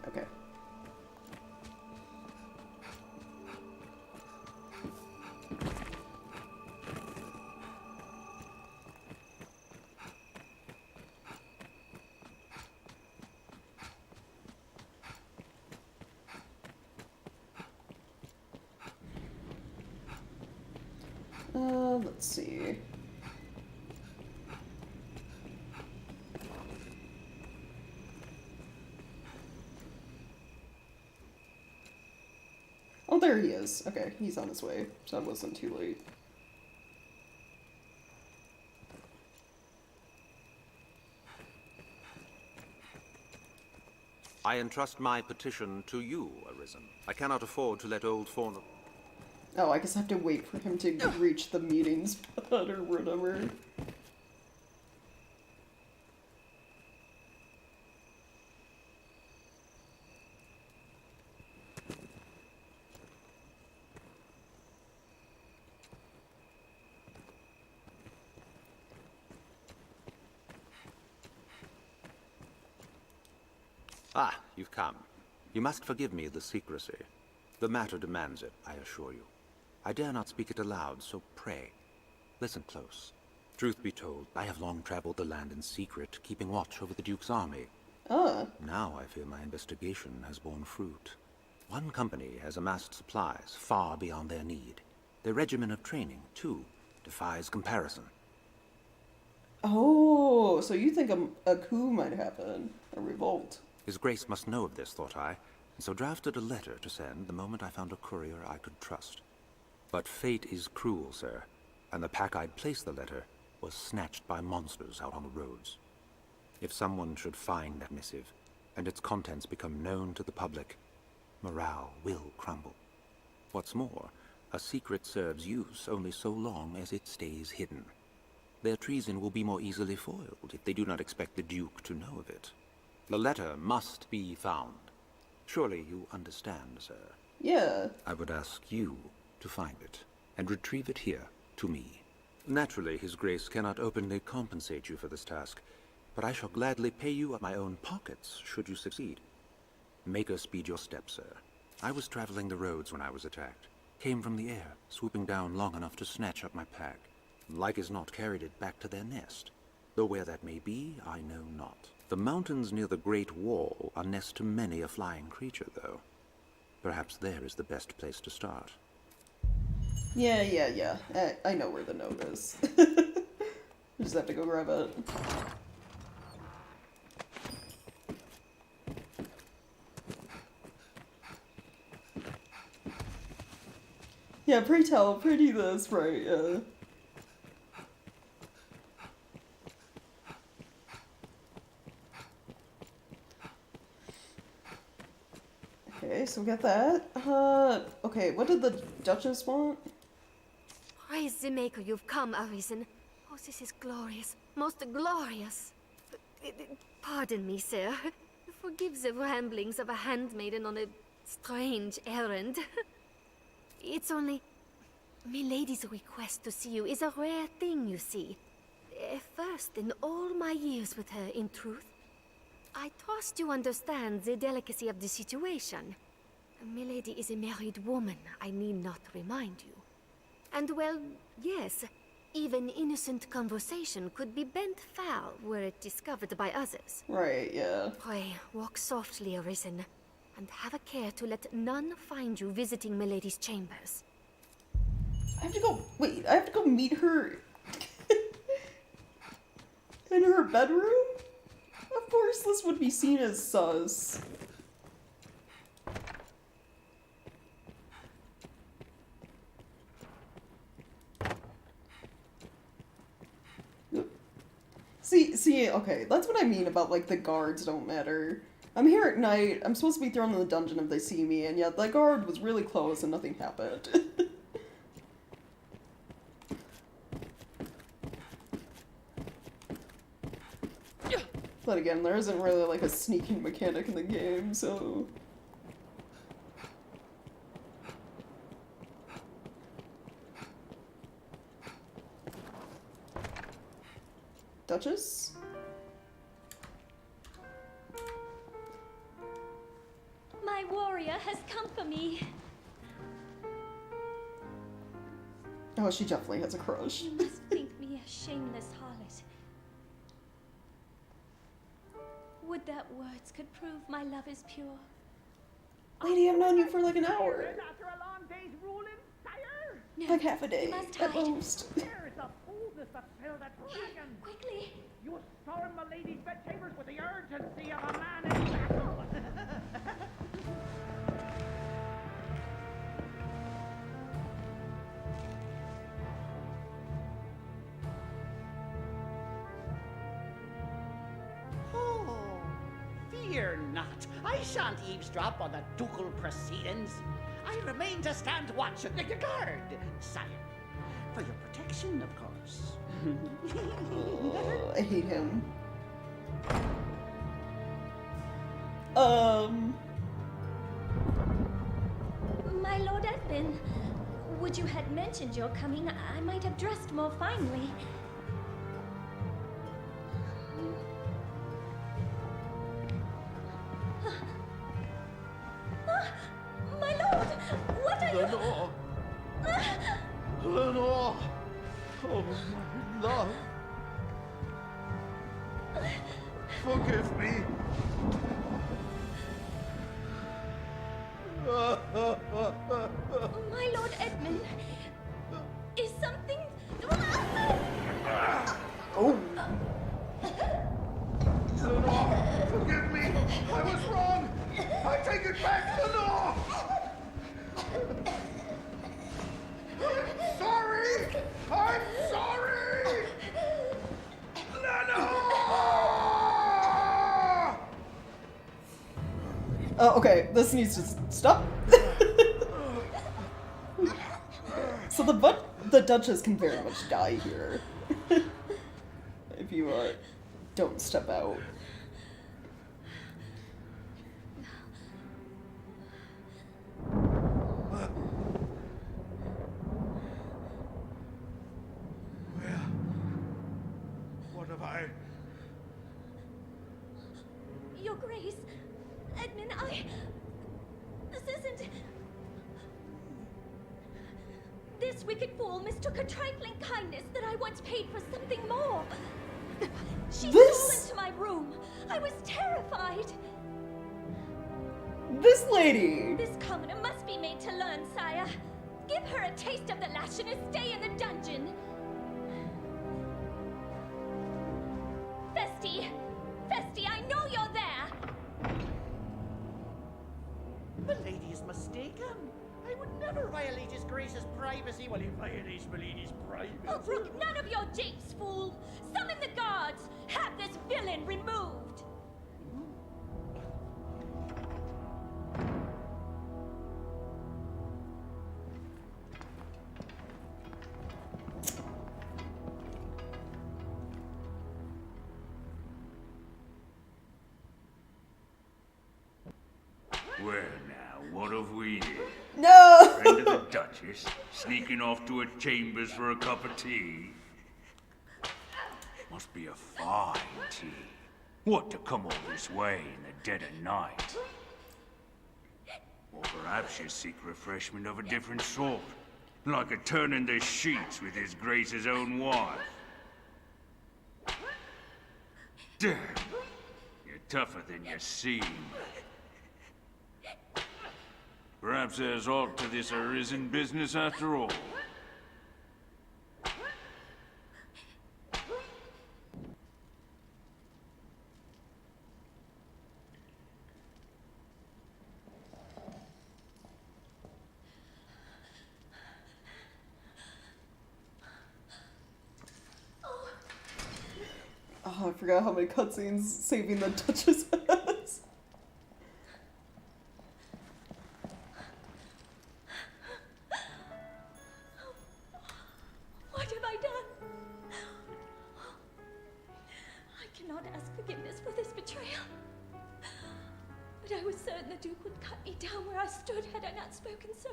Okay. Let's see. Oh, there he is. Okay, he's on his way, so I wasn't too late.
I entrust my petition to you, Arisen. I cannot afford to let old Fauna...
Oh, I guess I have to wait for him to reach the meeting spot or whatever.
Ah, you've come. You must forgive me the secrecy. The matter demands it, I assure you. I dare not speak it aloud, so pray, listen close. Truth be told, I have long traveled the land in secret, keeping watch over the Duke's army. Now I fear my investigation has borne fruit. One company has amassed supplies far beyond their need. Their regimen of training, too, defies comparison.
Oh, so you think a coup might happen? A revolt?
His Grace must know of this, thought I, and so drafted a letter to send the moment I found a courier I could trust. But fate is cruel, sir, and the pack I'd placed the letter was snatched by monsters out on the roads. If someone should find that missive, and its contents become known to the public, morale will crumble. What's more, a secret serves use only so long as it stays hidden. Their treason will be more easily foiled if they do not expect the Duke to know of it. The letter must be found. Surely you understand, sir?
Yeah.
I would ask you to find it, and retrieve it here, to me. Naturally, His Grace cannot openly compensate you for this task, but I shall gladly pay you out of my own pockets, should you succeed. Make us speed your steps, sir. I was traveling the roads when I was attacked. Came from the air, swooping down long enough to snatch up my pack. Like as not carried it back to their nest. Though where that may be, I know not. The mountains near the Great Wall are nest to many a flying creature, though. Perhaps there is the best place to start.
Yeah. I know where the note is. Just have to go grab it. Yeah, pray tell, pray do this, right, yeah. Okay, so we got that. Okay, what did the Duchess want?
Praise the Maker, you've come, Arisen. Oh, this is glorious. Most glorious. Pardon me, sir. Forgive the ramblings of a handmaiden on a strange errand. It's only... Milady's request to see you is a rare thing, you see. First in all my years with her, in truth. I trust you understand the delicacy of the situation. Milady is a married woman, I need not remind you. And well, yes, even innocent conversation could be bent foul were it discovered by others.
Right, yeah.
Pray, walk softly, Arisen, and have a care to let none find you visiting Milady's chambers.
I have to go, wait, I have to go meet her in her bedroom? Of course this would be seen as sus. See, okay, that's what I mean about, like, the guards don't matter. I'm here at night, I'm supposed to be thrown in the dungeon if they see me, and yet the guard was really close and nothing happened. But again, there isn't really, like, a sneaking mechanic in the game, so... Duchess?
My warrior has come for me.
Oh, she definitely has a crush.
You must think me a shameless harlot. Would that words could prove my love is pure?
Lady, I've known you for like an hour.
After a long day's ruling, sire?
No,
like half a day,
you must
at
hide.
most.
There is a boldness that fill the dragon.
Quickly!
You storm my lady's bedchambers with the urgency of a man in battle. Oh, fear not. I shan't eavesdrop on the ducal proceedings. I remain to stand watch and guard, sire. For your protection, of course.
Oh, I hate him.
My Lord Edwin, would you had mentioned your coming, I might have dressed more finely. My lord, what are
Lenore! Lenore! Oh, my love! Forgive me!
My Lord Edmund, is something...
Oh!
Lenore! Forgive me! I was wrong! I take it back, Lenore! I'm sorry! Lenore!
Okay, this needs to stop. So the Duchess can very much die here. If you don't step out.
What have I...
Your Grace, Edmund, this isn't... This wicked fool mistook a trifling kindness that I once paid for something more. She stole into my room. I was terrified.
This lady!
This commoner must be made to learn, sire. Give her a taste of the lash and a stay in the dungeon. Festi! Festi, I know you're there!
The lady is mistaken. I would never violate His Grace's privacy while he violates my lady's privacy.
Oh, brook none of your japes, fool! Summon the guards! Have this villain removed!
Well now, what have we here?
No!
Friend of the Duchess, sneaking off to her chambers for a cup of tea? Must be a fine tea. What to come all this way in the dead of night? Or perhaps you seek refreshment of a different sort, like a turn in the sheets with His Grace's own wife. Damn, you're tougher than you seem. Perhaps there's aught to this arisen business after all.
Oh, I forgot how many cutscenes saving the Duchess has.
What have I done? I cannot ask forgiveness for this betrayal. But I was certain the Duke would cut me down where I stood had I not spoken so.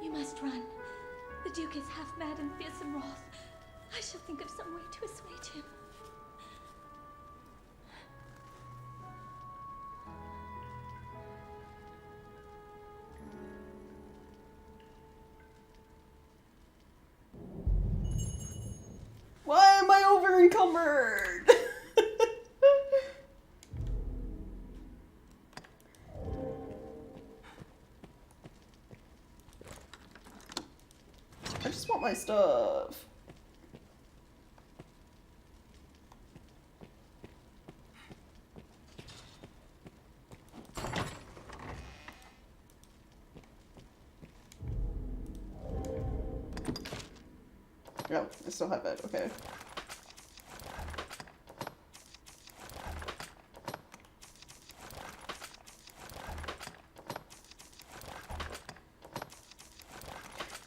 You must run. The Duke is half mad and fearsome wrath. I shall think of some way to assuage him.
Why am I over encumbered? I just want my stuff. Oh, I still have it, okay.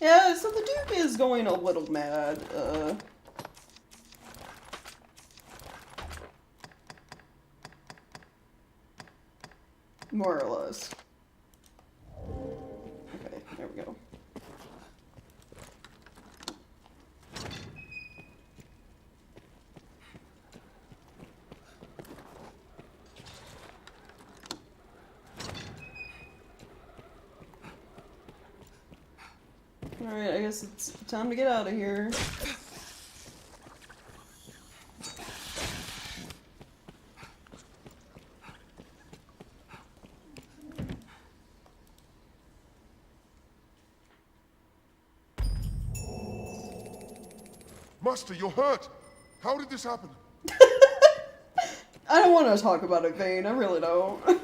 Yeah, so the Duke is going a little mad, more or less. Okay, there we go. Alright, I guess it's time to get out of here.
Master, you're hurt! How did this happen?
I don't want to talk about it, Vane. I really don't.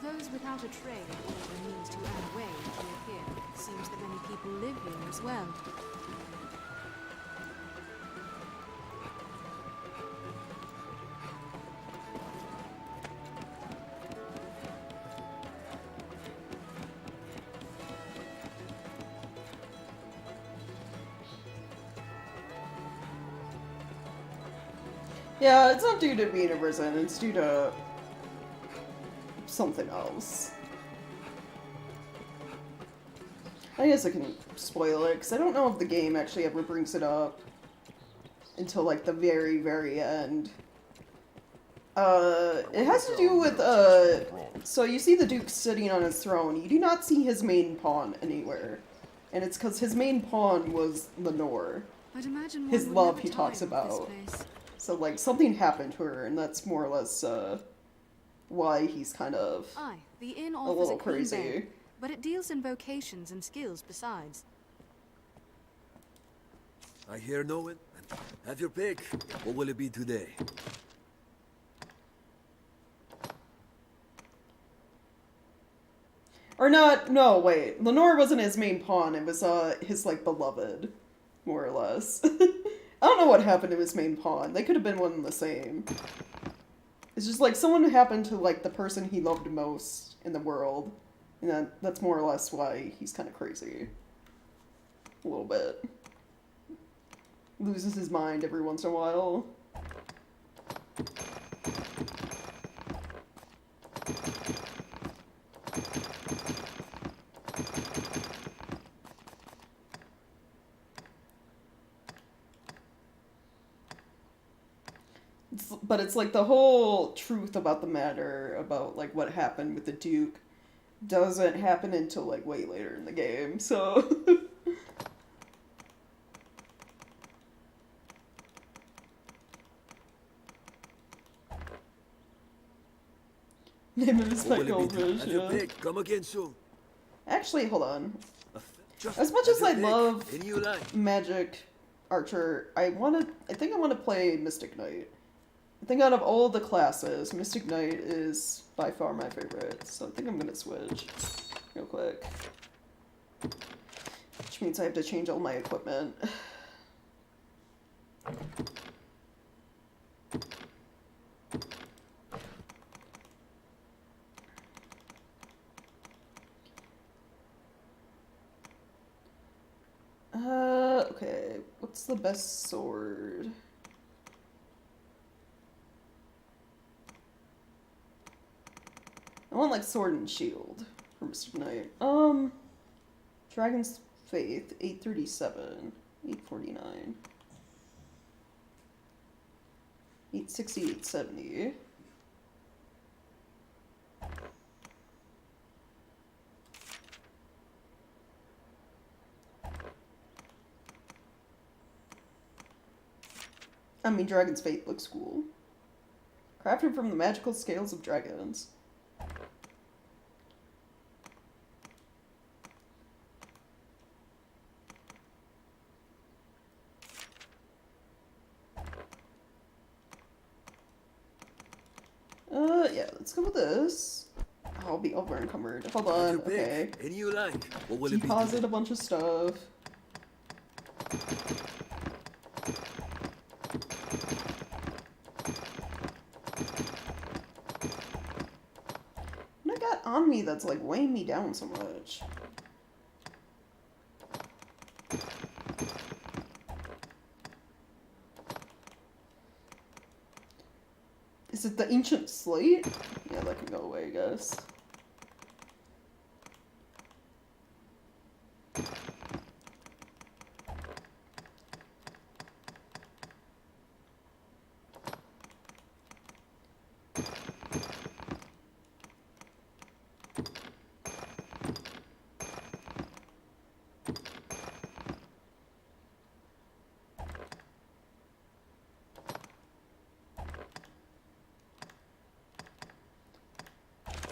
Those without a trade or the means to earn a wage live here. Seems that many people live here as well.
Yeah, it's not due to being a prison, it's due to something else. I guess I can spoil it, because I don't know if the game actually ever brings it up until, like, the very, very end. It has to do with, so you see the Duke sitting on his throne. You do not see his main pawn anywhere. And it's because his main pawn was Lenore.
I'd imagine
His
one would
love
never
he talks
tire of this
about.
place.
So, like, something happened to her, and that's more or less, why he's kind of
Aye, the inn
a
offers
little
a clean
crazy.
bed, but it deals in vocations and skills besides.
I hear no one. Have your pick. What will it be today?
Or not, no, wait. Lenore wasn't his main pawn, it was, his, like, beloved, more or less. I don't know what happened to his main pawn. They could have been one and the same. It's just, like, someone who happened to, like, the person he loved most in the world. And that's more or less why he's kind of crazy. A little bit. Loses his mind every once in a while. But it's like the whole truth about the matter, about like what happened with the Duke, doesn't happen until like way later in the game, so... Name of his pet goldfish,
Have your
yeah.
pick. Come again soon.
Actually, hold on.
Just
As much as I
have your pick.
love
Any you like.
Magic Archer, I think I want to play Mystic Knight. I think out of all the classes, Mystic Knight is by far my favorite, so I think I'm gonna switch real quick. Which means I have to change all my equipment. Okay, what's the best sword? I want like sword and shield for Mr. Knight. Dragon's Faith, 837, 849, 860, 870. I mean, Dragon's Faith looks cool. Crafted from the magical scales of dragons. Yeah, let's go with this. I'll be over encumbered. Hold on, okay.
Any you like. What will it be?
Deposit a bunch of stuff. What I got on me that's like weighing me down so much? Is it the ancient slate? Yeah, that can go away, I guess.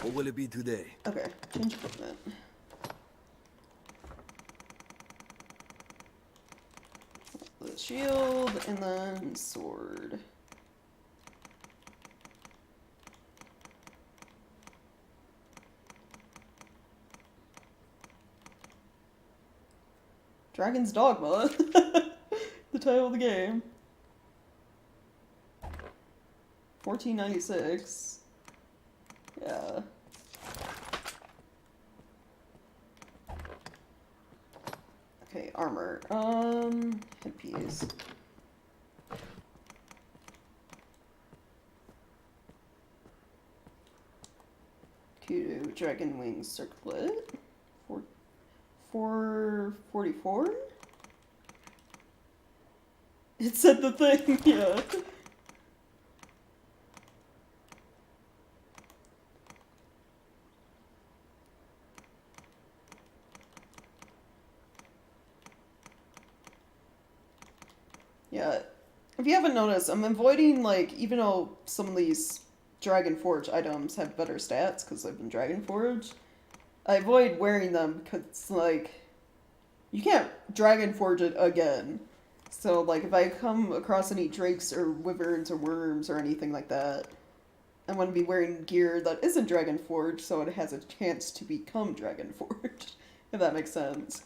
or will it be today?
Okay, change equipment. The shield, and then sword. Dragon's Dogma. The title of the game. 1496. Yeah. Okay, armor. Headpiece. Kudu, Dragon Wing Circlet. 444? It said the thing, yeah. Yeah, if you haven't noticed, I'm avoiding, like, even though some of these Dragon Forge items have better stats, because they've been Dragon Forged, I avoid wearing them, because, like, you can't Dragon Forge it again. So, like, if I come across any drakes or wyverns or worms or anything like that, I want to be wearing gear that isn't Dragon Forged, so it has a chance to become Dragon Forged, if that makes sense.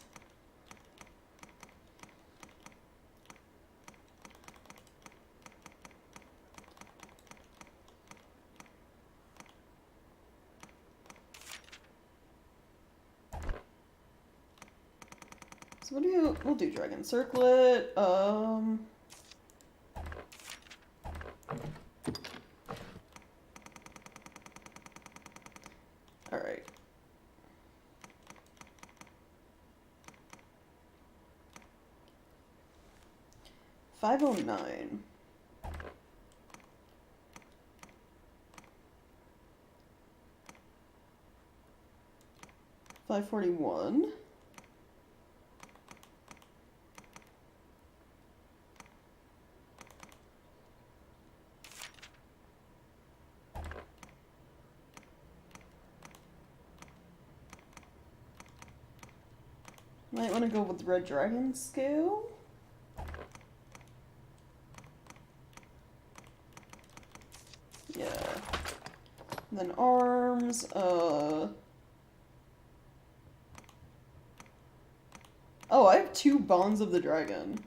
So what do you, we'll do Dragon Circlet, alright. $509. $541. Might want to go with the Red Dragon scale. Yeah. And then arms, oh, I have 2 Bonds of the Dragon.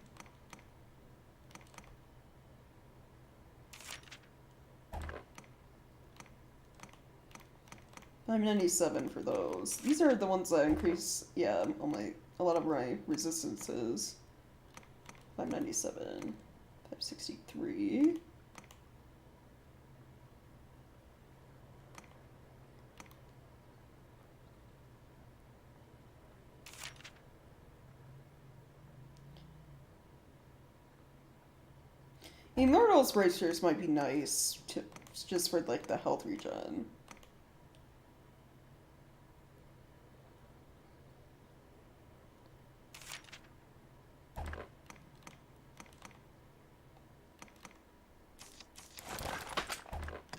$597 for those. These are the ones that increase, yeah, a lot of my resistances. $597. $563. Immortal's bracers might be nice, just for, like, the health regen.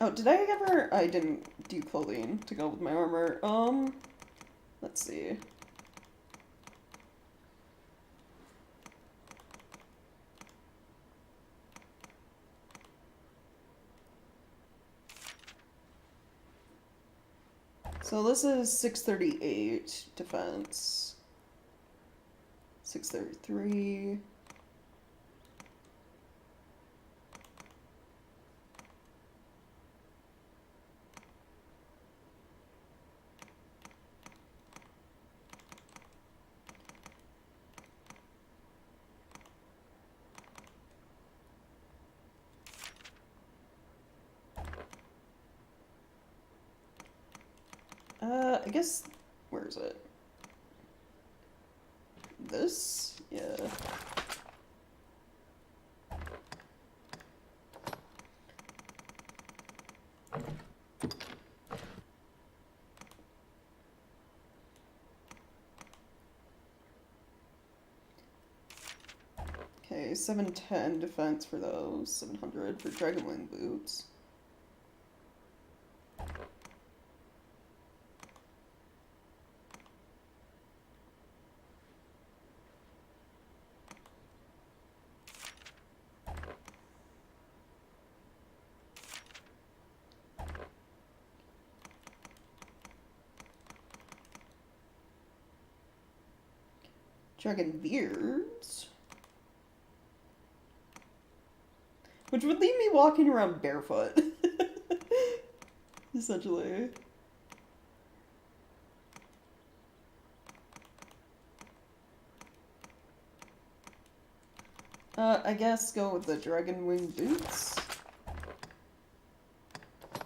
Oh, did I ever... I didn't do clothing to go with my armor. Let's see. So this is 638 defense. 633. I guess, where is it? This? Yeah. Okay, 710 defense for those, 700 for Dragonwing boots. Dragon beards. Which would leave me walking around barefoot. Essentially. I guess go with the dragon wing boots.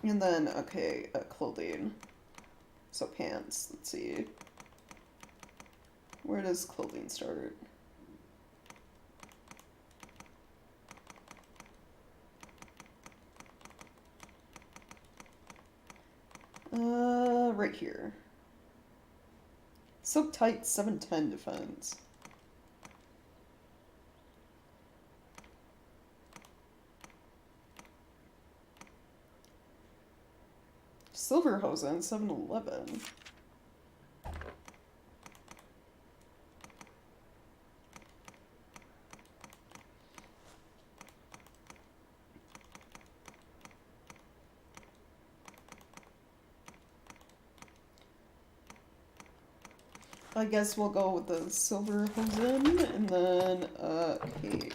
And then, okay, clothing. So pants, let's see. Where does clothing start? Right here. Silk tight 710 defense. Silver hosen 711. I guess we'll go with the silver hosen and then cape.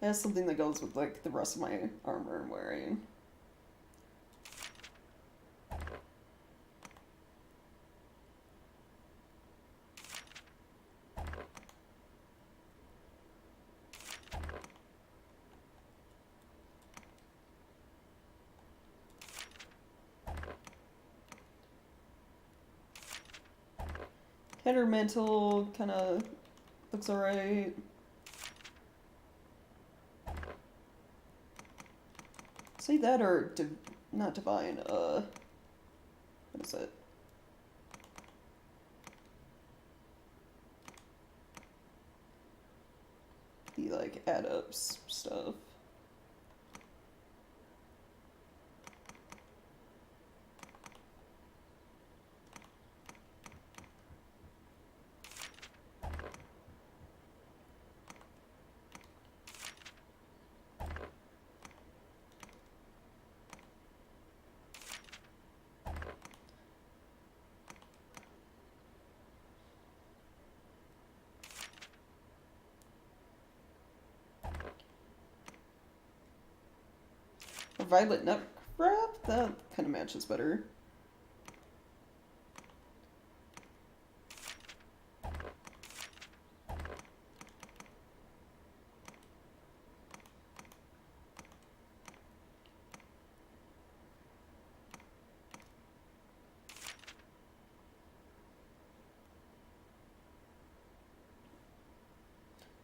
That's something that goes with like the rest of my armor I'm wearing. Header mantle kind of looks alright. Say that or not divine, what is it? The like add-ups stuff. A violet nut wrap? That kind of matches better.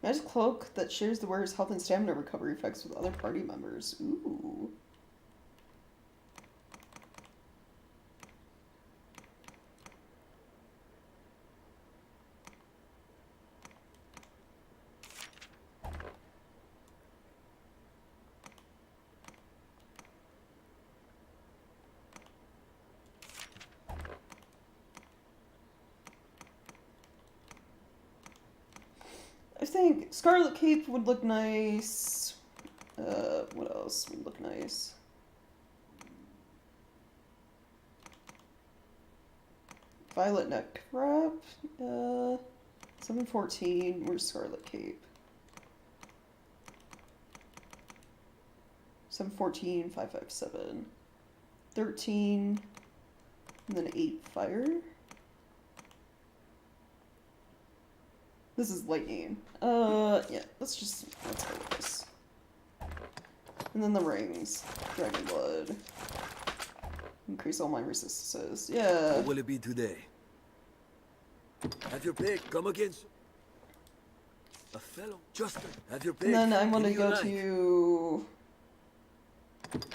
Magic cloak that shares the wearer's health and stamina recovery effects with other party members. Ooh. I think Scarlet Cape would look nice. What else would look nice? Violet neck wrap. 714. Where's Scarlet Cape? 714, 557. 13. And then 8 fire. This is lightning. Yeah, let's go with this. And then the rings. Dragon blood. Increase all my resistances. Yeah.
What will it be today? Have your pick. Come against a fellow. Justin, have your pick.
And then I want to go to...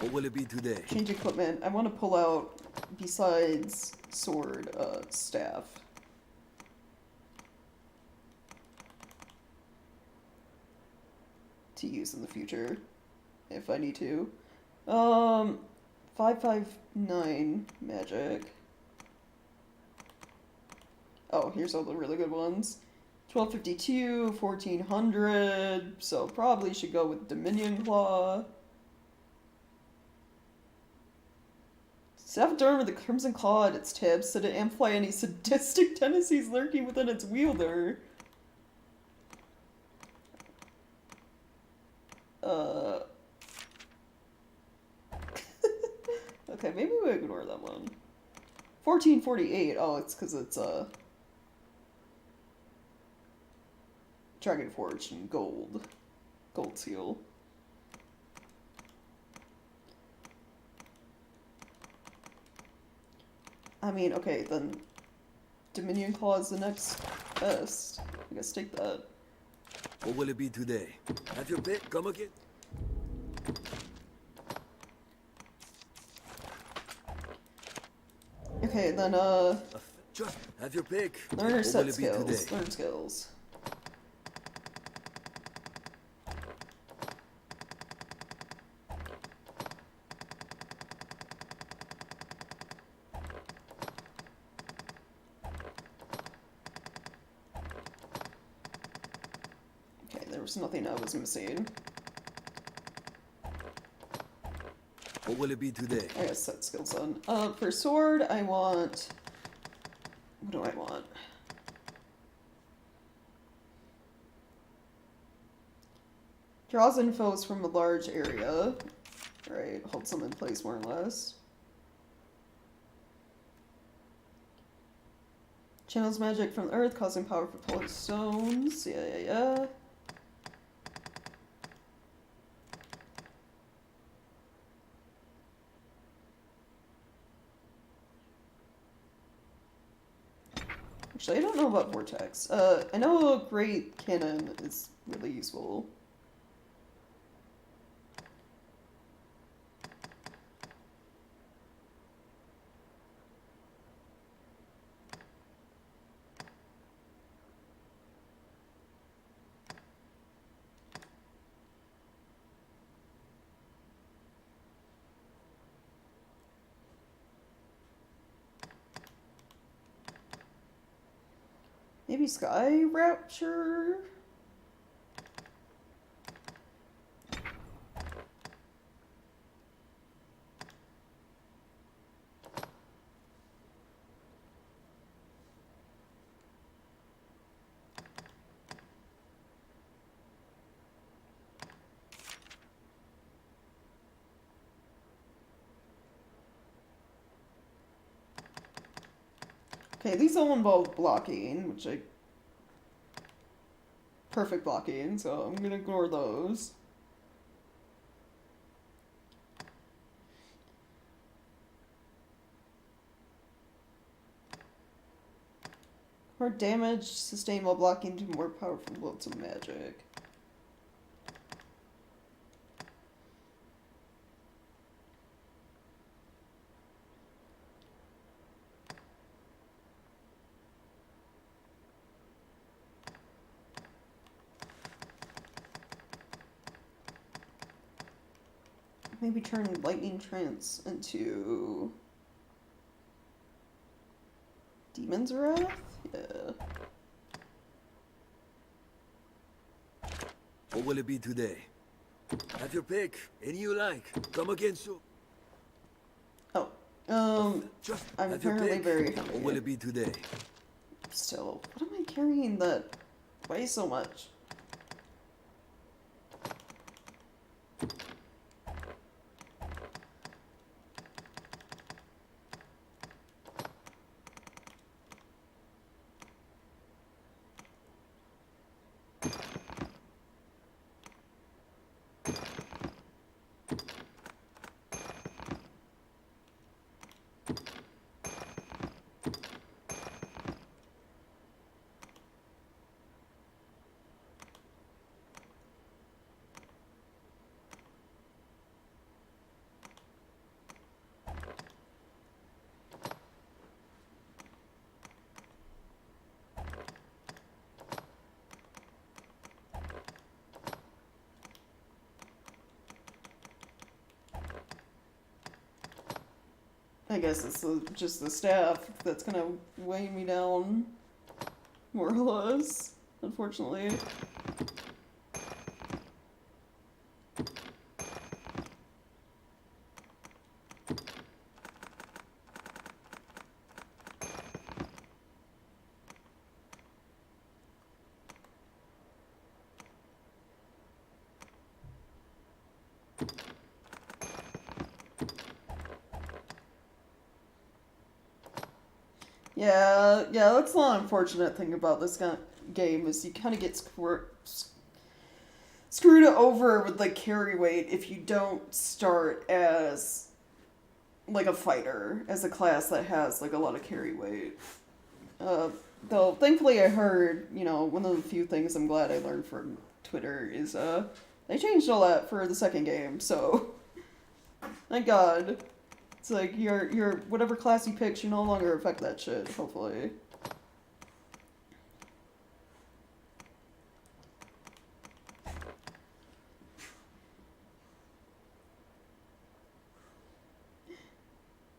What will it be today?
Change equipment. I want to pull out, besides sword, staff. To use in the future, if I need to. 559 magic. Oh, here's all the really good ones. 1252, 1400, so probably should go with Dominion Claw. Staff of Durham with the Crimson Claw at its tips, so to amplify any sadistic tendencies lurking within its wielder. Okay, maybe we ignore that one. 1448, oh, it's because it's, Dragon Forge and gold. Gold seal. I mean, okay, then Dominion Claw is the next best. I guess take that.
What will it be today? Have your pick, come again.
Okay, then,
Just have your pick.
learner
What
set
will it be
skills.
today?
Learn skills. Okay, there was nothing I was missing.
What will it be today?
I guess set skills on. For sword, I want... What do I want? Draws in foes from a large area. Right, holds them in place more or less. Channels magic from the earth, causing powerful polar stones. Yeah. Actually, I don't know about Vortex. I know a Great Cannon is really useful. Maybe Sky Rapture? Okay, these all involve blocking, which I... Perfect blocking, so I'm gonna ignore those. More damage sustained while blocking to more powerful bolts of magic. Maybe turn Lightning Trance into Demon's Wrath? Yeah.
What will it be today? Have your pick. Any you like. Come again soon.
I'm apparently very hungry.
What will it be today?
Still, what am I carrying that weighs so much? I guess it's just the staff that's gonna weigh me down. more or less, unfortunately. Yeah, that's the unfortunate thing about this game is you kind of get screwed over with like carry weight if you don't start as like a fighter, as a class that has like a lot of carry weight. Though thankfully I heard, you know, one of the few things I'm glad I learned from Twitter is they changed all that for the second game, so thank God. It's like your whatever class you pick should no longer affect that shit, hopefully.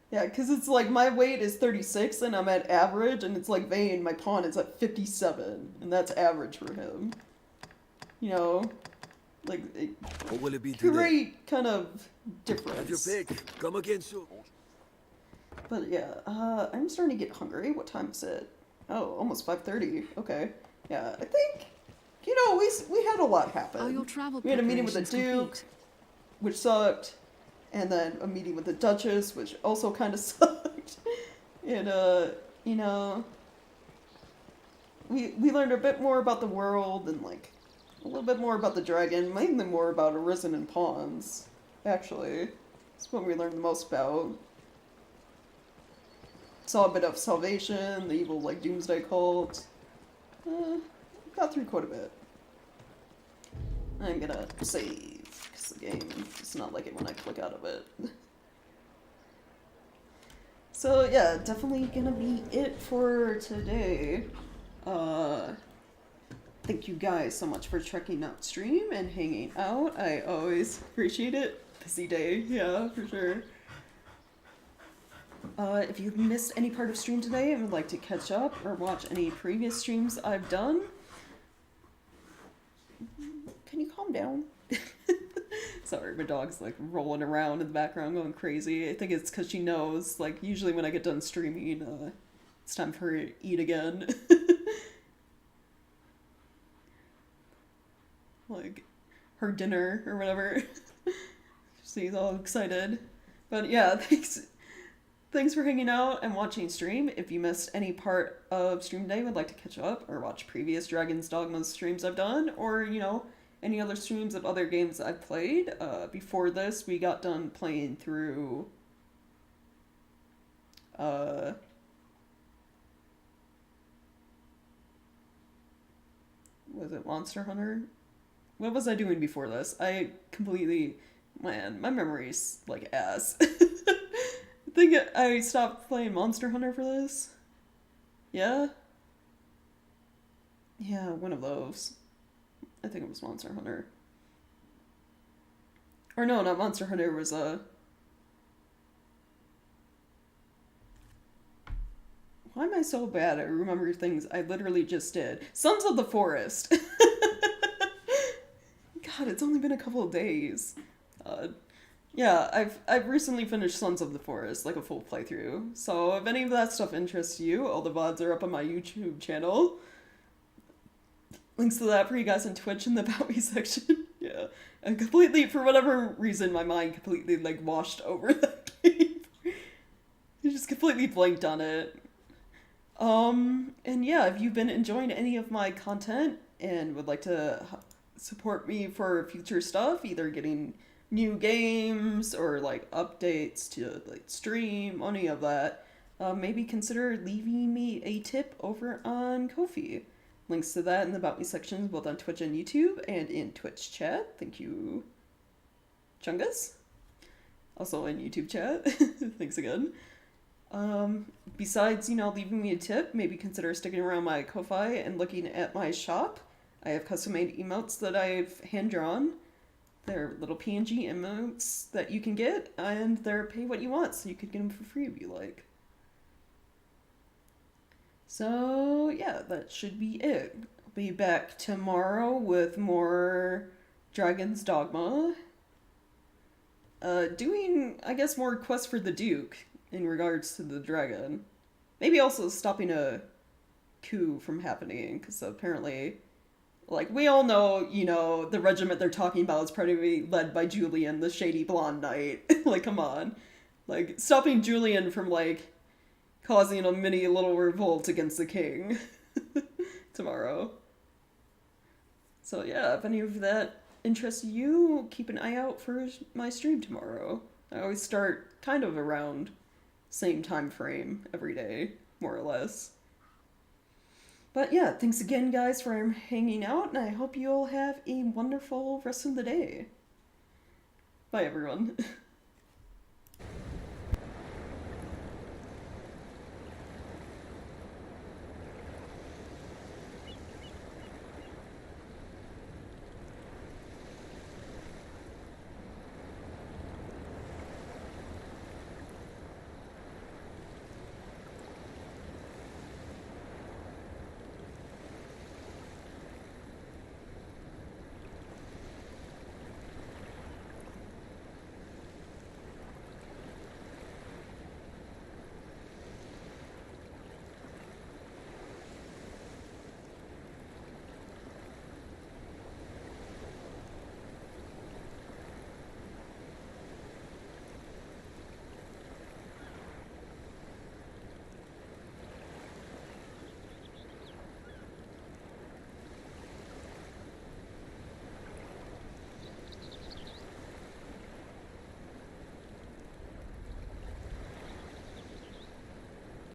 Yeah, because it's like my weight is 36 and I'm at average, and it's like Vayne, my pawn, is at 57, and that's average for him. You know? Like,
what will it be
great kind of difference.
Have your pick. Come again soon.
But yeah, I'm starting to get hungry. What time is it? Oh, almost 5:30. Okay. Yeah, I think, you know, we had a lot happen.
Your travel
we had a meeting with the Duke,
complete?
which sucked, and then a meeting with the Duchess, which also kind of sucked. And, you know, we learned a bit more about the world and, like, a little bit more about the dragon, mainly more about Arisen and pawns, actually. That's what we learned the most about. Saw a bit of Salvation, the evil, like, Doomsday cult. Got through quite a bit. I'm gonna save, because the game does not like it when I click out of it. So, yeah, definitely gonna be it for today. Thank you guys so much for checking out stream and hanging out. I always appreciate it. Busy day, yeah, for sure. If you've missed any part of stream today and would like to catch up or watch any previous streams I've done, can you calm down? Sorry, my dog's like rolling around in the background going crazy. I think it's because she knows, like, usually when I get done streaming, it's time for her to eat again. Like, her dinner or whatever. She's all excited. But yeah, Thanks for hanging out and watching stream. If you missed any part of stream today, would like to catch up or watch previous Dragon's Dogma streams I've done, or, you know, any other streams of other games I've played. Before this, we got done playing through, was it Monster Hunter? What was I doing before this? I completely, man, my memory's like ass. I think I stopped playing Monster Hunter for this. Yeah? Yeah, one of those. I think it was Monster Hunter. Or no, not Monster Hunter, it was why am I so bad at remembering things I literally just did? Sons of the Forest! God, it's only been a couple of days. Yeah, I've recently finished Sons of the Forest, like a full playthrough. So if any of that stuff interests you, all the VODs are up on my YouTube channel. Links to that for you guys on Twitch in the About Me section. Yeah. And completely, for whatever reason, my mind completely, like, washed over that game. I just completely blanked on it. And yeah, if you've been enjoying any of my content and would like to support me for future stuff, either getting new games or like updates to like stream, any of that, maybe consider leaving me a tip over on Ko-fi. Links to that in the About Me section, both on Twitch and YouTube, and in Twitch chat. Thank you, Chungus. Also in YouTube chat. Thanks again. Besides, you know, leaving me a tip, maybe consider sticking around my Ko-fi and looking at my shop. I have custom-made emotes that I've hand-drawn. They're little PNG emotes that you can get, and they're pay what you want, so you could get them for free if you like. So, yeah, that should be it. I'll be back tomorrow with more Dragon's Dogma. Doing, I guess, more quests for the Duke in regards to the dragon. Maybe also stopping a coup from happening, because apparently, like, we all know, you know, the regiment they're talking about is probably led by Julian, the shady blonde knight. Like, come on. Like, stopping Julian from, like, causing a mini little revolt against the king tomorrow. So yeah, if any of that interests you, keep an eye out for my stream tomorrow. I always start kind of around same time frame every day, more or less. But yeah, thanks again guys for hanging out, and I hope you all have a wonderful rest of the day. Bye everyone.